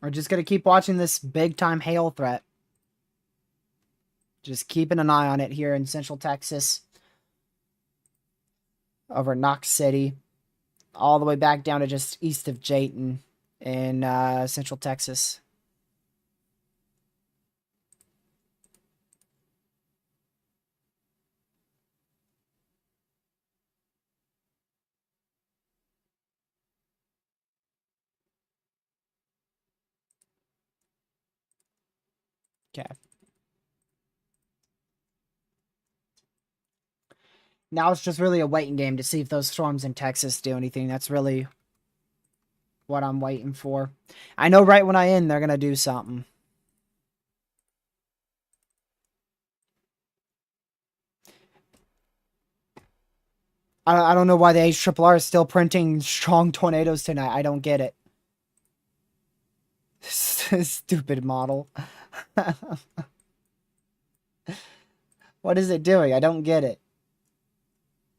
We're just going to keep watching this big-time hail threat. Just keeping an eye on it here in central Texas. Over Knox City. All the way back down to just east of Jayton in central Texas. Okay. Now it's just really a waiting game to see if those storms in Texas do anything. That's really what I'm waiting for. I know right when I end, they're going to do something. I don't know why the HRRR is still printing strong tornadoes tonight. I don't get it. Stupid model. What is it doing? I don't get it.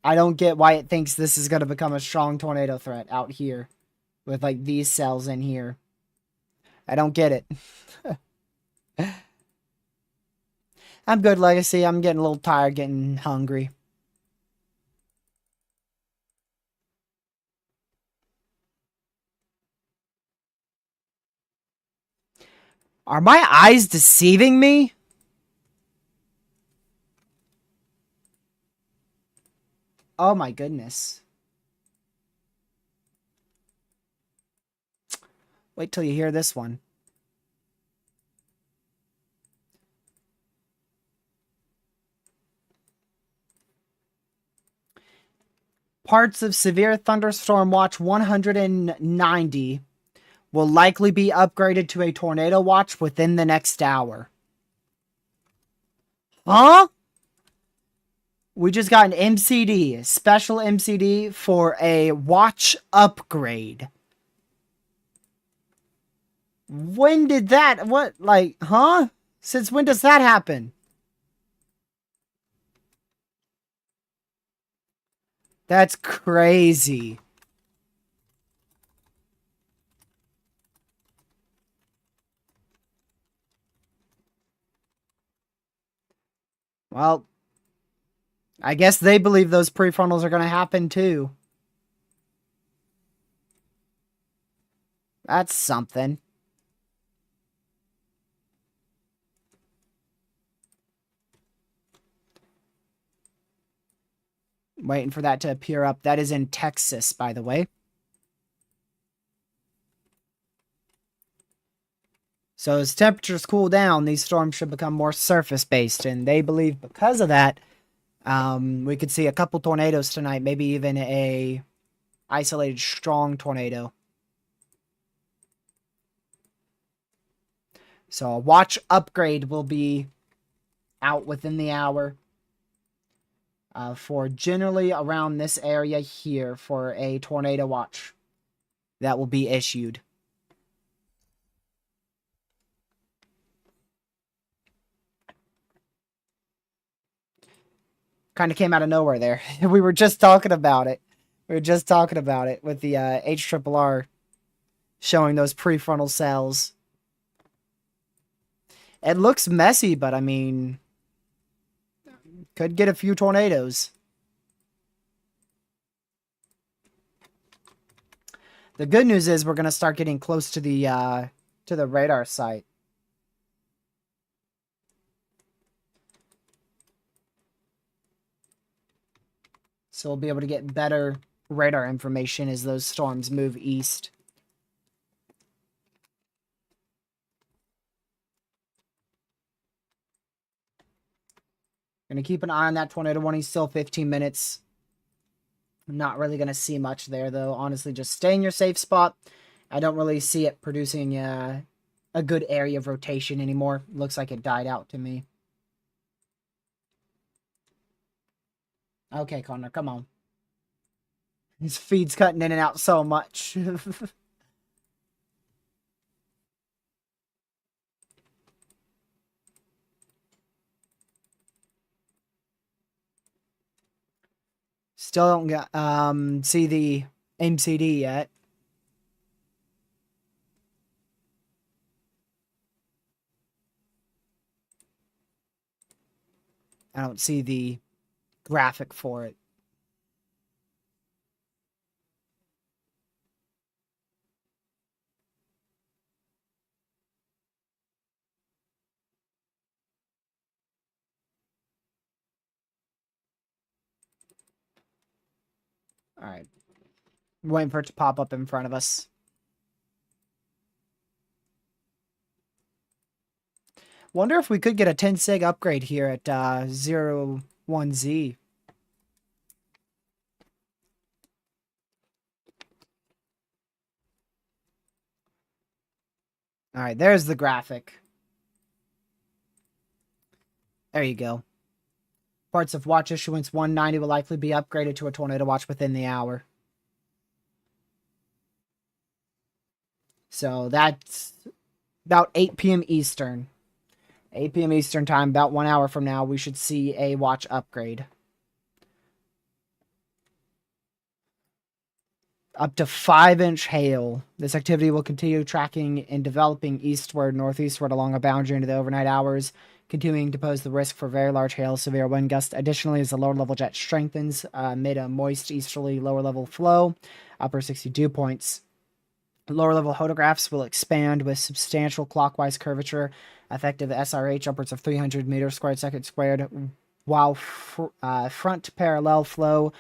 I don't get why it thinks this is going to become a strong tornado threat out here. With, like, these cells in here. I don't get it. I'm good, Legacy. I'm getting a little tired, getting hungry. Are my eyes deceiving me? Oh my goodness. Wait till you hear this one. Parts of Severe Thunderstorm Watch 190 will likely be upgraded to a Tornado Watch within the next hour. Huh? We just got an MCD, a special MCD for a watch upgrade. When did that? What? Like, huh? Since when does that happen? That's crazy. Well, I guess they believe those prefrontals are going to happen too. That's something. Waiting for that to appear up. That is in Texas, by the way. So as temperatures cool down, these storms should become more surface-based, and they believe because of that, we could see a couple tornadoes tonight, maybe even a isolated strong tornado. So a watch upgrade will be out within the hour for generally around this area here for a tornado watch that will be issued. Kind of came out of nowhere there. We were just talking about it. We were just talking about it with the HRRR showing those prefrontal cells. It looks messy, but I mean, could get a few tornadoes. The good news is we're going to start getting close to the radar site. So we'll be able to get better radar information as those storms move east. Going to keep an eye on that tornado warning. Still 15 minutes. I'm not really going to see much there, though. Honestly, just stay in your safe spot. I don't really see it producing a good area of rotation anymore. Looks like it died out to me. Okay, Connor, come on. His feed's cutting in and out so much. Still don't get see the MCD yet. I don't see the graphic for it. All right. Waiting for it to pop up in front of us. Wonder if we could get a 10 sig upgrade here at 01Z. All right, there's the graphic. There you go. Parts of watch issuance 190 will likely be upgraded to a tornado watch within the hour. So that's about 8 p.m. Eastern. 8 p.m. Eastern time, about 1 hour from now, we should see a watch upgrade. Up to 5-inch hail. This activity will continue tracking and developing eastward, northeastward along a boundary into the overnight hours, continuing to pose the risk for very large hail, severe wind gusts. Additionally, as the lower level jet strengthens amid a moist easterly lower level flow, upper 62 points. Lower level hodographs will expand with substantial clockwise curvature, effective SRH upwards of 300 meters squared second squared, while front parallel flow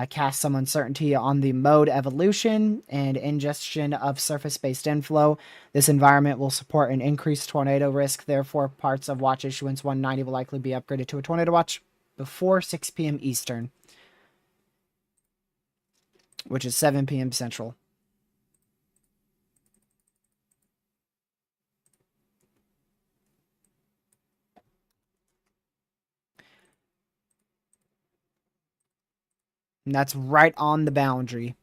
casts some uncertainty on the mode evolution and ingestion of surface-based inflow. This environment will support an increased tornado risk. Therefore, parts of watch issuance 190 will likely be upgraded to a tornado watch before 6 p.m. Eastern, which is 7 p.m. Central. And that's right on the boundary.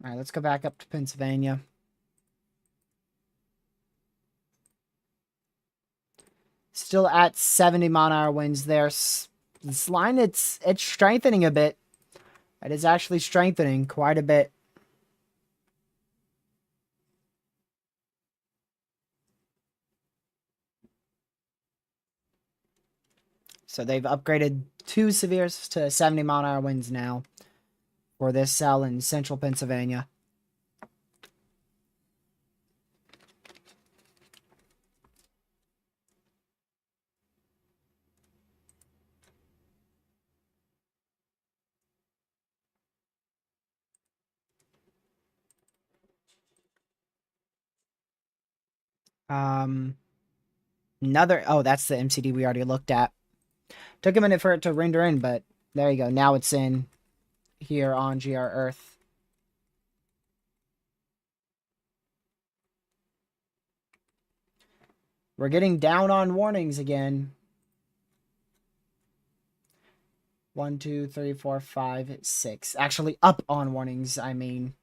All right, let's go back up to Pennsylvania. Still at 70 mile-an-hour winds there. This line, it's strengthening a bit. It is actually strengthening quite a bit. So they've upgraded 2 severes to 70 mile-an-hour winds now for this cell in central Pennsylvania. That's the MCD we already looked at. Took a minute for it to render in, but there you go. Now it's in here on GR Earth. We're getting down on warnings again. 1, 2, 3, 4, 5, 6. Actually, up on warnings, I mean.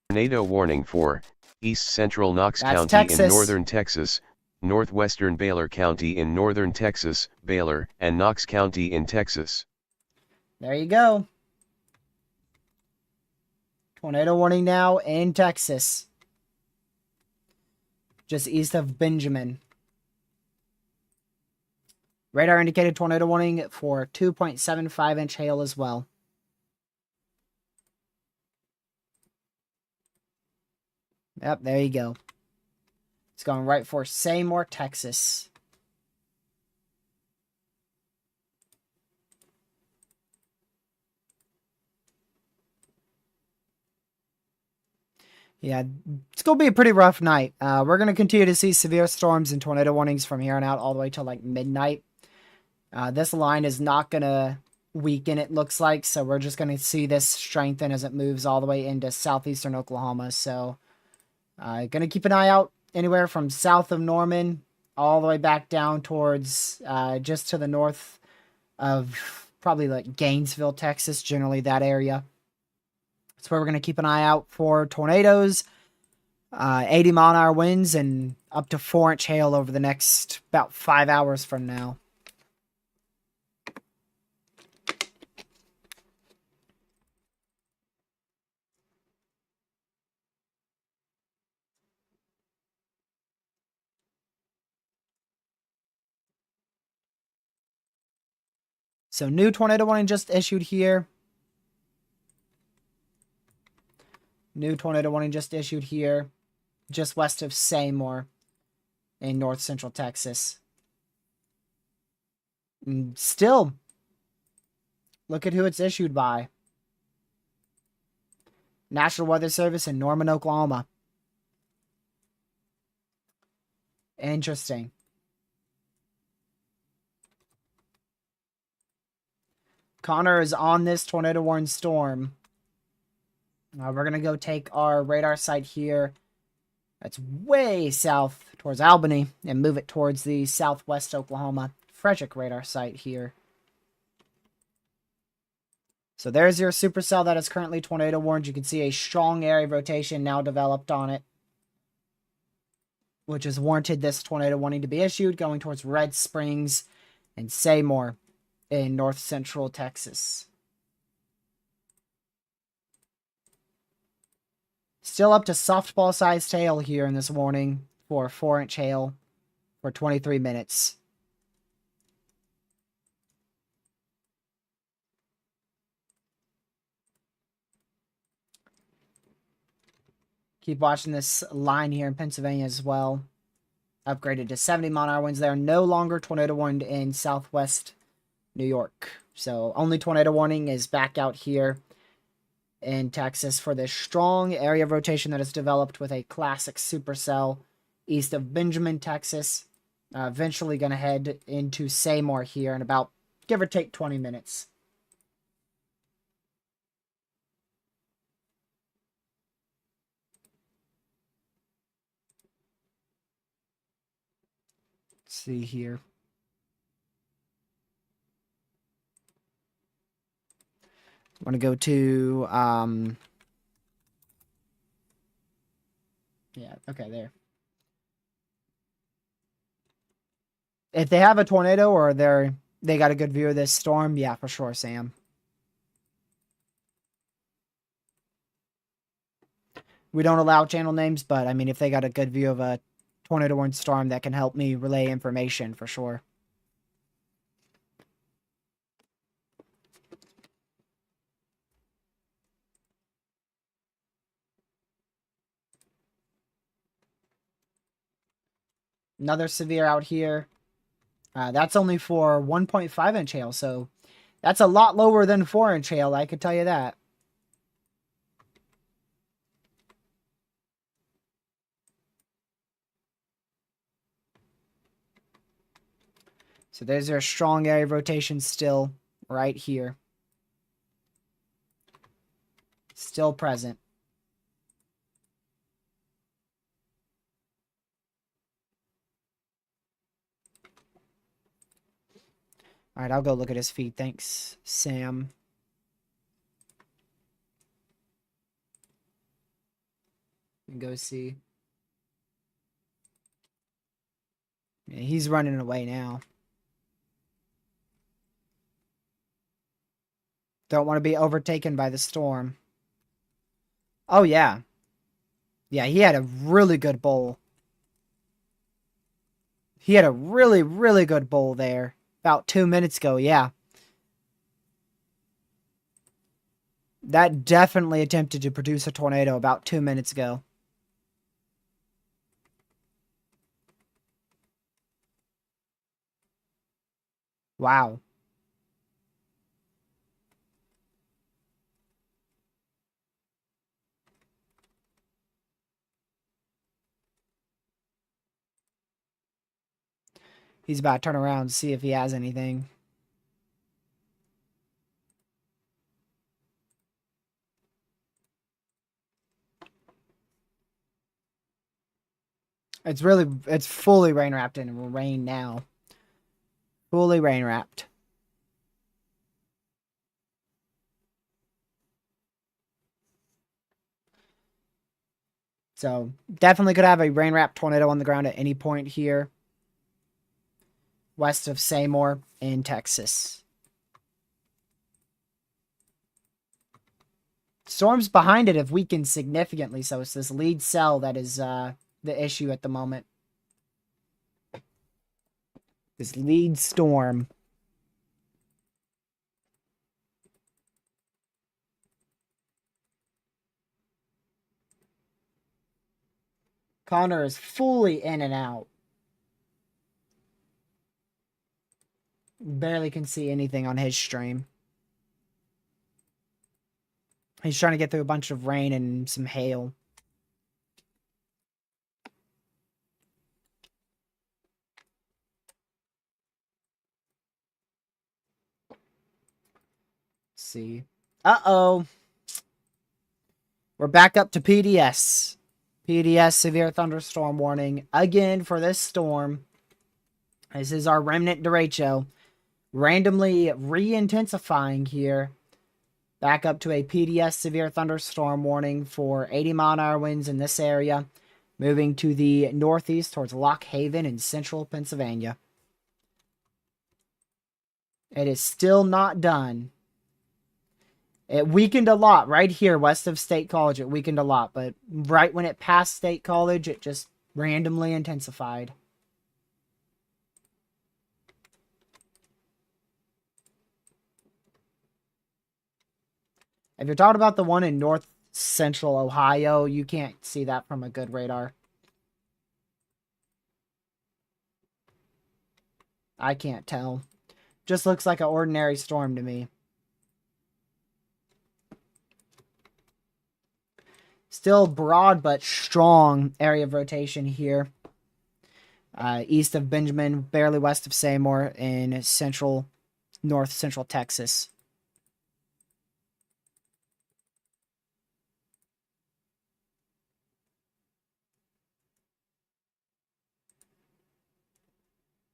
Tornado warning for East Central Knox That's County Texas. in northern Texas, northwestern Baylor County in northern Texas, Baylor, and Knox County in Texas. There you go. Tornado warning now in Texas. Just east of Benjamin. Radar indicated tornado warning for 2.75-inch hail as well. Yep, there you go. It's going right for Seymour, Texas. Yeah, it's going to be a pretty rough night. We're going to continue to see severe storms and tornado warnings from here on out all the way till like midnight. This line is not going to weaken, it looks like, so we're just going to see this strengthen as it moves all the way into southeastern Oklahoma. So, going to keep an eye out anywhere from south of Norman all the way back down towards just to the north of probably like Gainesville, Texas, generally that area. That's where we're going to keep an eye out for tornadoes, 80 mile-an-hour winds, and up to 4-inch hail over the next about 5 hours from now. So new tornado warning just issued here. New tornado warning just issued here, just west of Seymour in north central Texas. And still, look at who it's issued by. National Weather Service in Norman, Oklahoma. Interesting. Connor is on this tornado warning storm. We're going to go take our radar site here. That's way south towards Albany and move it towards the southwest Oklahoma Frederick radar site here. So there's your supercell that is currently tornado warned. You can see a strong area of rotation now developed on it, which has warranted this tornado warning to be issued, going towards Red Springs and Seymour in north central Texas. Still up to softball sized hail here in this warning for 4-inch hail for 23 minutes. Keep watching this line here in Pennsylvania as well. Upgraded to 70 mile-an-hour winds there. No longer tornado warned in southwest New York. So only tornado warning is back out here in Texas for this strong area of rotation that is developed with a classic supercell east of Benjamin, Texas. Eventually going to head into Seymour here in about, give or take, 20 minutes. Let's see here. I want to go to, yeah, okay, there. If they have a tornado or they got a good view of this storm, yeah, for sure, Sam. We don't allow channel names, but I mean, if they got a good view of a tornado warned storm, that can help me relay information for sure. Another severe out here. That's only for 1.5-inch hail, so that's a lot lower than 4-inch hail, I could tell you that. So there's their strong area of rotation still right here. Still present. All right, I'll go look at his feed. Thanks, Sam. Go see. Yeah, he's running away now. Don't want to be overtaken by the storm. Oh, yeah. Yeah, he had a really good bowl. He had a really, really good bowl there. About 2 minutes ago, yeah. That definitely attempted to produce a tornado about 2 minutes ago. Wow. He's about to turn around and see if he has anything. It's fully rain wrapped in rain now. Fully rain wrapped. So definitely could have a rain wrapped tornado on the ground at any point here. West of Seymour in Texas. Storms behind it have weakened significantly, so it's this lead cell that is the issue at the moment. This lead storm. Connor is fully in and out. Barely can see anything on his stream. He's trying to get through a bunch of rain and some hail. Let's see. Uh-oh. We're back up to PDS. PDS, severe thunderstorm warning. Again for this storm. This is our remnant derecho. Randomly re-intensifying here. Back up to a PDS severe thunderstorm warning for 80 mile-an-hour winds in this area. Moving to the northeast towards Lock Haven in central Pennsylvania. It is still not done. It weakened a lot right here west of State College. It weakened a lot, but right when it passed State College, it just randomly intensified. If you're talking about the one in north central Ohio, you can't see that from a good radar. I can't tell. Just looks like an ordinary storm to me. Still broad but strong area of rotation here. East of Benjamin, barely west of Seymour in north central Texas.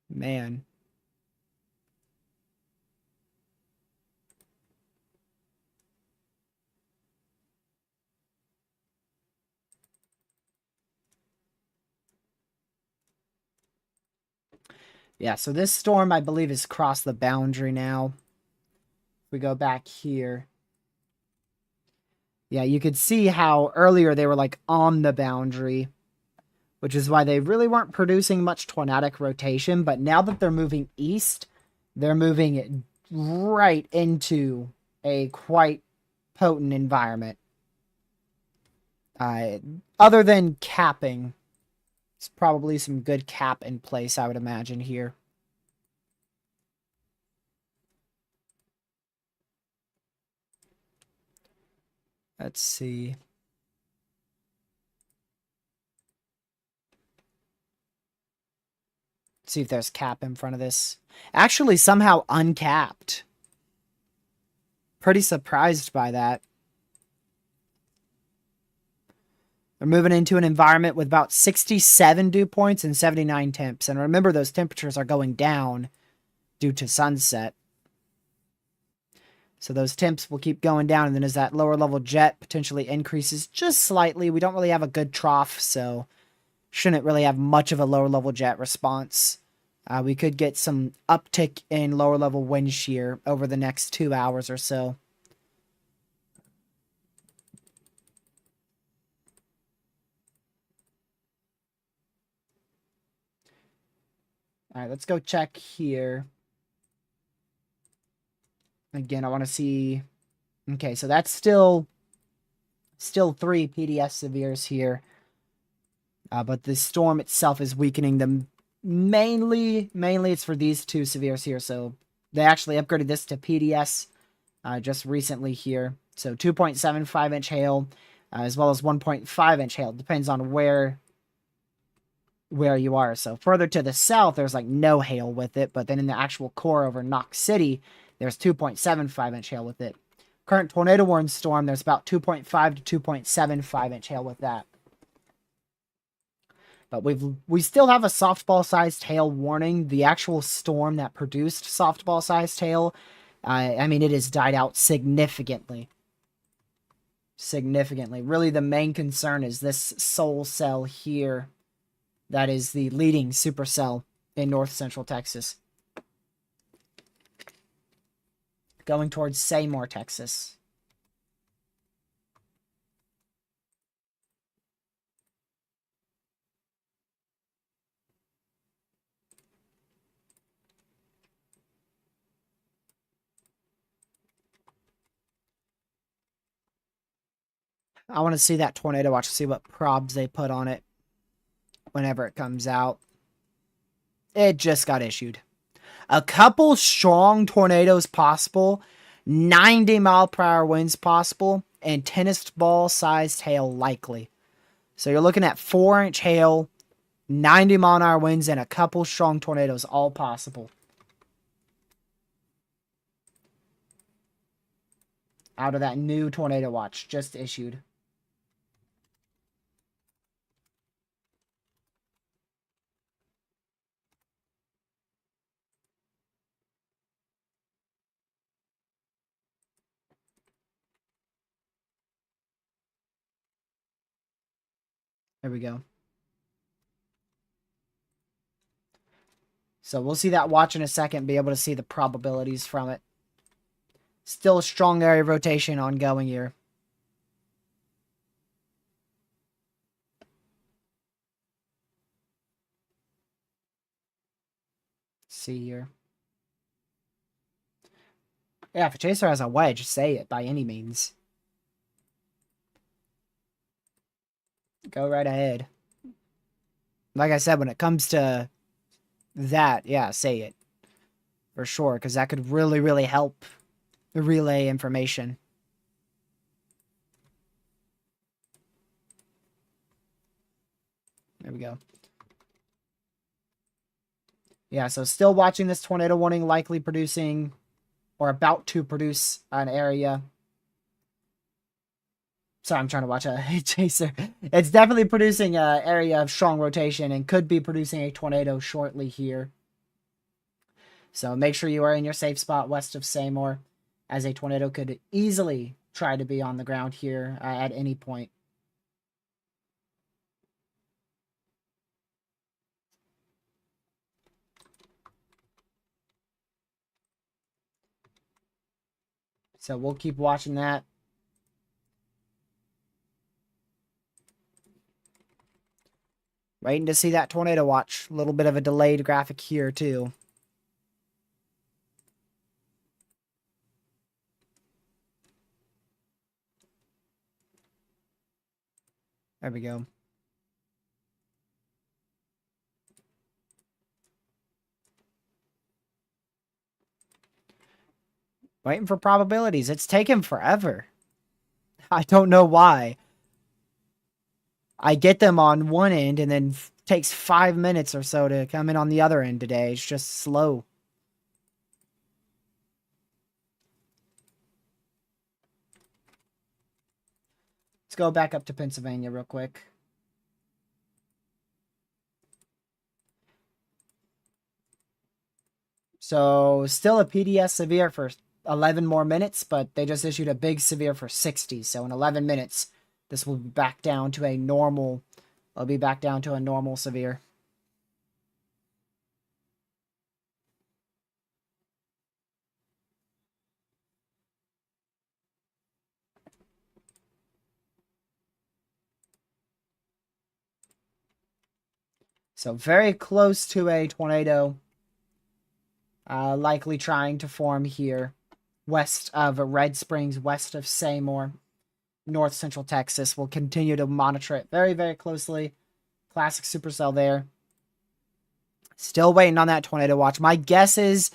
Man. Yeah, so this storm, I believe, has crossed the boundary now. If we go back here. Yeah, you could see how earlier they were like on the boundary, which is why they really weren't producing much tornadic rotation. But now that they're moving east, they're moving right into a quite potent environment. Other than capping, it's probably some good cap in place, I would imagine, here. Let's see. See if there's cap in front of this. Actually, somehow uncapped. Pretty surprised by that. They're moving into an environment with about 67 dew points and 79 temps. And remember, those temperatures are going down due to sunset. So those temps will keep going down. And then as that lower level jet potentially increases just slightly, we don't really have a good trough, so shouldn't really have much of a lower level jet response. We could get some uptick in lower level wind shear over the next 2 hours or so. All right, let's go check here. Again, I want to see. Okay, so that's still 3 PDS severes here. But the storm itself is weakening them. Mainly it's for these 2 severes here. So they actually upgraded this to PDS just recently here. So 2.75 inch hail, as well as 1.5 inch hail. Depends on where you are. So further to the south, there's like no hail with it. But then in the actual core over Knox City, there's 2.75 inch hail with it. Current tornado warning storm, there's about 2.5 to 2.75 inch hail with that. But we still have a softball-sized hail warning. The actual storm that produced softball-sized hail, I mean, it has died out significantly. Significantly. Really, the main concern is this soul cell here. That is the leading supercell in north central Texas. Going towards Seymour, Texas. I want to see that tornado watch, see what probs they put on it whenever it comes out. It just got issued. A couple strong tornadoes possible, 90-mile-per-hour winds possible, and tennis ball-sized hail likely. So you're looking at 4-inch hail, 90-mile-an-hour winds, and a couple strong tornadoes, all possible. Out of that new tornado watch just issued. There we go. So we'll see that watch in a second, be able to see the probabilities from it. Still a strong area of rotation ongoing here. See here. Yeah, if a chaser has a wedge, say it by any means. Go right ahead. Like I said, when it comes to that, yeah, say it. For sure, because that could really, really help the relay information. There we go. Yeah, so still watching this tornado warning, likely producing or about to produce an area. Sorry, I'm trying to watch a chaser. It's definitely producing an area of strong rotation and could be producing a tornado shortly here. So make sure you are in your safe spot west of Seymour, as a tornado could easily try to be on the ground here at any point. So we'll keep watching that. Waiting to see that tornado watch. A little bit of a delayed graphic here, too. There we go. Waiting for probabilities. It's taken forever. I don't know why. I get them on one end and then takes 5 minutes or so to come in on the other end today. It's just slow. Let's go back up to Pennsylvania real quick. So still a PDS severe for 11 more minutes, but they just issued a big severe for 60. So in 11 minutes, this will be back down to a normal. It'll be back down to a normal severe. So very close to a tornado. Likely trying to form here. West of Red Springs, west of Seymour. North Central Texas. We'll continue to monitor it very, very closely. Classic supercell there. Still waiting on that tornado watch. My guess is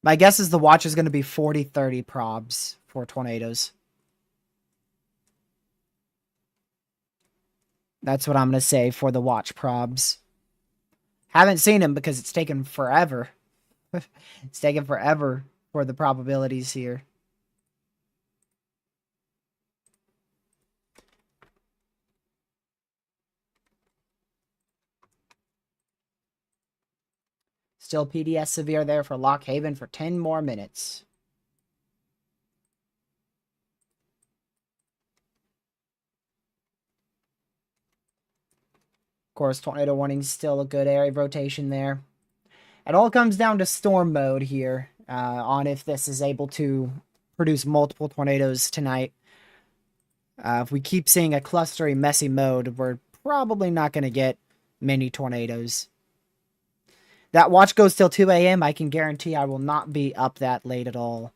the watch is going to be 40-30 probs for tornadoes. That's what I'm going to say for the watch probs. Haven't seen them because it's taken forever. It's taken forever for the probabilities here. Still PDS severe there for Lock Haven for 10 more minutes. Of course, tornado warning still a good area of rotation there. It all comes down to storm mode here on if this is able to produce multiple tornadoes tonight. If we keep seeing a clustery, messy mode, we're probably not going to get many tornadoes. That watch goes till 2 a.m. I can guarantee I will not be up that late at all.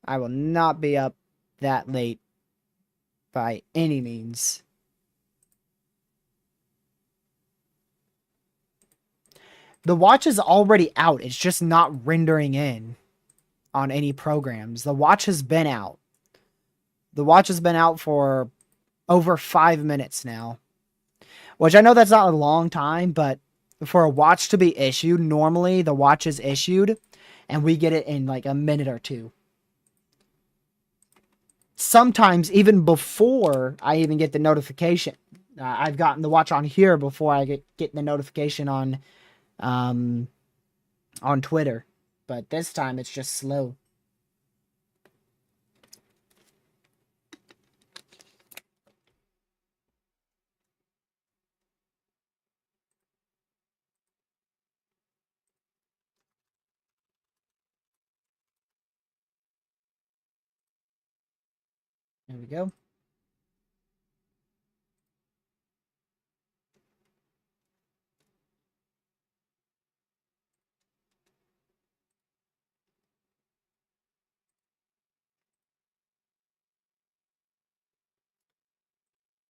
I will not be up that late by any means. The watch is already out. It's just not rendering in on any programs. The watch has been out. The watch has been out for over 5 minutes now. Which I know that's not a long time, but for a watch to be issued, normally the watch is issued and we get it in like a minute or two. Sometimes even before I even get the notification. I've gotten the watch on here before I get the notification on Twitter. but this time it's just slow. There we go.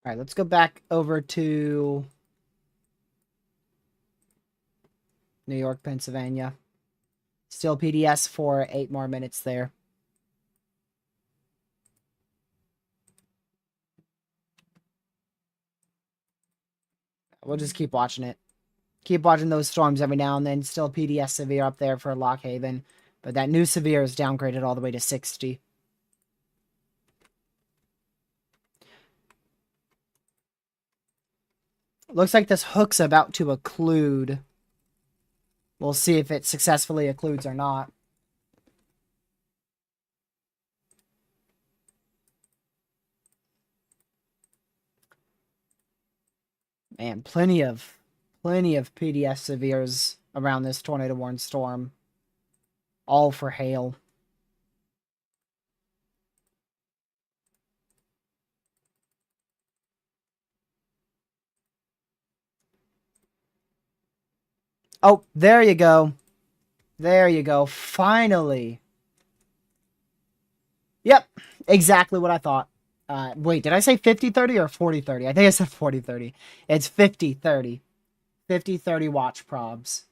All right, let's go back over to New York, Pennsylvania. Still PDS for 8 more minutes there. We'll just keep watching it. Keep watching those storms every now and then. Still PDS severe up there for Lock Haven. But that new severe is downgraded all the way to 60. Looks like this hook's about to occlude. We'll see if it successfully occludes or not. Man, plenty of PDS severes around this tornado warning storm. All for hail. Oh, there you go. There you go. Finally. Yep. Exactly what I thought. Wait, did I say 50-30 or 40-30? I think I said 40-30. It's 50-30. 50-30 watch probs.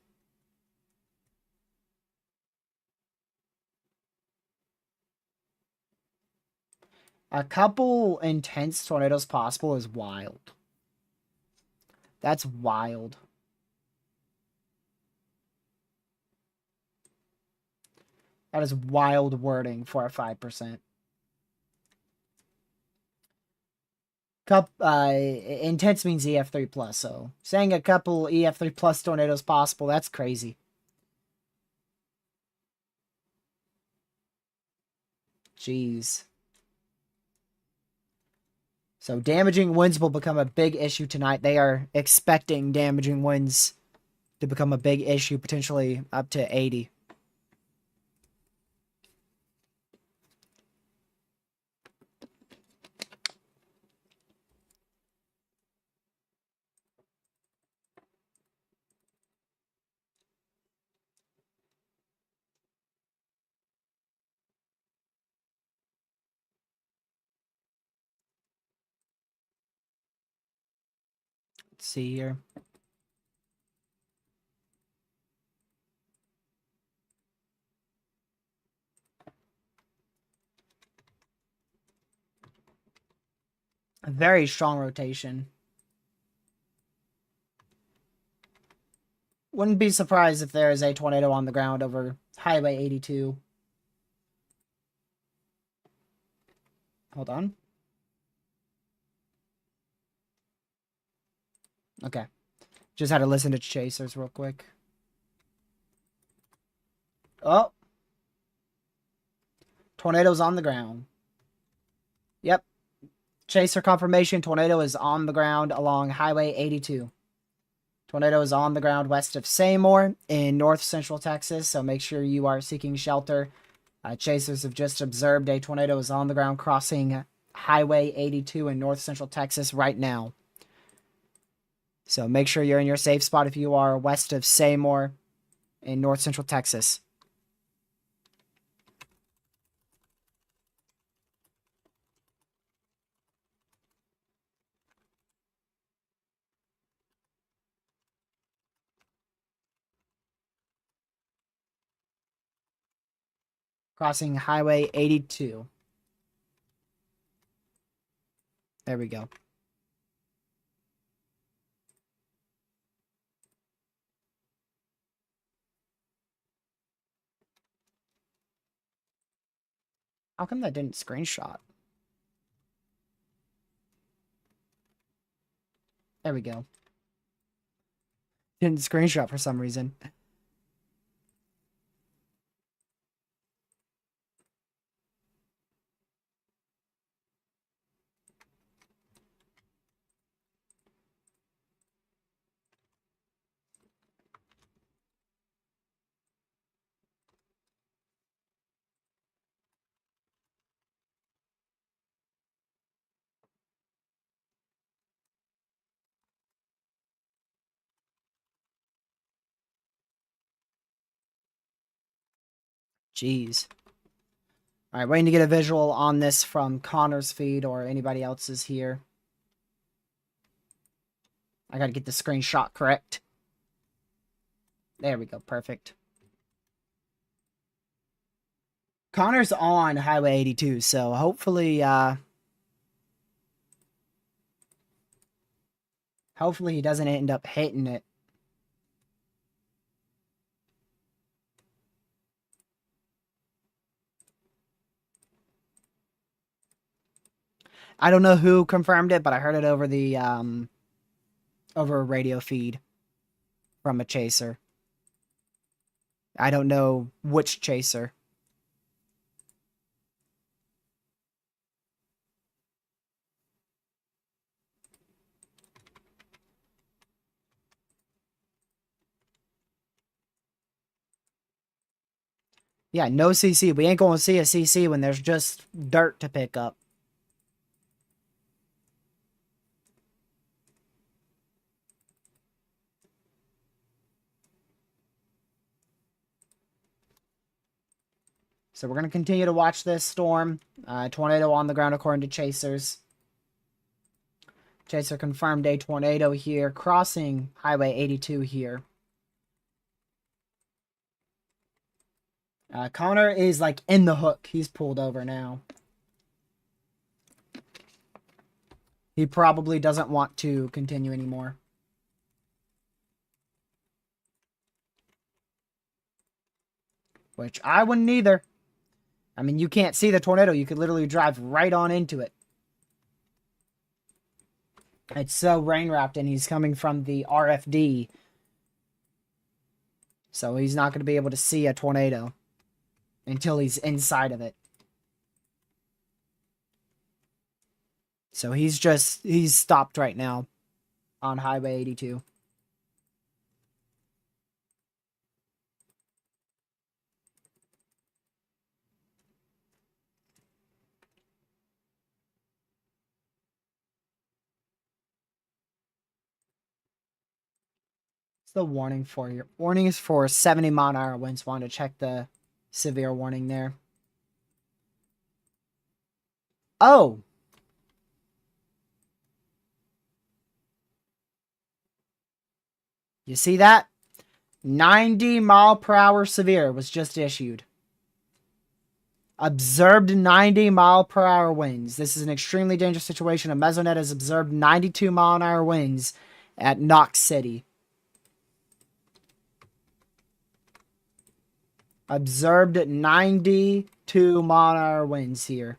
A couple intense tornadoes possible is wild. That's wild. That is wild wording for a 5%. Intense means EF3 plus, so saying a couple EF3 plus tornadoes possible, that's crazy. Jeez. So damaging winds will become a big issue tonight. They are expecting damaging winds to become a big issue, potentially up to 80. Let's see here. A very strong rotation. Wouldn't be surprised if there is a tornado on the ground over Highway 82. Hold on. Okay. Just had to listen to chasers real quick. Oh. Tornado's on the ground. Yep. Chaser confirmation. Tornado is on the ground along Highway 82. Tornado is on the ground west of Seymour in north central Texas, so make sure you are seeking shelter. Chasers have just observed a tornado is on the ground crossing Highway 82 in north central Texas right now. So make sure you're in your safe spot if you are west of Seymour in north central Texas. Crossing Highway 82. There we go. How come that didn't screenshot? There we go. Didn't screenshot for some reason. Jeez. All right, waiting to get a visual on this from Connor's feed or anybody else's here. I gotta get the screenshot correct. There we go, perfect. Connor's on Highway 82, so hopefully, hopefully he doesn't end up hitting it. I don't know who confirmed it, but I heard it over the, over a radio feed from a chaser. I don't know which chaser. Yeah, no CC. We ain't gonna see a CC when there's just dirt to pick up. So we're going to continue to watch this storm. Tornado on the ground according to chasers. Chaser confirmed a tornado here, crossing Highway 82 here. Connor is like in the hook. He's pulled over now. He probably doesn't want to continue anymore. Which I wouldn't either. I mean, you can't see the tornado. You could literally drive right on into it. It's so rain-wrapped, and he's coming from the RFD. So he's not going to be able to see a tornado until he's inside of it. So he's stopped right now on Highway 82. What's the warning for here? Warning is for 70-mile-an-hour winds. Wanted to check the severe warning there. Oh! You see that? 90-mile-per-hour severe was just issued. Observed 90-mile-per-hour winds. This is an extremely dangerous situation. A mesonet has observed 92-mile-an-hour winds at Knox City. Observed 92-mile-an-hour winds here.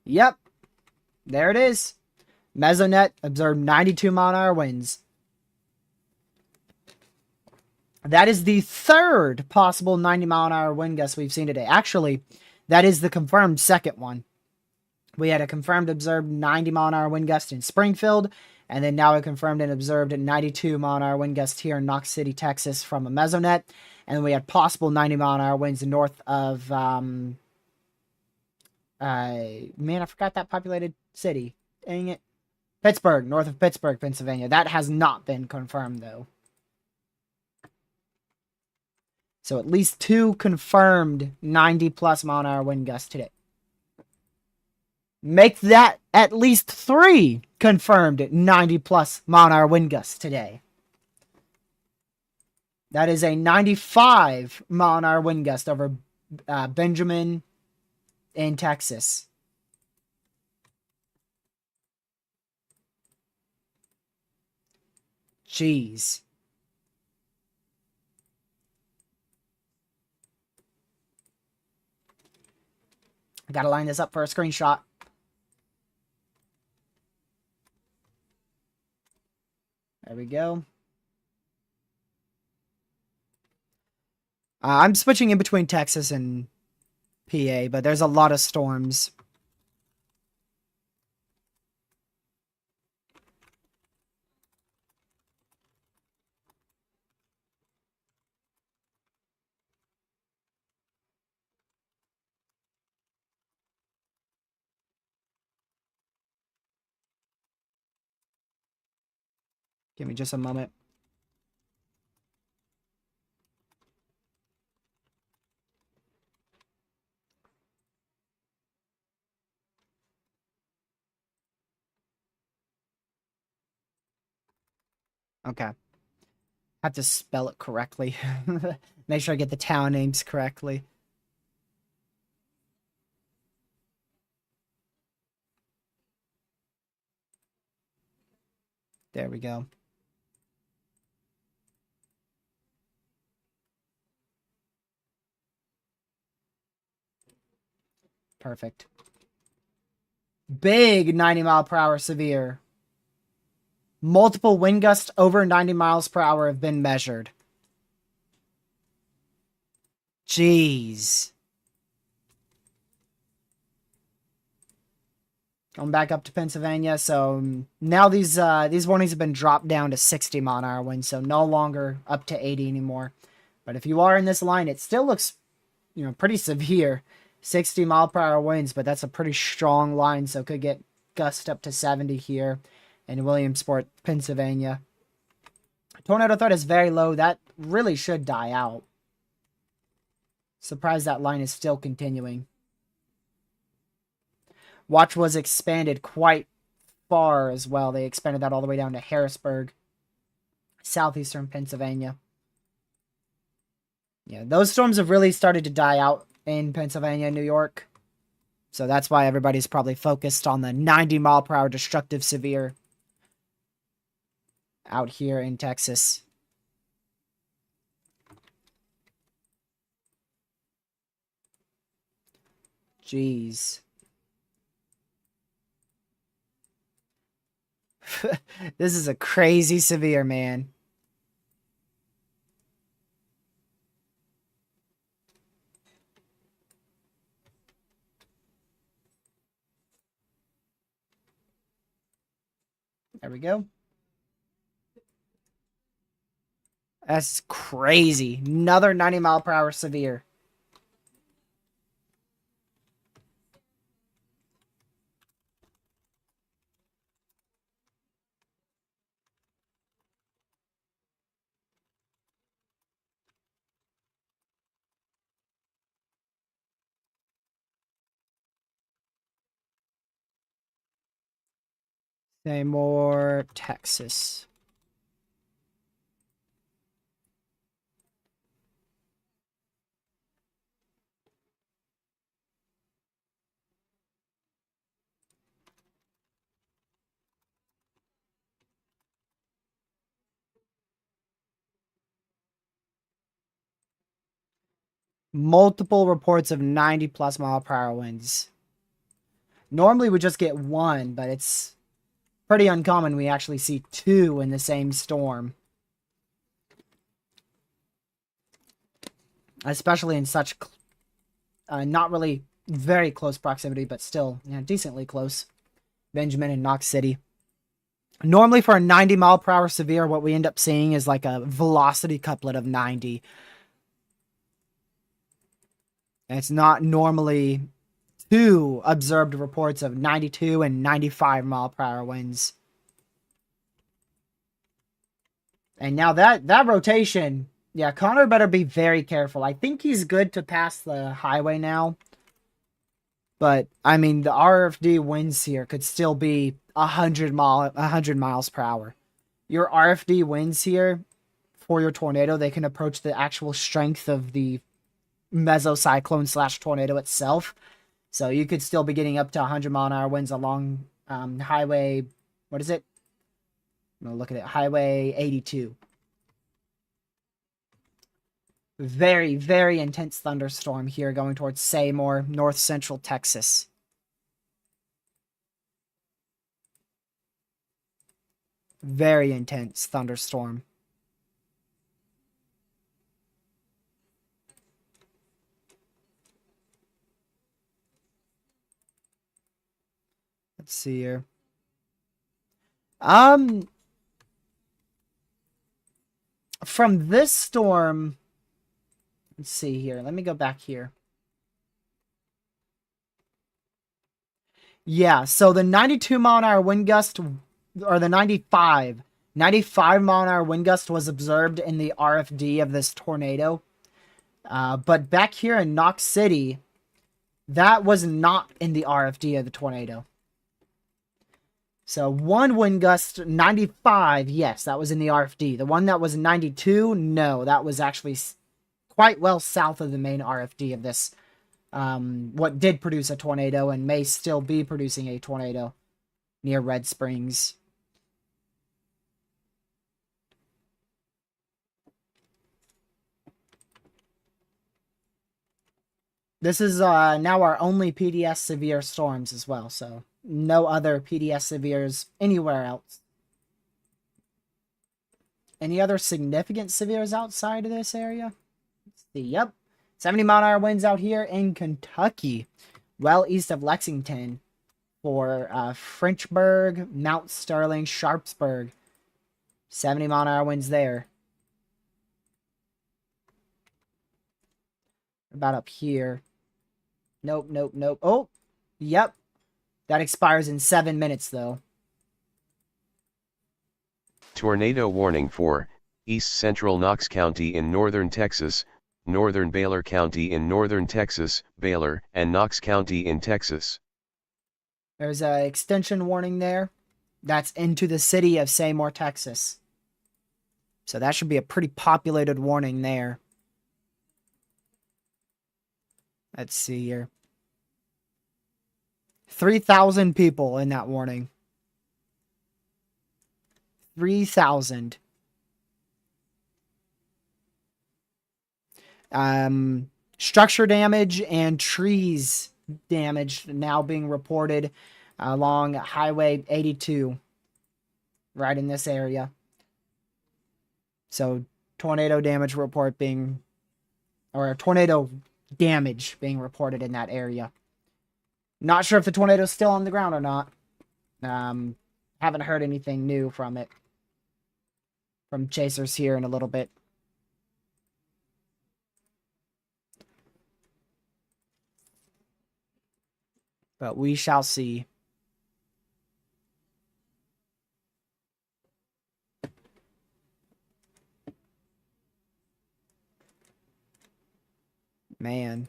Yep. There it is. Mesonet observed 92-mile-an-hour winds. That is the third possible 90-mile-an-hour wind gust we've seen today. Actually, that is the confirmed second one. We had a confirmed observed 90-mile-an-hour wind gust in Springfield, and then now a confirmed and observed 92-mile-an-hour wind gust here in Knox City, Texas from a mesonet. And we had possible 90-mile-an-hour winds north of, man, I forgot that populated city. Dang it. Pittsburgh, north of Pittsburgh, Pennsylvania. That has not been confirmed, though. So at least 2 confirmed 90-plus mile-an-hour wind gusts today. Make that at least 3 confirmed 90-plus mile-an-hour wind gusts today. That is a 95-mile-an-hour wind gust over Benjamin in Texas. Jeez. I gotta line this up for a screenshot. There we go. I'm switching in between Texas and PA, but there's a lot of storms. Give me just a moment. Okay. Have to spell it correctly. Make sure I get the town names correctly. There we go. Perfect. Big 90 mile per hour severe. Multiple wind gusts over 90 miles per hour have been measured. Jeez. Going back up to Pennsylvania, so now these warnings have been dropped down to 60 mile an hour winds, so no longer up to 80 anymore. But if you are in this line, it still looks, pretty severe. 60 mile per hour winds, but that's a pretty strong line, so could get gust up to 70 here in Williamsport, Pennsylvania. Tornado threat is very low. That really should die out. Surprised that line is still continuing. Watch was expanded quite far as well. They expanded that all the way down to Harrisburg, southeastern Pennsylvania. Yeah, those storms have really started to die out in Pennsylvania and New York. So that's why everybody's probably focused on the 90 mile per hour destructive severe out here in Texas. Jeez. This is a crazy severe, man. There we go. That's crazy. Another 90 mile per hour severe. Say more Texas. Multiple reports of 90 plus mile per hour winds. Normally we just get one, but it's pretty uncommon we actually see two in the same storm. Especially in such not really very close proximity, but still decently close. Benjamin and Knox City. Normally for a 90 mile per hour severe, what we end up seeing is like a velocity couplet of 90. And it's not normally two observed reports of 92 and 95 mile per hour winds. And now that rotation, yeah, Connor better be very careful. I think he's good to pass the highway now. But, I mean, the RFD winds here could still be 100 miles per hour. Your RFD winds here for your tornado, they can approach the actual strength of the mesocyclone / tornado itself. So you could still be getting up to 100 mile an hour winds along highway, what is it? I'm going to look at it, highway 82. Very, very intense thunderstorm here going towards Seymour, north central Texas. Very intense thunderstorm. Let's see here. From this storm, let's see here. Let me go back here. Yeah, so the 92 mile an hour wind gust, or the 95 mile an hour wind gust was observed in the RFD of this tornado. But back here in Knox City, that was not in the RFD of the tornado. So one wind gust 95, yes, that was in the RFD. The one that was 92, no, that was actually quite well south of the main RFD of this. What did produce a tornado and may still be producing a tornado near Red Springs. This is now our only PDS severe storms as well, so no other PDS severes anywhere else. Any other significant severes outside of this area? Let's see. Yep. 70-mile-an-hour winds out here in Kentucky, well east of Lexington, for Frenchburg, Mount Sterling, Sharpsburg. 70-mile-an-hour winds there. About up here. Nope, nope, nope. Oh, yep. That expires in 7 minutes, though. Tornado warning for East Central Knox County in northern Texas, northern Baylor County in northern Texas, Baylor, and Knox County in Texas. There's an extension warning there. That's into the city of Seymour, Texas. So that should be a pretty populated warning there. Let's see here. 3,000 people in that warning. 3,000. Structure damage and trees damage now being reported along Highway 82. Right in this area. So tornado damage report being, or tornado damage being reported in that area. Not sure if the tornado's still on the ground or not. Haven't heard anything new from it. From chasers here in a little bit. But we shall see. Man.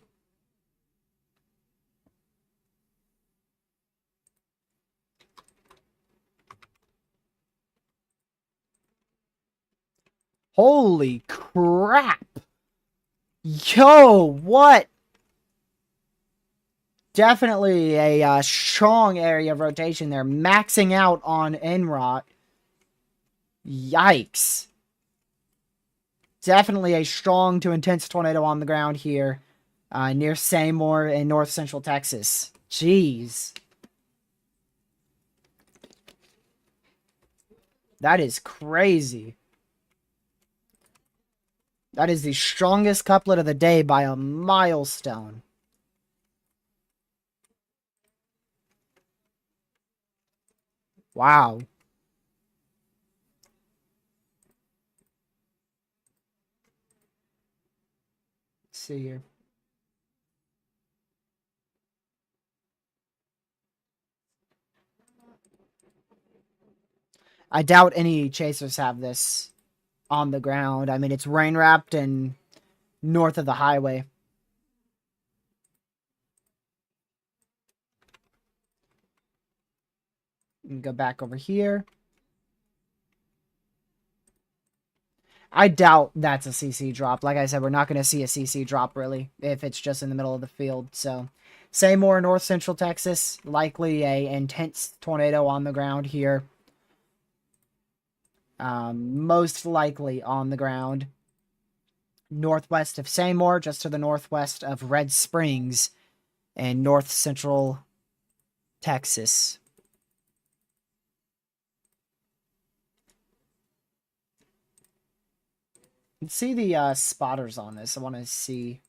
Holy crap. Yo, what? Definitely a strong area of rotation there. Maxing out on NROT. Yikes. Definitely a strong to intense tornado on the ground here. Near Seymour in north central Texas. Jeez. That is crazy. That is the strongest couplet of the day by a milestone. Wow. Let's see here. I doubt any chasers have this on the ground. I mean, it's rain wrapped and north of the highway. And go back over here. I doubt that's a CC drop. Like I said, we're not going to see a CC drop, really, if it's just in the middle of the field. So, Seymour, north central Texas. Likely a intense tornado on the ground here. Most likely on the ground. Northwest of Seymour, just to the northwest of Red Springs. And north central Texas. Let's see the spotters on this. I want to see.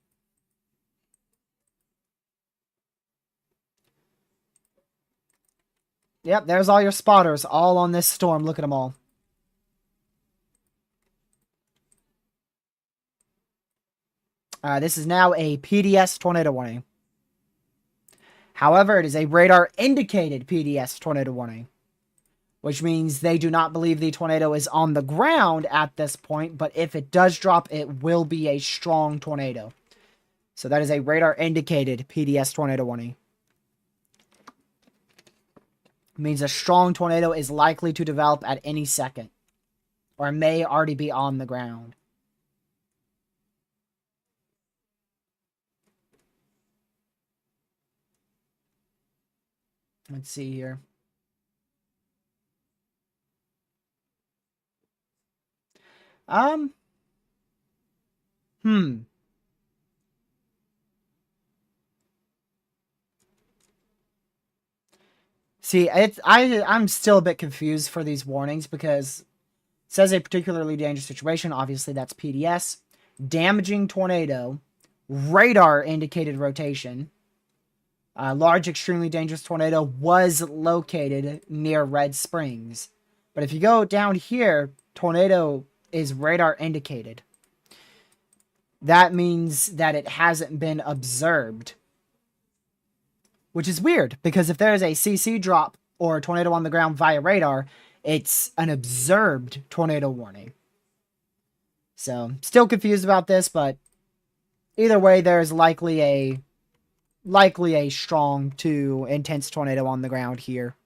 Yep, there's all your spotters, all on this storm. Look at them all. This is now a PDS tornado warning. However, it is a radar-indicated PDS tornado warning, which means they do not believe the tornado is on the ground at this point, but if it does drop, it will be a strong tornado. So that is a radar-indicated PDS tornado warning. means a strong tornado is likely to develop at any second, or may already be on the ground. Let's see here. Hmm. See, I'm still a bit confused for these warnings because it says a particularly dangerous situation. Obviously, that's PDS. Damaging tornado. Radar indicated rotation. Large, extremely dangerous tornado was located near Red Springs. But if you go down here, tornado is radar indicated. That means that it hasn't been observed. Which is weird, because if there is a CC drop or a tornado on the ground via radar, it's an observed tornado warning. So, still confused about this, but either way, there's likely a strong to intense tornado on the ground here.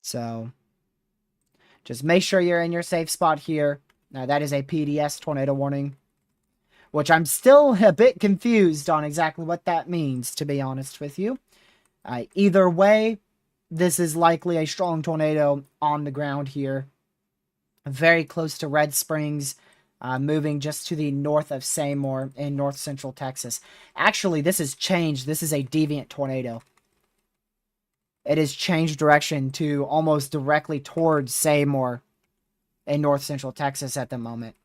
So, just make sure you're in your safe spot here. Now, that is a PDS tornado warning, which I'm still a bit confused on exactly what that means, to be honest with you. Either way, this is likely a strong tornado on the ground here. Very close to Red Springs, moving just to the north of Seymour in north central Texas. Actually, this has changed. This is a deviant tornado. It has changed direction to almost directly towards Seymour in north central Texas at the moment.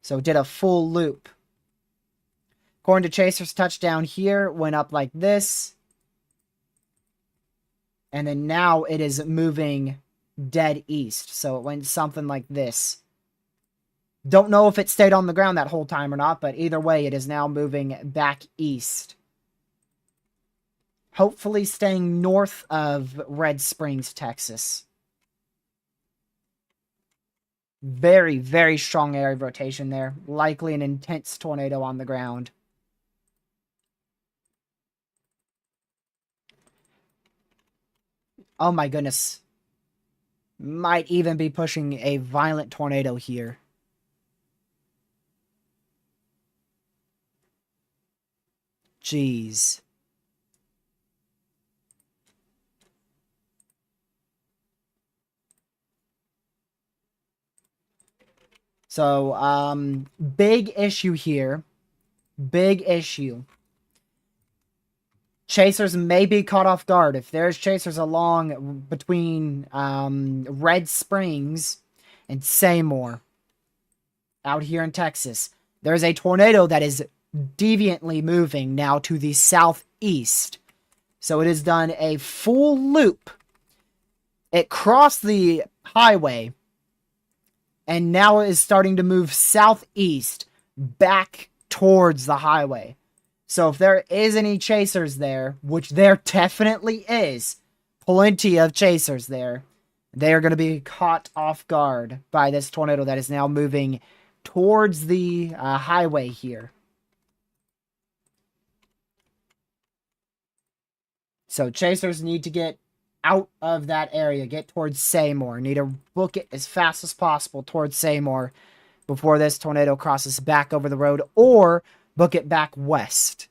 So did a full loop. According to Chaser's touchdown here, went up like this. And then now it is moving dead east. So it went something like this. Don't know if it stayed on the ground that whole time or not, but either way, it is now moving back east. Hopefully staying north of Red Springs, Texas. Very, very strong area of rotation there. Likely an intense tornado on the ground. Oh my goodness. Might even be pushing a violent tornado here. Jeez. So, big issue here. Big issue. Chasers may be caught off guard. If there's chasers along between Red Springs and Seymour out here in Texas, there's a tornado that is deviantly moving now to the southeast. So it has done a full loop. It crossed the highway and now is starting to move southeast back towards the highway. So if there is any chasers there, which there definitely is, plenty of chasers there, they are going to be caught off guard by this tornado that is now moving towards the highway here. So chasers need to get out of that area, get towards Seymour. Need to book it as fast as possible towards Seymour before this tornado crosses back over the road, or book it back west.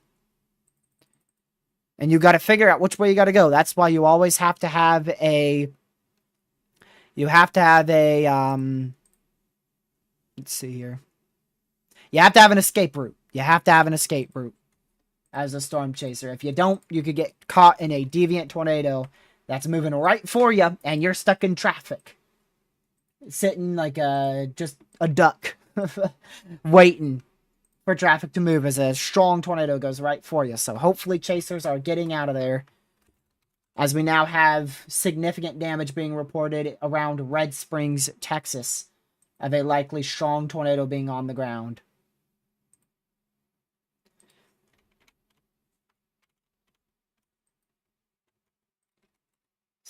And you got to figure out which way you got to go. That's why you always have to have a... let's see here. You have to have an escape route. You have to have an escape route as a storm chaser. If you don't, you could get caught in a deviant tornado that's moving right for you, and you're stuck in traffic. Sitting like just a duck, waiting for traffic to move as a strong tornado goes right for you. So hopefully chasers are getting out of there, as we now have significant damage being reported around Red Springs, Texas, of a likely strong tornado being on the ground.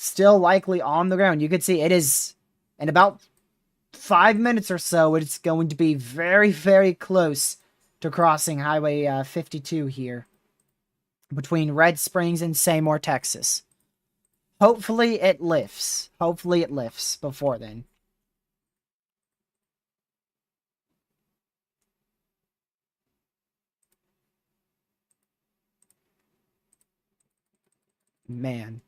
Still likely on the ground. You can see it is in about 5 minutes or so. It's going to be very, very close to crossing Highway 52 here between Red Springs and Seymour, Texas. Hopefully it lifts. Hopefully it lifts before then. Man.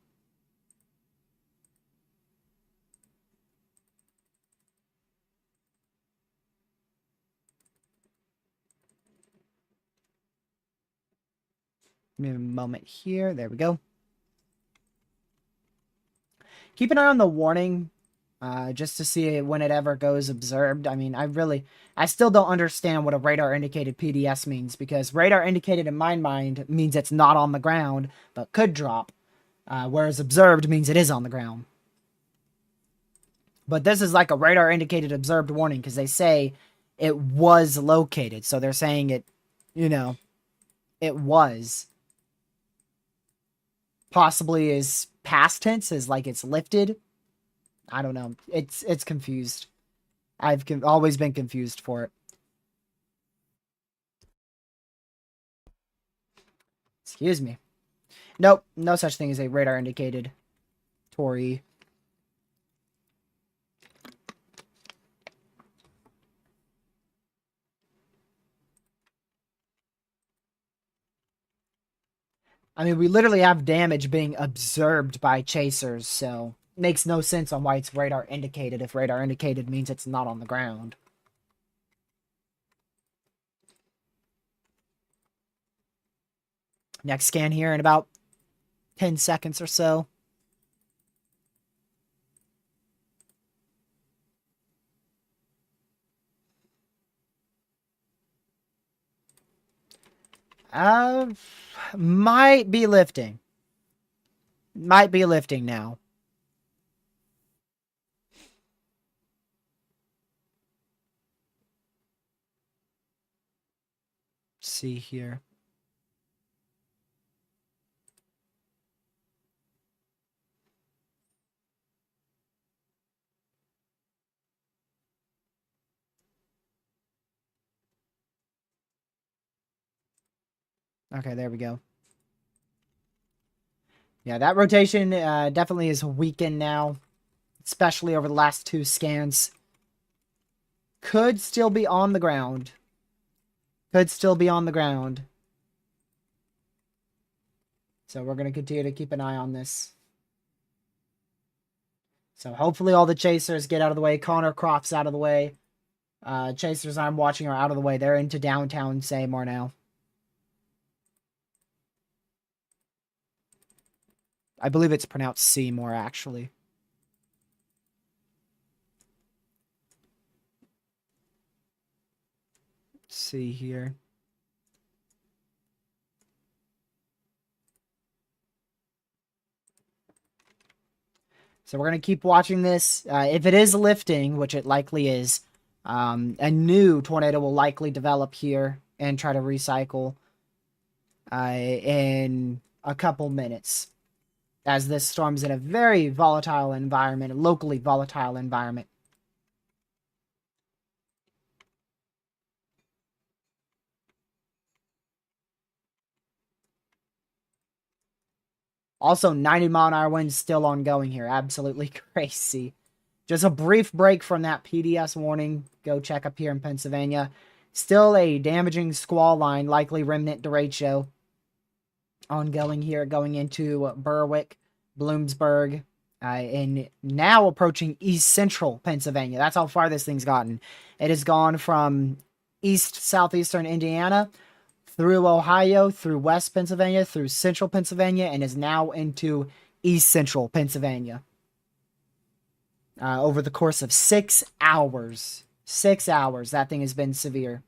Give me a moment here. There we go. Keep an eye on the warning, just to see when it ever goes observed. I mean, I still don't understand what a radar indicated PDS means, because radar indicated in my mind means it's not on the ground, but could drop, whereas observed means it is on the ground. But this is like a radar indicated observed warning, because they say it was located. So they're saying it, it was. Possibly is past tense, is like it's lifted. I don't know. It's confused. I've always been confused for it. Excuse me. Nope, no such thing as a radar indicated Tory. I mean, we literally have damage being observed by chasers, so it makes no sense on why it's radar indicated if radar indicated means it's not on the ground. Next scan here in about 10 seconds or so. Might be lifting. Might be lifting now. Let's see here. Okay, there we go. Yeah, that rotation definitely is weakened now, especially over the last 2 scans. Could still be on the ground. Could still be on the ground. So we're going to continue to keep an eye on this. So hopefully all the chasers get out of the way. Connor Croft's out of the way. Chasers I'm watching are out of the way. They're into downtown Seymour now. I believe it's pronounced Seymour, actually. Let's see here. So we're going to keep watching this. If it is lifting, which it likely is, a new tornado will likely develop here and try to recycle in a couple minutes, as this storm's in a very volatile environment, a locally volatile environment. Also, 90-mile-an-hour winds still ongoing here. Absolutely crazy. Just a brief break from that PDS warning. Go check up here in Pennsylvania. Still a damaging squall line, likely remnant derecho, ongoing here, going into Berwick, Bloomsburg, and now approaching east central Pennsylvania. That's how far this thing's gotten. It has gone from east southeastern Indiana through Ohio, through west Pennsylvania, through central Pennsylvania, and is now into east central Pennsylvania. Over the course of 6 hours. 6 hours, that thing has been severe.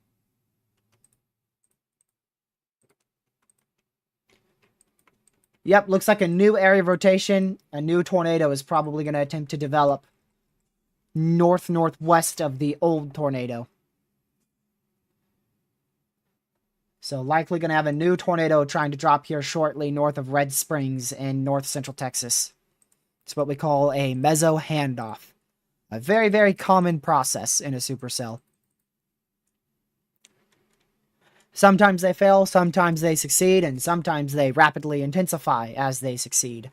Yep, looks like a new area of rotation. A new tornado is probably going to attempt to develop northwest of the old tornado. So likely going to have a new tornado trying to drop here shortly north of Red Springs in north central Texas. It's what we call a meso handoff. A very, very common process in a supercell. Sometimes they fail, sometimes they succeed, and sometimes they rapidly intensify as they succeed.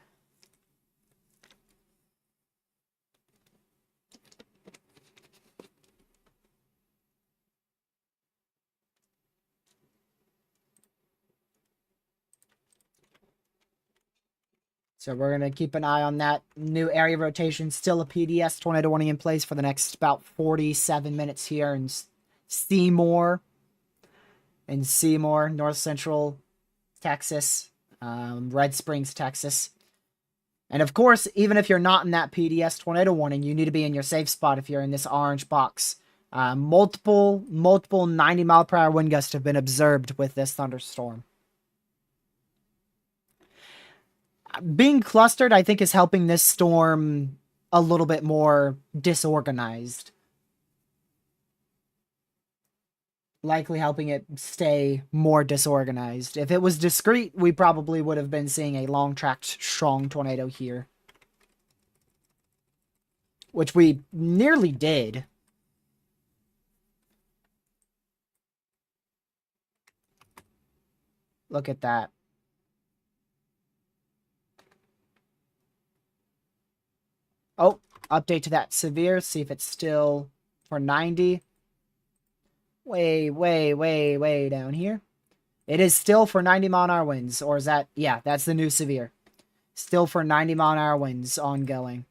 So we're going to keep an eye on that new area rotation. Still a PDS tornado warning in place for the next about 47 minutes here in Seymour. In Seymour, North Central Texas, Red Springs, Texas. And of course, even if you're not in that PDS tornado warning, you need to be in your safe spot if you're in this orange box. Multiple 90-mile-per-hour wind gusts have been observed with this thunderstorm. Being clustered, I think, is helping this storm a little bit more disorganized. Likely helping it stay more disorganized. If it was discrete, we probably would have been seeing a long-tracked, strong tornado here. Which we nearly did. Look at that. Oh, update to that severe. See if it's still for 90. Way down here. It is still for 90-mile-an-hour winds. Or is that... Yeah, that's the new severe. Still for 90-mile-an-hour winds ongoing.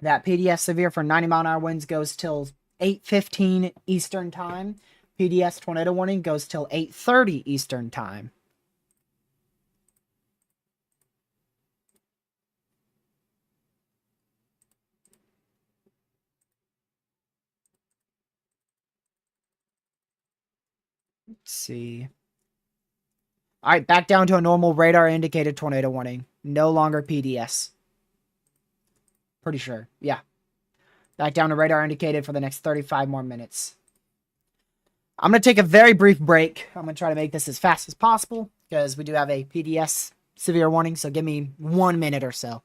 That PDS severe for 90-mile-an-hour winds goes till 8:15 Eastern Time. PDS tornado warning goes till 8:30 Eastern Time. Let's see. All right, back down to a normal radar indicated tornado warning. No longer PDS. Pretty sure. Yeah. Back down to radar indicated for the next 35 more minutes. I'm going to take a very brief break. I'm going to try to make this as fast as possible because we do have a PDS severe warning, so give me 1 minute or so.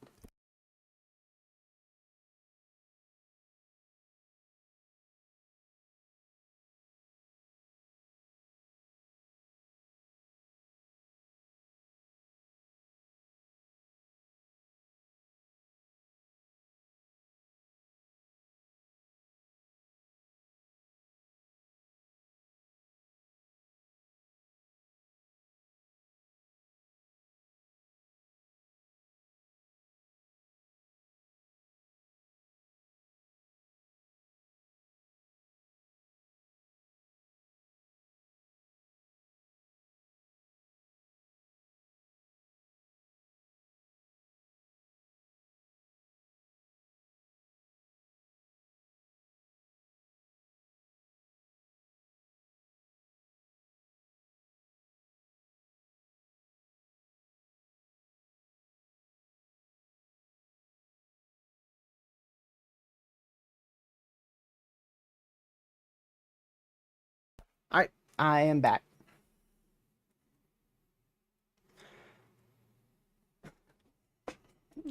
All right, I am back.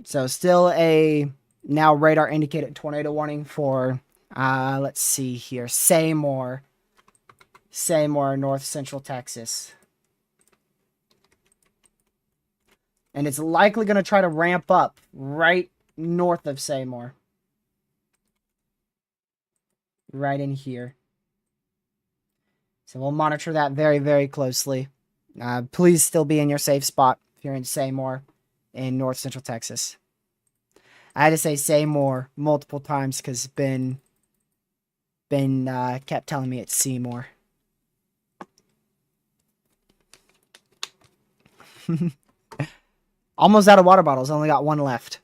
So still a now radar indicated tornado warning for, let's see here, Seymour, North Central Texas. And it's likely going to try to ramp up right north of Seymour. Right in here. So we'll monitor that very, very closely. Please still be in your safe spot if you're in Seymour in North Central Texas. I had to say Seymour multiple times because Ben kept telling me it's Seymour. Almost out of water bottles. Only got one left.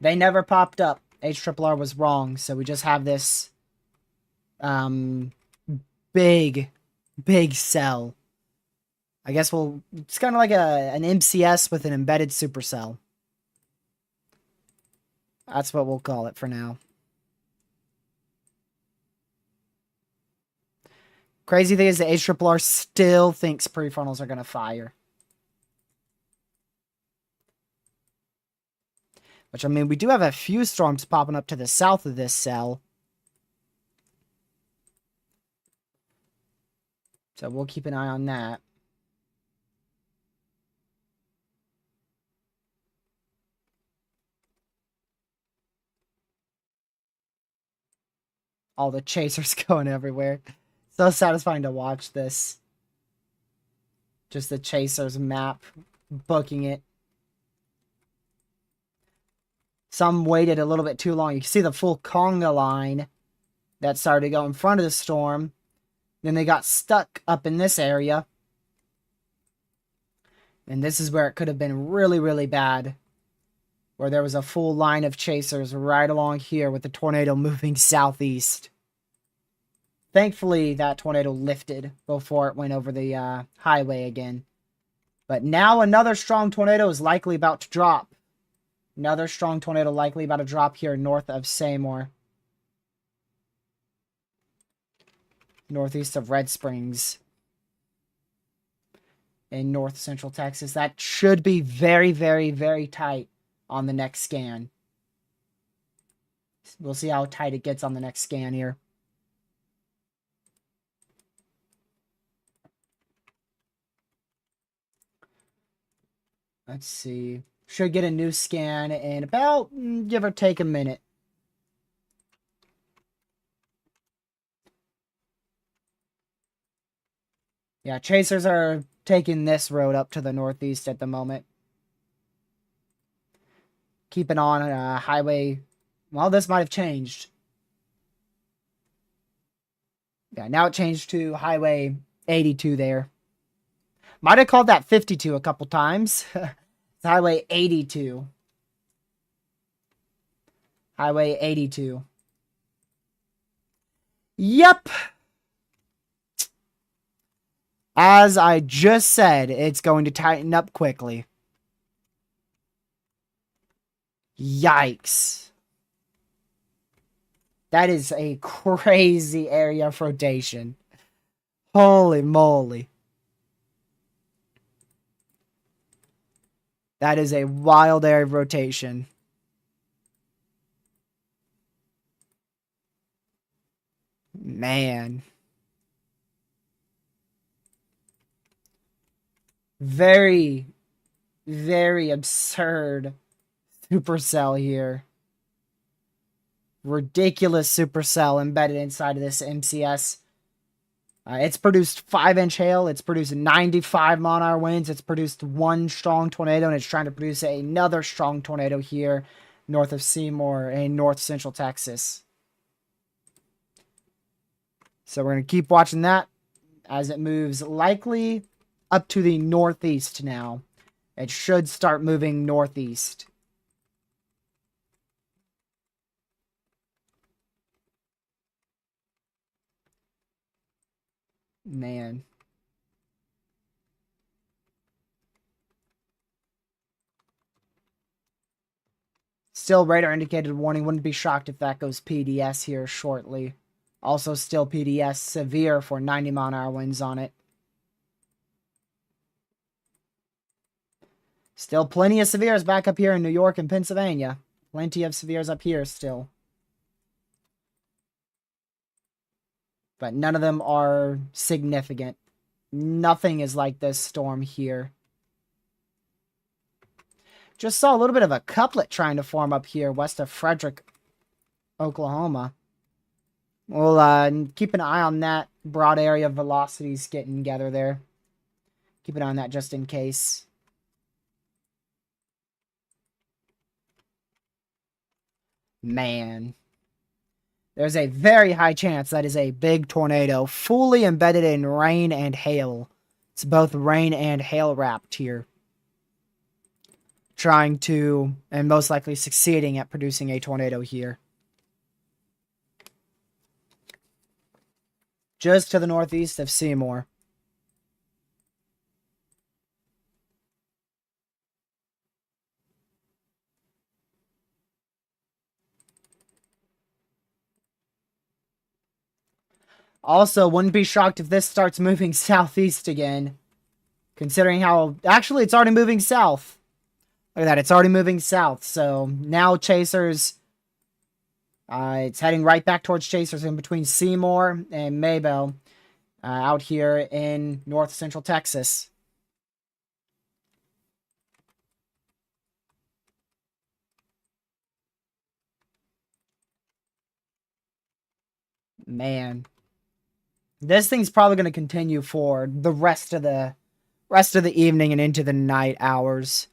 They never popped up. HRRR was wrong, so we just have this big cell. I guess it's kind of like an MCS with an embedded supercell. That's what we'll call it for now. Crazy thing is the HRRR still thinks prefrontals are going to fire. Which, I mean, we do have a few storms popping up to the south of this cell. So we'll keep an eye on that. All the chasers going everywhere. So satisfying to watch this. Just the chasers map, booking it. Some waited a little bit too long. You can see the full conga line that started to go in front of the storm. Then they got stuck up in this area. And this is where it could have been really, really bad. Where there was a full line of chasers right along here with the tornado moving southeast. Thankfully, that tornado lifted before it went over the highway again. But now another strong tornado is likely about to drop. Another strong tornado likely about to drop here north of Seymour. Northeast of Red Springs. In north central Texas. That should be very, very, very tight on the next scan. We'll see how tight it gets on the next scan here. Let's see. Should get a new scan in about, give or take, a minute. Yeah, chasers are taking this road up to the northeast at the moment. Keeping on highway. Well, this might have changed. Yeah, now it changed to highway 82 there. Might have called that 52 a couple times. It's highway 82. Highway 82. Yep. As I just said, it's going to tighten up quickly. Yikes. That is a crazy area of rotation. Holy moly. That is a wild area of rotation. Man. Very, very absurd supercell here. Ridiculous supercell embedded inside of this MCS. It's produced 5-inch hail. It's produced 95 mile-an-hour winds. It's produced one strong tornado, and it's trying to produce another strong tornado here north of Seymour in north central Texas. So we're going to keep watching that as it moves likely up to the northeast now. It should start moving northeast. Man. Still radar indicated warning. Wouldn't be shocked if that goes PDS here shortly. Also still PDS severe for 90 mile-an-hour winds on it. Still plenty of severes back up here in New York and Pennsylvania. Plenty of severes up here still. But none of them are significant. Nothing is like this storm here. Just saw a little bit of a couplet trying to form up here west of Frederick, Oklahoma. We'll keep an eye on that. Broad area of velocities getting together there. Keep an eye on that just in case. Man. There's a very high chance that is a big tornado fully embedded in rain and hail. It's both rain and hail wrapped here. Trying to, and most likely succeeding at producing a tornado here. Just to the northeast of Seymour. Also, wouldn't be shocked if this starts moving southeast again. Considering how... Actually, it's already moving south. Look at that. It's already moving south. So, now Chasers... it's heading right back towards Chasers in between Seymour and Maybell. Out here in north central Texas. Man. This thing's probably going to continue for the rest of the evening and into the night hours.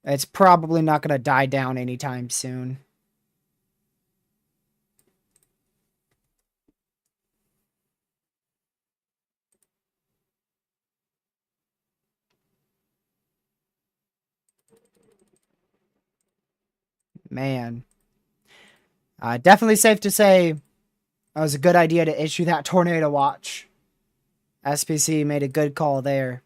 It's probably not going to die down anytime soon. Man. Definitely safe to say it was a good idea to issue that tornado watch. SPC made a good call there.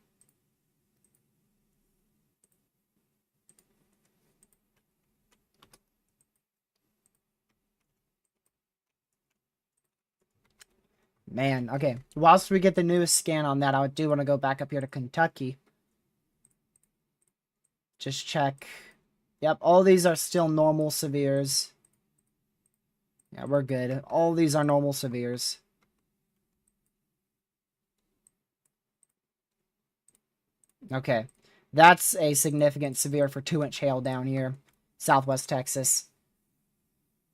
Man, okay. Whilst we get the newest scan on that, I do want to go back up here to Kentucky. Just check. Yep, all these are still normal severes. Yeah, we're good. All these are normal severes. Okay. That's a significant severe for 2-inch hail down here. Southwest Texas.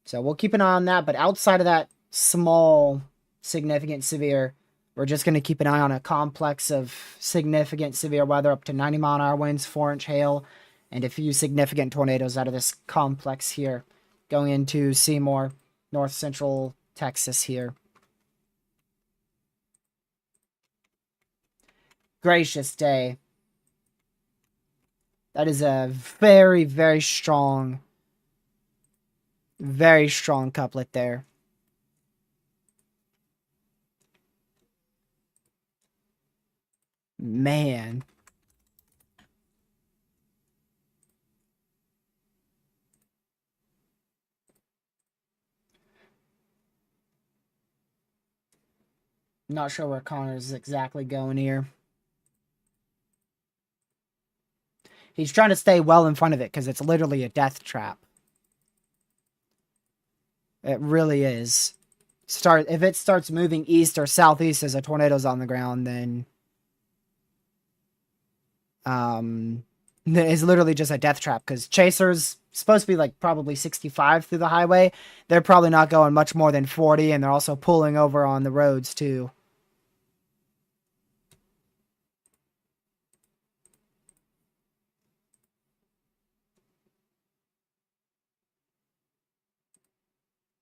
So we'll keep an eye on that. But outside of that small significant severe, we're just going to keep an eye on a complex of significant severe weather up to 90-mile-an-hour winds, 4-inch hail, and a few significant tornadoes out of this complex here. Going into Seymour, north central Texas here. Gracious day. That is a very, very strong couplet there. Man. Not sure where Connor's exactly going here. He's trying to stay well in front of it because it's literally a death trap. It really is. If it starts moving east or southeast as a tornado's on the ground, then it's literally just a death trap because Chaser's supposed to be like probably 65 through the highway. They're probably not going much more than 40, and they're also pulling over on the roads too.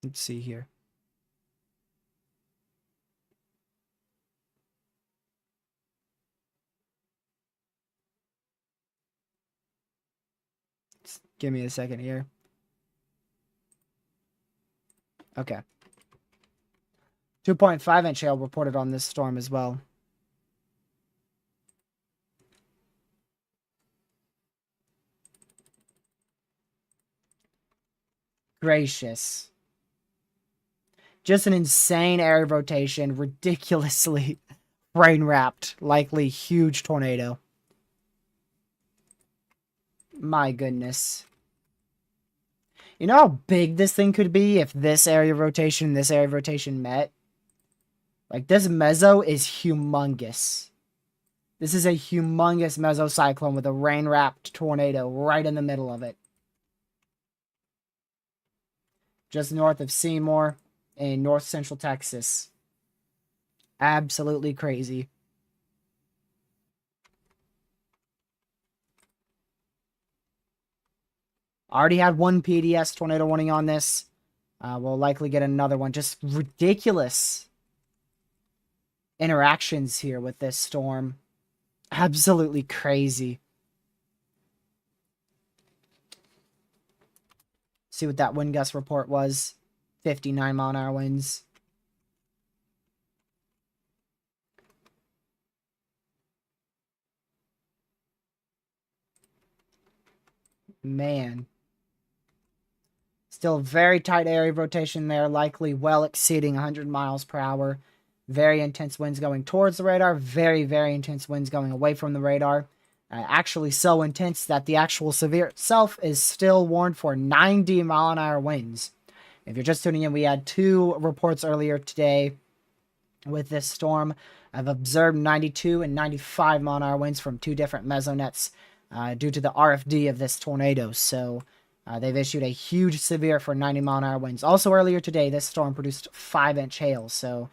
Let's see here. Just give me a second here. Okay. 2.5-inch hail reported on this storm as well. Gracious. Just an insane area of rotation, ridiculously rain-wrapped, likely huge tornado. My goodness. You know how big this thing could be if this area of rotation and this area of rotation met? Like, this meso is humongous. This is a humongous mesocyclone with a rain-wrapped tornado right in the middle of it. Just north of Seymour in north central Texas. Absolutely crazy. Already had one PDS tornado warning on this. We'll likely get another one. Just ridiculous interactions here with this storm. Absolutely crazy. See what that wind gust report was. 59-mile-an-hour winds. Man. It's Still very tight area of rotation there, likely well exceeding 100 miles per hour. Very intense winds going towards the radar. Very, very intense winds going away from the radar. Actually so intense that the actual severe itself is still warned for 90-mile-an-hour winds. If you're just tuning in, we had 2 reports earlier today with this storm. I've observed 92 and 95-mile-an-hour winds from 2 different mesonets due to the RFD of this tornado. So they've issued a huge severe for 90-mile-an-hour winds. Also earlier today, this storm produced 5-inch hail. So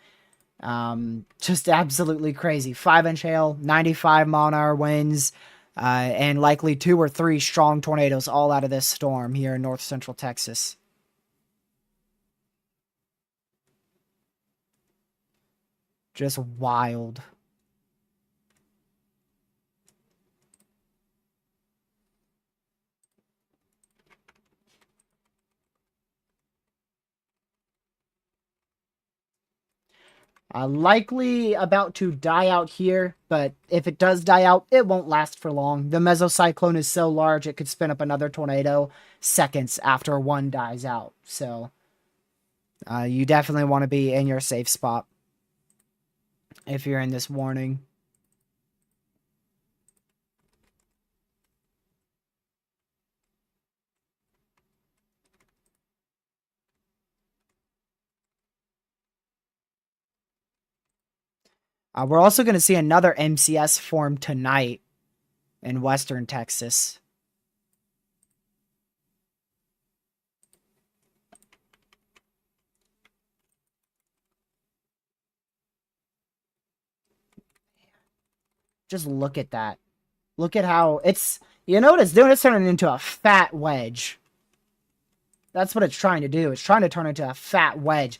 just absolutely crazy. 5-inch hail, 95-mile-an-hour winds, and likely 2 or 3 strong tornadoes all out of this storm here in north central Texas. Just wild. Likely about to die out here, but if it does die out, it won't last for long. The mesocyclone is so large it could spin up another tornado seconds after one dies out. So you definitely want to be in your safe spot if you're in this warning. We're also going to see another MCS form tonight in western Texas. Just look at that. Look at how it's... You know what it's doing? It's turning into a fat wedge. That's what it's trying to do. It's trying to turn into a fat wedge.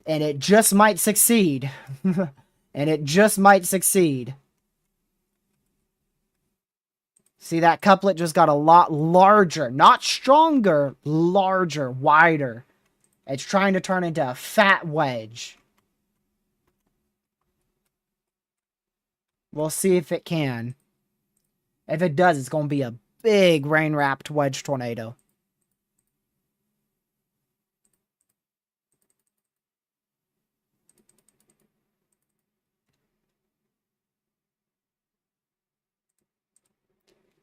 And it just might succeed. And it just might succeed. See, that couplet just got a lot larger. Not stronger, larger, wider. It's trying to turn into a fat wedge. We'll see if it can. If it does, it's going to be a big rain-wrapped wedge tornado.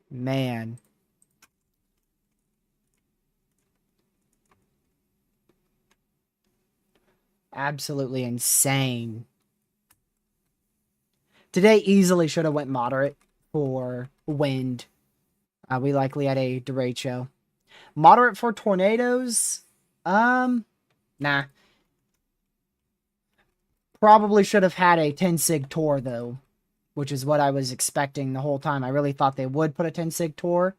Man. Absolutely insane. Today easily should have went moderate for wind. We likely had a derecho. Moderate for tornadoes? Nah. Probably should have had a 10 sig Tor though, which is what I was expecting the whole time. I really thought they would put a 10 sig Tor,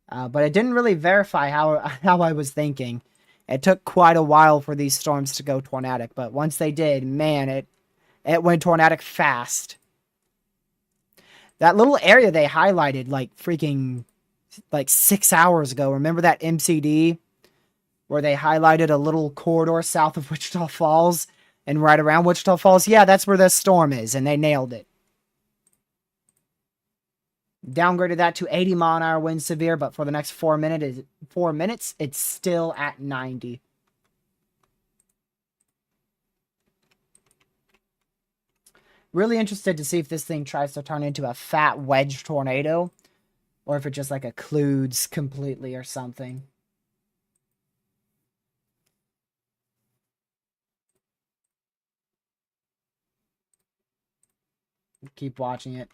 but it didn't really verify how I was thinking. It took quite a while for these storms to go tornadic, but once they did, man, it went tornadic fast. That little area they highlighted like freaking like 6 hours ago. Remember that MCD where they highlighted a little corridor south of Wichita Falls and right around Wichita Falls? Yeah, that's where this storm is, and they nailed it. Downgraded that to 80-mile-an-hour wind severe, but for the next 4 minutes, it's still at 90. Really interested to see if this thing tries to turn into a fat wedge tornado, or if it just like occludes completely or something. Keep watching it.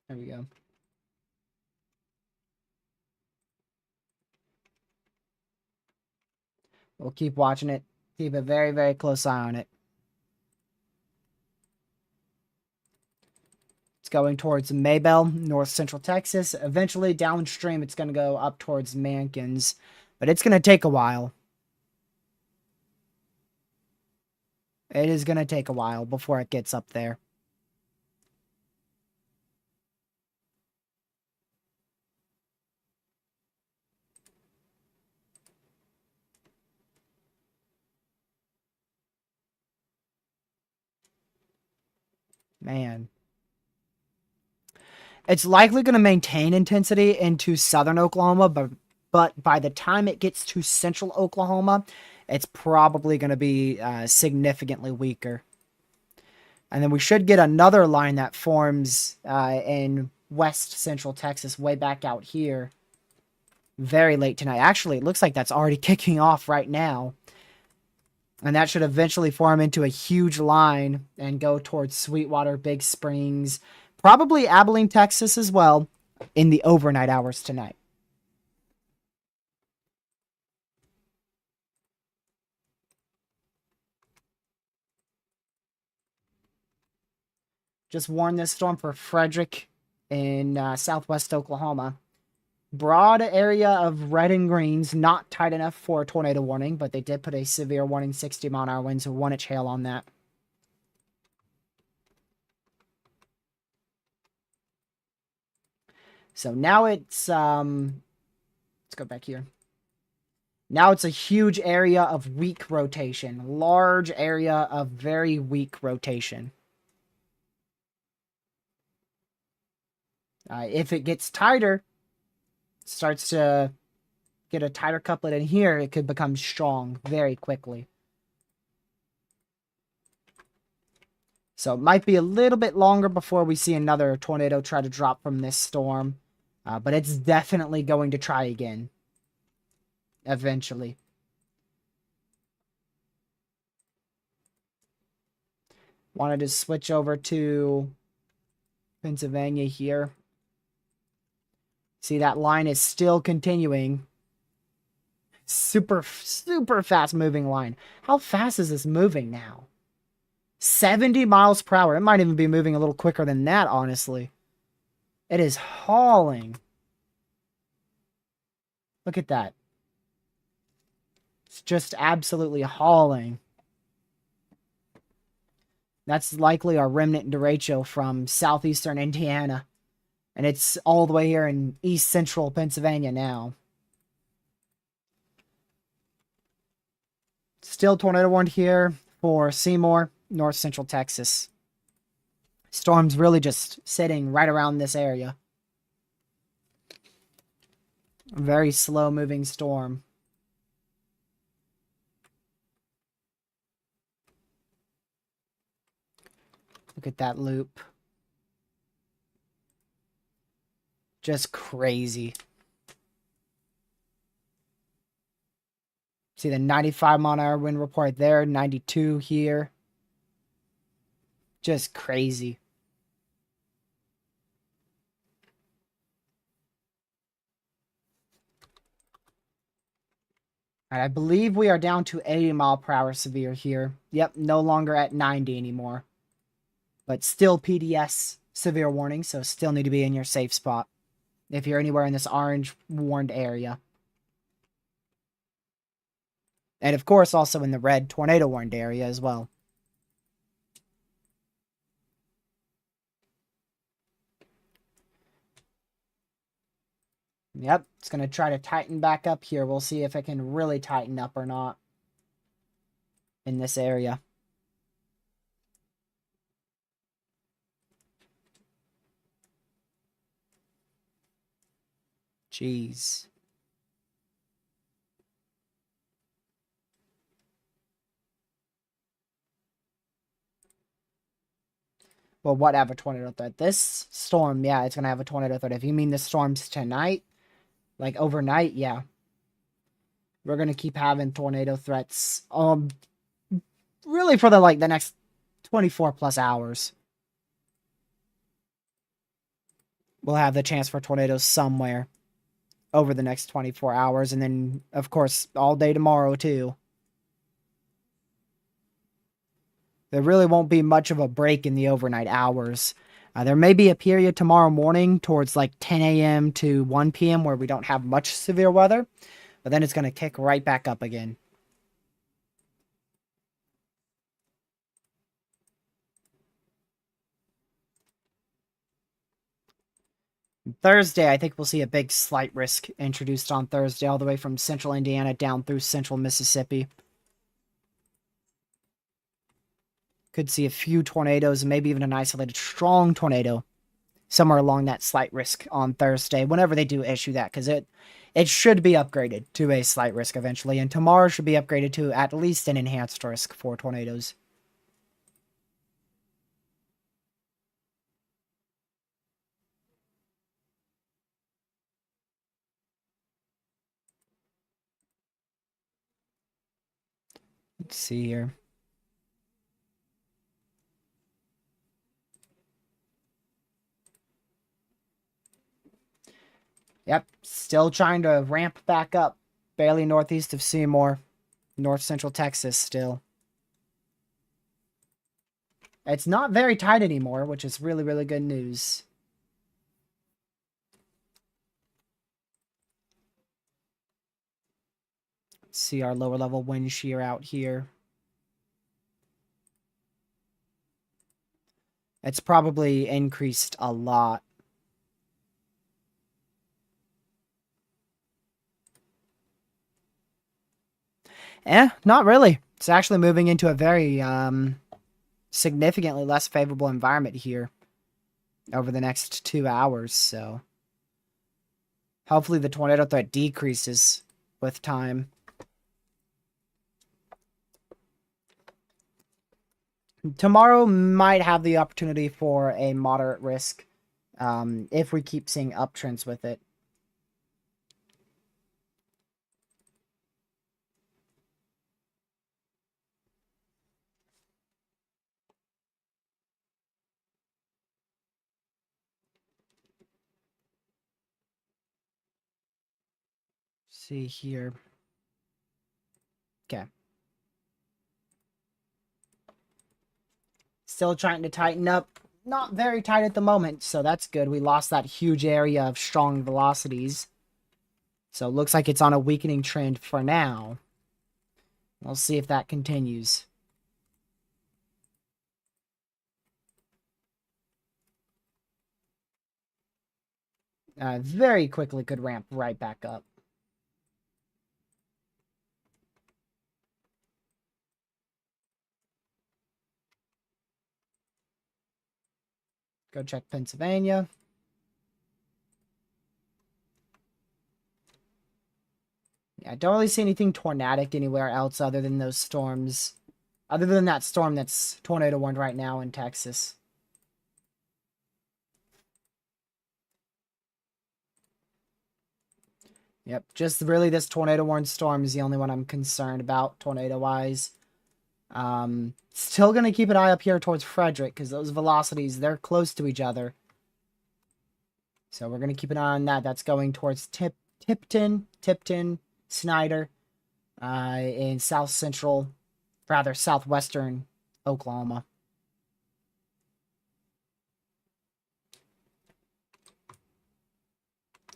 There we go. We'll keep watching it. Keep a very, very close eye on it. It's going towards Maybell, north central Texas. Eventually, downstream, it's going to go up towards Mankins. But it's going to take a while. It is going to take a while before it gets up there. Man. It's likely going to maintain intensity into southern Oklahoma, but by the time it gets to central Oklahoma, it's probably going to be significantly weaker. And then we should get another line that forms in west central Texas, way back out here, very late tonight. Actually, it looks like that's already kicking off right now. And that should eventually form into a huge line and go towards Sweetwater, Big Springs, probably Abilene, Texas as well, in the overnight hours tonight. Just warned this storm for Frederick in southwest Oklahoma. Broad area of red and greens, not tight enough for a tornado warning, but they did put a severe warning, 60-mile-an-hour winds, 1-inch hail on that. So now it's, let's go back here. Now it's a huge area of weak rotation. Large area of very weak rotation. If it gets tighter, starts to get a tighter couplet in here, it could become strong very quickly. So it might be a little bit longer before we see another tornado try to drop from this storm. But it's definitely going to try again. Eventually. Wanted to switch over to Pennsylvania here. See, that line is still continuing. Super fast moving line. How fast is this moving now? 70 miles per hour. It might even be moving a little quicker than that, honestly. It is hauling. Look at that. It's just absolutely hauling. That's likely our remnant derecho from southeastern Indiana. And it's all the way here in east central Pennsylvania now. Still tornado warned here for Seymour, north central Texas. Storm's really just sitting right around this area. A very slow moving storm. Look at that loop. Just crazy. See the 95-mile-an-hour wind report there, 92 here. Just crazy. Alright, I believe we are down to 80 mile per hour severe here. Yep, no longer at 90 anymore. But still PDS severe warning, so still need to be in your safe spot if you're anywhere in this orange warned area. And of course, also in the red tornado warned area as well. Yep, it's going to try to tighten back up here. We'll see if it can really tighten up or not in this area. Jeez. Well, what have a tornado threat? This storm, yeah, it's going to have a tornado threat. If you mean the storms tonight, like overnight, yeah. We're going to keep having tornado threats. Really for the next 24 plus hours. We'll have the chance for tornadoes somewhere over the next 24 hours. And then, of course, all day tomorrow, too. There really won't be much of a break in the overnight hours. There may be a period tomorrow morning towards like 10 a.m. to 1 p.m. where we don't have much severe weather. But then it's going to kick right back up again. Thursday, I think we'll see a big slight risk introduced on Thursday, all the way from central Indiana down through central Mississippi. Could see a few tornadoes and maybe even an isolated strong tornado somewhere along that slight risk on Thursday, whenever they do issue that, because it should be upgraded to a slight risk eventually, and tomorrow should be upgraded to at least an enhanced risk for tornadoes. Let's see here. Yep, still trying to ramp back up. Barely northeast of Seymour. North central Texas still. It's not very tight anymore, which is really, really good news. Let's see our lower level wind shear out here. It's probably increased a lot. Not really. It's actually moving into a very significantly less favorable environment here over the next 2 hours, so hopefully the tornado threat decreases with time. Tomorrow might have the opportunity for a moderate risk if we keep seeing uptrends with it. See here. Okay. Still trying to tighten up. Not very tight at the moment, so that's good. We lost that huge area of strong velocities. So it looks like it's on a weakening trend for now. We'll see if that continues. Very quickly could ramp right back up. Go check Pennsylvania. Yeah, I don't really see anything tornadic anywhere else other than those storms. Other than that storm that's tornado warned right now in Texas. Yep, just really this tornado warned storm is the only one I'm concerned about tornado-wise. Still going to keep an eye up here towards Frederick because those velocities, they're close to each other. So we're going to keep an eye on that. That's going towards Tipton, Snyder, in southwestern Oklahoma.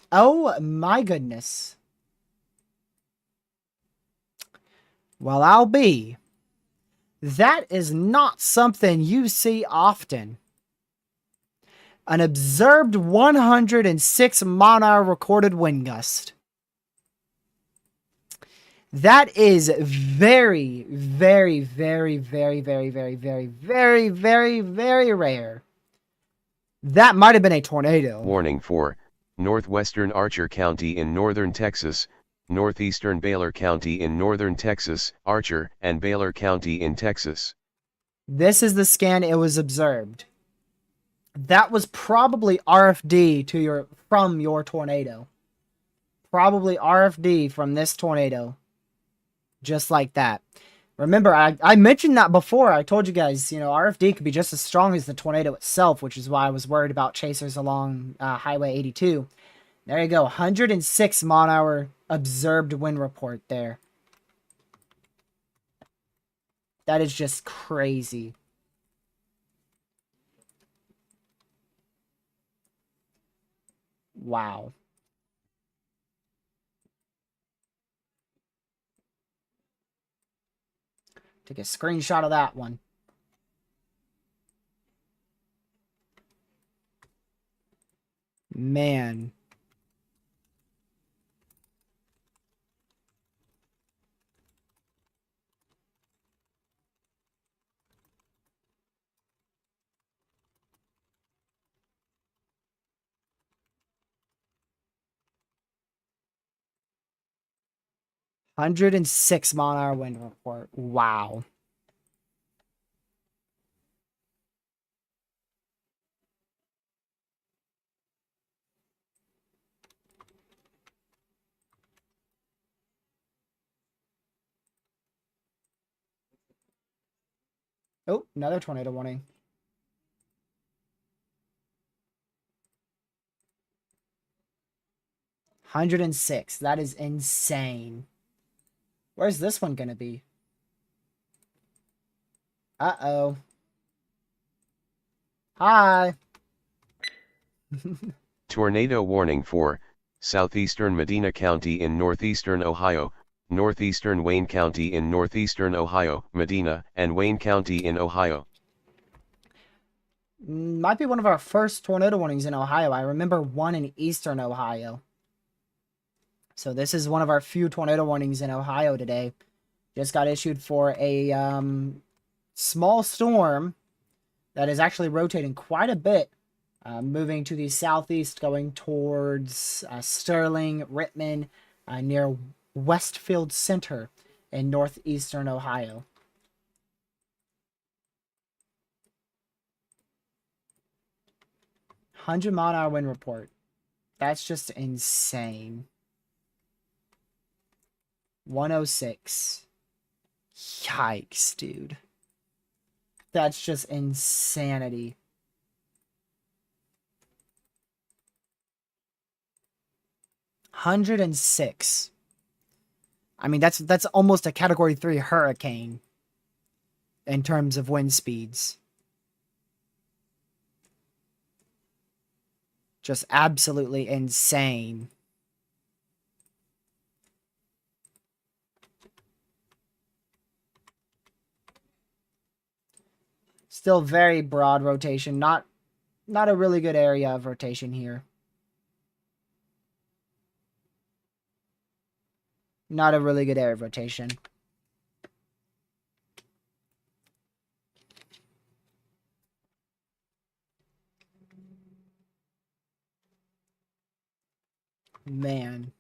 Oh my goodness. Well, I'll be. That is not something you see often. An observed 106 mile-an-hour recorded wind gust. That is very, very, very, very, very, very, very, very, very, very rare. That might have been a tornado. Warning for northwestern Archer County in northern Texas, northeastern Baylor County in northern Texas, Archer and Baylor County in Texas. This is the scan it was observed. That was probably RFD from your tornado. Probably RFD from this tornado. Just like that. Remember, I mentioned that before. I told you guys, RFD could be just as strong as the tornado itself, which is why I was worried about chasers along Highway 82. There you go. 106 mile-an-hour observed wind report there. That is just crazy. Wow. Take a screenshot of that one. Man. 106 mile-an-hour wind report. Wow. Oh, another tornado warning. $106. That is insane. Where's this one gonna be? Uh-oh. Hi. Tornado warning for southeastern Medina County in northeastern Ohio, northeastern Wayne County in northeastern Ohio, Medina and Wayne County in Ohio. Might be one of our first tornado warnings in Ohio. I remember one in eastern Ohio. So this is one of our few tornado warnings in Ohio today. Just got issued for a small storm that is actually rotating quite a bit, moving to the southeast, going towards Sterling, Rittman, near Westfield Center in northeastern Ohio. $100-mile-an-hour wind report. That's just insane. 106. Yikes, dude. That's just insanity. $106. I mean, that's almost a Category 3 hurricane in terms of wind speeds. Just absolutely insane. Still very broad rotation. Not a really good area of rotation here. Not a really good area of rotation. Man.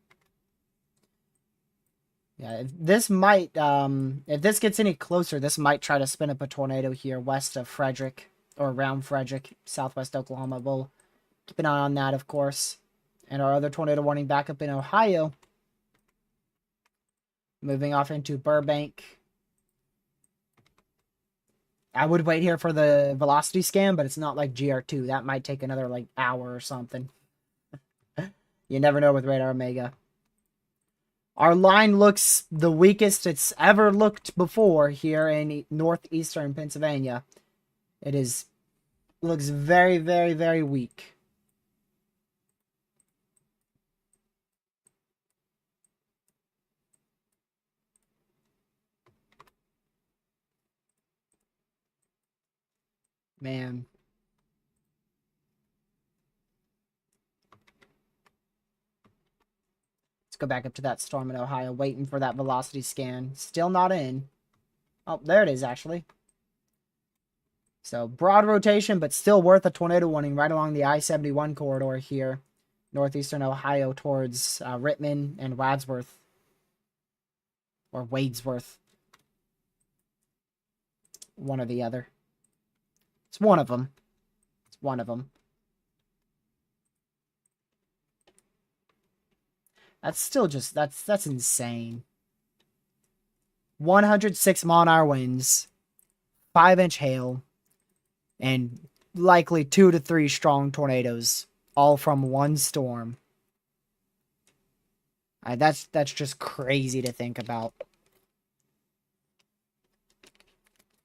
Yeah, if this might, if this gets any closer, this might try to spin up a tornado here west of Frederick, or around Frederick, southwest Oklahoma. We'll keep an eye on that, of course. And our other tornado warning back up in Ohio. Moving off into Burbank. I would wait here for the velocity scan, but it's not like GR2. That might take another, like, hour or something. You never know with Radar Omega. Our line looks the weakest it's ever looked before here in northeastern Pennsylvania. Looks very, very, very weak. Man. Let's go back up to that storm in Ohio, waiting for that velocity scan. Still not in. Oh, there it is, actually. So, broad rotation, but still worth a tornado warning right along the I-71 corridor here. Northeastern Ohio towards Rittman and Wadsworth. Or Wadesworth. One or the other. It's one of them. It's one of them. That's still just, that's insane. 106-mile-an-hour winds, 5-inch hail, and likely 2 to 3 strong tornadoes, all from one storm. That's just crazy to think about.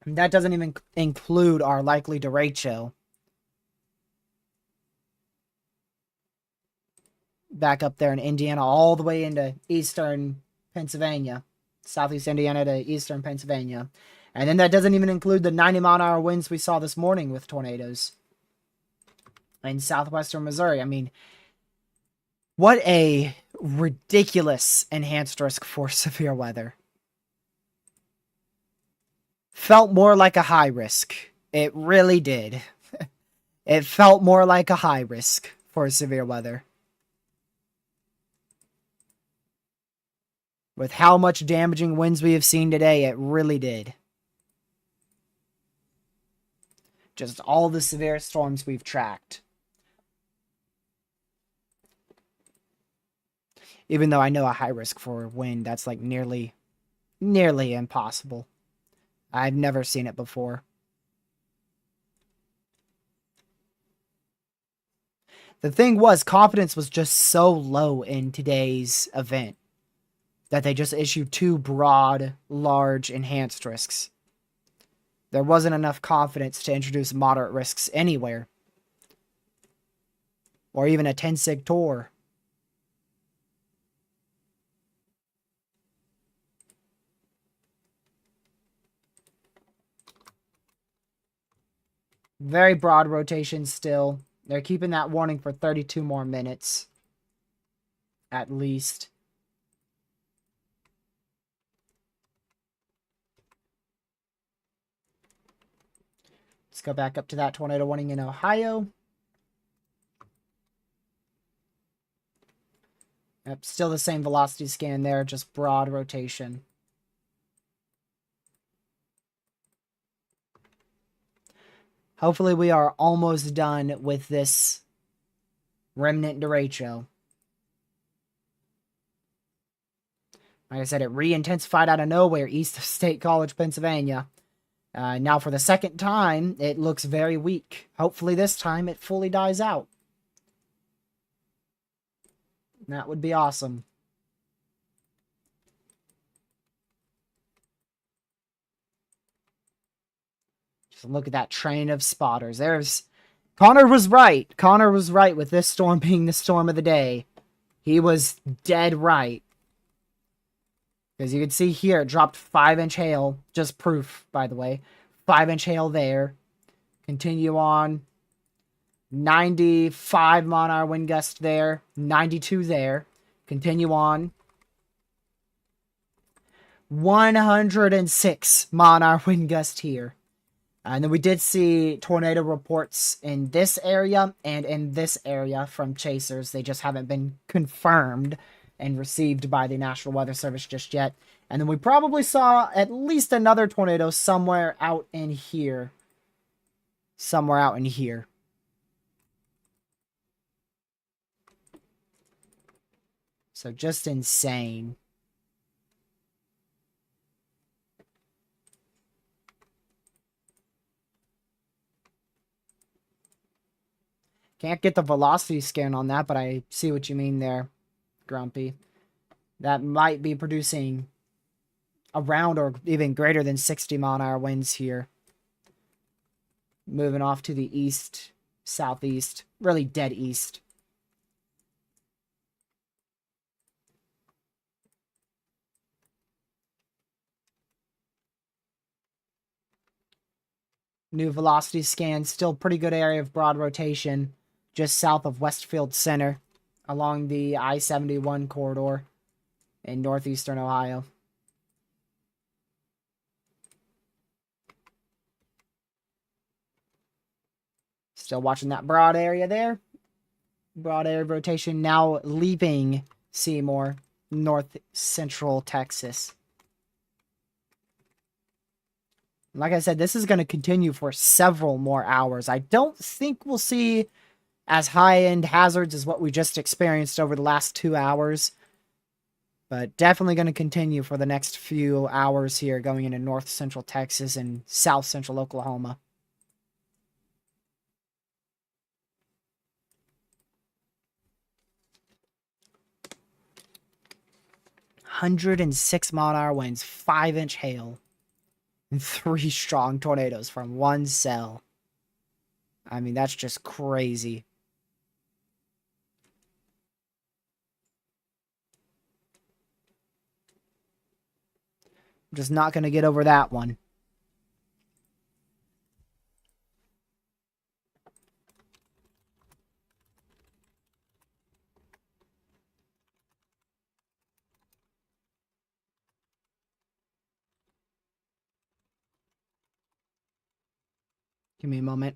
And that doesn't even include our likely derecho. Back up there in Indiana, all the way into eastern Pennsylvania. Southeast Indiana to eastern Pennsylvania. And then that doesn't even include the 90-mile-an-hour winds we saw this morning with tornadoes in southwestern Missouri. I mean, what a ridiculous enhanced risk for severe weather. Felt more like a high risk. It really did. It felt more like a high risk for severe weather. With how much damaging winds we have seen today, it really did. Just all the severe storms we've tracked. Even though I know a high risk for wind, that's like nearly impossible. I've never seen it before. The thing was, confidence was just so low in today's event that they just issued 2 broad, large, enhanced risks. There wasn't enough confidence to introduce moderate risks anywhere. Or even a 10 sig tour. Very broad rotation still. They're keeping that warning for 32 more minutes. At least. Let's go back up to that tornado warning in Ohio. Yep, still the same velocity scan there, just broad rotation. Hopefully we are almost done with this remnant derecho. Like I said, it re-intensified out of nowhere east of State College, Pennsylvania. Now for the second time, it looks very weak. Hopefully this time it fully dies out. That would be awesome. Just look at that train of spotters. Connor was right. Connor was right with this storm being the storm of the day. He was dead right. Because you can see here, it dropped 5-inch hail. Just proof, by the way. 5-inch hail there. Continue on. 95 mile-an-hour wind gust there. 92 there. Continue on. 106 mile-an-hour wind gust here. And then we did see tornado reports in this area and in this area from chasers. They just haven't been confirmed and received by the National Weather Service just yet. And then we probably saw at least another tornado somewhere out in here. Somewhere out in here. So just insane. Can't get the velocity scan on that, but I see what you mean there, Grumpy. That might be producing around or even greater than 60 mile-an-hour winds here. Moving off to the east, southeast, really dead east. New velocity scan, still pretty good area of broad rotation, just south of Westfield Center, along the I-71 corridor in northeastern Ohio. Still watching that broad area there. Broad area of rotation now leaving Seymour, north central Texas. Like I said, this is going to continue for several more hours. I don't think we'll see as high-end hazards as what we just experienced over the last 2 hours. But definitely going to continue for the next few hours here, going into north central Texas and south central Oklahoma. 106 mile-an-hour winds, 5-inch hail, and 3 strong tornadoes from one cell. I mean, that's just crazy. I'm just not going to get over that one. Give me a moment.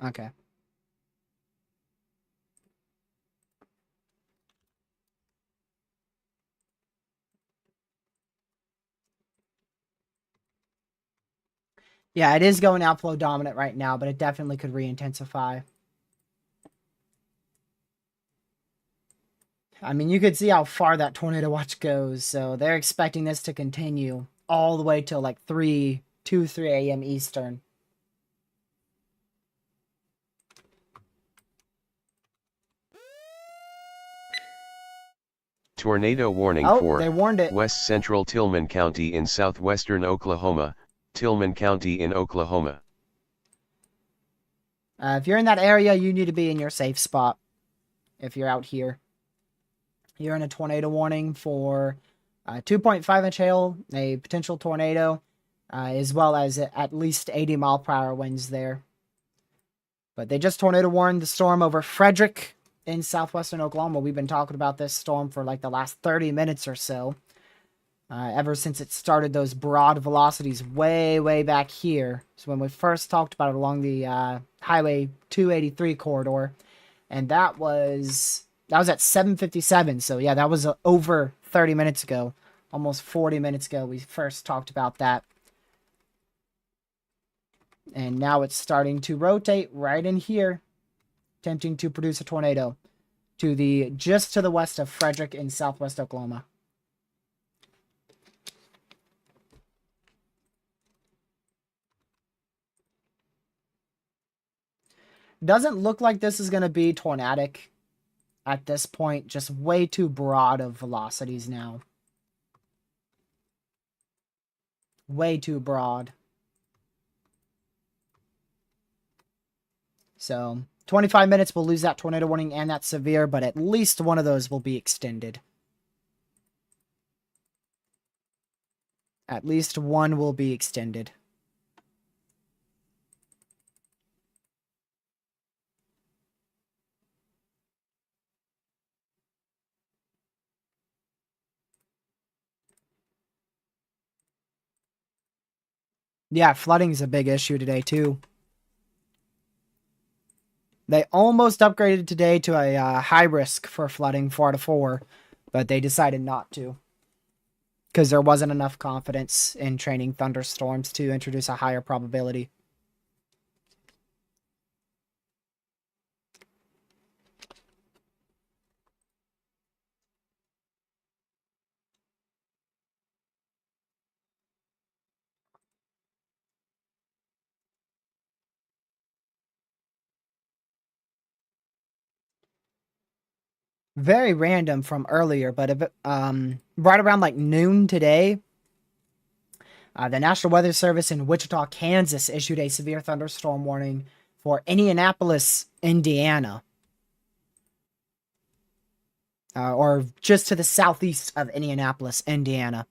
Okay. Yeah, it is going outflow dominant right now, but it definitely could re-intensify. I mean, you could see how far that tornado watch goes, so they're expecting this to continue all the way till like 3 a.m. Eastern. Tornado warning Oh, for they warned it. West Central Tillman County in southwestern Oklahoma, Tillman County in Oklahoma. If you're in that area, you need to be in your safe spot. If you're out here, you're in a tornado warning for 2.5-inch hail, a potential tornado, as well as at least 80-mile-per-hour winds there. But they just tornado warned the storm over Frederick in southwestern Oklahoma. We've been talking about this storm for like the last 30 minutes or so. Ever since it started those broad velocities way back here. So when we first talked about it along the Highway 283 corridor. And that was at 7:57. So yeah, that was over 30 minutes ago. Almost 40 minutes ago we first talked about that. And now it's starting to rotate right in here, attempting to produce a tornado just to the west of Frederick in southwest Oklahoma. Doesn't look like this is going to be tornadic at this point. Just way too broad of velocities now. Way too broad. So 25 minutes we'll lose that tornado warning and that severe, but at least one of those will be extended. At least one will be extended. Yeah, flooding is a big issue today too. They almost upgraded today to a high risk for flooding 4 out of 4, but they decided not to. Because there wasn't enough confidence in training thunderstorms to introduce a higher probability. Very random from earlier, but right around like noon today, the National Weather Service in Wichita, Kansas issued a severe thunderstorm warning for Indianapolis, Indiana. Or just to the southeast of Indianapolis, Indiana.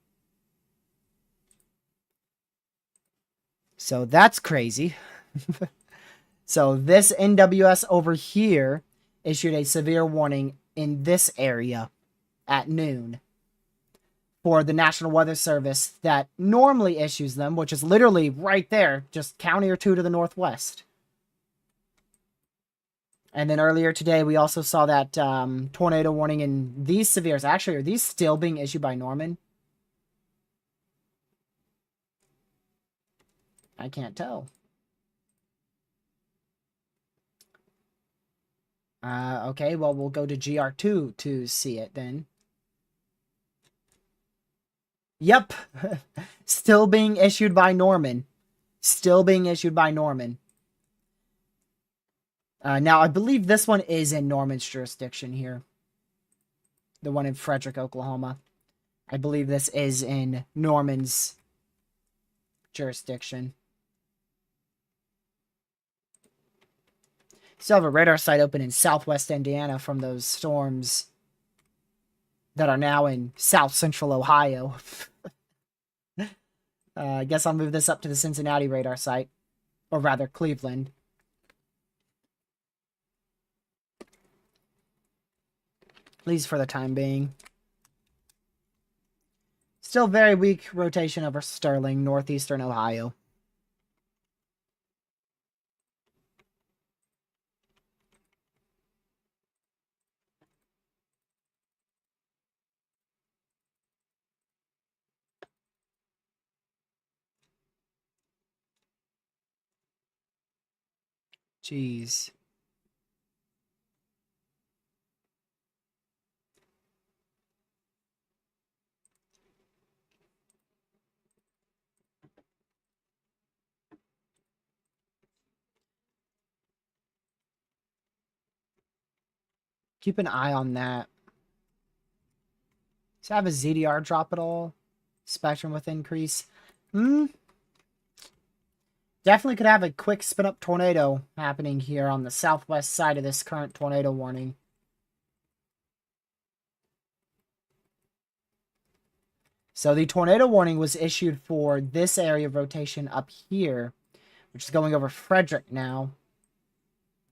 So that's crazy. So this NWS over here issued a severe warning in this area at noon for the National Weather Service that normally issues them, which is literally right there, just county or two to the northwest. And then earlier today, we also saw that tornado warning in these severes. Actually, are these still being issued by Norman? I can't tell. Okay, well, we'll go to GR2 to see it then. Yep. Still being issued by Norman. Still being issued by Norman. Now, I believe this one is in Norman's jurisdiction here. The one in Frederick, Oklahoma. I believe this is in Norman's jurisdiction. Still have a radar site open in southwest Indiana from those storms that are now in south central Ohio. I guess I'll move this up to the Cincinnati radar site. Or rather, Cleveland. At least for the time being. Still very weak rotation over Sterling, northeastern Ohio. Jeez. Keep an eye on that. Does it have a ZDR drop at all? Spectrum with increase? Definitely could have a quick spin up tornado happening here on the southwest side of this current tornado warning. So the tornado warning was issued for this area of rotation up here, which is going over Frederick now,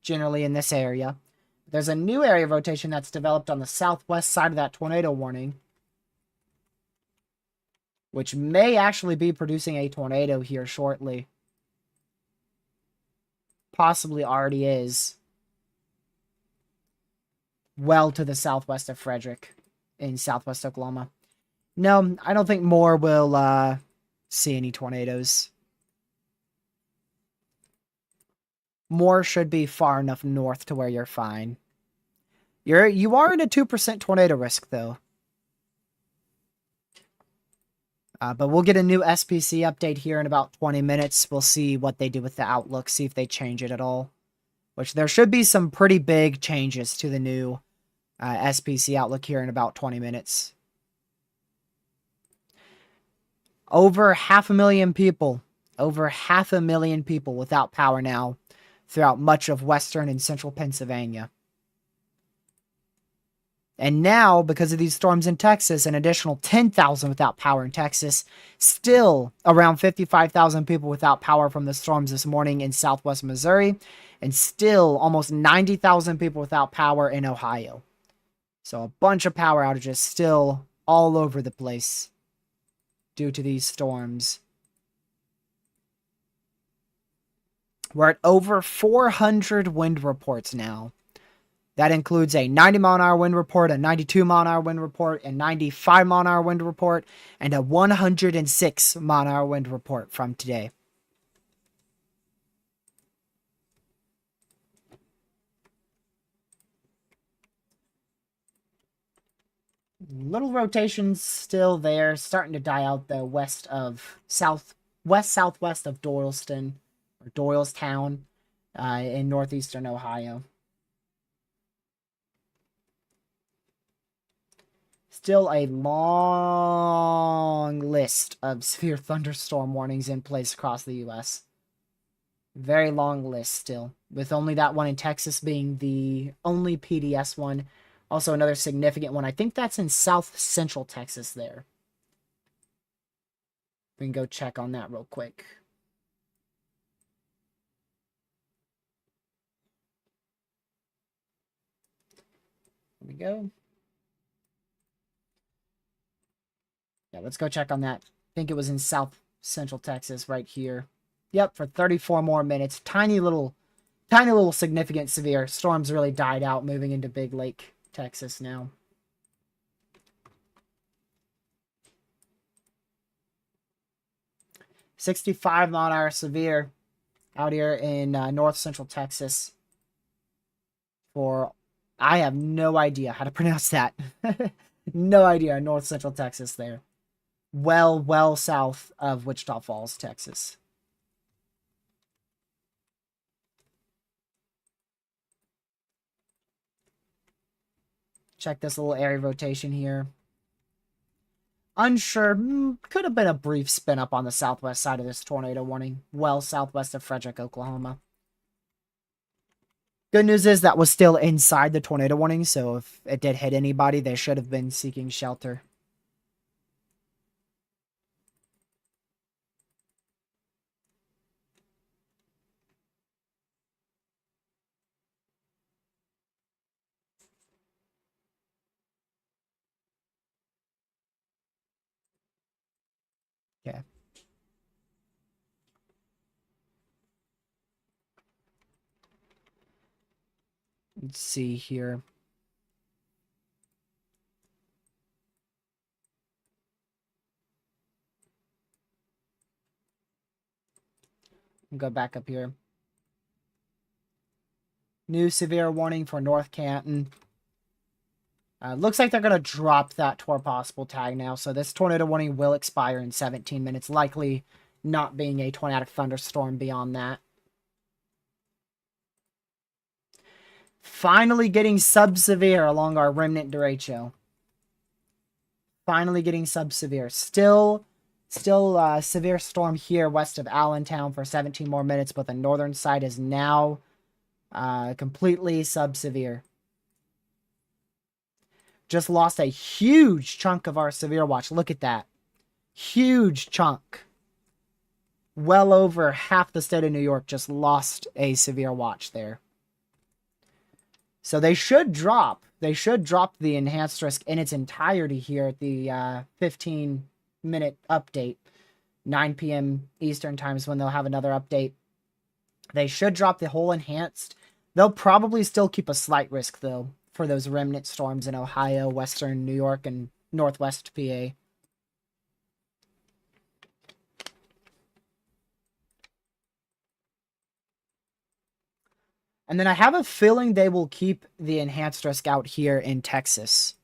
generally in this area. There's a new area of rotation that's developed on the southwest side of that tornado warning, which may actually be producing a tornado here shortly. Possibly already is. Well to the southwest of Frederick in southwest Oklahoma. No, I don't think more will see any tornadoes. More should be far enough north to where you're fine. You are in a 2% tornado risk though. But we'll get a new SPC update here in about 20 minutes. We'll see what they do with the outlook, see if they change it at all. Which there should be some pretty big changes to the new SPC outlook here in about 20 minutes. Over 500,000 people. Over 500,000 people without power now throughout much of western and central Pennsylvania. And now, because of these storms in Texas, an additional 10,000 without power in Texas. Still around 55,000 people without power from the storms this morning in southwest Missouri. And still almost 90,000 people without power in Ohio. So a bunch of power outages still all over the place due to these storms. We're at over 400 wind reports now. That includes a 90-mile-an-hour wind report, a 92-mile-an-hour wind report, a 95-mile-an-hour wind report, and a 106-mile-an-hour wind report from today. Little rotations still there, starting to die out though southwest of Doylestown or Doylestown in northeastern Ohio. Still a long list of severe thunderstorm warnings in place across the U.S. Very long list still, with only that one in Texas being the only PDS one. Also another significant one. I think that's in south central Texas there. We can go check on that real quick. There we go. Yeah, let's go check on that. I think it was in south central Texas right here. Yep, for 34 more minutes. Tiny little significant severe storms really died out, moving into Big Lake, Texas now. .65-mile-an-hour severe out here in north central Texas. I have no idea how to pronounce that. No idea. North central Texas there. Well south of Wichita Falls, Texas. Check this little area rotation here. Unsure. Could have been a brief spin up on the southwest side of this tornado warning. Well southwest of Frederick, Oklahoma. Good news is that was still inside the tornado warning, so if it did hit anybody, they should have been seeking shelter. Okay. Let's see here. Go back up here. New severe warning for North Canton. Looks like they're going to drop that Tor possible tag now, so this tornado warning will expire in 17 minutes, likely not being a tornadic thunderstorm beyond that. Finally getting sub-severe along our remnant derecho. Finally getting sub-severe. Still severe storm here west of Allentown for 17 more minutes, but the northern side is now completely sub-severe. Just lost a huge chunk of our severe watch. Look at that. Huge chunk. Well over half the state of New York just lost a severe watch there. So they should drop. They should drop the enhanced risk in its entirety here at the 15-minute update. 9 p.m. Eastern time is when they'll have another update. They should drop the whole enhanced. They'll probably still keep a slight risk, though, for those remnant storms in Ohio, Western New York, and Northwest PA. And then I have a feeling they will keep the enhanced risk out here in Texas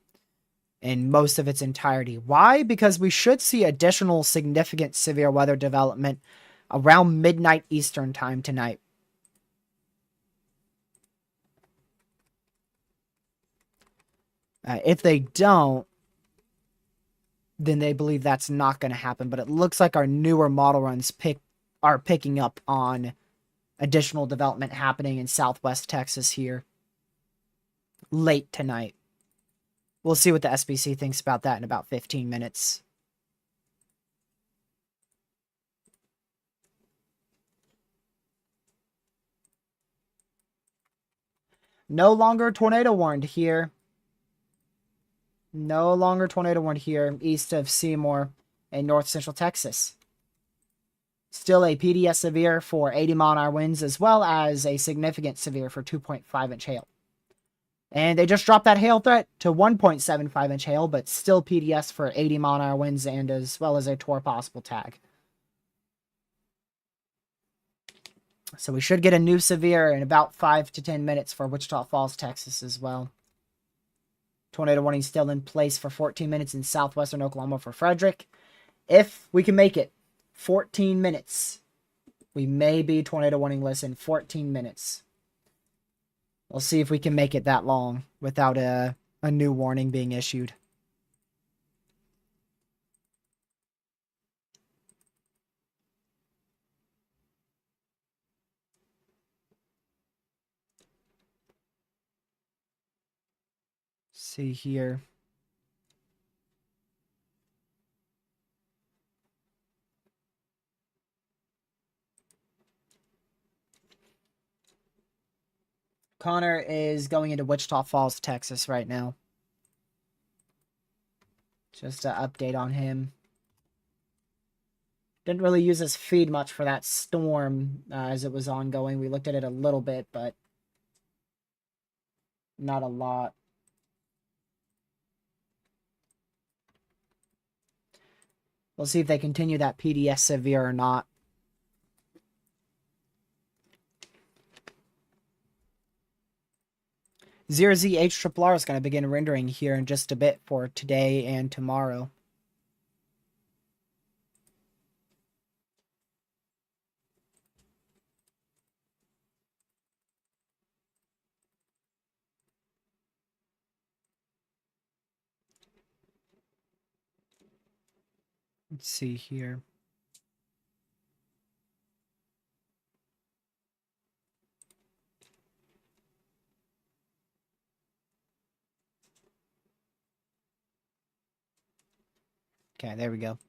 in most of its entirety. Why? Because we should see additional significant severe weather development around midnight Eastern time tonight. If they don't, then they believe that's not going to happen. But it looks like our newer model runs are picking up on additional development happening in Southwest Texas here late tonight. We'll see what the SBC thinks about that in about 15 minutes. No longer tornado warned here. No longer tornado warned here east of Seymour in north central Texas. Still a PDS severe for 80-mile-an-hour winds, as well as a significant severe for 2.5-inch hail. And they just dropped that hail threat to 1.75-inch hail, but still PDS for 80-mile-an-hour winds, and as well as a Tor possible tag. So we should get a new severe in about 5 to 10 minutes for Wichita Falls, Texas as well. Tornado warning still in place for 14 minutes in southwestern Oklahoma for Frederick. If we can make it 14 minutes, we may be tornado warning list in 14 minutes. We'll see if we can make it that long without a new warning being issued. See here. Connor is going into Wichita Falls, Texas right now. Just an update on him. Didn't really use his feed much for that storm as it was ongoing. We looked at it a little bit, but not a lot. We'll see if they continue that PDS severe or not. Zero Z HRRR is going to begin rendering here in just a bit for today and tomorrow. Let's see here. Okay, there we go.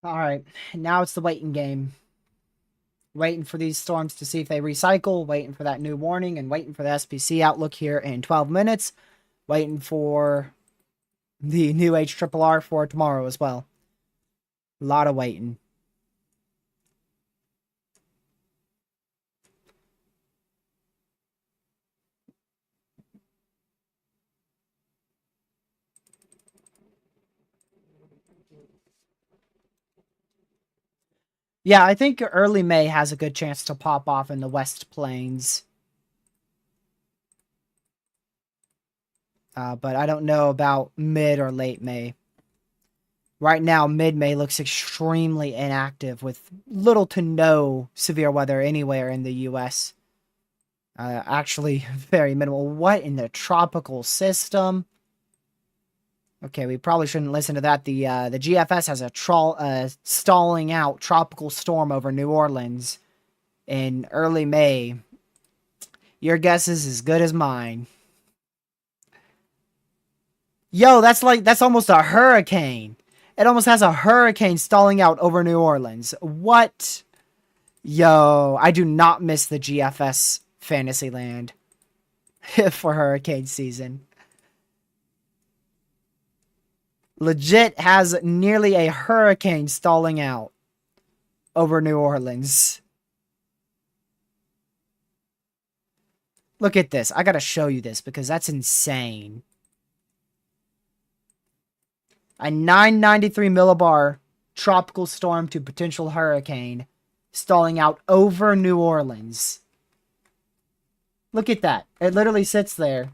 All right, now it's the waiting game. Waiting for these storms to see if they recycle, waiting for that new warning, and waiting for the SPC outlook here in 12 minutes. Waiting for the new HRRR for tomorrow as well. A lot of waiting. Yeah, I think early May has a good chance to pop off in the West Plains. But I don't know about mid or late May. Right now, mid-May looks extremely inactive with little to no severe weather anywhere in the U.S. Actually, very minimal. What in the tropical system? Okay, we probably shouldn't listen to that. The GFS has a stalling out tropical storm over New Orleans in early May. Your guess is as good as mine. Yo, that's almost a hurricane. It almost has a hurricane stalling out over New Orleans. What? Yo, I do not miss the GFS Fantasyland for hurricane season. Legit has nearly a hurricane stalling out over New Orleans. Look at this. I gotta show you this because that's insane. A 993 millibar tropical storm to potential hurricane stalling out over New Orleans. Look at that. It literally sits there.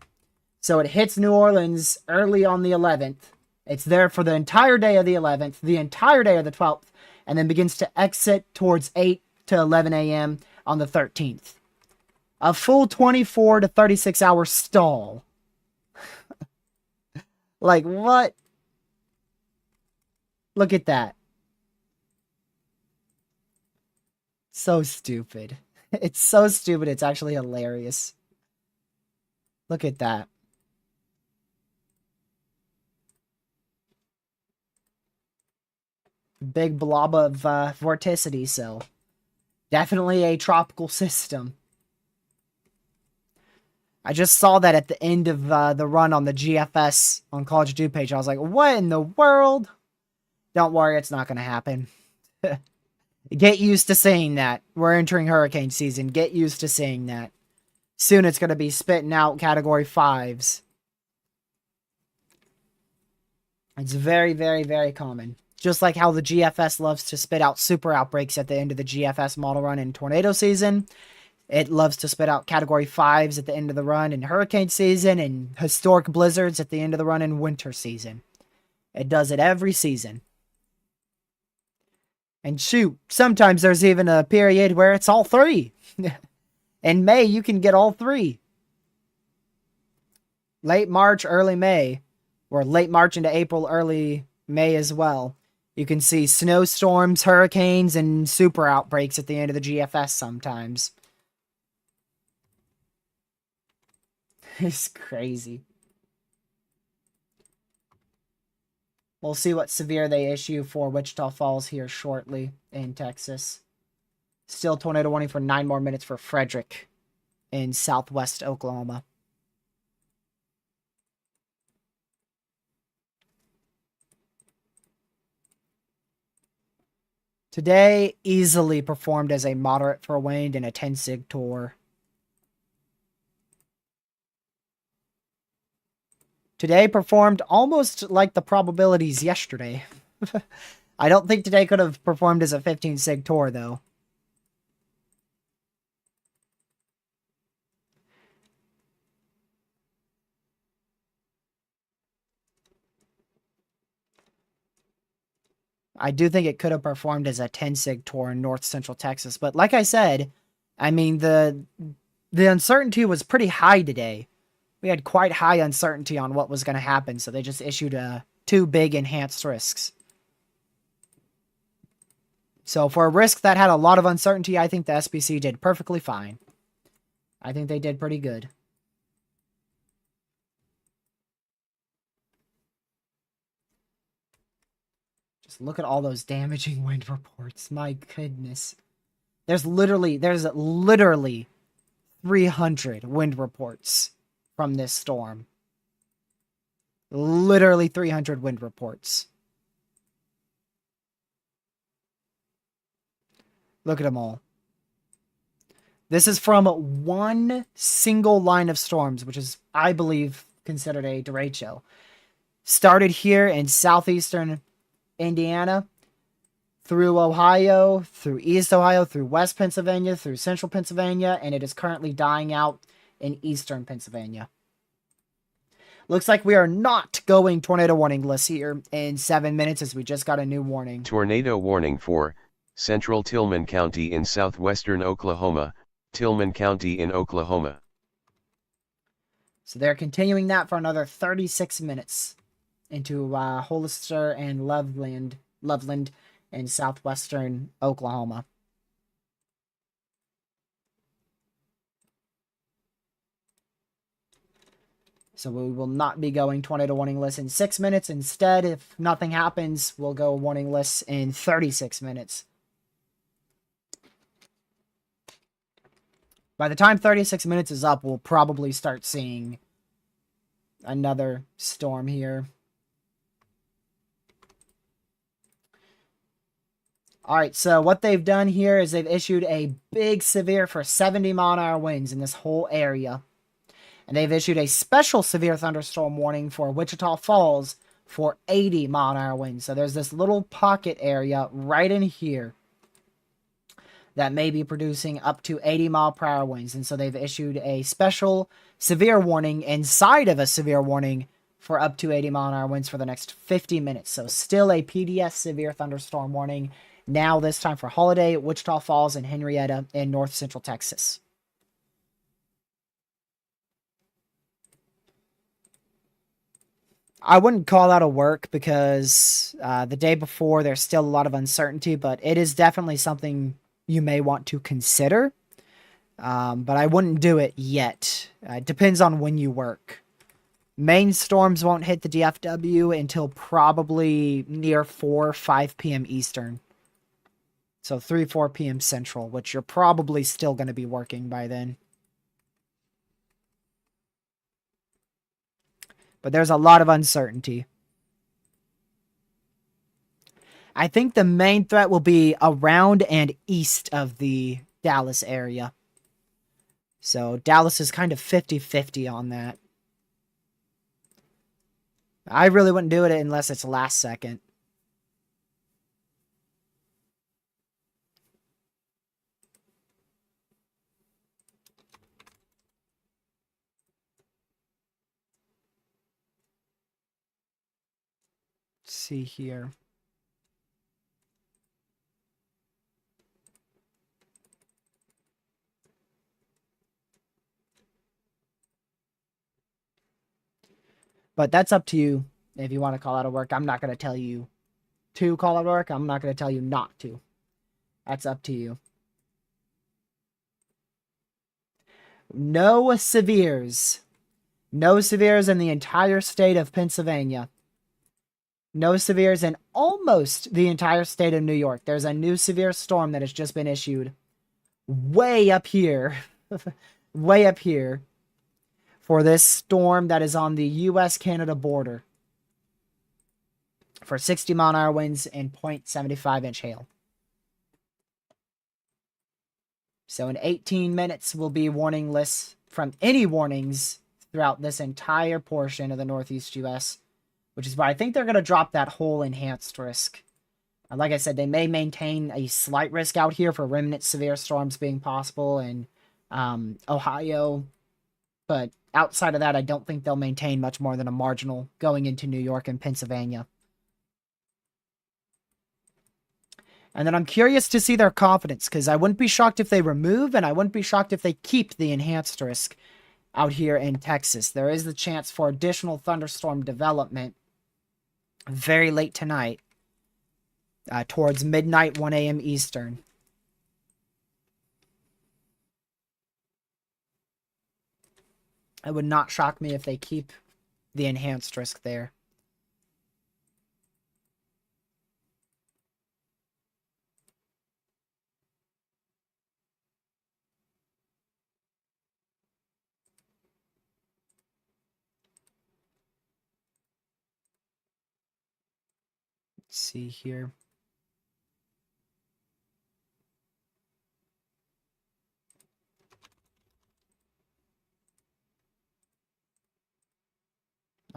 So it hits New Orleans early on the 11th. It's there for the entire day of the 11th, the entire day of the 12th, and then begins to exit towards 8 to 11 a.m. on the 13th. A full 24 to 36 hour stall. Like, what? Look at that. So stupid. It's so stupid, it's actually hilarious. Look at that. Big blob of vorticity, so definitely a tropical system. I just saw that at the end of the run on the GFS on College Dude page. I was like, what in the world? Don't worry, it's not going to happen. Get used to saying that. We're entering hurricane season. Get used to saying that. Soon it's going to be spitting out category 5s. It's very, very, very common. Just like how the GFS loves to spit out super outbreaks at the end of the GFS model run in tornado season. It loves to spit out category 5s at the end of the run in hurricane season and historic blizzards at the end of the run in winter season. It does it every season. And shoot, sometimes there's even a period where it's all 3. In May, you can get all 3. Late March, early May, or late March into April, early May as well. You can see snowstorms, hurricanes, and super outbreaks at the end of the GFS sometimes. It's crazy. We'll see what severe they issue for Wichita Falls here shortly in Texas. Still tornado warning for 9 more minutes for Frederick in southwest Oklahoma. Today easily performed as a moderate for wind and a 10 sig tour. Today performed almost like the probabilities yesterday. I don't think today could have performed as a 15 sig tour, though. I do think it could have performed as a 10 sig tour in north central Texas. But like I said, I mean, the uncertainty was pretty high today. We had quite high uncertainty on what was going to happen, so they just issued 2 big enhanced risks. So for a risk that had a lot of uncertainty, I think the SBC did perfectly fine. I think they did pretty good. Just look at all those damaging wind reports. My goodness. There's literally 300 wind reports from this storm. Literally 300 wind reports. Look at them all. This is from one single line of storms, which is, I believe, considered a derecho. Started here in southeastern Indiana, through Ohio, through East Ohio, through West Pennsylvania, through Central Pennsylvania, and it is currently dying out in Eastern Pennsylvania. Looks like we are not going tornado warningless here in 7 minutes, as we just got a new warning. Tornado warning for Central Tillman County in southwestern Oklahoma, Tillman County in Oklahoma. So they're continuing that for another 36 minutes into Hollister and Loveland in southwestern Oklahoma. So we will not be going tornado warningless in 6 minutes. Instead, if nothing happens, we'll go warningless in 36 minutes. By the time 36 minutes is up, we'll probably start seeing another storm here. Alright, so what they've done here is they've issued a big severe for 70-mile-an-hour winds in this whole area. And they've issued a special severe thunderstorm warning for Wichita Falls for 80-mile-an-hour winds. So there's this little pocket area right in here that may be producing up to 80-mile-per-hour winds. And so they've issued a special severe warning inside of a severe warning for up to 80-mile-an-hour winds for the next 50 minutes. So still a PDS severe thunderstorm warning. Now this time for Holiday, Wichita Falls, and Henrietta in north central Texas. I wouldn't call out of work because the day before there's still a lot of uncertainty, but it is definitely something you may want to consider. But I wouldn't do it yet. It depends on when you work. Main storms won't hit the DFW until probably near 4 or 5 p.m. Eastern. So 3, 4 p.m. Central, which you're probably still going to be working by then. But there's a lot of uncertainty. I think the main threat will be around and east of the Dallas area. So Dallas is kind of 50-50 on that. I really wouldn't do it unless it's last second. Let's see here. But that's up to you if you want to call out of work. I'm not going to tell you to call out of work. I'm not going to tell you not to. That's up to you. No severes. No severes in the entire state of Pennsylvania. No severes in almost the entire state of New York. There's a new severe storm that has just been issued way up here. Way up here. For this storm that is on the U.S.-Canada border. For 60-mile-an-hour winds and 0.75-inch hail. So in 18 minutes, we'll be warningless from any warnings throughout this entire portion of the Northeast U.S., which is why I think they're going to drop that whole enhanced risk. And like I said, they may maintain a slight risk out here for remnant severe storms being possible in Ohio. But outside of that, I don't think they'll maintain much more than a marginal going into New York and Pennsylvania. And then I'm curious to see their confidence, because I wouldn't be shocked if they remove, and I wouldn't be shocked if they keep the enhanced risk out here in Texas. There is the chance for additional thunderstorm development very late tonight, towards midnight, 1 a.m. Eastern. It would not shock me if they keep the enhanced risk there. Let's see here.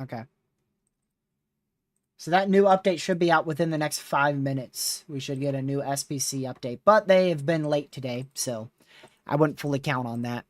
Okay. So that new update should be out within the next 5 minutes. We should get a new SPC update. But they have been late today, so I wouldn't fully count on that.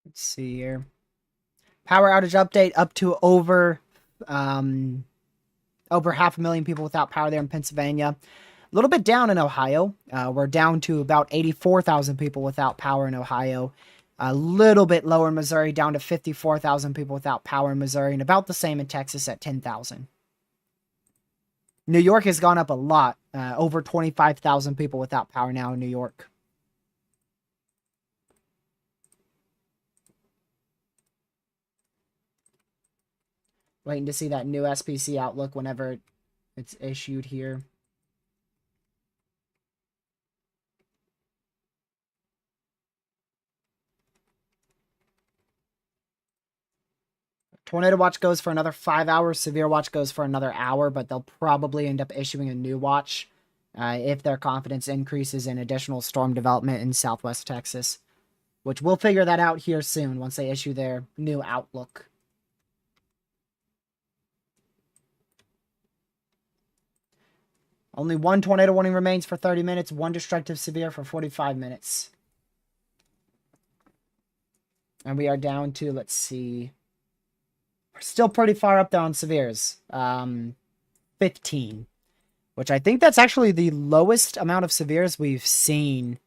Let's see here. Power outage update up to over 500,000 people without power there in Pennsylvania. A little bit down in Ohio. We're down to about 84,000 people without power in Ohio. A little bit lower in Missouri, down to 54,000 people without power in Missouri, and about the same in Texas at 10,000. New York has gone up a lot. Over 25,000 people without power now in New York. Waiting to see that new SPC outlook whenever it's issued here. Tornado watch goes for another 5 hours. Severe watch goes for another hour, but they'll probably end up issuing a new watch if their confidence increases in additional storm development in Southwest Texas, which we'll figure that out here soon once they issue their new outlook. Only one tornado warning remains for 30 minutes, one destructive severe for 45 minutes. And we are down to, let's see, we're still pretty far up there on severes. 15. Which I think that's actually the lowest amount of severes we've seen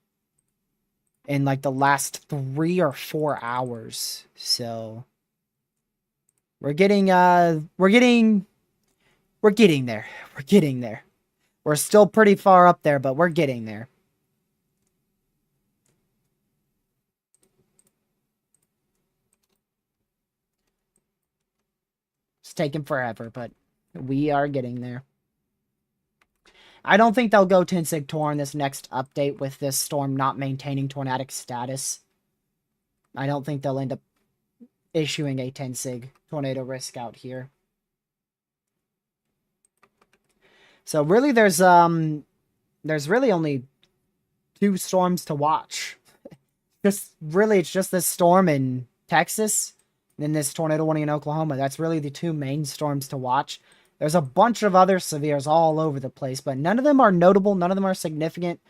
in like the last 3 or 4 hours. So we're getting there. We're getting there. We're still pretty far up there, but we're getting there. It's taking forever, but we are getting there. I don't think they'll go 10 sig Tor on this next update with this storm not maintaining tornadic status. I don't think they'll end up issuing a 10 sig tornado risk out here. So really there's really only 2 storms to watch. It's just this storm in Texas and then this tornado warning in Oklahoma. That's really the 2 main storms to watch. There's a bunch of other severes all over the place, but none of them are notable. None of them are significant.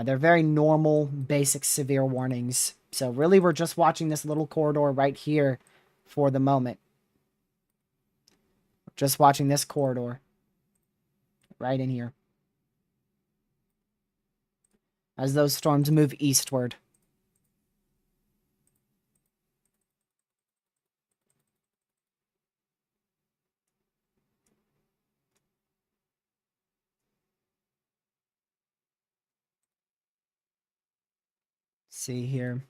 They're very normal, basic severe warnings. So really, we're just watching this little corridor right here for the moment. Just watching this corridor right in here as those storms move eastward. See here.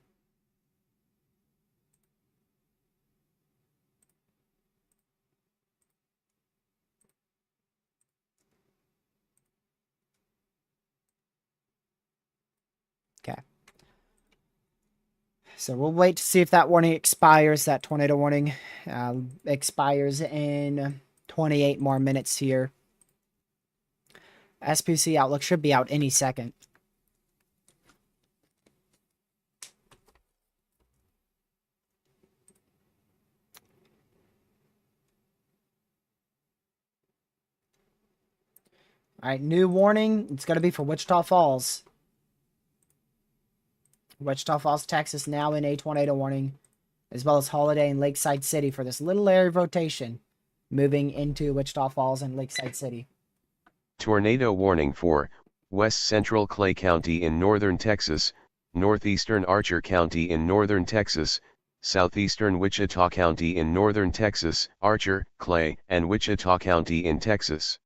Okay. So we'll wait to see if that warning expires. That tornado warning expires in 28 more minutes here. SPC outlook should be out any second. All right, new warning. It's going to be for Wichita Falls. Wichita Falls, Texas, now in a tornado warning, as well as Holiday and Lakeside City for this little area of rotation, moving into Wichita Falls and Lakeside City. Tornado warning for West Central Clay County in northern Texas, northeastern Archer County in northern Texas, southeastern Wichita County in northern Texas, Archer, Clay, and Wichita County in Texas.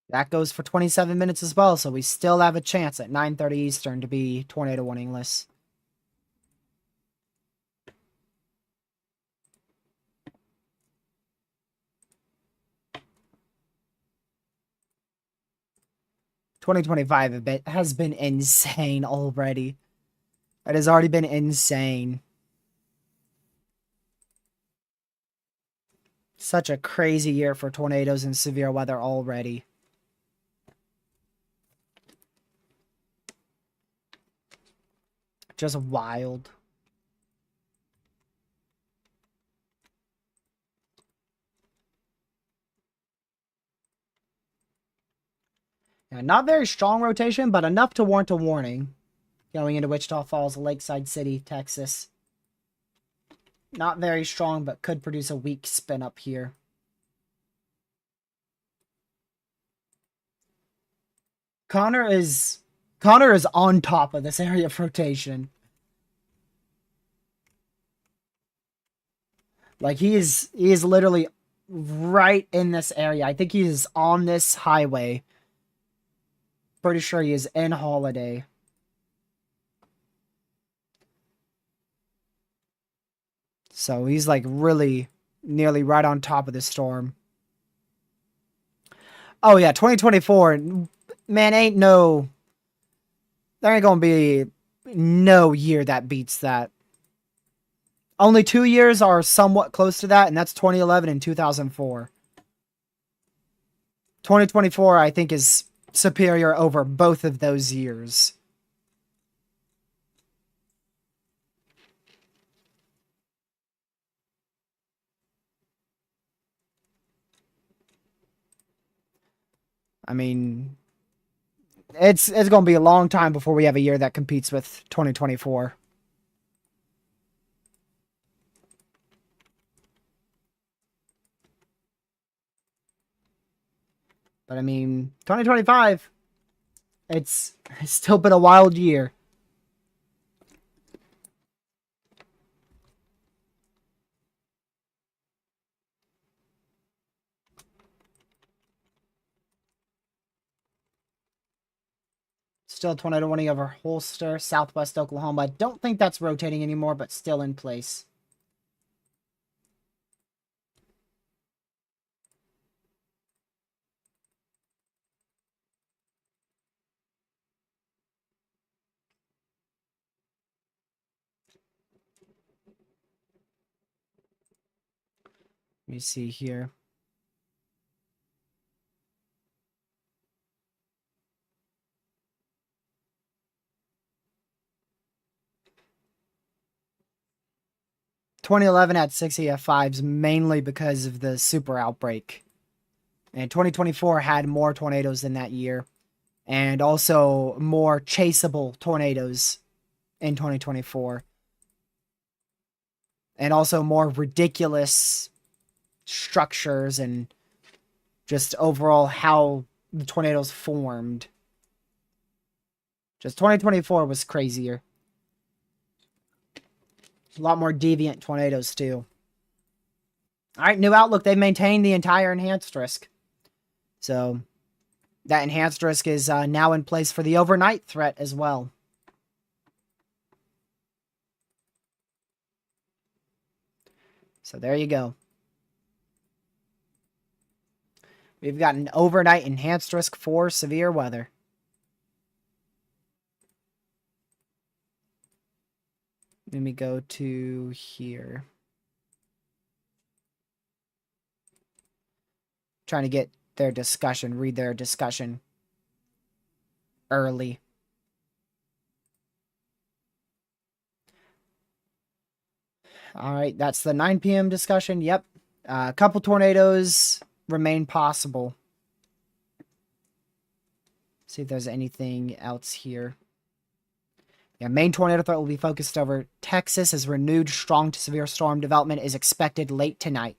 That goes for 27 minutes as well, so we still have a chance at 9:30 Eastern to be tornado warningless. '25 has been insane already. It has already been insane. Such a crazy year for tornadoes and severe weather already. Just wild. Yeah, not very strong rotation, but enough to warrant a warning. Going into Wichita Falls, Lakeside City, Texas. Not very strong, but could produce a weak spin up here. Connor is on top of this area of rotation. Like he is literally right in this area. I think he is on this highway. Pretty sure he is in Holiday. So he's like really nearly right on top of the storm. Oh yeah, 2024. Man, there ain't gonna be no year that beats that. Only 2 years are somewhat close to that, and that's 2011 and 2004. 2024, I think, is superior over both of those years. I mean, it's going to be a long time before we have a year that competes with 2024. But I mean, 2025, it's still been a wild year. Still tornado warning over Holster, southwest Oklahoma. I don't think that's rotating anymore, but still in place. Let me see here. (2011) had 6 EF5s mainly because of the super outbreak. And 2024 had more tornadoes than that year. And also more chaseable tornadoes in 2024. And also more ridiculous structures and just overall how the tornadoes formed. Just 2024 was crazier. A lot more deviant tornadoes, too. Alright, new outlook. They maintained the entire enhanced risk. So, that enhanced risk is now in place for the overnight threat as well. So, there you go. We've got an overnight enhanced risk for severe weather. Let me go to here. Trying to get their discussion, read their discussion early. All right, that's the 9 p.m. discussion. Yep. A couple tornadoes remain possible. See if there's anything else here. Yeah, main tornado threat will be focused over Texas as renewed strong to severe storm development is expected late tonight.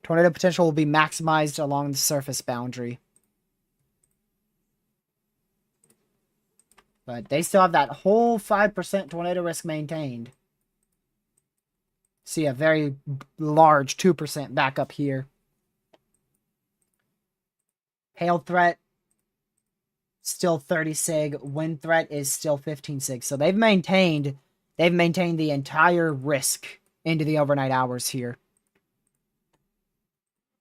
Tornado potential will be maximized along the surface boundary. But they still have that whole 5% tornado risk maintained. See a very large 2% back up here. Hail threat, still 30 sig. Wind threat is still 15 sig. So they've maintained the entire risk into the overnight hours here.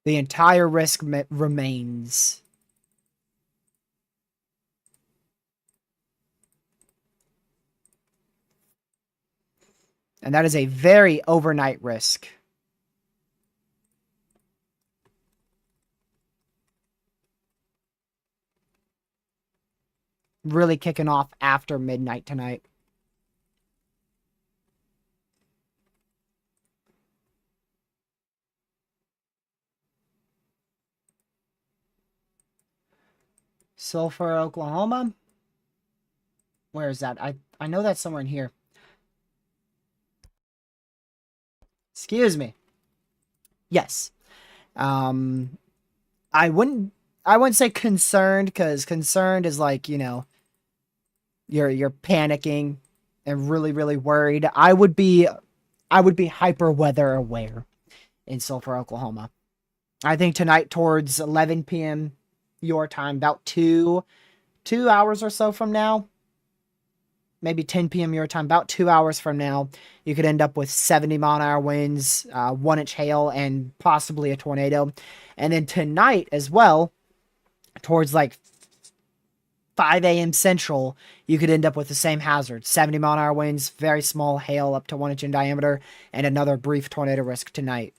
The entire risk remains. And that is a very overnight risk. Really kicking off after midnight tonight. Sulphur, Oklahoma. Where is that? I know that's somewhere in here. Excuse me. Yes. I wouldn't say concerned, because concerned is like, you know, you're panicking and really, really worried. I would be hyper weather aware in Sulphur, Oklahoma. I think tonight towards 11 p.m. your time, about two hours or so from now, maybe 10 p.m. your time, about 2 hours from now, you could end up with 70-mile-an-hour winds, 1-inch hail, and possibly a tornado. And then tonight as well, towards like 5 a.m. Central, you could end up with the same hazard. 70-mile-an-hour winds, very small hail up to 1 inch in diameter, and another brief tornado risk tonight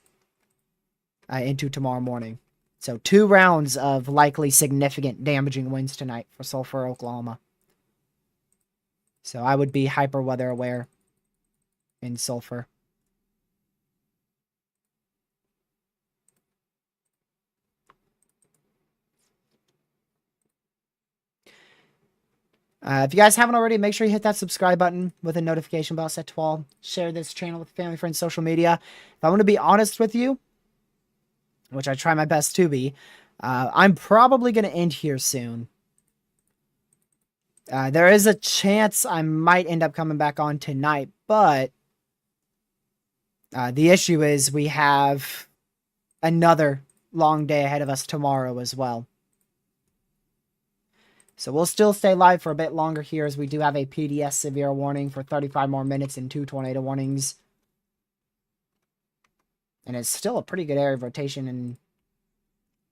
into tomorrow morning. So 2 rounds of likely significant damaging winds tonight for Sulphur, Oklahoma. So I would be hyper weather aware in Sulphur. If you guys haven't already, make sure you hit that subscribe button with a notification bell set to all. Share this channel with family, friends, social media. If I want to be honest with you, which I try my best to be, I'm probably going to end here soon. There is a chance I might end up coming back on tonight, but the issue is we have another long day ahead of us tomorrow as well. So we'll still stay live for a bit longer here, as we do have a PDS severe warning for 35 more minutes and 2 tornado warnings. And it's still a pretty good area of rotation in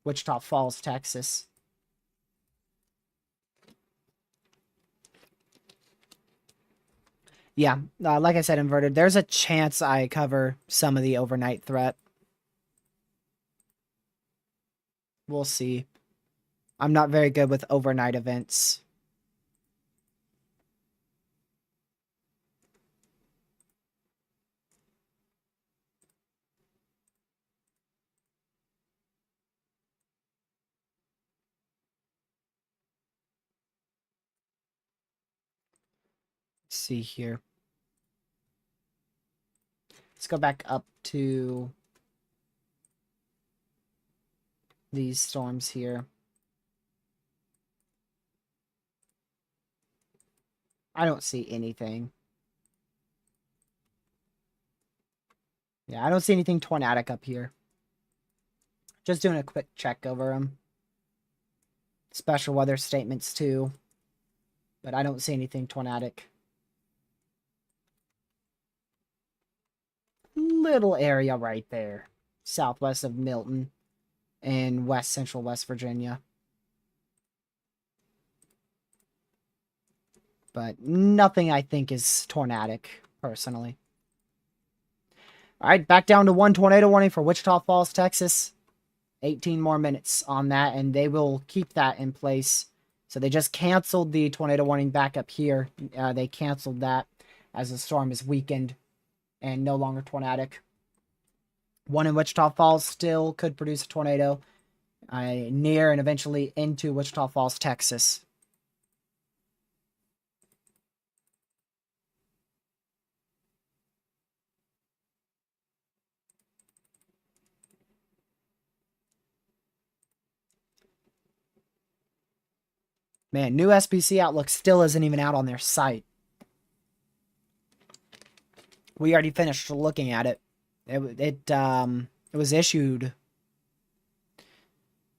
Wichita Falls, Texas. Yeah, like I said, inverted, there's a chance I cover some of the overnight threat. We'll see. I'm not very good with overnight events. Let's see here. Let's go back up to these storms here. I don't see anything. Yeah, I don't see anything tornadic up here. Just doing a quick check over them. Special weather statements too. But I don't see anything tornadic. Little area right there. Southwest of Milton and west central West Virginia. But nothing I think is tornadic, personally. Alright, back down to 1 tornado warning for Wichita Falls, Texas. 18 more minutes on that, and they will keep that in place. So they just canceled the tornado warning back up here. They canceled that as the storm is weakened and no longer tornadic. 1 in Wichita Falls still could produce a tornado near and eventually into Wichita Falls, Texas. Man, new SPC outlook still isn't even out on their site. We already finished looking at it. It was issued. It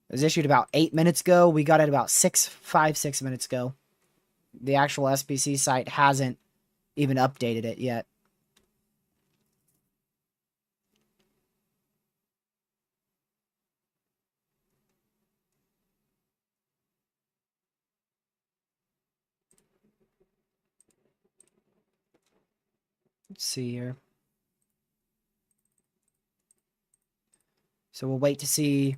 was issued about 8 minutes ago. We got it about 6 minutes ago. The actual SPC site hasn't even updated it yet. Let's see here. So we'll wait to see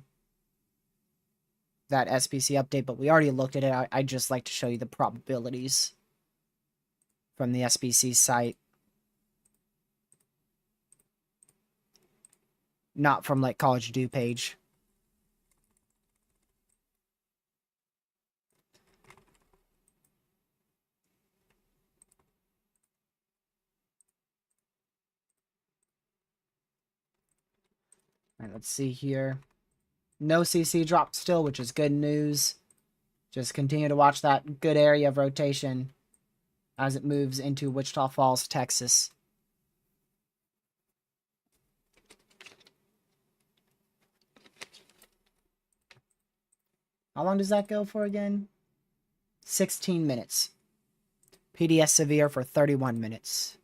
that SPC update, but we already looked at it. I'd just like to show you the probabilities from the SPC site. Not from like College Due page. All right, let's see here. No CC drop still, which is good news. Just continue to watch that good area of rotation as it moves into Wichita Falls, Texas. How long does that go for again? 16 minutes. PDS severe for 31 minutes.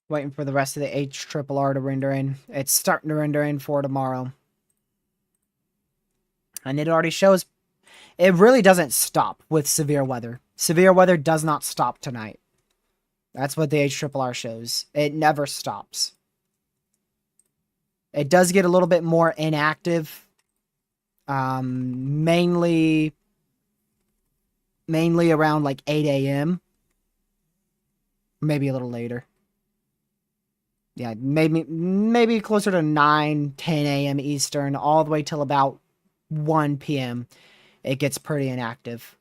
Waiting for the rest of the HRRR to render in. It's starting to render in for tomorrow. And it already shows it really doesn't stop with severe weather. Severe weather does not stop tonight. That's what the HRRR shows. It never stops. It does get a little bit more inactive. Mainly around like 8 a.m. Maybe a little later. Yeah, maybe closer to 9, 10 a.m. Eastern, all the way till about 1 p.m. It gets pretty inactive.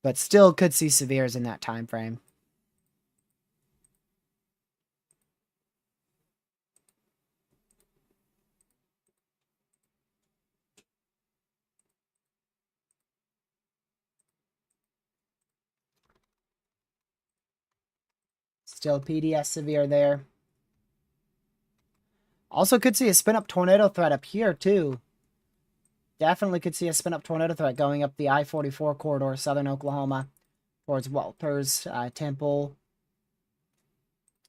But still could see severes in that time frame. Still PDS severe there. Also could see a spin-up tornado threat up here, too. Definitely could see a spin-up tornado threat going up the I-44 corridor, southern Oklahoma, towards Walters, Temple.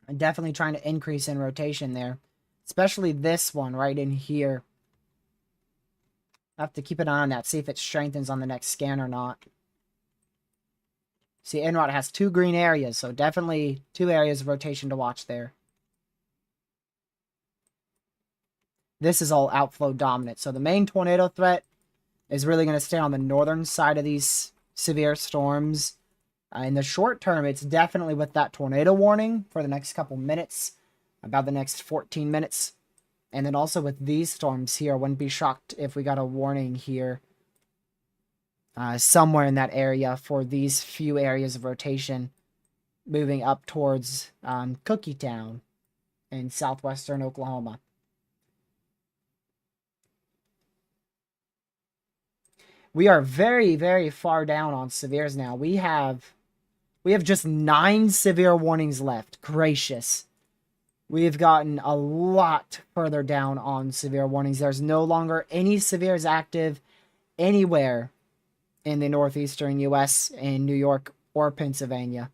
And definitely trying to increase in rotation there. Especially this one right in here. I have to keep an eye on that, see if it strengthens on the next scan or not. See, NROD has 2 green areas, so definitely 2 areas of rotation to watch there. This is all outflow dominant, so the main tornado threat is really going to stay on the northern side of these severe storms. In the short term, it's definitely with that tornado warning for the next couple minutes, about the next 14 minutes. And then also with these storms here, I wouldn't be shocked if we got a warning here somewhere in that area for these few areas of rotation moving up towards Cookietown in southwestern Oklahoma. We are very, very far down on severes now. We have just 9 severe warnings left. Gracious. We've gotten a lot further down on severe warnings. There's no longer any severes active anywhere in the northeastern U.S., in New York or Pennsylvania.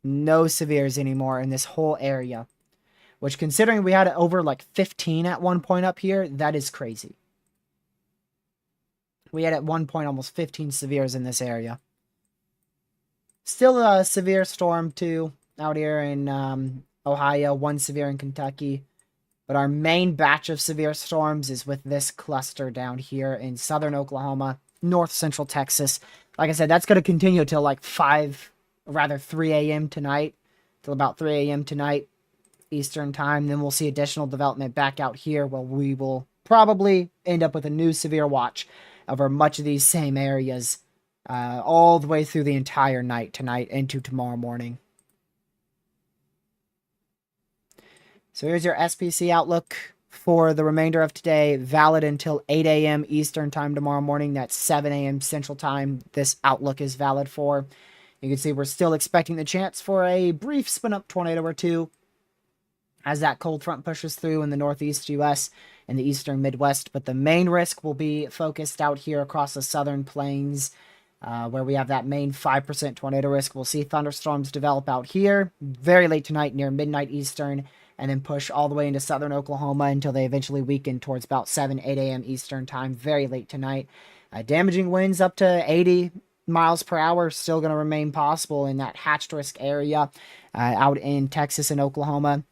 No severes anymore in this whole area. Which, considering we had over like 15 at one point up here, that is crazy. We had at one point almost 15 severes in this area. Still a severe storm, too, out here in Ohio. 1 severe in Kentucky. But our main batch of severe storms is with this cluster down here in southern Oklahoma, north central Texas. Like I said, that's going to continue till like 3 a.m. tonight. Till about 3 a.m. tonight, Eastern time. Then we'll see additional development back out here where we will probably end up with a new severe watch over much of these same areas all the way through the entire night tonight into tomorrow morning. So here's your SPC outlook for the remainder of today, valid until 8 a.m. Eastern time tomorrow morning. That's 7 a.m. Central time this outlook is valid for. You can see we're still expecting the chance for a brief spin-up tornado or two as that cold front pushes through in the northeast U.S. and the eastern Midwest. But the main risk will be focused out here across the southern plains where we have that main 5% tornado risk. We'll see thunderstorms develop out here very late tonight near midnight Eastern, and then push all the way into southern Oklahoma until they eventually weaken towards about 7, 8 a.m. Eastern time very late tonight. Damaging winds up to 80 miles per hour still going to remain possible in that hatched risk area out in Texas and Oklahoma.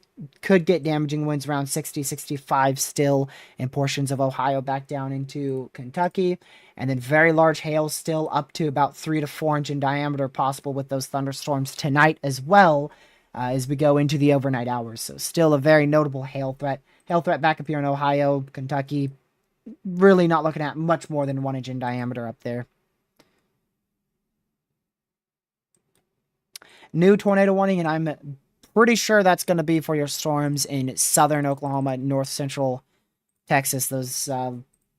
Could get damaging winds around 60, 65 still in portions of Ohio back down into Kentucky. And then very large hail still up to about 3 to 4 inch in diameter possible with those thunderstorms tonight as well as we go into the overnight hours. So still a very notable hail threat. Hail threat back up here in Ohio, Kentucky. Really not looking at much more than 1 inch in diameter up there. New tornado warning, and I'm pretty sure that's going to be for your storms in southern Oklahoma, north central Texas. Those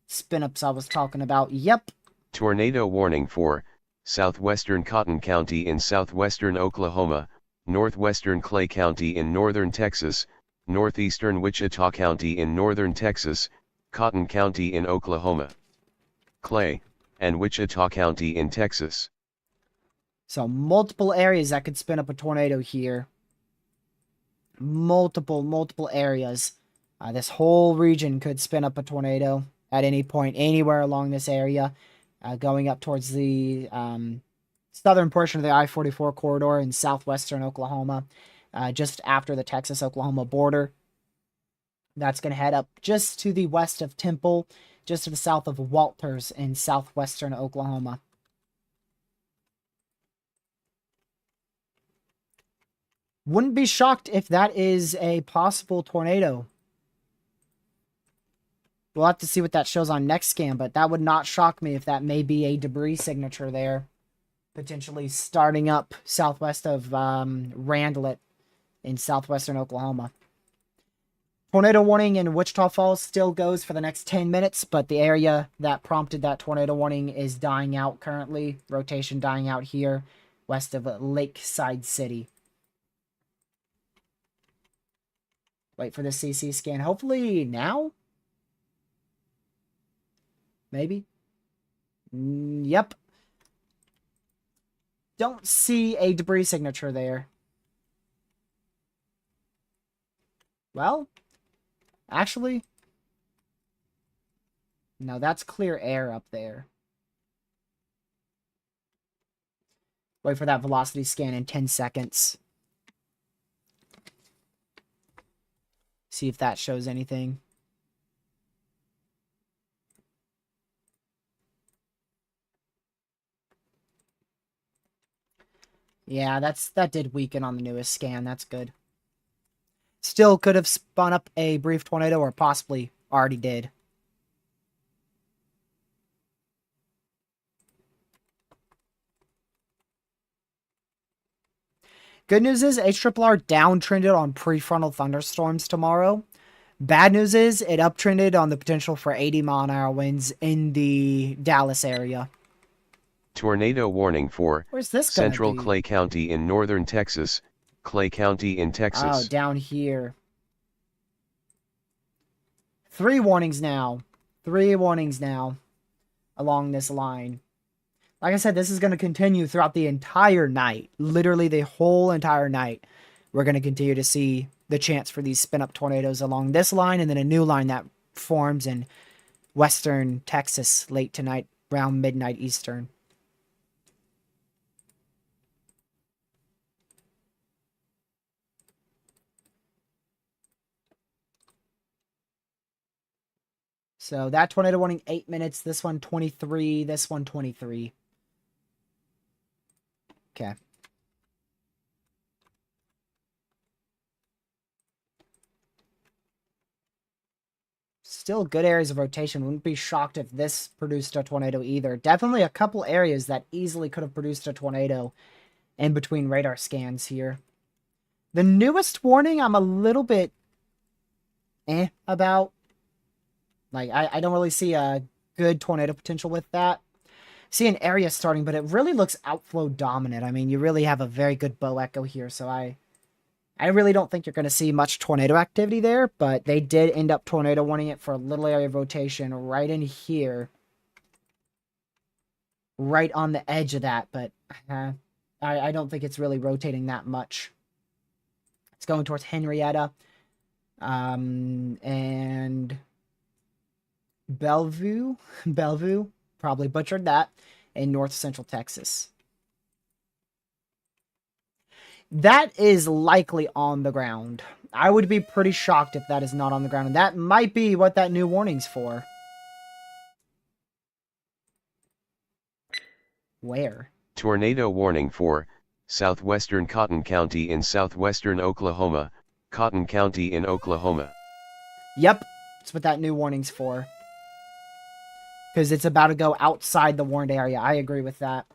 spin-ups I was talking about. Yep. Tornado warning for southwestern Cotton County in southwestern Oklahoma, northwestern Clay County in northern Texas, northeastern Wichita County in northern Texas, Cotton County in Oklahoma, Clay, and Wichita County in Texas. So multiple areas that could spin up a tornado here. Multiple areas. This whole region could spin up a tornado at any point, anywhere along this area, going up towards the southern portion of the I-44 corridor in southwestern Oklahoma, just after the Texas-Oklahoma border. That's going to head up just to the west of Temple, just to the south of Walters in southwestern Oklahoma. Wouldn't be shocked if that is a possible tornado. We'll have to see what that shows on next scan, but that would not shock me if that may be a debris signature there. Potentially starting up southwest of Randlet in southwestern Oklahoma. Tornado warning in Wichita Falls still goes for the next 10 minutes, but the area that prompted that tornado warning is dying out currently. Rotation dying out here west of Lakeside City. Wait for the CC scan. Hopefully now? Maybe? Yep. Don't see a debris signature there. Well, actually, no, that's clear air up there. Wait for that velocity scan in 10 seconds. See if that shows anything. Yeah, that did weaken on the newest scan. That's good. Still could have spun up a brief tornado, or possibly already did. Good news is HRRR downtrended on prefrontal thunderstorms tomorrow. Bad news is it uptrended on the potential for 80-mile-an-hour winds in the Dallas area. Tornado warning for Where's this central be? Clay County in northern Texas, Clay County in Texas. Oh, down here. 3 warnings now. 3 warnings now along this line. Like I said, this is going to continue throughout the entire night. Literally the whole entire night. We're going to continue to see the chance for these spin-up tornadoes along this line, and then a new line that forms in western Texas late tonight, around midnight Eastern. So that tornado warning 8 minutes, this one 23, this one 23. Okay. Still good areas of rotation. Wouldn't be shocked if this produced a tornado either. Definitely a couple areas that easily could have produced a tornado in between radar scans here. The newest warning I'm a little bit about. Like, I don't really see a good tornado potential with that. See an area starting, but it really looks outflow dominant. I mean, you really have a very good bow echo here, so I really don't think you're going to see much tornado activity there, but they did end up tornado warning it for a little area of rotation right in here. right on the edge of that, but I don't think it's really rotating that much. It's going towards Henrietta, and Bellevue, probably butchered that, in north central Texas. That is likely on the ground. I would be pretty shocked if that is not on the ground, and that might be what that new warning's for. Where? Tornado warning for southwestern Cotton County in southwestern Oklahoma, Cotton County in Oklahoma. Yep, that's what that new warning's for. Because it's about to go outside the warned area. I agree with that.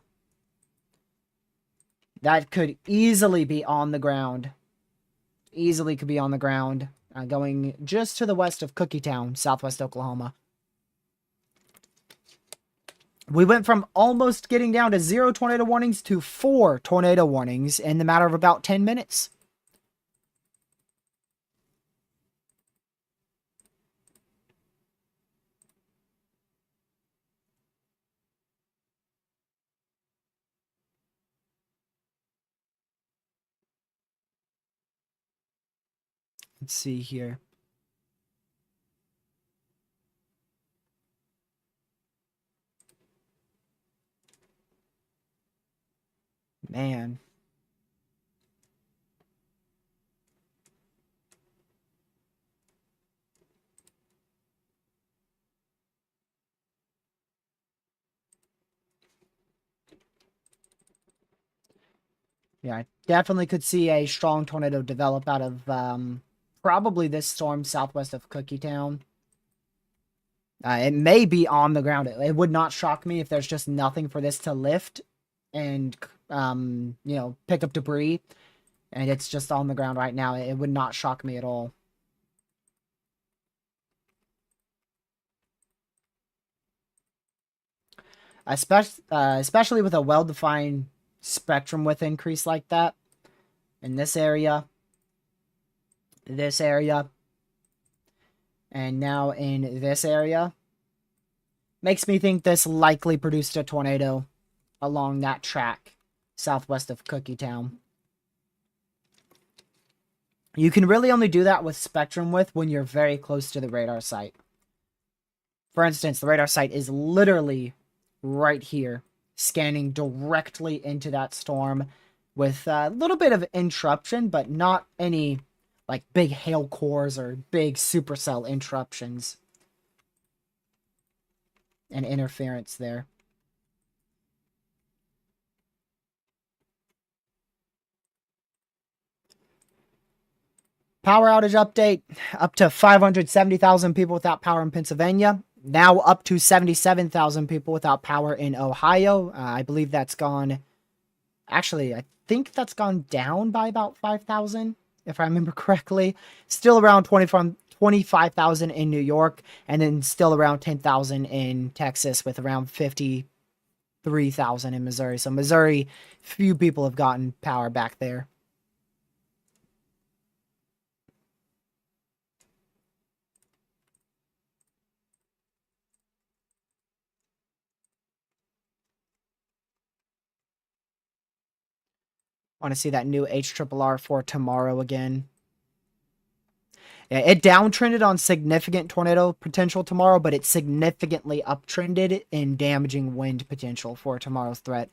That could easily be on the ground. Easily could be on the ground. Going just to the west of Cookietown, southwest Oklahoma. We went from almost getting down to 0 tornado warnings to 4 tornado warnings in the matter of about 10 minutes. Let's see here. Man. Yeah, I definitely could see a strong tornado develop out of probably this storm southwest of Cookietown. It may be on the ground. It would not shock me if there's just nothing for this to lift and, pick up debris. And it's just on the ground right now. It would not shock me at all. Especially with a well-defined spectrum width increase like that. In this area, and now in this area. Makes me think this likely produced a tornado along that track southwest of Cookietown. You can really only do that with spectrum width when you're very close to the radar site. For instance, the radar site is literally right here, scanning directly into that storm with a little bit of interruption, but not any like big hail cores or big supercell interruptions and interference there. Power outage update, up to 570,000 people without power in Pennsylvania. Now up to 77,000 people without power in Ohio. I believe that's gone... Actually, I think that's gone down by about 5,000, if I remember correctly. Still around 25,000 in New York, and then still around 10,000 in Texas, with around 53,000 in Missouri. So Missouri, few people have gotten power back there. Want to see that new HRRR for tomorrow again. Yeah, it downtrended on significant tornado potential tomorrow, but it significantly uptrended in damaging wind potential for tomorrow's threat.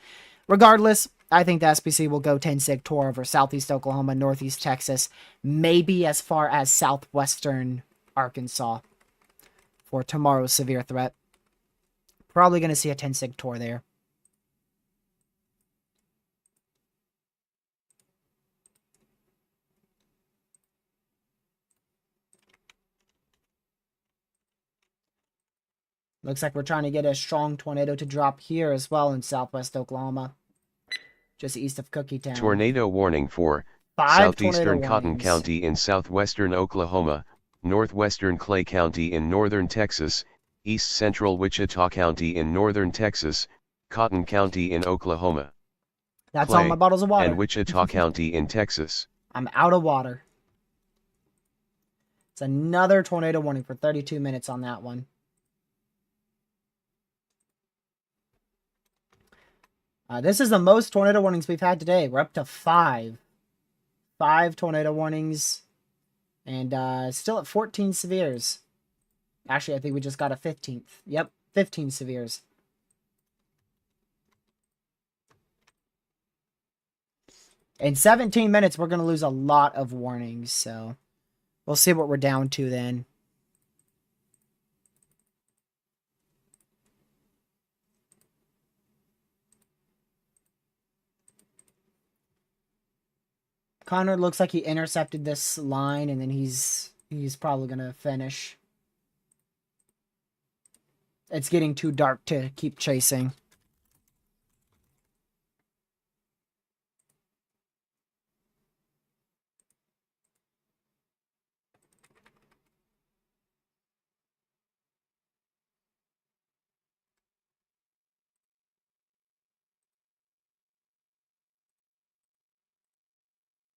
Regardless, I think the SPC will go 10 sig tour over southeast Oklahoma, northeast Texas, maybe as far as southwestern Arkansas for tomorrow's severe threat. Probably going to see a 10 sig tour there. Looks like we're trying to get a strong tornado to drop here as well in southwest Oklahoma, just east of Cookietown. Tornado warning for 5 southeastern Cotton County in southwestern Oklahoma, northwestern Clay County in northern Texas, east central Wichita County in northern Texas, Cotton County in Oklahoma. That's Clay, all my bottles of water. And Wichita County in Texas. I'm out of water. It's another tornado warning for 32 minutes on that one. This is the most tornado warnings we've had today. We're up to 5. 5 tornado warnings. And still at 14 severes. Actually, I think we just got a 15th. Yep, 15 severes. In 17 minutes, we're going to lose a lot of warnings, so we'll see what we're down to then. Connor looks like he intercepted this line, and then he's probably going to finish. It's getting too dark to keep chasing.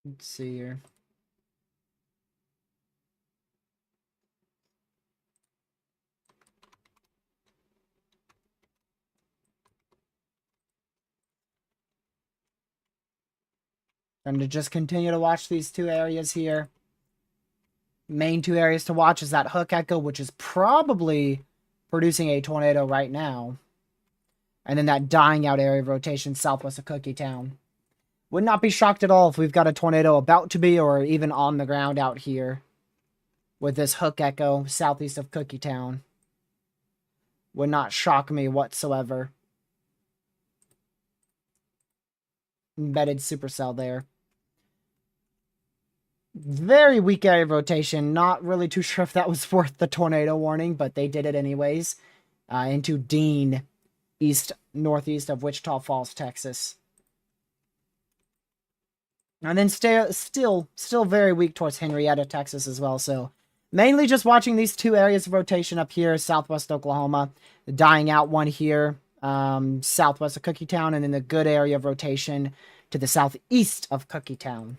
Let's see here. I'm to just continue to watch these 2 areas here. Main 2 areas to watch is that hook echo, which is probably producing a tornado right now. And then that dying out area of rotation southwest of Cookie Town. Would not be shocked at all if we've got a tornado about to be or even on the ground out here with this hook echo southeast of Cookie Town. Would not shock me whatsoever. Embedded supercell there. Very weak area of rotation. Not really too sure if that was worth the tornado warning, but they did it anyways. Into Dean, northeast of Wichita Falls, Texas. And then still very weak towards Henrietta, Texas as well. So mainly just watching these 2 areas of rotation up here, southwest Oklahoma. The dying out one here, southwest of Cookie Town, and then the good area of rotation to the southeast of Cookie Town.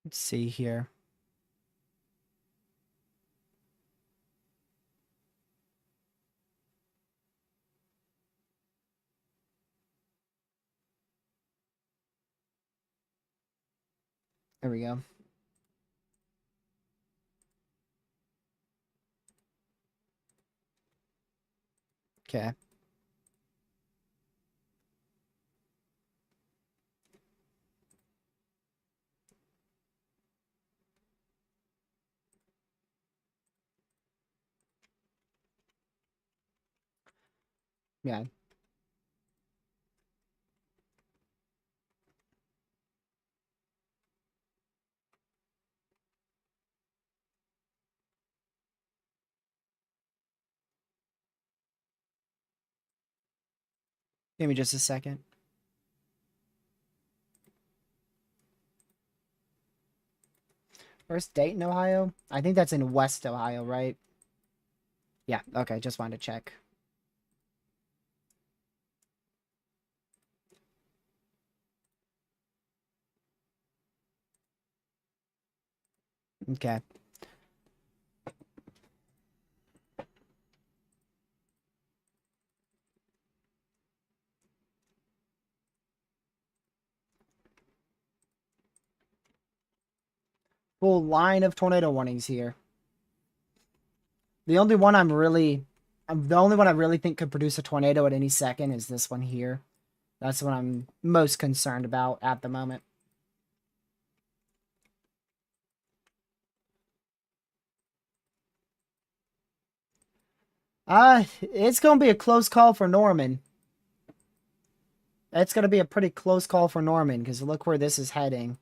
Let's see here. There we go. Okay. Yeah. Give me just a second. Where's Dayton, Ohio? I think that's in West Ohio, right? Yeah, okay, just wanted to check. Okay. Full line of tornado warnings here. The only one I really think could produce a tornado at any second is this one here. That's what I'm most concerned about at the moment. It's going to be a close call for Norman. It's going to be a pretty close call for Norman because look where this is heading.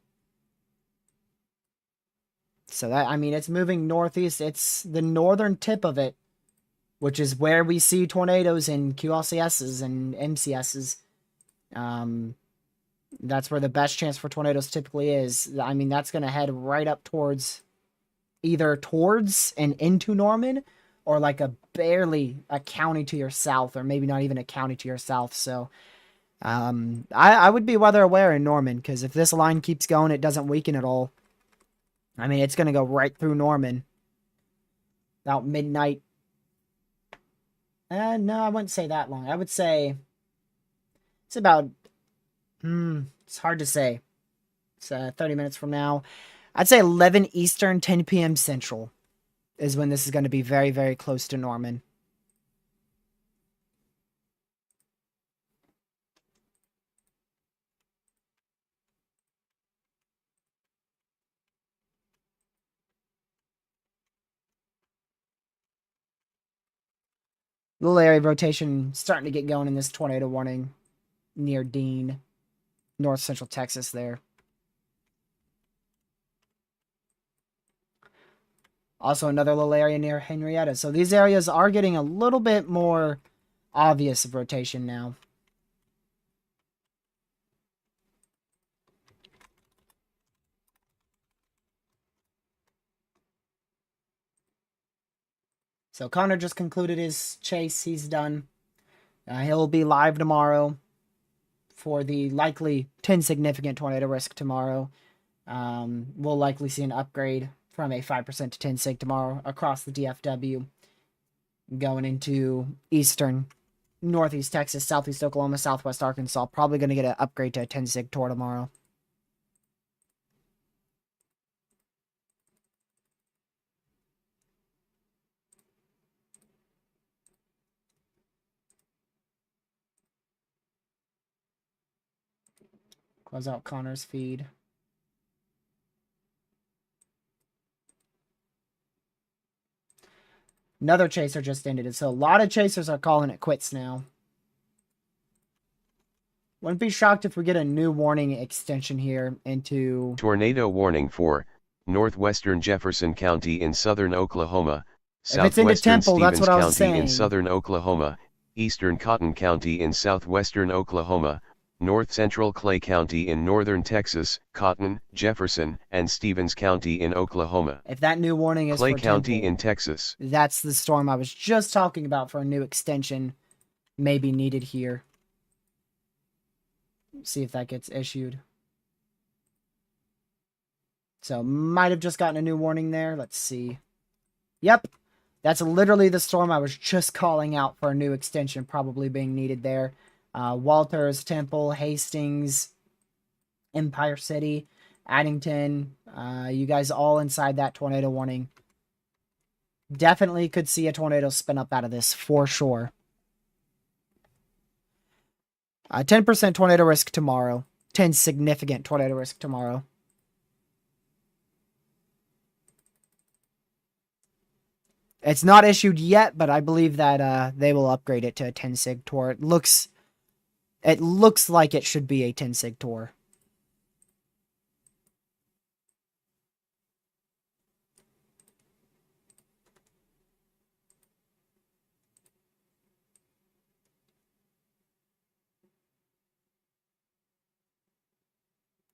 So that, I mean, it's moving northeast. It's the northern tip of it, which is where we see tornadoes in QLCSs and MCSs. That's where the best chance for tornadoes typically is. I mean, that's going to head right up towards, either towards and into Norman, or like a barely a county to your south, or maybe not even a county to your south. So I would be weather aware in Norman, because if this line keeps going, it doesn't weaken at all. I mean, it's going to go right through Norman. About midnight. No, I wouldn't say that long. I would say it's about, it's hard to say. It's 30 minutes from now. I'd say 11 Eastern, 10 p.m. Central is when this is going to be very, very close to Norman. Little area rotation starting to get going in this tornado warning near Dean, north central Texas there. Also another little area near Henrietta. So these areas are getting a little bit more obvious of rotation now. So Connor just concluded his chase. He's done. He'll be live tomorrow for the likely 10 significant tornado risk tomorrow. We'll likely see an upgrade from a 5% to 10 sig tomorrow across the DFW, going into eastern, northeast Texas, southeast Oklahoma, southwest Arkansas. Probably going to get an upgrade to a 10 sig tor tomorrow. Close out Connor's feed. Another chaser just ended. So a lot of chasers are calling it quits now. Wouldn't be shocked if we get a new warning extension here into... Tornado warning for northwestern Jefferson County in southern Oklahoma, If it's into southwestern Temple, that's Stevens what I was County saying. in southern Oklahoma, eastern Cotton County in southwestern Oklahoma, north central Clay County in northern Texas, Cotton, Jefferson, and Stevens County in Oklahoma. If that new warning is Clay for County Temple, in Texas. that's the storm I was just talking about for a new extension may be needed here. See if that gets issued. So might have just gotten a new warning there. Let's see. Yep. That's literally the storm I was just calling out for a new extension probably being needed there. Walters, Temple, Hastings, Empire City, Addington. You guys all inside that tornado warning. Definitely could see a tornado spin up out of this for sure. 10% tornado risk tomorrow. 10 significant tornado risk tomorrow. It's not issued yet, but I believe that they will upgrade it to a 10 sig tor. It looks like it should be a 10 sig tor.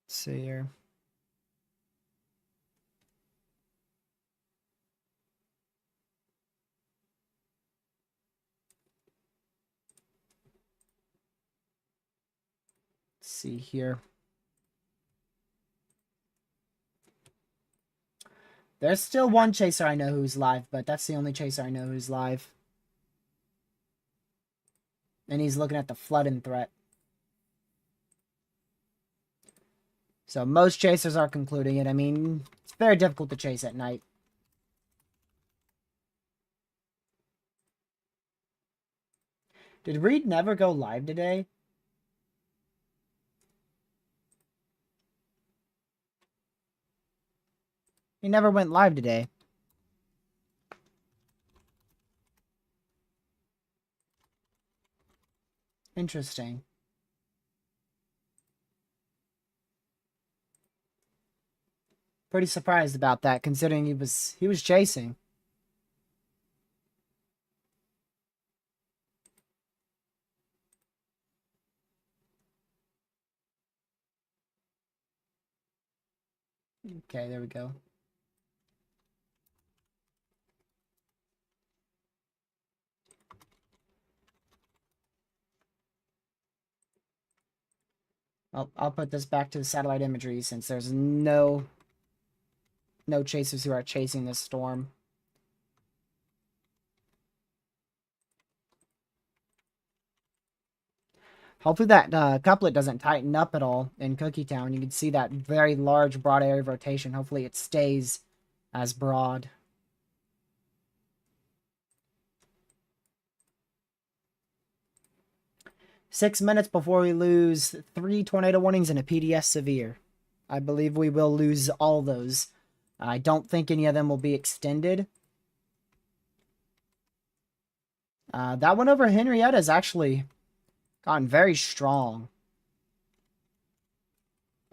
Let's see here. Let's see here. There's still one chaser I know who's live, but that's the only chaser I know who's live. And he's looking at the flooding threat. So most chasers are concluding it. I mean, it's very difficult to chase at night. Did Reed never go live today? He never went live today. Interesting. Pretty surprised about that, considering he was chasing. Okay, there we go. I'll put this back to the satellite imagery since there's no chasers who are chasing this storm. Hopefully that couplet doesn't tighten up at all in Cookie Town. You can see that very large broad area of rotation. Hopefully it stays as broad. Six minutes before we lose 3 tornado warnings and a PDS severe. I believe we will lose all those. I don't think any of them will be extended. That one over Henrietta has actually gotten very strong.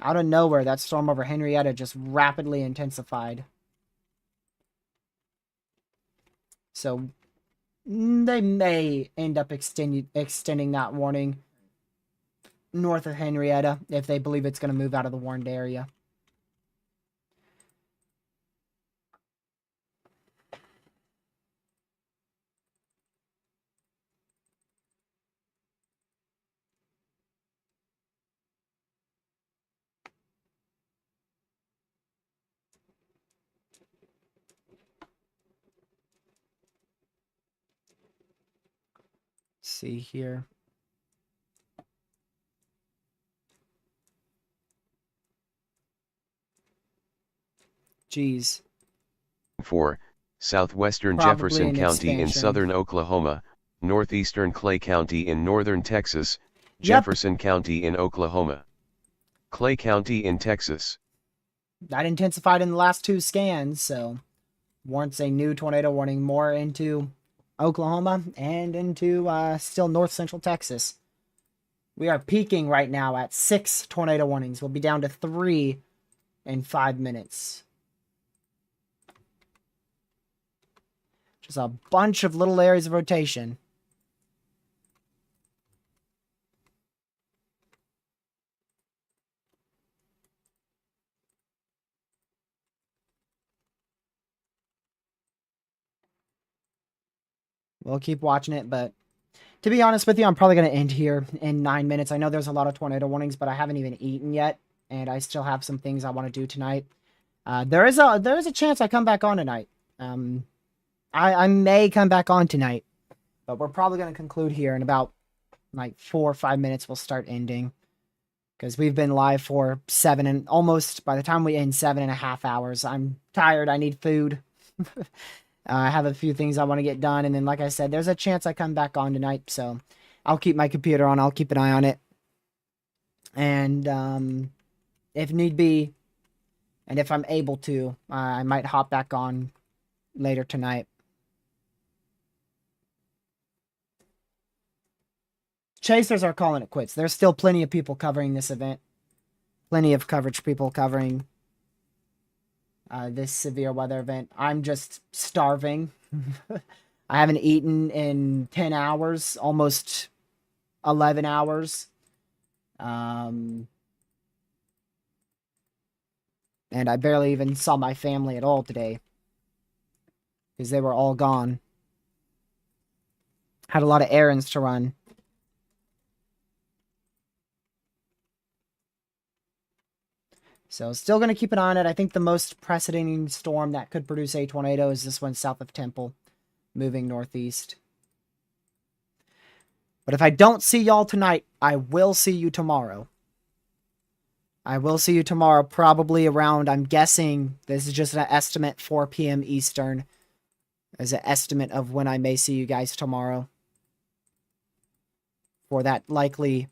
Out of nowhere, that storm over Henrietta just rapidly intensified. So they may end up extending that warning north of Henrietta if they believe it's going to move out of the warned area. See here. Jeez. 4. Southwestern Probably Jefferson County in expansion. southern Oklahoma, northeastern Clay County in northern Texas, Jefferson County in Oklahoma, Clay County in Texas. That intensified in the last 2 scans, so warrants a new tornado warning more into Oklahoma and into still north central Texas. We are peaking right now at 6 tornado warnings. We'll be down to 3 in 5 minutes. Just a bunch of little areas of rotation. We'll keep watching it, but to be honest with you, I'm probably going to end here in 9 minutes. I know there's a lot of tornado warnings, but I haven't even eaten yet, and I still have some things I want to do tonight. There is a chance I come back on tonight. I may come back on tonight, but we're probably going to conclude here in about like 4 or 5 minutes. We'll start ending because we've been live for 7 and almost by the time we end 7.5 hours. I'm tired. I need food. I have a few things I want to get done, and then like I said, there's a chance I come back on tonight, so I'll keep my computer on. I'll keep an eye on it, and if need be, and if I'm able to, I might hop back on later tonight. Chasers are calling it quits. There's still plenty of people covering this event. Plenty of coverage people covering this severe weather event. I'm just starving. I haven't eaten in 10 hours, almost 11 hours. And I barely even saw my family at all today because they were all gone. Had a lot of errands to run. So still going to keep an eye on it. I think the most preceding storm that could produce a tornado is this one south of Temple, moving northeast. But if I don't see y'all tonight, I will see you tomorrow. I will see you tomorrow, probably around, I'm guessing, this is just an estimate, 4 p.m. Eastern, as an estimate of when I may see you guys tomorrow. For that likely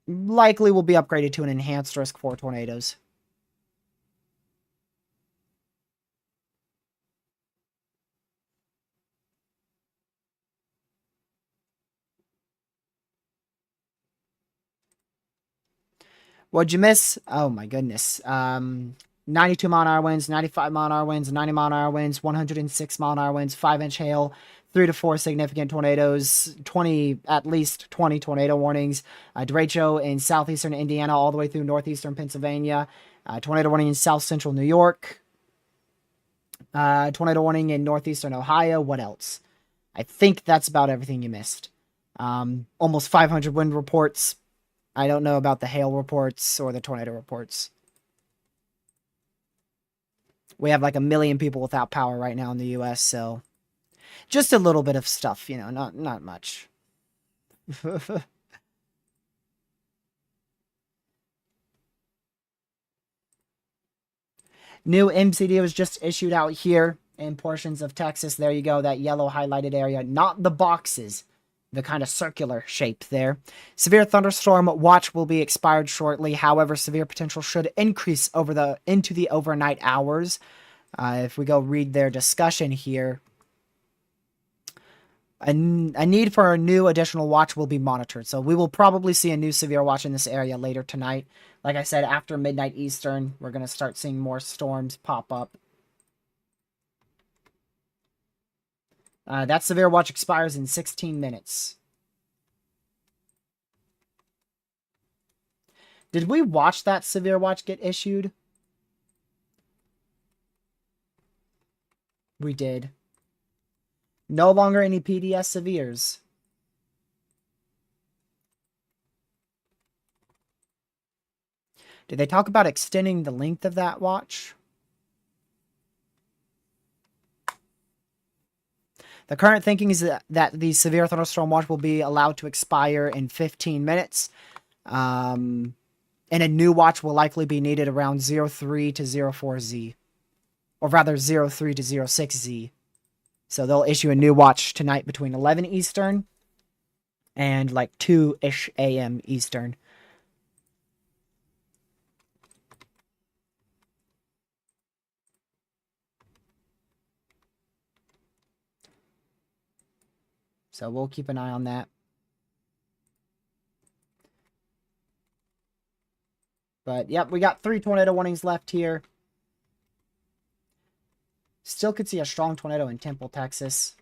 will be upgraded to an enhanced risk for tornadoes. What'd you miss? Oh my goodness. 92 mile an hour winds, 95 mile an hour winds, 90 mile an hour winds, 106 mile an hour winds, 5-inch hail, 3 to 4 significant tornadoes, at least 20 tornado warnings. Derecho in southeastern Indiana all the way through northeastern Pennsylvania. Tornado warning in south central New York. Tornado warning in northeastern Ohio. What else? I think that's about everything you missed. Almost 500 wind reports. I don't know about the hail reports or the tornado reports. We have like 1 million people without power right now in the US, so just a little bit of stuff, you know, not much. New MCD was just issued out here in portions of Texas. There you go, that yellow highlighted area, not the boxes, the kind of circular shape there. Severe thunderstorm watch will be expired shortly. However, severe potential should increase into the overnight hours. If we go read their discussion here, a need for a new additional watch will be monitored. So we will probably see a new severe watch in this area later tonight. Like I said, after midnight Eastern, we're going to start seeing more storms pop up. That severe watch expires in 16 minutes. Did we watch that severe watch get issued? We did. No longer any PDS severes. Did they talk about extending the length of that watch? The current thinking is that the severe thunderstorm watch will be allowed to expire in 15 minutes. And a new watch will likely be needed around 03 to 04Z. Or rather 03 to 06Z. So they'll issue a new watch tonight between 11 Eastern and like 2-ish a.m. Eastern. So we'll keep an eye on that. But, yep, we got 3 tornado warnings left here. Still could see a strong tornado in Temple, Texas.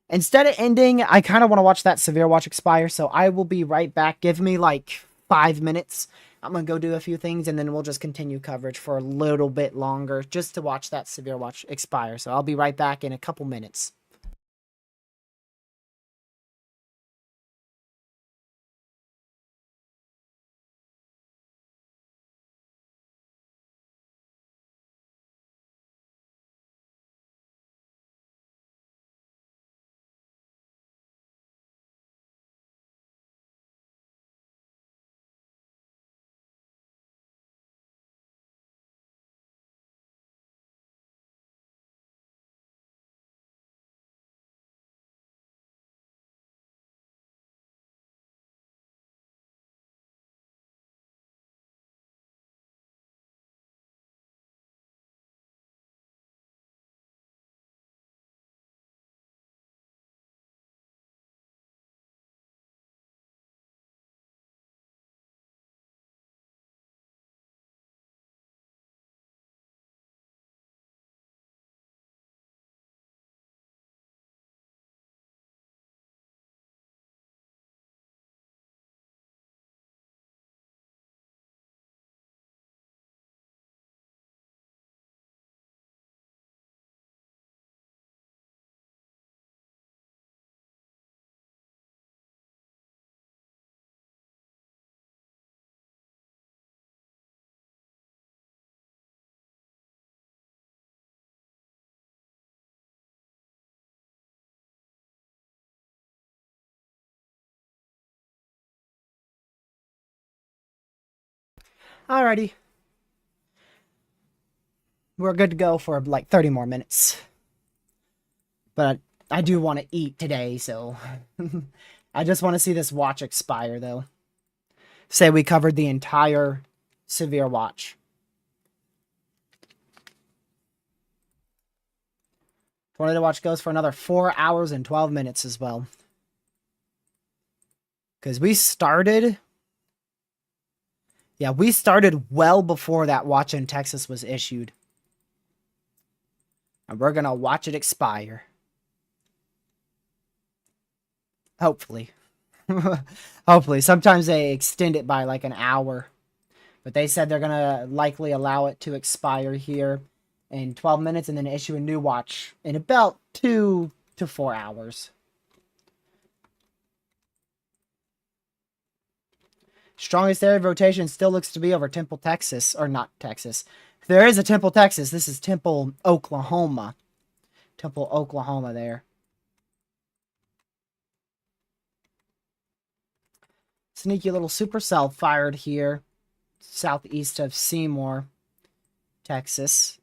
Instead of ending, I kind of want to watch that severe watch expire, so I will be right back. Give me like 5 minutes. I'm going to go do a few things, and then we'll just continue coverage for a little bit longer just to watch that severe watch expire. So I'll be right back in a couple minutes. Alrighty. We're good to go for like 30 more minutes. But I do want to eat today, so I just want to see this watch expire, though. Say we covered the entire severe watch. Tornado watch goes for another 4 hours and 12 minutes as well. Because we started... Yeah, we started well before that watch in Texas was issued. And we're going to watch it expire. Hopefully. Hopefully. Sometimes they extend it by like an hour. But they said they're going to likely allow it to expire here in 12 minutes and then issue a new watch in about 2 to 4 hours. Strongest area of rotation still looks to be over Temple, Texas. Or not Texas. There is a Temple, Texas. This is Temple, Oklahoma. Temple, Oklahoma there. Sneaky little supercell fired here. Southeast of Seymour, Texas.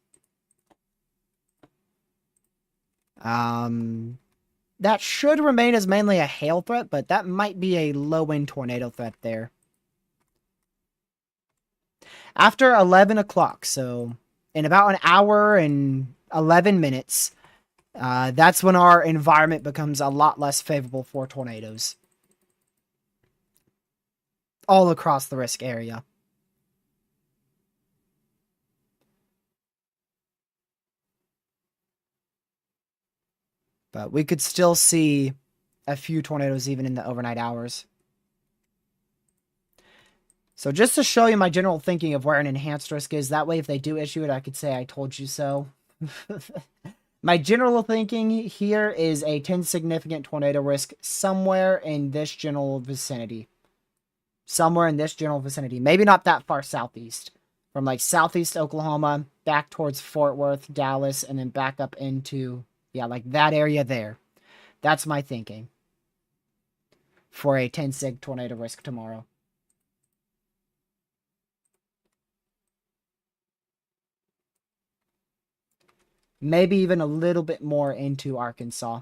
That should remain as mainly a hail threat, but that might be a low-wind tornado threat there. After 11 o'clock, so in about an hour and 11 minutes, that's when our environment becomes a lot less favorable for tornadoes. All across the risk area. But we could still see a few tornadoes even in the overnight hours. So just to show you my general thinking of where an enhanced risk is, that way if they do issue it, I could say I told you so. My general thinking here is a 10 significant tornado risk somewhere in this general vicinity. Somewhere in this general vicinity. Maybe not that far southeast. From like southeast Oklahoma, back towards Fort Worth, Dallas, and then back up into, yeah, like that area there. That's my thinking for a 10 sig tornado risk tomorrow. Maybe even a little bit more into Arkansas.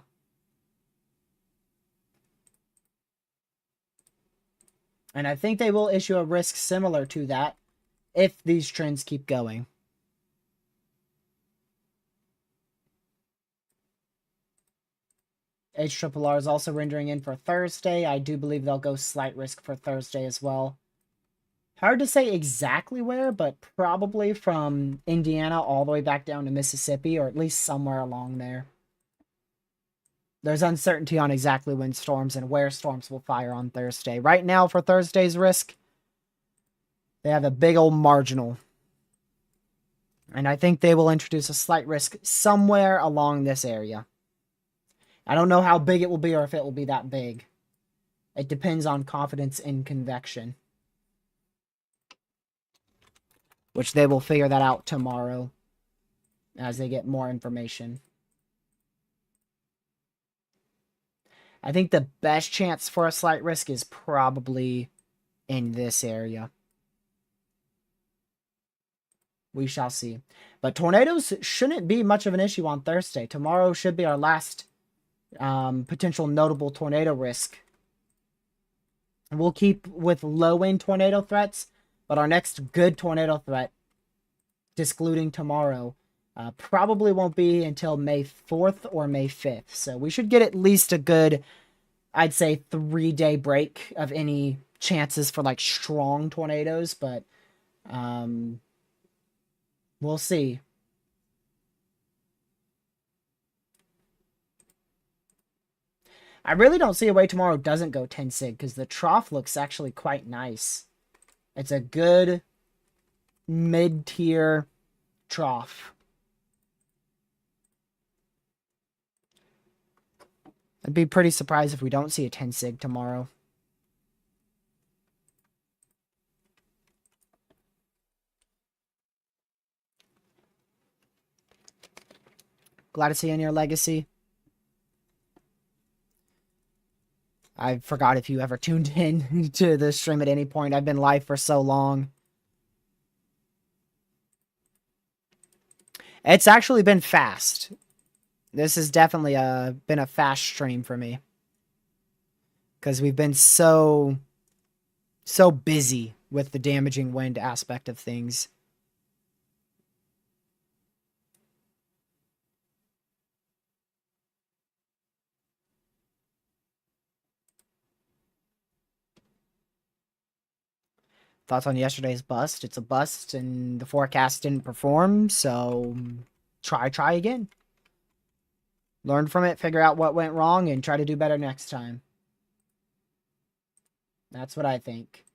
And I think they will issue a risk similar to that if these trends keep going. HRRR is also rendering in for Thursday. I do believe they'll go slight risk for Thursday as well. Hard to say exactly where, but probably from Indiana all the way back down to Mississippi, or at least somewhere along there. There's uncertainty on exactly when storms and where storms will fire on Thursday. Right now, for Thursday's risk, they have a big old marginal. And I think they will introduce a slight risk somewhere along this area. I don't know how big it will be or if it will be that big. It depends on confidence in convection. Which they will figure that out tomorrow as they get more information. I think the best chance for a slight risk is probably in this area. We shall see. But tornadoes shouldn't be much of an issue on Thursday. Tomorrow should be our last potential notable tornado risk. We'll keep with low-wind tornado threats, but our next good tornado threat, excluding tomorrow, probably won't be until May 4th or May 5th. So we should get at least a good, I'd say, 3-day break of any chances for like strong tornadoes, but we'll see. I really don't see a way tomorrow doesn't go 10 sig because the trough looks actually quite nice. It's a good mid-tier trough. I'd be pretty surprised if we don't see a 10 sig tomorrow. Glad to see you in your legacy. I forgot if you ever tuned in to the stream at any point. I've been live for so long. It's actually been fast. This has definitely been a fast stream for me. Because we've been so busy with the damaging wind aspect of things. Thoughts on yesterday's bust? It's a bust and the forecast didn't perform, so try again. Learn from it, figure out what went wrong, and try to do better next time. That's what I think.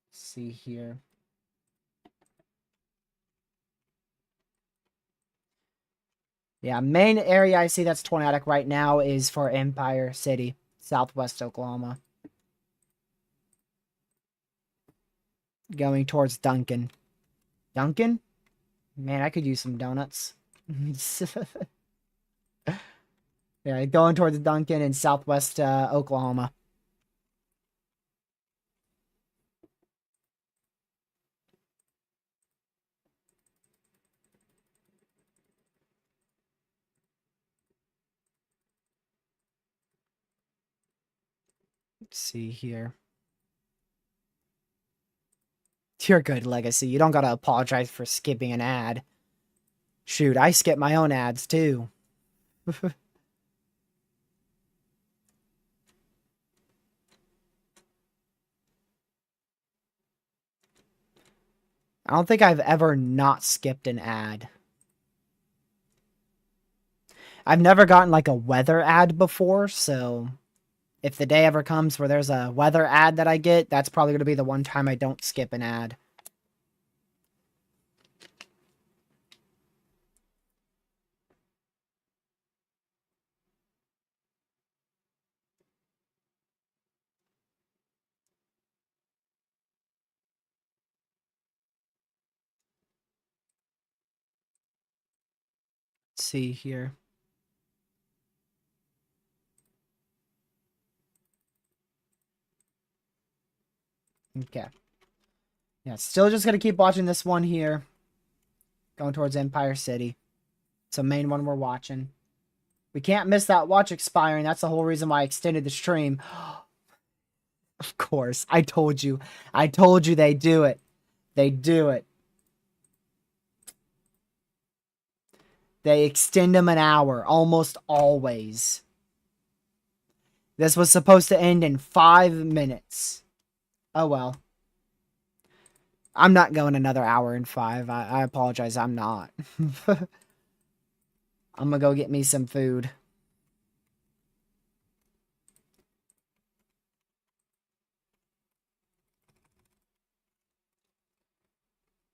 Let's see here. Yeah, main area I see that's tornadic right now is for Empire City, southwest Oklahoma. Going towards Duncan. Duncan? Man, I could use some donuts. Yeah, going towards Duncan in southwest Oklahoma. Let's see here. You're good, Legacy. You don't gotta apologize for skipping an ad. Shoot, I skip my own ads too. I don't think I've ever not skipped an ad. I've never gotten like a weather ad before, so if the day ever comes where there's a weather ad that I get, that's probably going to be the one time I don't skip an ad. Let's see here. Okay. Yeah, still just going to keep watching this one here. Going towards Empire City. It's the main one we're watching. We can't miss that watch expiring. That's the whole reason why I extended the stream. Of course. I told you. I told you they do it. They do it. They extend them an hour. Almost always. This was supposed to end in 5 minutes. Oh well. I'm not going another hour and 5. I apologize. I'm not. I'm gonna go get me some food.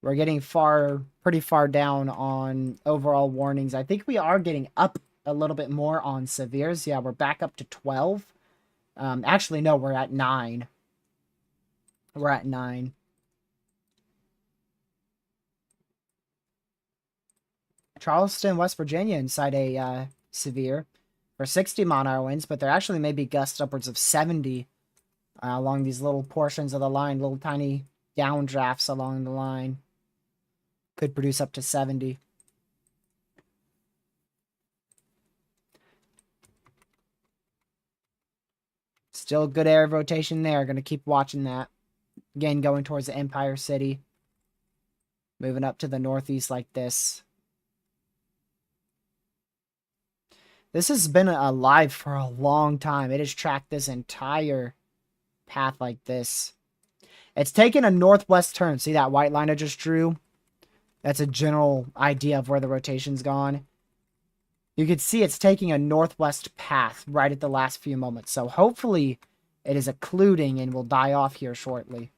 We're getting pretty far down on overall warnings. I think we are getting up a little bit more on severes. Yeah, we're back up to 12. Actually, no, we're at 9. We're at 9. Charleston, West Virginia inside a severe for 60 mile-an-hour winds, but there actually may be gusts upwards of 70 along these little portions of the line, little tiny downdrafts along the line. Could produce up to 70. Still good air rotation there. Going to keep watching that. Again, going towards the Empire City. Moving up to the northeast like this. This has been alive for a long time. It has tracked this entire path like this. It's taken a northwest turn. See that white line I just drew? That's a general idea of where the rotation's gone. You can see it's taking a northwest path right at the last few moments. So hopefully it is occluding and will die off here shortly.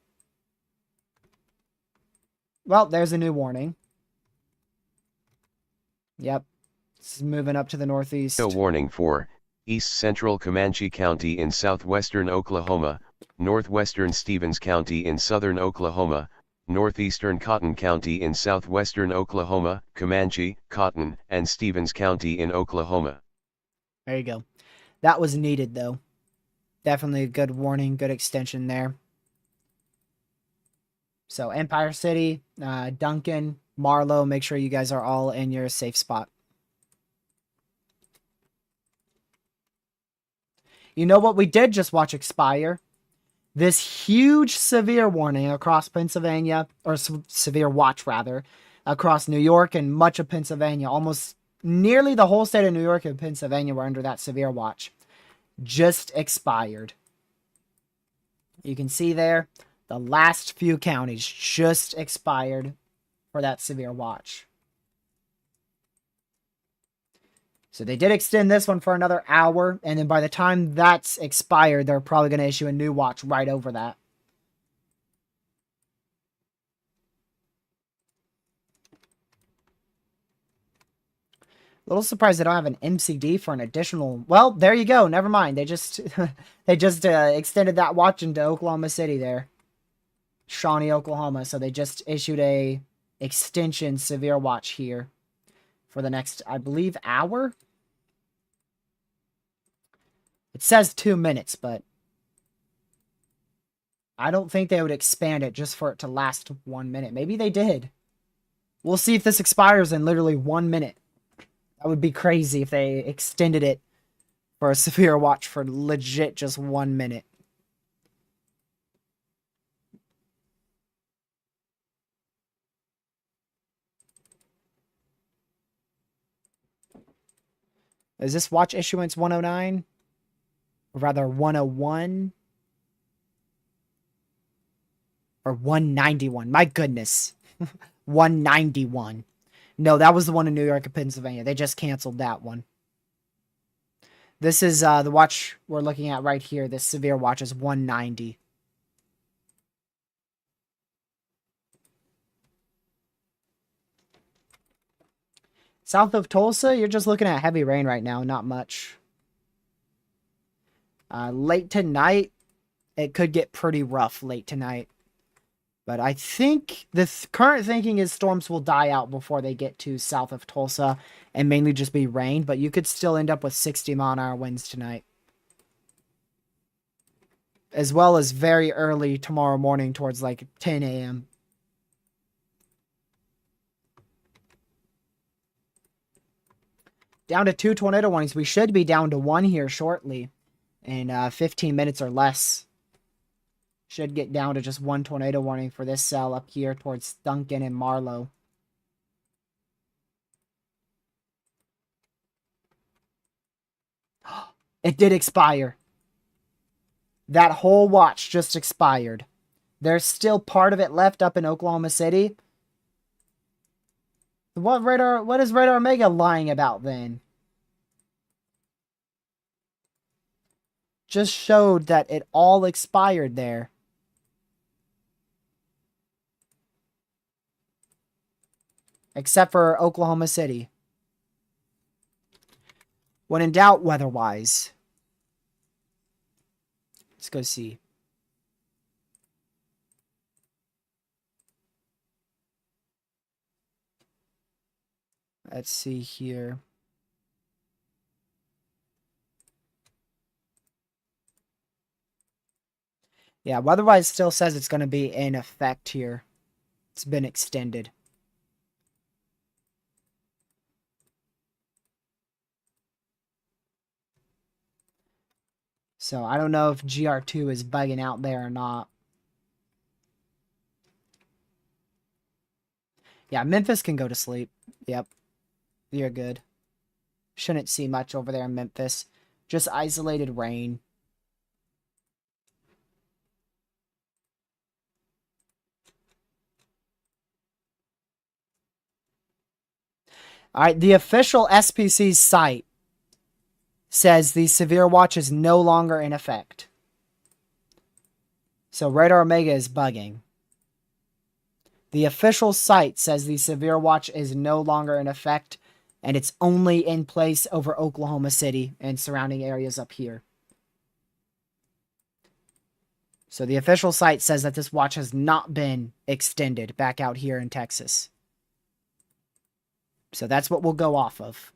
Well, there's a new warning. Yep. It's moving up to the northeast. A warning for East Central Comanche County in southwestern Oklahoma, northwestern Stevens County in southern Oklahoma, northeastern Cotton County in southwestern Oklahoma, Comanche, Cotton, and Stevens County in Oklahoma. There you go. That was needed, though. Definitely a good warning, good extension there. So, Empire City, Duncan, Marlow, make sure you guys are all in your safe spot. You know what we did just watch expire? This huge severe warning across Pennsylvania, or severe watch rather, across New York and much of Pennsylvania. Almost nearly the whole state of New York and Pennsylvania were under that severe watch. Just expired. You can see there, the last few counties just expired for that severe watch. So they did extend this one for another hour, and then by the time that's expired, they're probably going to issue a new watch right over that. A little surprised they don't have an MCD for an additional. Well, there you go. Never mind. They just they just extended that watch into Oklahoma City there, Shawnee, Oklahoma. So they just issued a extension severe watch here for the next, I believe, hour. It says 2 minutes, but I don't think they would expand it just for it to last 1 minute. Maybe they did. We'll see if this expires in literally 1 minute. That would be crazy if they extended it for a severe watch for legit just 1 minute. Is this watch issuance 109? Or rather 101? Or 191? My goodness. 191. No, that was the one in New York and Pennsylvania. They just canceled that one. This is the watch we're looking at right here. This severe watch is 190. South of Tulsa, you're just looking at heavy rain right now. Not much. Late tonight, it could get pretty rough late tonight. But I think the current thinking is storms will die out before they get to south of Tulsa and mainly just be rain. But you could still end up with 60-mile-an-hour winds tonight. As well as very early tomorrow morning towards like 10 a.m. Down to 2 tornado warnings. We should be down to 1 here shortly. In 15 minutes or less. Should get down to just 1 tornado warning for this cell up here towards Duncan and Marlow. It did expire. That whole watch just expired. There's still part of it left up in Oklahoma City. What is Radar Omega lying about then? Just showed that it all expired there. Except for Oklahoma City. When in doubt, weather-wise. Let's go see. Let's see here. Yeah, weather-wise still says it's going to be in effect here. It's been extended. So I don't know if GR2 is bugging out there or not. Yeah, Memphis can go to sleep. Yep. You're good. Shouldn't see much over there in Memphis. Just isolated rain. Alright, the official SPC's site says the severe watch is no longer in effect. So Radar Omega is bugging. The official site says the severe watch is no longer in effect, and it's only in place over Oklahoma City and surrounding areas up here. So the official site says that this watch has not been extended back out here in Texas. So that's what we'll go off of.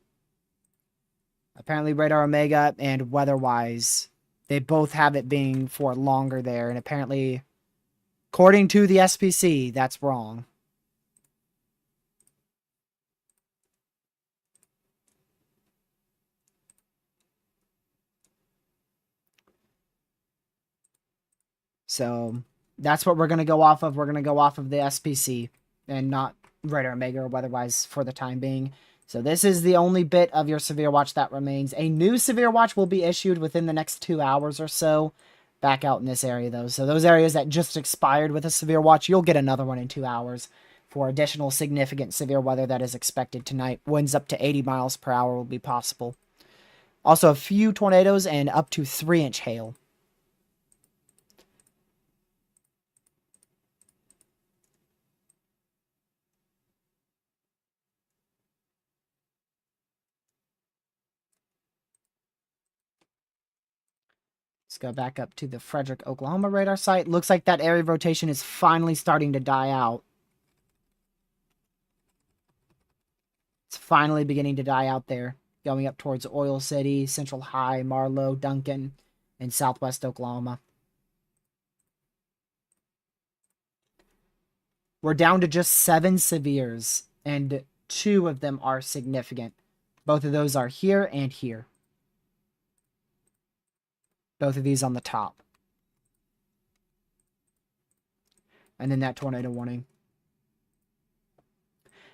Apparently Radar Omega and weather-wise, they both have it being for longer there. And apparently, according to the SPC, that's wrong. So that's what we're going to go off of. We're going to go off of the SPC and not Radar Omega or weather-wise for the time being. So this is the only bit of your severe watch that remains. A new severe watch will be issued within the next 2 hours or so. Back out in this area, though. So those areas that just expired with a severe watch, you'll get another one in 2 hours for additional significant severe weather that is expected tonight. Winds up to 80 miles per hour will be possible. Also, a few tornadoes and up to 3-inch hail. Let's go back up to the Frederick, Oklahoma radar site. Looks like that area of rotation is finally starting to die out. It's finally beginning to die out there. Going up towards Oil City, Central High, Marlow, Duncan, and southwest Oklahoma. We're down to just 7 severes, and 2 of them are significant. Both of those are here and here. Both of these on the top. And then that tornado warning.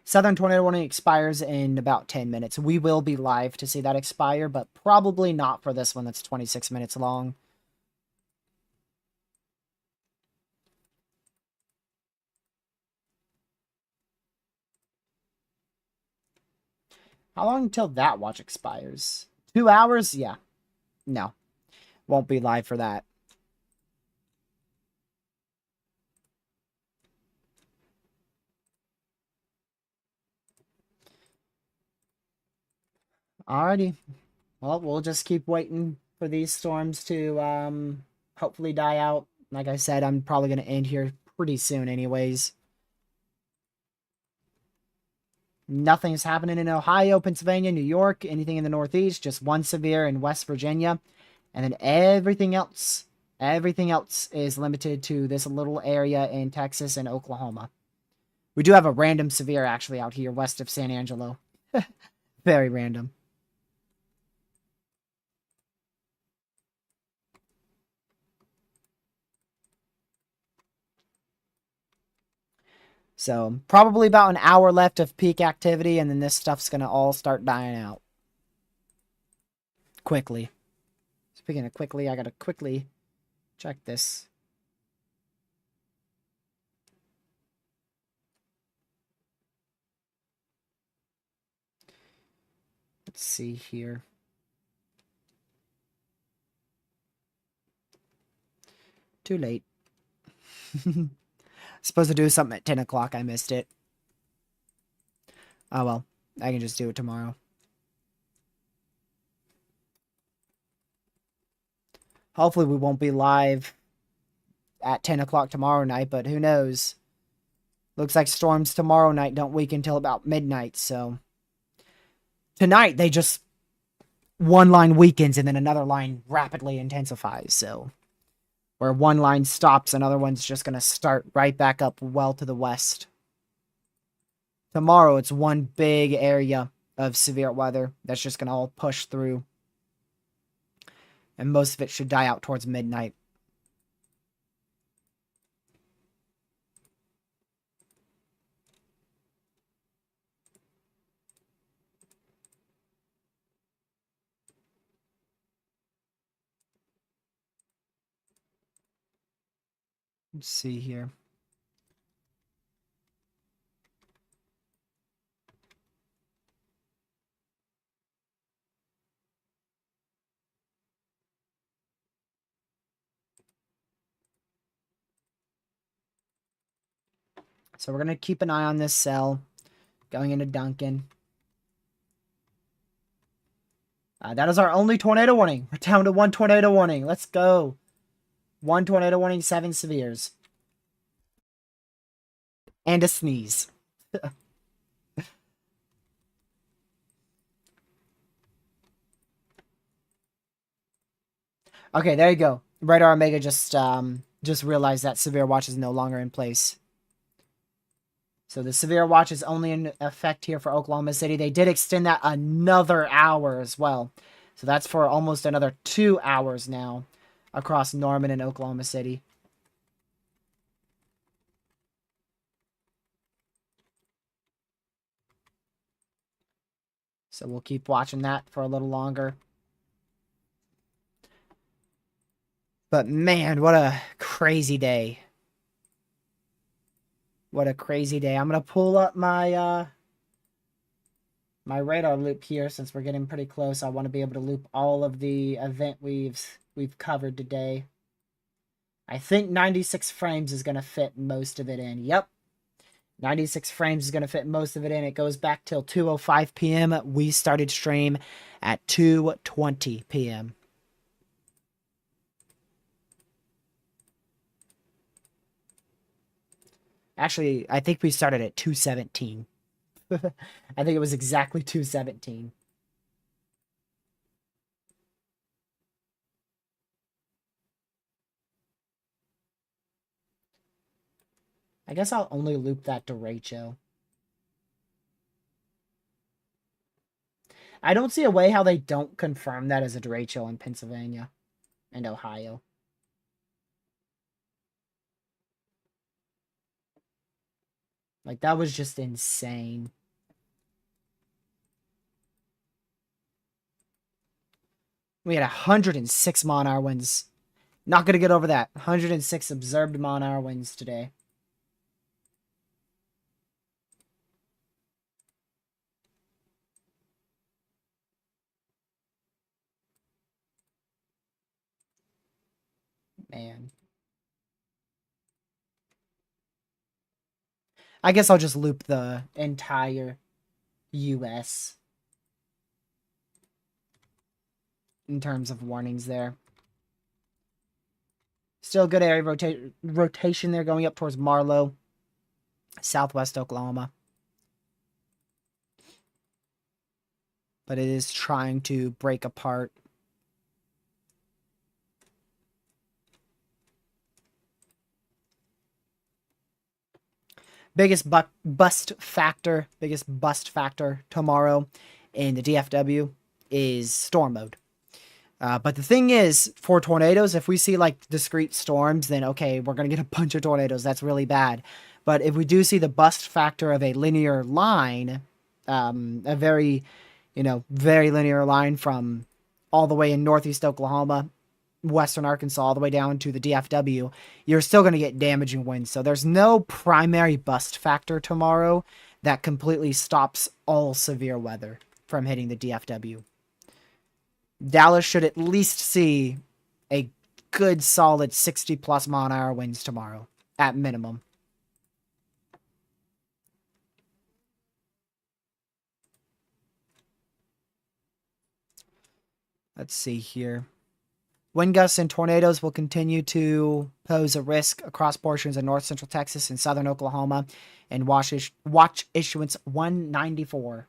Southern tornado warning expires in about 10 minutes. We will be live to see that expire, but probably not for this one that's 26 minutes long. How long until that watch expires? 2 hours? Yeah. No. Won't be live for that. Alrighty. Well, we'll just keep waiting for these storms to hopefully die out. Like I said, I'm probably going to end here pretty soon anyways. Nothing's happening in Ohio, Pennsylvania, New York, anything in the Northeast. Just 1 severe in West Virginia. And then everything else is limited to this little area in Texas and Oklahoma. We do have a random severe actually out here west of San Angelo. Very random. So, probably about an hour left of peak activity, and then this stuff's going to all start dying out. Quickly. Speaking of quickly, I got to quickly check this. Let's see here. Too late. Supposed to do something at 10 o'clock. I missed it. Oh well. I can just do it tomorrow. Hopefully we won't be live at 10 o'clock tomorrow night, but who knows? Looks like storms tomorrow night don't weaken until about midnight, so... Tonight, they just... one line weakens and then another line rapidly intensifies, so... Where one line stops, another one's just going to start right back up well to the west. Tomorrow, it's one big area of severe weather that's just going to all push through. And most of it should die out towards midnight. Let's see here. So we're going to keep an eye on this cell going into Duncan. That is our only tornado warning. We're down to 1 tornado warning. Let's go. 1 tornado warning, 7 severes. And a sneeze. Okay, there you go. Radar Omega just realized that severe watch is no longer in place. So the severe watch is only in effect here for Oklahoma City. They did extend that another hour as well. So that's for almost another 2 hours now across Norman and Oklahoma City. So we'll keep watching that for a little longer. But man, what a crazy day. What a crazy day. I'm going to pull up my my radar loop here since we're getting pretty close. I want to be able to loop all of the event we've covered today. I think 96 frames is going to fit most of it in. Yep. 96 frames is going to fit most of it in. It goes back till 2:05 p.m. We started stream at 2:20 p.m. Actually, I think we started at 217. I think it was exactly 217. I guess I'll only loop that derecho. I don't see a way how they don't confirm that as a derecho in Pennsylvania and Ohio. Like, that was just insane. We had 106 mile-an-hour winds. Not going to get over that. 106 observed mile-an-hour winds today. Man. I guess I'll just loop the entire US in terms of warnings there. Still good area rotation there going up towards Marlow, southwest Oklahoma. But it is trying to break apart. Biggest bust factor tomorrow in the DFW is storm mode. But the thing is, for tornadoes, if we see like discrete storms, then okay, we're going to get a bunch of tornadoes. That's really bad. But if we do see the bust factor of a linear line, a very, very linear line from all the way in northeast Oklahoma, western Arkansas, all the way down to the DFW, you're still going to get damaging winds. So there's no primary bust factor tomorrow that completely stops all severe weather from hitting the DFW. Dallas should at least see a good solid 60 plus mile-an-hour winds tomorrow, at minimum. Let's see here. Wind gusts and tornadoes will continue to pose a risk across portions of north central Texas and southern Oklahoma. And watch issuance 194.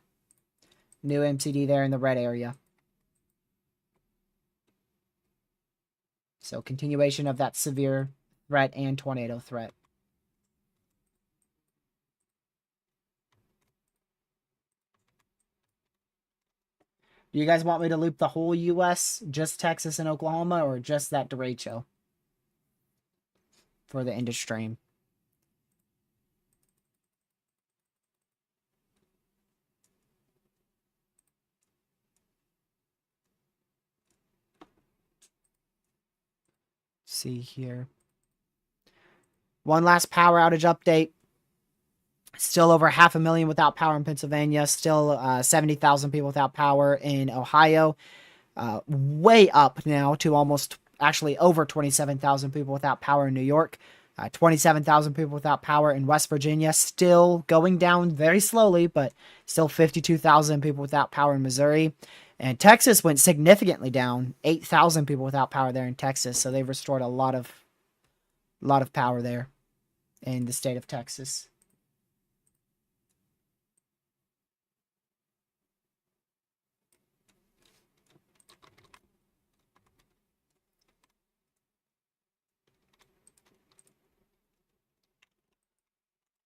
New MCD there in the red area. So continuation of that severe threat and tornado threat. Do you guys want me to loop the whole U.S., just Texas and Oklahoma, or just that derecho for the end of stream? See here. One last power outage update. Still over 500,000 without power in Pennsylvania. Still 70,000 people without power in Ohio. Way up now to almost, actually over 27,000 people without power in New York. 27,000 people without power in West Virginia. Still going down very slowly, but still 52,000 people without power in Missouri. And Texas went significantly down. 8,000 people without power there in Texas. So they've restored a lot of power there in the state of Texas.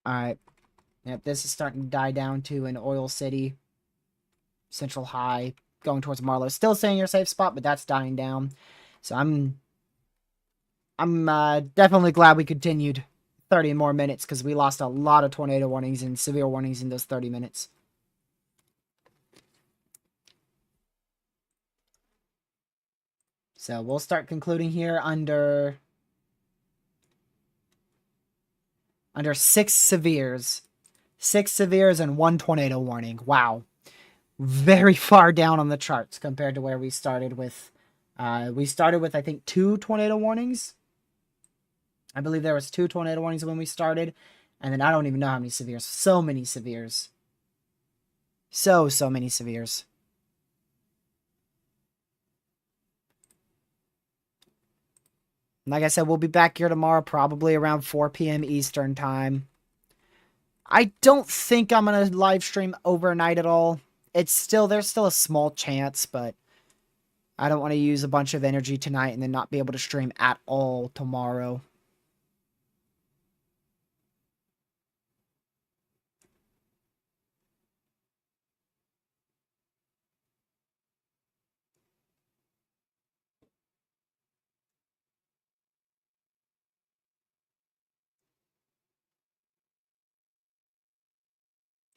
Alright. Yep, this is starting to die down to an Oil City. Central High. Going towards Marlow. Still staying in your safe spot, but that's dying down. So I'm definitely glad we continued 30 more minutes, because we lost a lot of tornado warnings and severe warnings in those 30 minutes. So we'll start concluding here under 6 severes. 6 severes and 1 tornado warning. Wow. Very far down on the charts compared to where we started with. We started with, I think, 2 tornado warnings. I believe there was 2 tornado warnings when we started. And then I don't even know how many severes. So many severes. So many severes. Like I said, we'll be back here tomorrow, probably around 4 p.m. Eastern time. I don't think I'm gonna live stream overnight at all. There's still a small chance, but I don't want to use a bunch of energy tonight and then not be able to stream at all tomorrow.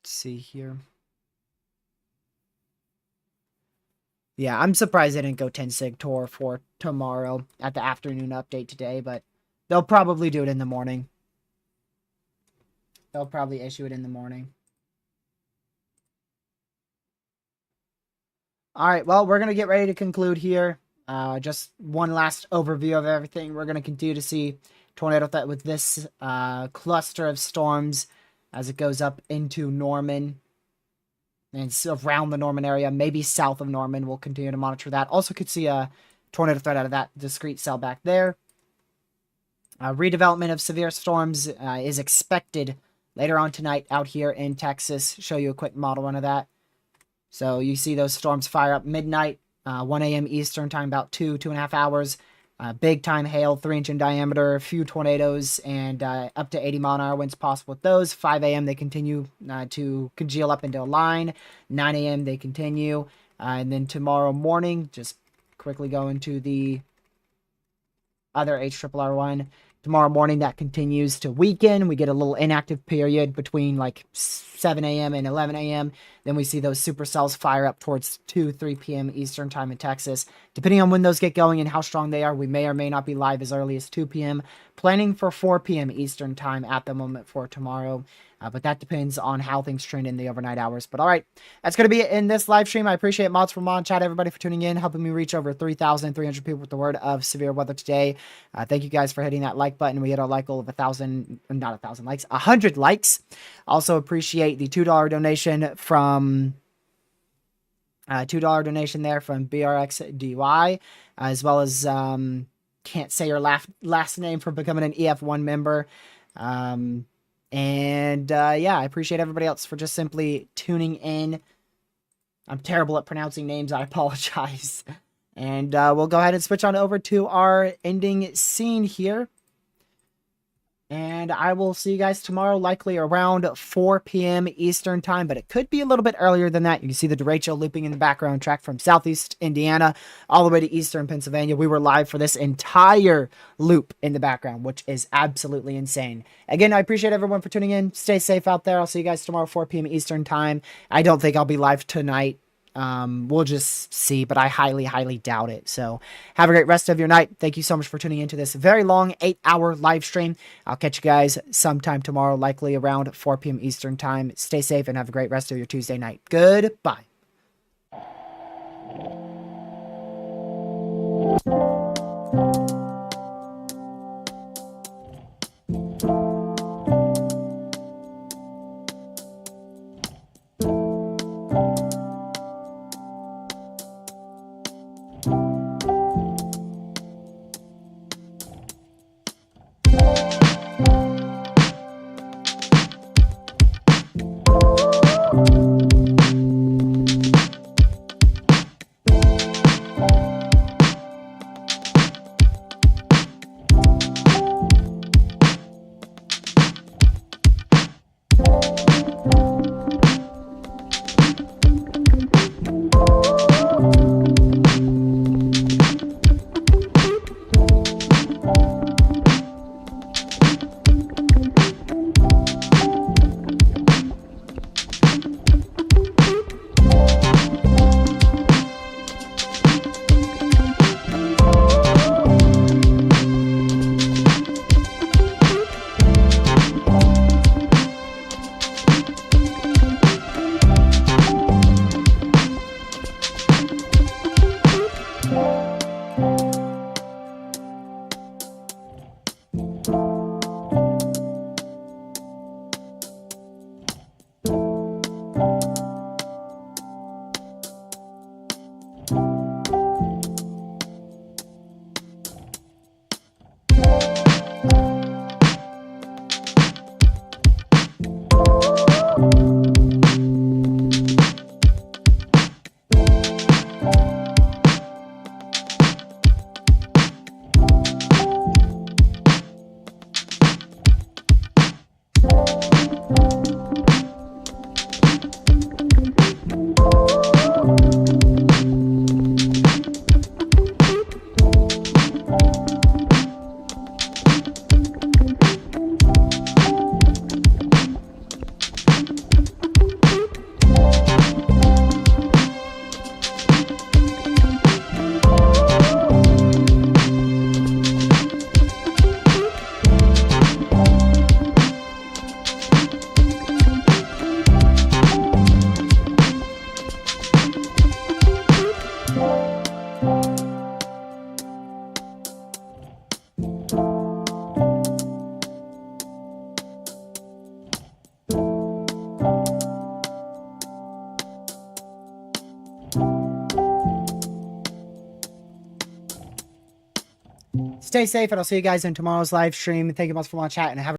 Let's see here. Yeah, I'm surprised they didn't go 10 sig tour for tomorrow at the afternoon update today, but they'll probably do it in the morning. They'll probably issue it in the morning. All right, well, we're going to get ready to conclude here. Just one last overview of everything. We're going to continue to see tornado threat with this cluster of storms as it goes up into Norman and around the Norman area, maybe south of Norman. We'll continue to monitor that. Also could see a tornado threat out of that discrete cell back there. Redevelopment of severe storms is expected later on tonight out here in Texas. Show you a quick model run of that. So you see those storms fire up midnight, 1 a.m. Eastern time, about 2.5 hours. Big time hail, 3-inch in diameter, a few tornadoes, and up to 80 mile an hour winds possible with those. 5 a.m. they continue to congeal up into a line. 9 a.m. they continue. And then tomorrow morning, just quickly go into the other HRRR1. Tomorrow morning, that continues to weaken. We get a little inactive period between like 7 a.m. and 11 a.m. Then we see those supercells fire up towards 3 p.m. Eastern time in Texas. Depending on when those get going and how strong they are, we may or may not be live as early as 2 p.m. Planning for 4 p.m. Eastern time at the moment for tomorrow. But that depends on how things trend in the overnight hours. But all right, that's going to be it in this live stream. I appreciate mods from Mon Chat, everybody for tuning in, helping me reach over 3,300 people with the word of severe weather today. Thank you guys for hitting that like button. We hit our like goal of 100 likes. Also appreciate the $2 donation from $2 donation there from BRXDY, as well as can't say your last name for becoming an EF1 member. Yeah, I appreciate everybody else for just simply tuning in. I'm terrible at pronouncing names. I apologize. And we'll go ahead and switch on over to our ending scene here. And I will see you guys tomorrow, likely around 4 p.m. Eastern time, but it could be a little bit earlier than that. You can see the Derecho looping in the background track from Southeast Indiana all the way to Eastern Pennsylvania. We were live for this entire loop in the background, which is absolutely insane. Again, I appreciate everyone for tuning in. Stay safe out there. I'll see you guys tomorrow, 4 p.m. Eastern time. I don't think I'll be live tonight. We'll just see, but I highly doubt it. So have a great rest of your night. Thank you so much for tuning into this very long 8-hour live stream. I'll catch you guys sometime tomorrow, likely around 4 p.m. Eastern time. Stay safe and have a great rest of your Tuesday night. Goodbye. stay safe, and I'll see you guys in tomorrow's live stream. Thank you much for watching, chat, and have a